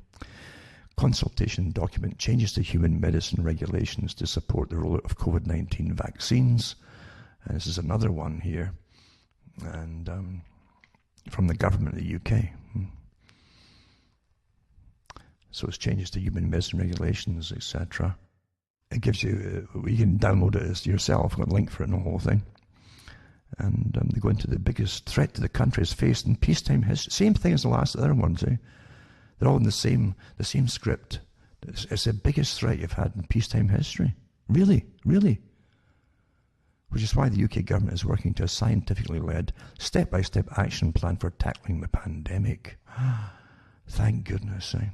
Speaker 1: Consultation document changes to human medicine regulations to support the rollout of COVID-19 vaccines. And this is another one here, and from the government of the UK. So it's changes to human medicine regulations, etc. It gives you, you can download it as yourself. I've got a link for it and the whole thing. And they go into the biggest threat to the country is faced in peacetime history. Same thing as the last other ones, eh? They're all in the same script. It's the biggest threat you've had in peacetime history. Really, really. Which is why the UK government is working to a scientifically led, step-by-step action plan for tackling the pandemic. Thank goodness, eh?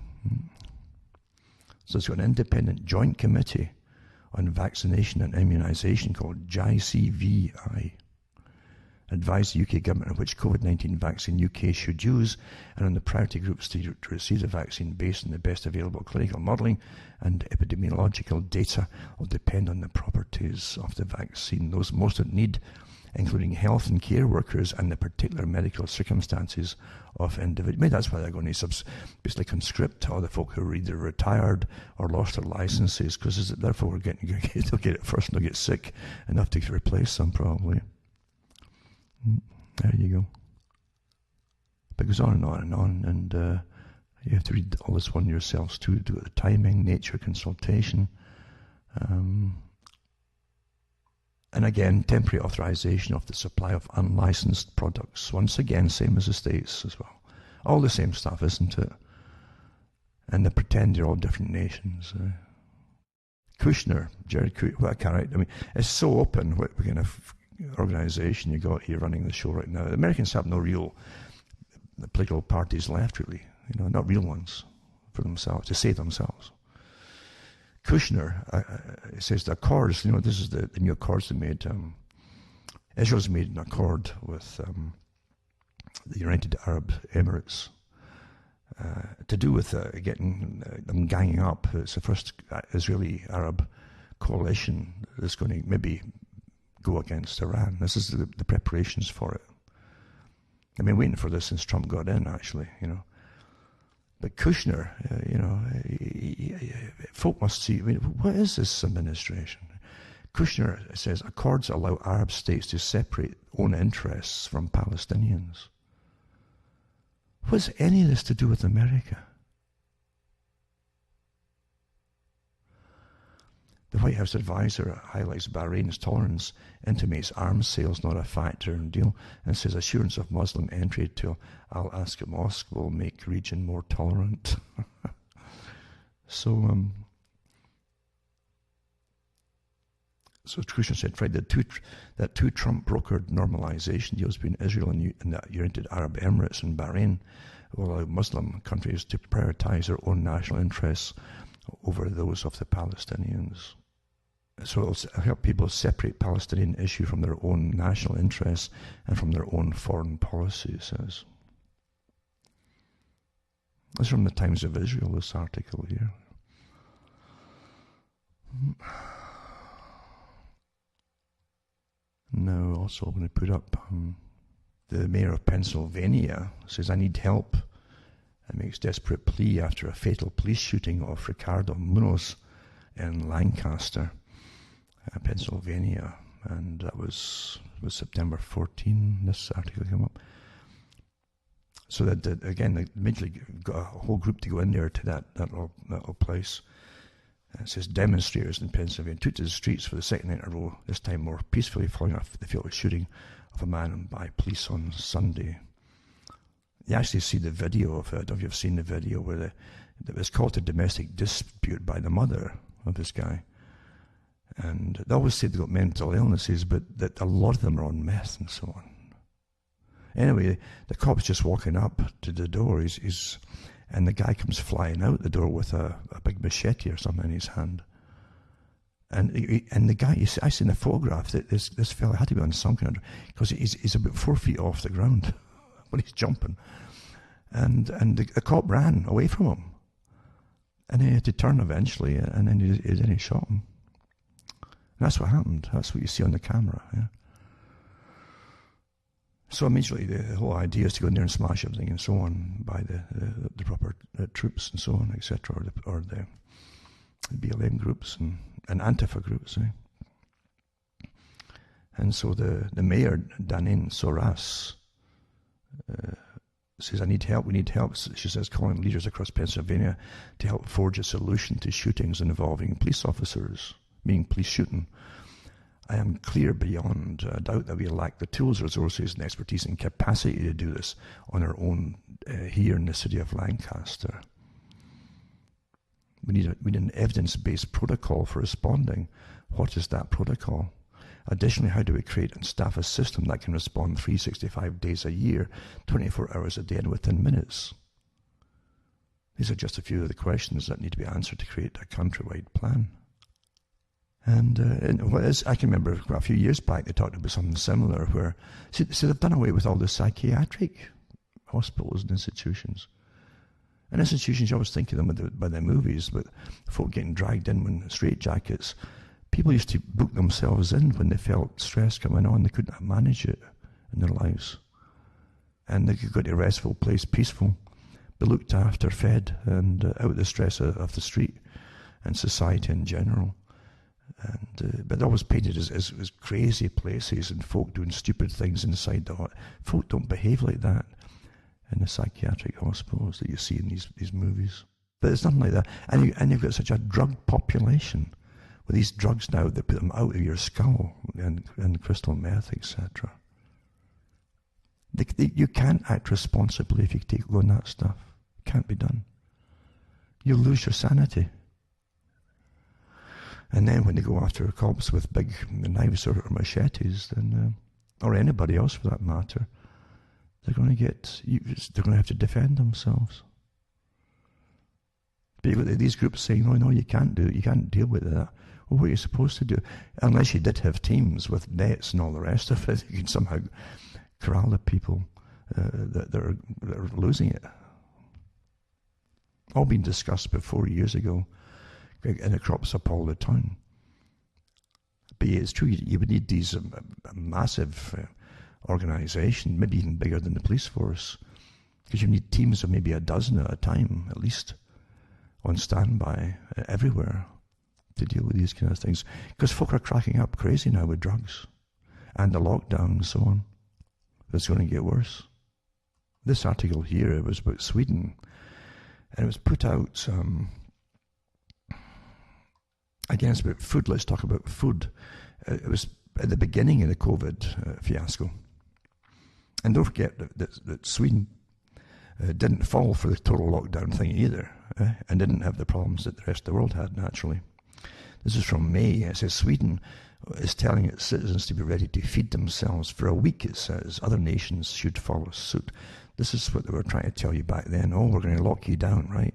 Speaker 1: So it's got an independent joint committee on vaccination and immunization called JICVI. advised the UK government on which COVID-19 vaccine UK should use and on the priority groups to receive the vaccine based on the best available clinical modelling and epidemiological data will depend on the properties of the vaccine. Those most in need, including health and care workers and the particular medical circumstances of individuals. Maybe that's why they're going to basically conscript all the folk who are either retired or lost their licenses, because therefore they'll get it first and they'll get sick enough to replace them probably. There you go. But it goes on and on and on, and you have to read all this one yourselves too, do the timing, nature, consultation. And again, temporary authorization of the supply of unlicensed products. Once again, same as the States as well. All the same stuff, isn't it? And they pretend they're all different nations. Kushner, Jared Kushner, what a character. I mean, it's so open what kind of organization you got here running the show right now. The Americans have no real political parties left, really. Not real ones for themselves, to save themselves. Kushner says the accords, this is the new accords they made. Israel's made an accord with the United Arab Emirates to do with getting them ganging up. It's the first Israeli-Arab coalition that's going to maybe go against Iran. This is the preparations for it. I've been waiting for this since Trump got in, actually, But Kushner, folk must see, what is this administration? Kushner says, accords allow Arab states to separate own interests from Palestinians. What's any of this to do with America? The White House advisor highlights Bahrain's tolerance, intimates arms sales not a factor in the deal, and says assurance of Muslim entry to Al-Aqsa Mosque will make region more tolerant. So Kushner said Friday that two Trump-brokered normalization deals between Israel and the United Arab Emirates and Bahrain will allow Muslim countries to prioritize their own national interests over those of the Palestinians. So it'll help people separate Palestinian issue from their own national interests and from their own foreign policy, it says. This is from the Times of Israel, this article here. Now, also I'm going to put up the mayor of Pennsylvania says, I need help, and makes desperate plea after a fatal police shooting of Ricardo Munoz in Lancaster, Pennsylvania, and that was September 14. This article came up. So that again, they immediately got a whole group to go in there to that little place. It says demonstrators in Pennsylvania took to the streets for the second night in a row, this time more peacefully, following the fatal shooting of a man by police on Sunday. You actually see the video of it. I don't know if you've seen the video where it was called a domestic dispute by the mother of this guy. And they always say they've got mental illnesses, but that a lot of them are on meth and so on. Anyway, the cop's just walking up to the door, and the guy comes flying out the door with a big machete or something in his hand. And the guy, I seen the photograph that this fella had to be on something, because he's about 4 feet off the ground when he's jumping. And the cop ran away from him. And then he had to turn eventually, and then he shot him. And that's what happened. That's what you see on the camera. Yeah. So immediately the whole idea is to go in there and smash everything and so on by the proper troops and so on, etc., or the BLM groups and Antifa groups. And so the mayor, Danine Soras, says, I need help, we need help. She says, calling leaders across Pennsylvania to help forge a solution to shootings involving police officers, meaning police shooting. I am clear beyond doubt that we lack the tools, resources, and expertise and capacity to do this on our own here in the city of Lancaster. We need an evidence-based protocol for responding. What is that protocol? Additionally, how do we create and staff a system that can respond 365 days a year, 24 hours a day, and within minutes? These are just a few of the questions that need to be answered to create a countrywide plan. And what is, I can remember a few years back they talked about something similar where, see, they've done away with all the psychiatric hospitals and institutions. And institutions, you always think of them by the movies, but folk getting dragged in when straitjackets. People used to book themselves in when they felt stress coming on. They couldn't manage it in their lives. And they could go to a restful place, peaceful, be looked after, fed, and out of the stress of the street and society in general. And but they're always painted as crazy places and folk doing stupid things inside the hot. Folk don't behave like that in the psychiatric hospitals that you see in these movies. But it's nothing like that. And you've got such a drug population with these drugs now that put them out of your skull and crystal meth, etc. You can't act responsibly if you take on that stuff. It can't be done. You'll lose your sanity. And then when they go after cops with big knives or machetes, then, or anybody else for that matter, they're going to have to defend themselves. But you've got these groups saying, no, you can't do it, you can't deal with that. Well, what are you supposed to do? Unless you did have teams with nets and all the rest of it, you can somehow corral the people that are losing it. All been discussed before years ago, and it crops up all the time. But yeah, it's true, you would need these massive organisation, maybe even bigger than the police force, because you need teams of maybe a dozen at a time, at least, on standby everywhere to deal with these kind of things. Because folk are cracking up crazy now with drugs and the lockdown and so on. It's going to get worse. This article here, it was about Sweden, and it was put out, again, it's about food. Let's talk about food. It was at the beginning of the COVID fiasco. And don't forget that Sweden didn't fall for the total lockdown thing either, and didn't have the problems that the rest of the world had, naturally. This is from May. It says Sweden is telling its citizens to be ready to feed themselves for a week, it says. Other nations should follow suit. This is what they were trying to tell you back then. Oh, we're going to lock you down, right?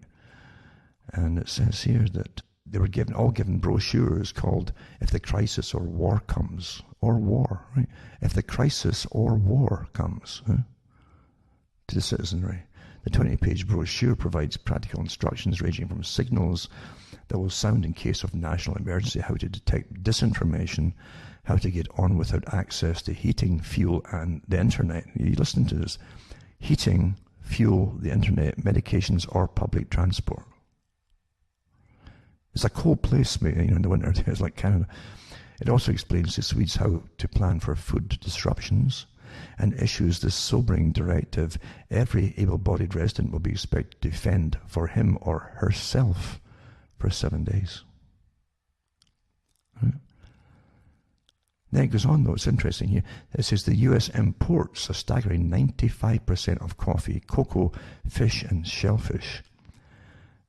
Speaker 1: And it says here that they were given brochures called If the Crisis or War Comes, or War, right? If the crisis or war comes to the citizenry. The 20-page brochure provides practical instructions ranging from signals that will sound in case of national emergency, how to detect disinformation, how to get on without access to heating, fuel, and the internet. You listen to this. Heating, fuel, the internet, medications, or public transport. It's a cold place, in the winter. It's like Canada. It also explains to Swedes how to plan for food disruptions and issues this sobering directive. Every able-bodied resident will be expected to fend for him or herself for 7 days. Right. Then it goes on, though. It's interesting here. It says the U.S. imports a staggering 95% of coffee, cocoa, fish, and shellfish.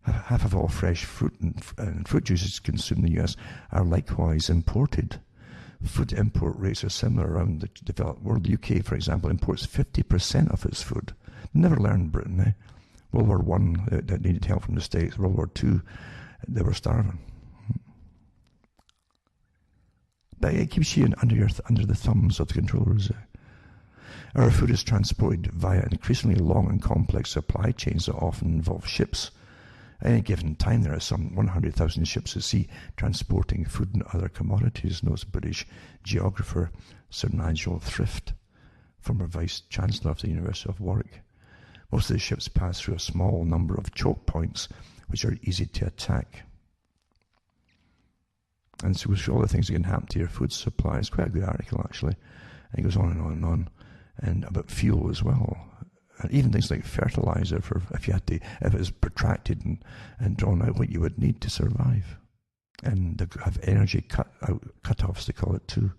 Speaker 1: Half of all fresh fruit and fruit juices consumed in the US are likewise imported. Food import rates are similar around the developed world. The UK, for example, imports 50% of its food. Never learned Britain, eh? World War I, they needed help from the States. World War II, they were starving. But it keeps you under the thumbs of the controllers. Our food is transported via increasingly long and complex supply chains that often involve ships. At any given time, there are some 100,000 ships at sea transporting food and other commodities, knows British geographer Sir Nigel Thrift, former Vice-Chancellor of the University of Warwick. Most of the ships pass through a small number of choke points, which are easy to attack. And so with all the things that can happen to your food supply, it's quite a good article, actually. And it goes on and on and on. And about fuel as well. And even things like fertilizer, if it was protracted and drawn out what you would need to survive. And they have energy cut-offs, they call it too,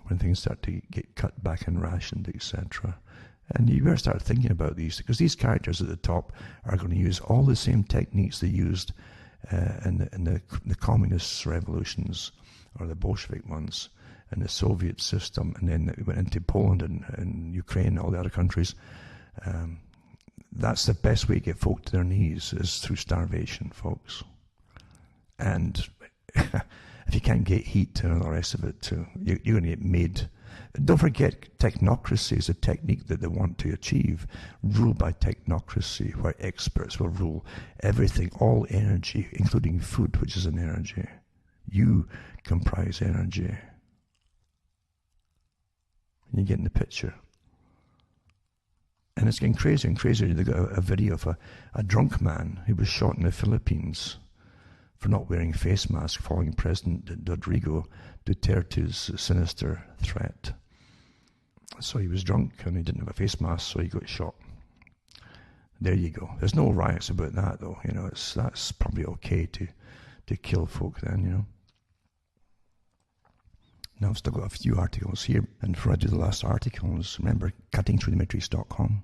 Speaker 1: when things start to get cut back and rationed, etc. And you better start thinking about these, because these characters at the top are going to use all the same techniques they used in the communist revolutions, or the Bolshevik ones, and the Soviet system, and then it went into Poland and Ukraine and all the other countries. That's the best way to get folk to their knees, is through starvation, folks. And if you can't get heat and all the rest of it, you're going to get made. Don't forget, technocracy is a technique that they want to achieve. Rule by technocracy, where experts will rule everything, all energy, including food, which is an energy. You comprise energy. You get in the picture. And it's getting crazier and crazier. They got a video of a drunk man who was shot in the Philippines for not wearing a face mask following President Rodrigo Duterte's sinister threat. So he was drunk and he didn't have a face mask, so he got shot. There you go. There's no riots about that, though. You know, that's probably okay to kill folk then, you know. Now I've still got a few articles here, and before I do the last articles, remember, cuttingthroughthematrix.com.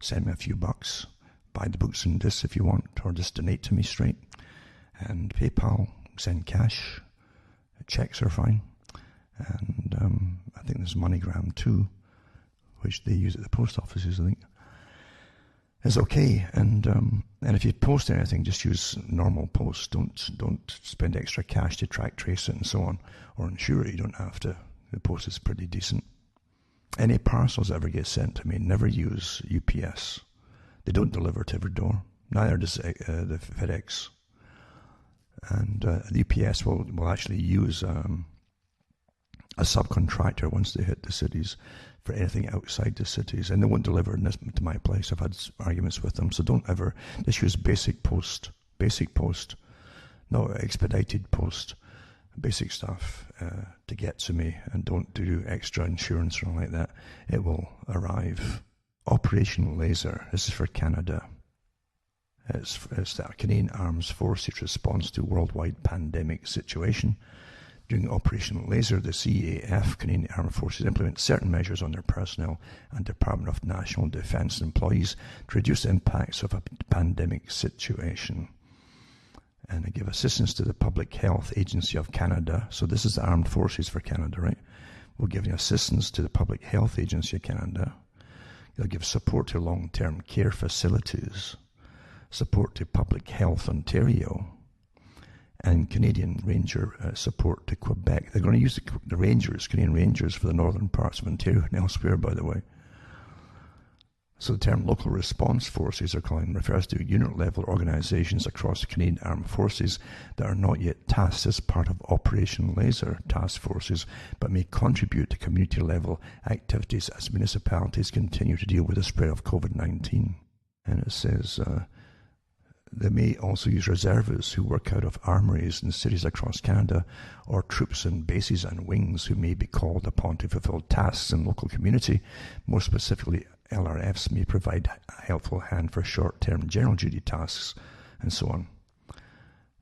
Speaker 1: Send me a few bucks. Buy the books and this if you want, or just donate to me straight. And PayPal, send cash. Checks are fine. And I think there's MoneyGram too, which they use at the post offices, I think. It's okay. And if you post anything, just use normal posts. Don't spend extra cash to track, trace it, and so on, or ensure it. You don't have to. The post is pretty decent. Any parcels that ever get sent to me, never use UPS. They don't deliver to every door. Neither does the FedEx. And the UPS will actually use a subcontractor once they hit the cities for anything outside the cities, and they won't deliver to my place. I've had arguments with them, so don't ever, just use basic post, no expedited post, basic stuff to get to me, and don't do extra insurance or anything like that. It will arrive. Operation Laser, this is for Canada. It's the Canadian Armed Forces response to worldwide pandemic situation. During Operation Laser, the CAF, Canadian Armed Forces, implement certain measures on their personnel and Department of National Defence employees to reduce the impacts of a pandemic situation. And they give assistance to the Public Health Agency of Canada. So this is the Armed Forces for Canada, right? We'll give you assistance to the Public Health Agency of Canada. They'll give support to long-term care facilities, support to Public Health Ontario, and Canadian Ranger support to Quebec. They're going to use the Rangers, Canadian Rangers, for the northern parts of Ontario and elsewhere, by the way. So the term local response forces are calling refers to unit-level organizations across the Canadian Armed Forces that are not yet tasked as part of Operation Laser task forces, but may contribute to community-level activities as municipalities continue to deal with the spread of COVID-19. And it says they may also use reservists who work out of armories in cities across Canada, or troops and bases and wings who may be called upon to fulfill tasks in local community. More specifically, LRFs may provide a helpful hand for short-term general duty tasks, and so on.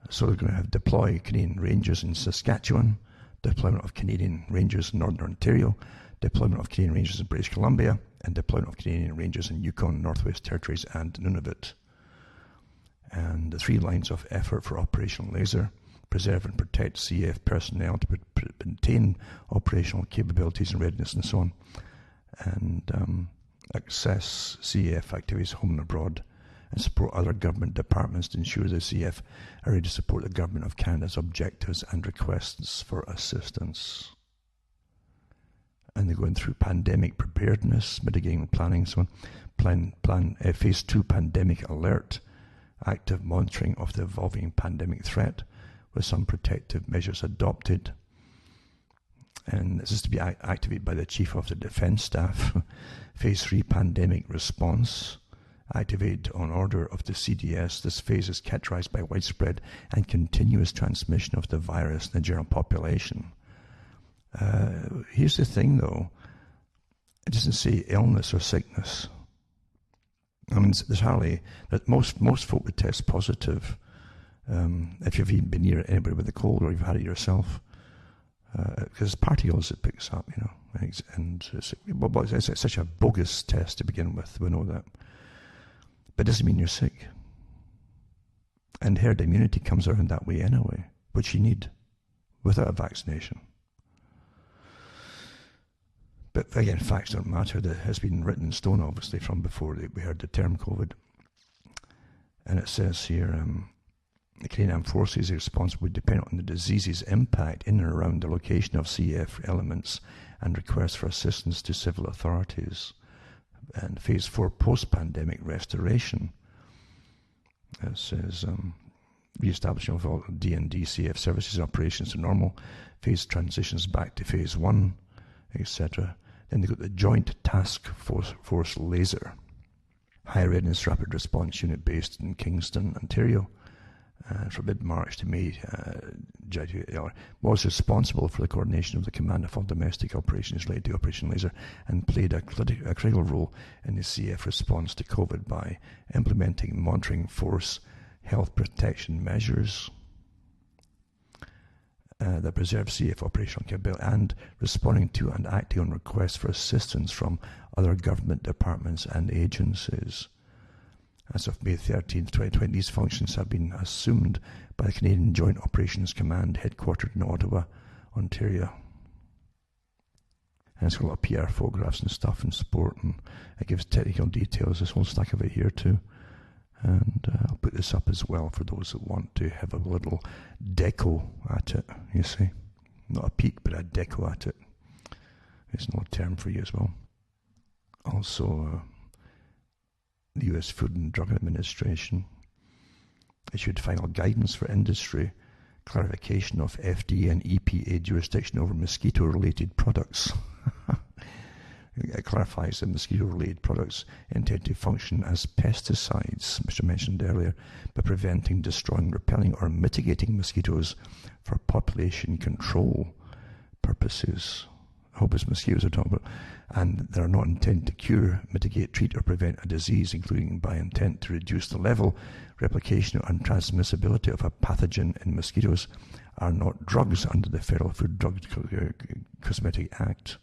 Speaker 1: So they're going to have deploy Canadian Rangers in Saskatchewan, deployment of Canadian Rangers in Northern Ontario, deployment of Canadian Rangers in British Columbia, and deployment of Canadian Rangers in Yukon, Northwest Territories, and Nunavut. And the 3 lines of effort for Operation Laser: preserve and protect CF personnel to maintain operational capabilities and readiness, and so on. And access CF activities home and abroad, and support other government departments to ensure the CF are ready to support the Government of Canada's objectives and requests for assistance. And they're going through pandemic preparedness, mitigating and planning, so on. Plan Phase 2 pandemic alert, active monitoring of the evolving pandemic threat, with some protective measures adopted. And this is to be activated by the Chief of the Defence Staff. Phase 3 pandemic response, activated on order of the CDS. This phase is characterized by widespread and continuous transmission of the virus in the general population. Here's the thing, though. It doesn't say illness or sickness. I mean, there's hardly that most folk would test positive if you've even been near anybody with a cold, or you've had it yourself, because it's particles it picks up, you know. And it's such a bogus test to begin with. We know that, but it doesn't mean you're sick. And herd immunity comes around that way anyway, which you need without a vaccination. But again, facts don't matter. That has been written in stone, obviously, from before we heard the term COVID. And it says here, The Canadian Armed Forces are responsible dependent on the disease's impact in and around the location of CF elements and requests for assistance to civil authorities. And Phase 4 post-pandemic restoration. It says re-establishment of all D&D CF services and operations to normal. Phase transitions back to Phase 1, etc. Then they've got the Joint Task Force Laser, High Readiness Rapid Response Unit based in Kingston, Ontario. From mid-March to May, was responsible for the coordination of the command of all domestic operations related to Operation Laser and played a critical role in the CF response to COVID by implementing monitoring force health protection measures that preserve CF operational capability and responding to and acting on requests for assistance from other government departments and agencies. As of May 13, 2020, these functions have been assumed by the Canadian Joint Operations Command, headquartered in Ottawa, Ontario. And it's got a lot of PR photographs and stuff and support, and it gives technical details. There's a whole stack of it here too. And I'll put this up as well for those that want to have a little deco at it, you see. Not a peek, but a deco at it. It's no term for you as well. Also, the U.S. Food and Drug Administration issued final guidance for industry, clarification of FDA and EPA jurisdiction over mosquito-related products. It clarifies that mosquito-related products intended to function as pesticides, which I mentioned earlier, by preventing, destroying, repelling, or mitigating mosquitoes for population control purposes. I hope it's mosquitoes are talking about. And they are not intended to cure, mitigate, treat, or prevent a disease, including by intent to reduce the level, replication, and transmissibility of a pathogen in mosquitoes, are not drugs under the Federal Food, Drug, Cosmetic Act.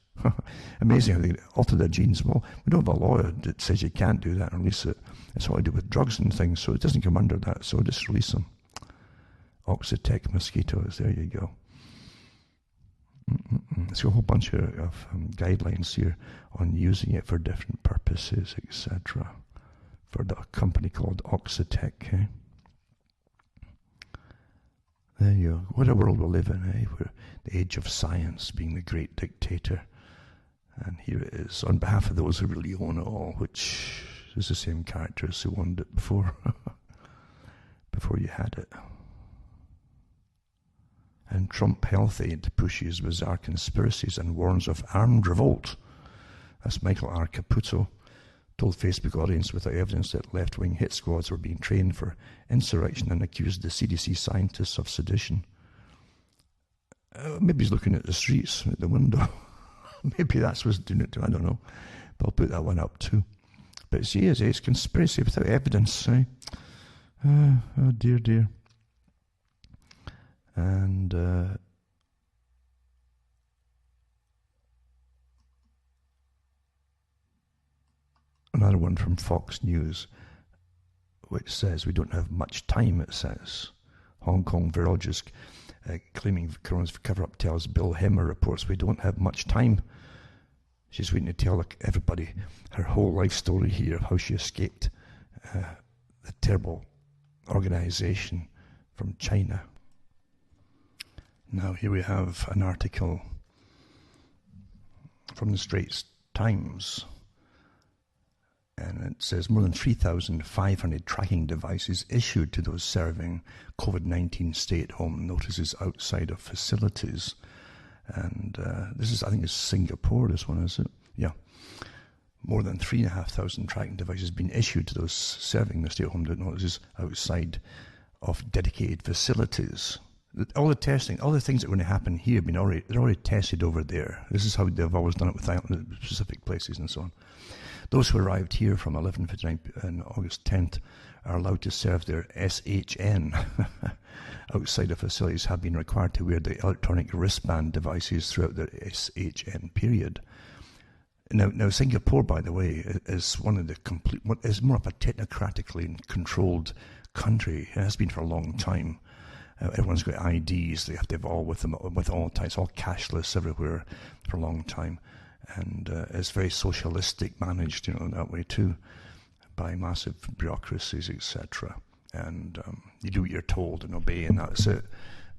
Speaker 1: Amazing how they alter their genes. Well, we don't have a law that says you can't do that, or release it. It's all to do with drugs and things, so it doesn't come under that, so just release them. Oxitec mosquitoes, there you go. It's got a whole bunch of guidelines here on using it for different purposes, etc. For the company called Oxitec. Eh? There you go. What a world we live in, eh? We're the age of science being the great dictator. And here it is, on behalf of those who really own it all, which is the same characters who owned it before, before you had it. And Trump Health Aid pushes bizarre conspiracies and warns of armed revolt. That's Michael R. Caputo told Facebook audience without evidence that left-wing hit squads were being trained for insurrection and accused the CDC scientists of sedition. Maybe he's looking at the streets, at the window. Maybe that's what's doing it too, I don't know. But I'll put that one up too. But see, it's conspiracy without evidence. Eh? Oh dear, dear. And another one from Fox News, which says we don't have much time, it says. Hong Kong virologist claiming corona's cover-up tells Bill Hemmer reports we don't have much time. She's waiting to tell everybody her whole life story here of how she escaped the terrible organization from China. Now here we have an article from the Straits Times, and it says more than 3,500 tracking devices issued to those serving COVID-19 stay-at-home notices outside of facilities. And this is, I think it's Singapore, this one, is it? Yeah. More than 3,500 tracking devices being issued to those serving the stay-at-home notices outside of dedicated facilities. All the testing, all the things that are going to happen here, they're already tested over there. This is how they've always done it with specific places and so on. Those who arrived here from 11:59 and August 10th are allowed to serve their SHN outside of facilities, have been required to wear the electronic wristband devices throughout their SHN period. Now Singapore, by the way, is one of the is more of a technocratically controlled country. It has been for a long time. Everyone's got IDs. They have to have all with them with all types, all cashless everywhere for a long time, and it's very socialistic managed, that way too, by massive bureaucracies, etc. and you do what you're told and obey, and that's it.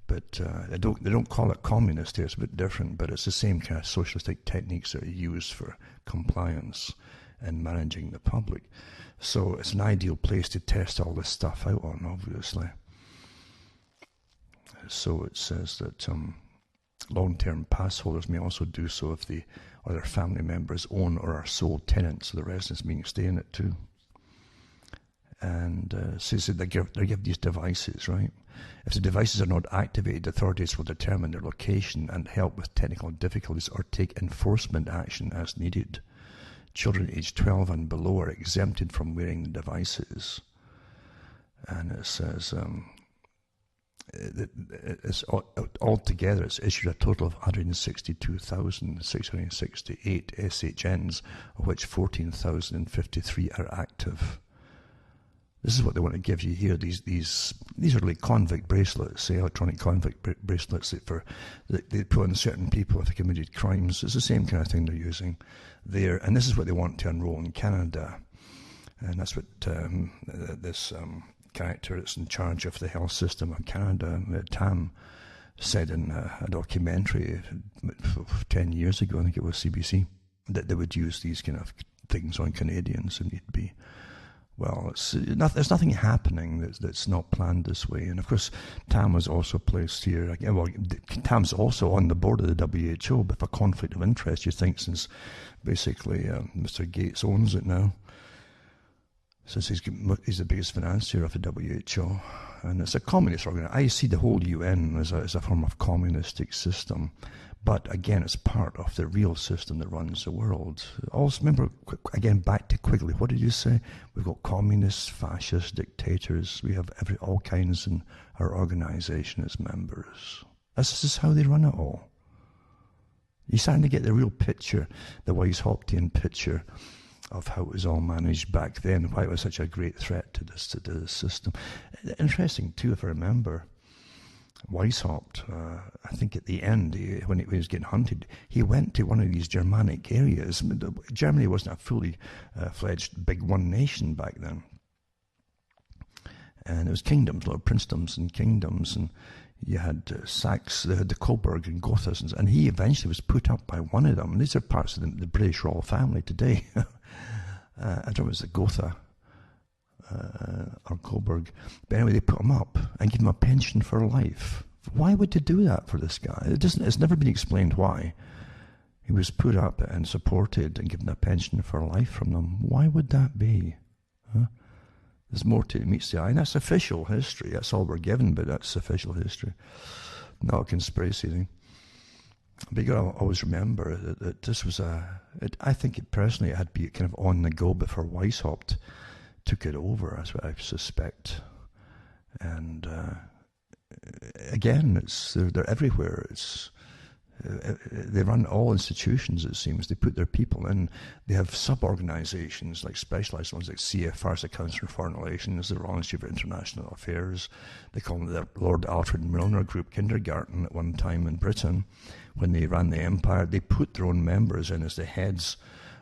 Speaker 1: But they don't call it communist here. It's a bit different, but it's the same kind of socialistic techniques that are used for compliance and managing the public. So it's an ideal place to test all this stuff out on, obviously. So it says that long-term pass holders may also do so if they or their family members own or are sole tenants of the residence, meaning stay in it too. And so they give these devices, right? If the devices are not activated, authorities will determine their location and help with technical difficulties or take enforcement action as needed. Children aged 12 and below are exempted from wearing the devices. And it says altogether it's issued a total of 162,668 SHNs, of which 14,053 are active. This is what they want to give you here. These are like convict bracelets, electronic convict bracelets that they put on certain people if they committed crimes. It's the same kind of thing they're using there, and this is what they want to enroll in Canada, and that's what this character that's in charge of the health system of Canada, Tam, said in a documentary 10 years ago. I think it was CBC, that they would use these kind of things on Canadians, and you'd be. Well, there's nothing happening that's not planned this way. And of course, Tam was also placed here. Well, Tam's also on the board of the WHO, but for conflict of interest, you think, since basically Mr. Gates owns it now, since he's the biggest financier of the WHO. And it's a communist organization. I see the whole UN as a form of communistic system. But again, it's part of the real system that runs the world. Also, remember, again, back to Quigley, what did you say? We've got communists, fascists, dictators. We have all kinds in our organization as members. This is how they run it all. You're starting to get the real picture, the Weishauphtian picture of how it was all managed back then, why it was such a great threat to this system. Interesting, too, if I remember, Weishaupt, I think at the end, when he was getting hunted, he went to one of these Germanic areas. Germany wasn't a fully fledged big one nation back then. And it was kingdoms, a lot of princedoms and kingdoms, and you had Saxe, they had the Coburg and Gothas, and he eventually was put up by one of them. And these are parts of the British royal family today. I don't know if it was the Gotha or Coburg. But anyway, they put him up and give him a pension for life. Why would they do that for this guy? It's never been explained why. He was put up and supported and given a pension for life from them. Why would that be? Huh? There's more to it meets the eye. And that's official history. That's all we're given, but that's official history. Not a conspiracy thing. But you got to always remember that this was I think personally it had to be kind of on the go before Weishaupt took it over. That's what I suspect. And again, they're everywhere. They run all institutions, it seems. They put their people in. They have sub-organizations, like specialized ones, like CFR, the Council for Foreign Relations, the Royal Institute for International Affairs. They call them the Lord Alfred Milner Group Kindergarten at one time in Britain. When they ran the empire, they put their own members in as the heads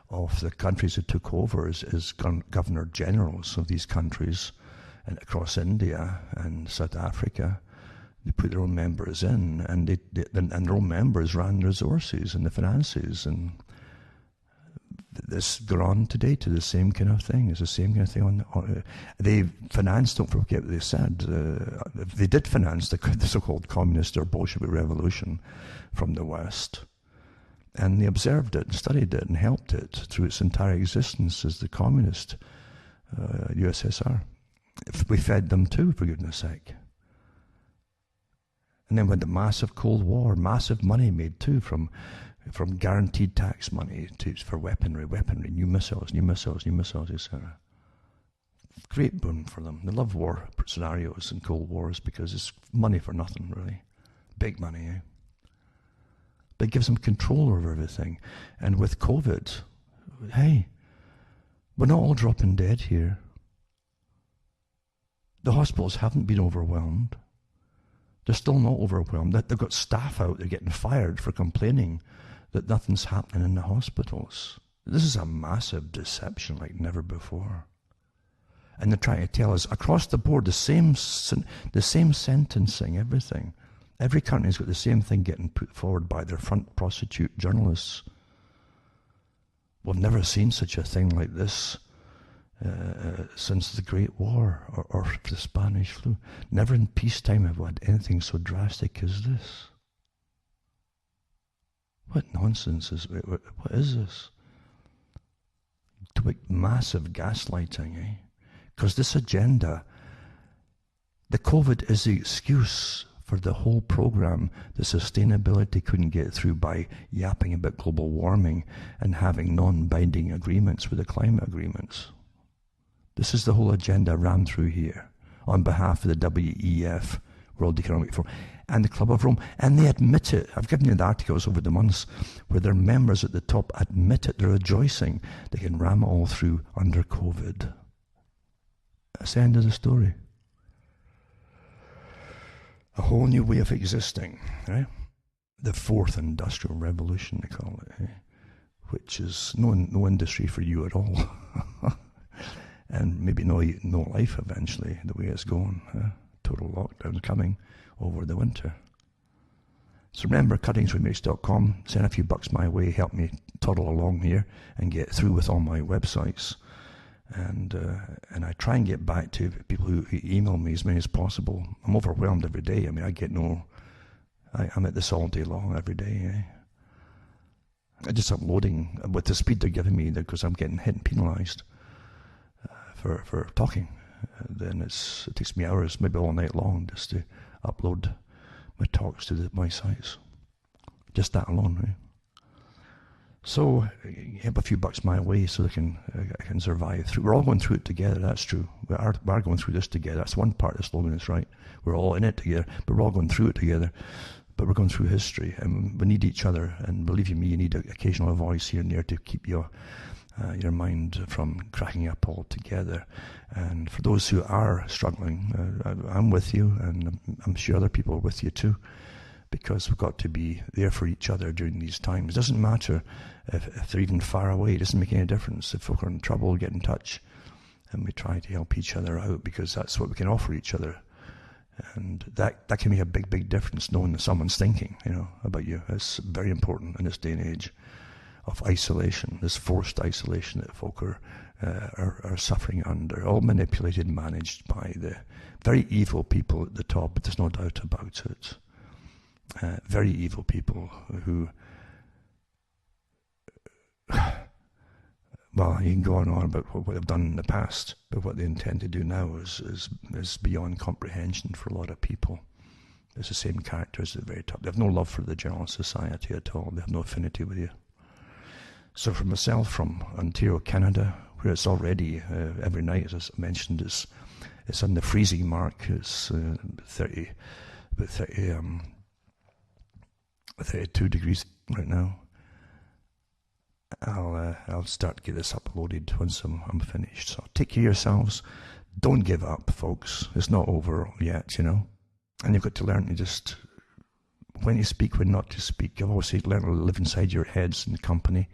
Speaker 1: of the countries that took over as governor generals of these countries, and across India and South Africa. They put their own members in, and their own members ran the resources and the finances, and this goes on today to the same kind of thing. It's the same kind of thing. They financed, don't forget what they said, they did finance the so-called communist or Bolshevik revolution from the West. And they observed it and studied it and helped it through its entire existence as the communist USSR. We fed them too, for goodness sake. And then when the massive Cold War, massive money made too from guaranteed tax money for weaponry, new missiles, etc. Great boon for them. They love war scenarios and Cold Wars because it's money for nothing, really. Big money, eh? But it gives them control over everything. And with COVID, hey, we're not all dropping dead here. The hospitals haven't been overwhelmed. They're still not overwhelmed. They've got staff out there getting fired for complaining that nothing's happening in the hospitals. This is a massive deception like never before. And they're trying to tell us across the board the same sentencing, everything. Every country's got the same thing getting put forward by their front prostitute journalists. We've never seen such a thing like this since the Great War or the Spanish flu. Never in peacetime have we had anything so drastic as this. What nonsense is it? What is this? Massive gaslighting, eh? Because this agenda, the COVID is the excuse for the whole program. The sustainability couldn't get through by yapping about global warming and having non-binding agreements with the climate agreements. This is the whole agenda rammed through here on behalf of the WEF, World Economic Forum, and the Club of Rome. And they admit it. I've given you the articles over the months where their members at the top admit it. They're rejoicing. They can ram it all through under COVID. That's the end of the story. A whole new way of existing, right? The fourth industrial revolution, they call it, eh? Which is no industry for you at all. And maybe no life eventually, the way it's going. Total lockdown coming over the winter. So remember, cuttingswithmates.com, send a few bucks my way, help me toddle along here and get through with all my websites. And I try and get back to people who email me as many as possible. I'm overwhelmed every day. I mean, I'm at this all day long, every day. Eh? I'm just uploading with the speed they're giving me because I'm getting hit and penalised for talking. Then it takes me hours, maybe all night long, just to upload my talks to my sites. Just that alone, right? So, have a few bucks my way so I can survive through. We're all going through it together, that's true. We are going through this together. That's one part of the slogan, is right. We're all in it together, but we're all going through it together. But we're going through history, and we need each other. And believe you me, you need an occasional voice here and there to keep your mind from cracking up altogether. And for those who are struggling, I'm with you, and I'm sure other people are with you too, because we've got to be there for each other during these times. It doesn't matter if they're even far away. It doesn't make any difference. If folk are in trouble, get in touch, and we try to help each other out, because that's what we can offer each other. And that can make a big, big difference, knowing that someone's thinking, about you. It's very important in this day and age of isolation, this forced isolation that folk are suffering under, all manipulated and managed by the very evil people at the top, but there's no doubt about it. Very evil people who, well, you can go on about what they've done in the past, but what they intend to do now is beyond comprehension for a lot of people. It's the same characters at the very top. They have no love for the general society at all. They have no affinity with you. So for myself, from Ontario, Canada, where it's already every night, as I mentioned, it's on the freezing mark. It's 32 degrees right now. I'll start to get this uploaded once I'm finished. So take care of yourselves. Don't give up, folks. It's not over yet, And you've got to learn to just, when to speak, when not to speak. I've always said, learn to live inside your heads in the company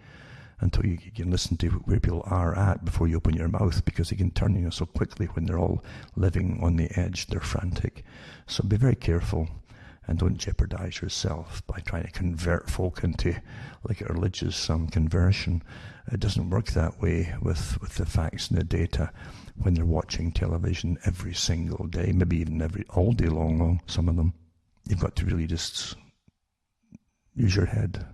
Speaker 1: until you can listen to where people are at before you open your mouth, because they can turn you so quickly when they're all living on the edge. They're frantic. So be very careful. And don't jeopardize yourself by trying to convert folk into like a religious conversion. It doesn't work that way with the facts and the data when they're watching television every single day, maybe even all day long, some of them. You've got to really just use your head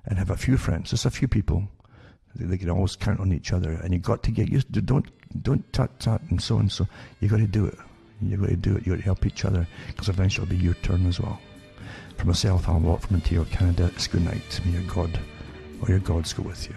Speaker 1: and have a few friends, just a few people. They can always count on each other, and you've got to get used to don't tut and so. You've got to do it. You've got to do it. You've got to help each other, because eventually it'll be your turn as well. For myself, Alan Watt from Ontario, Canada, it's good night. May your God or your gods go with you.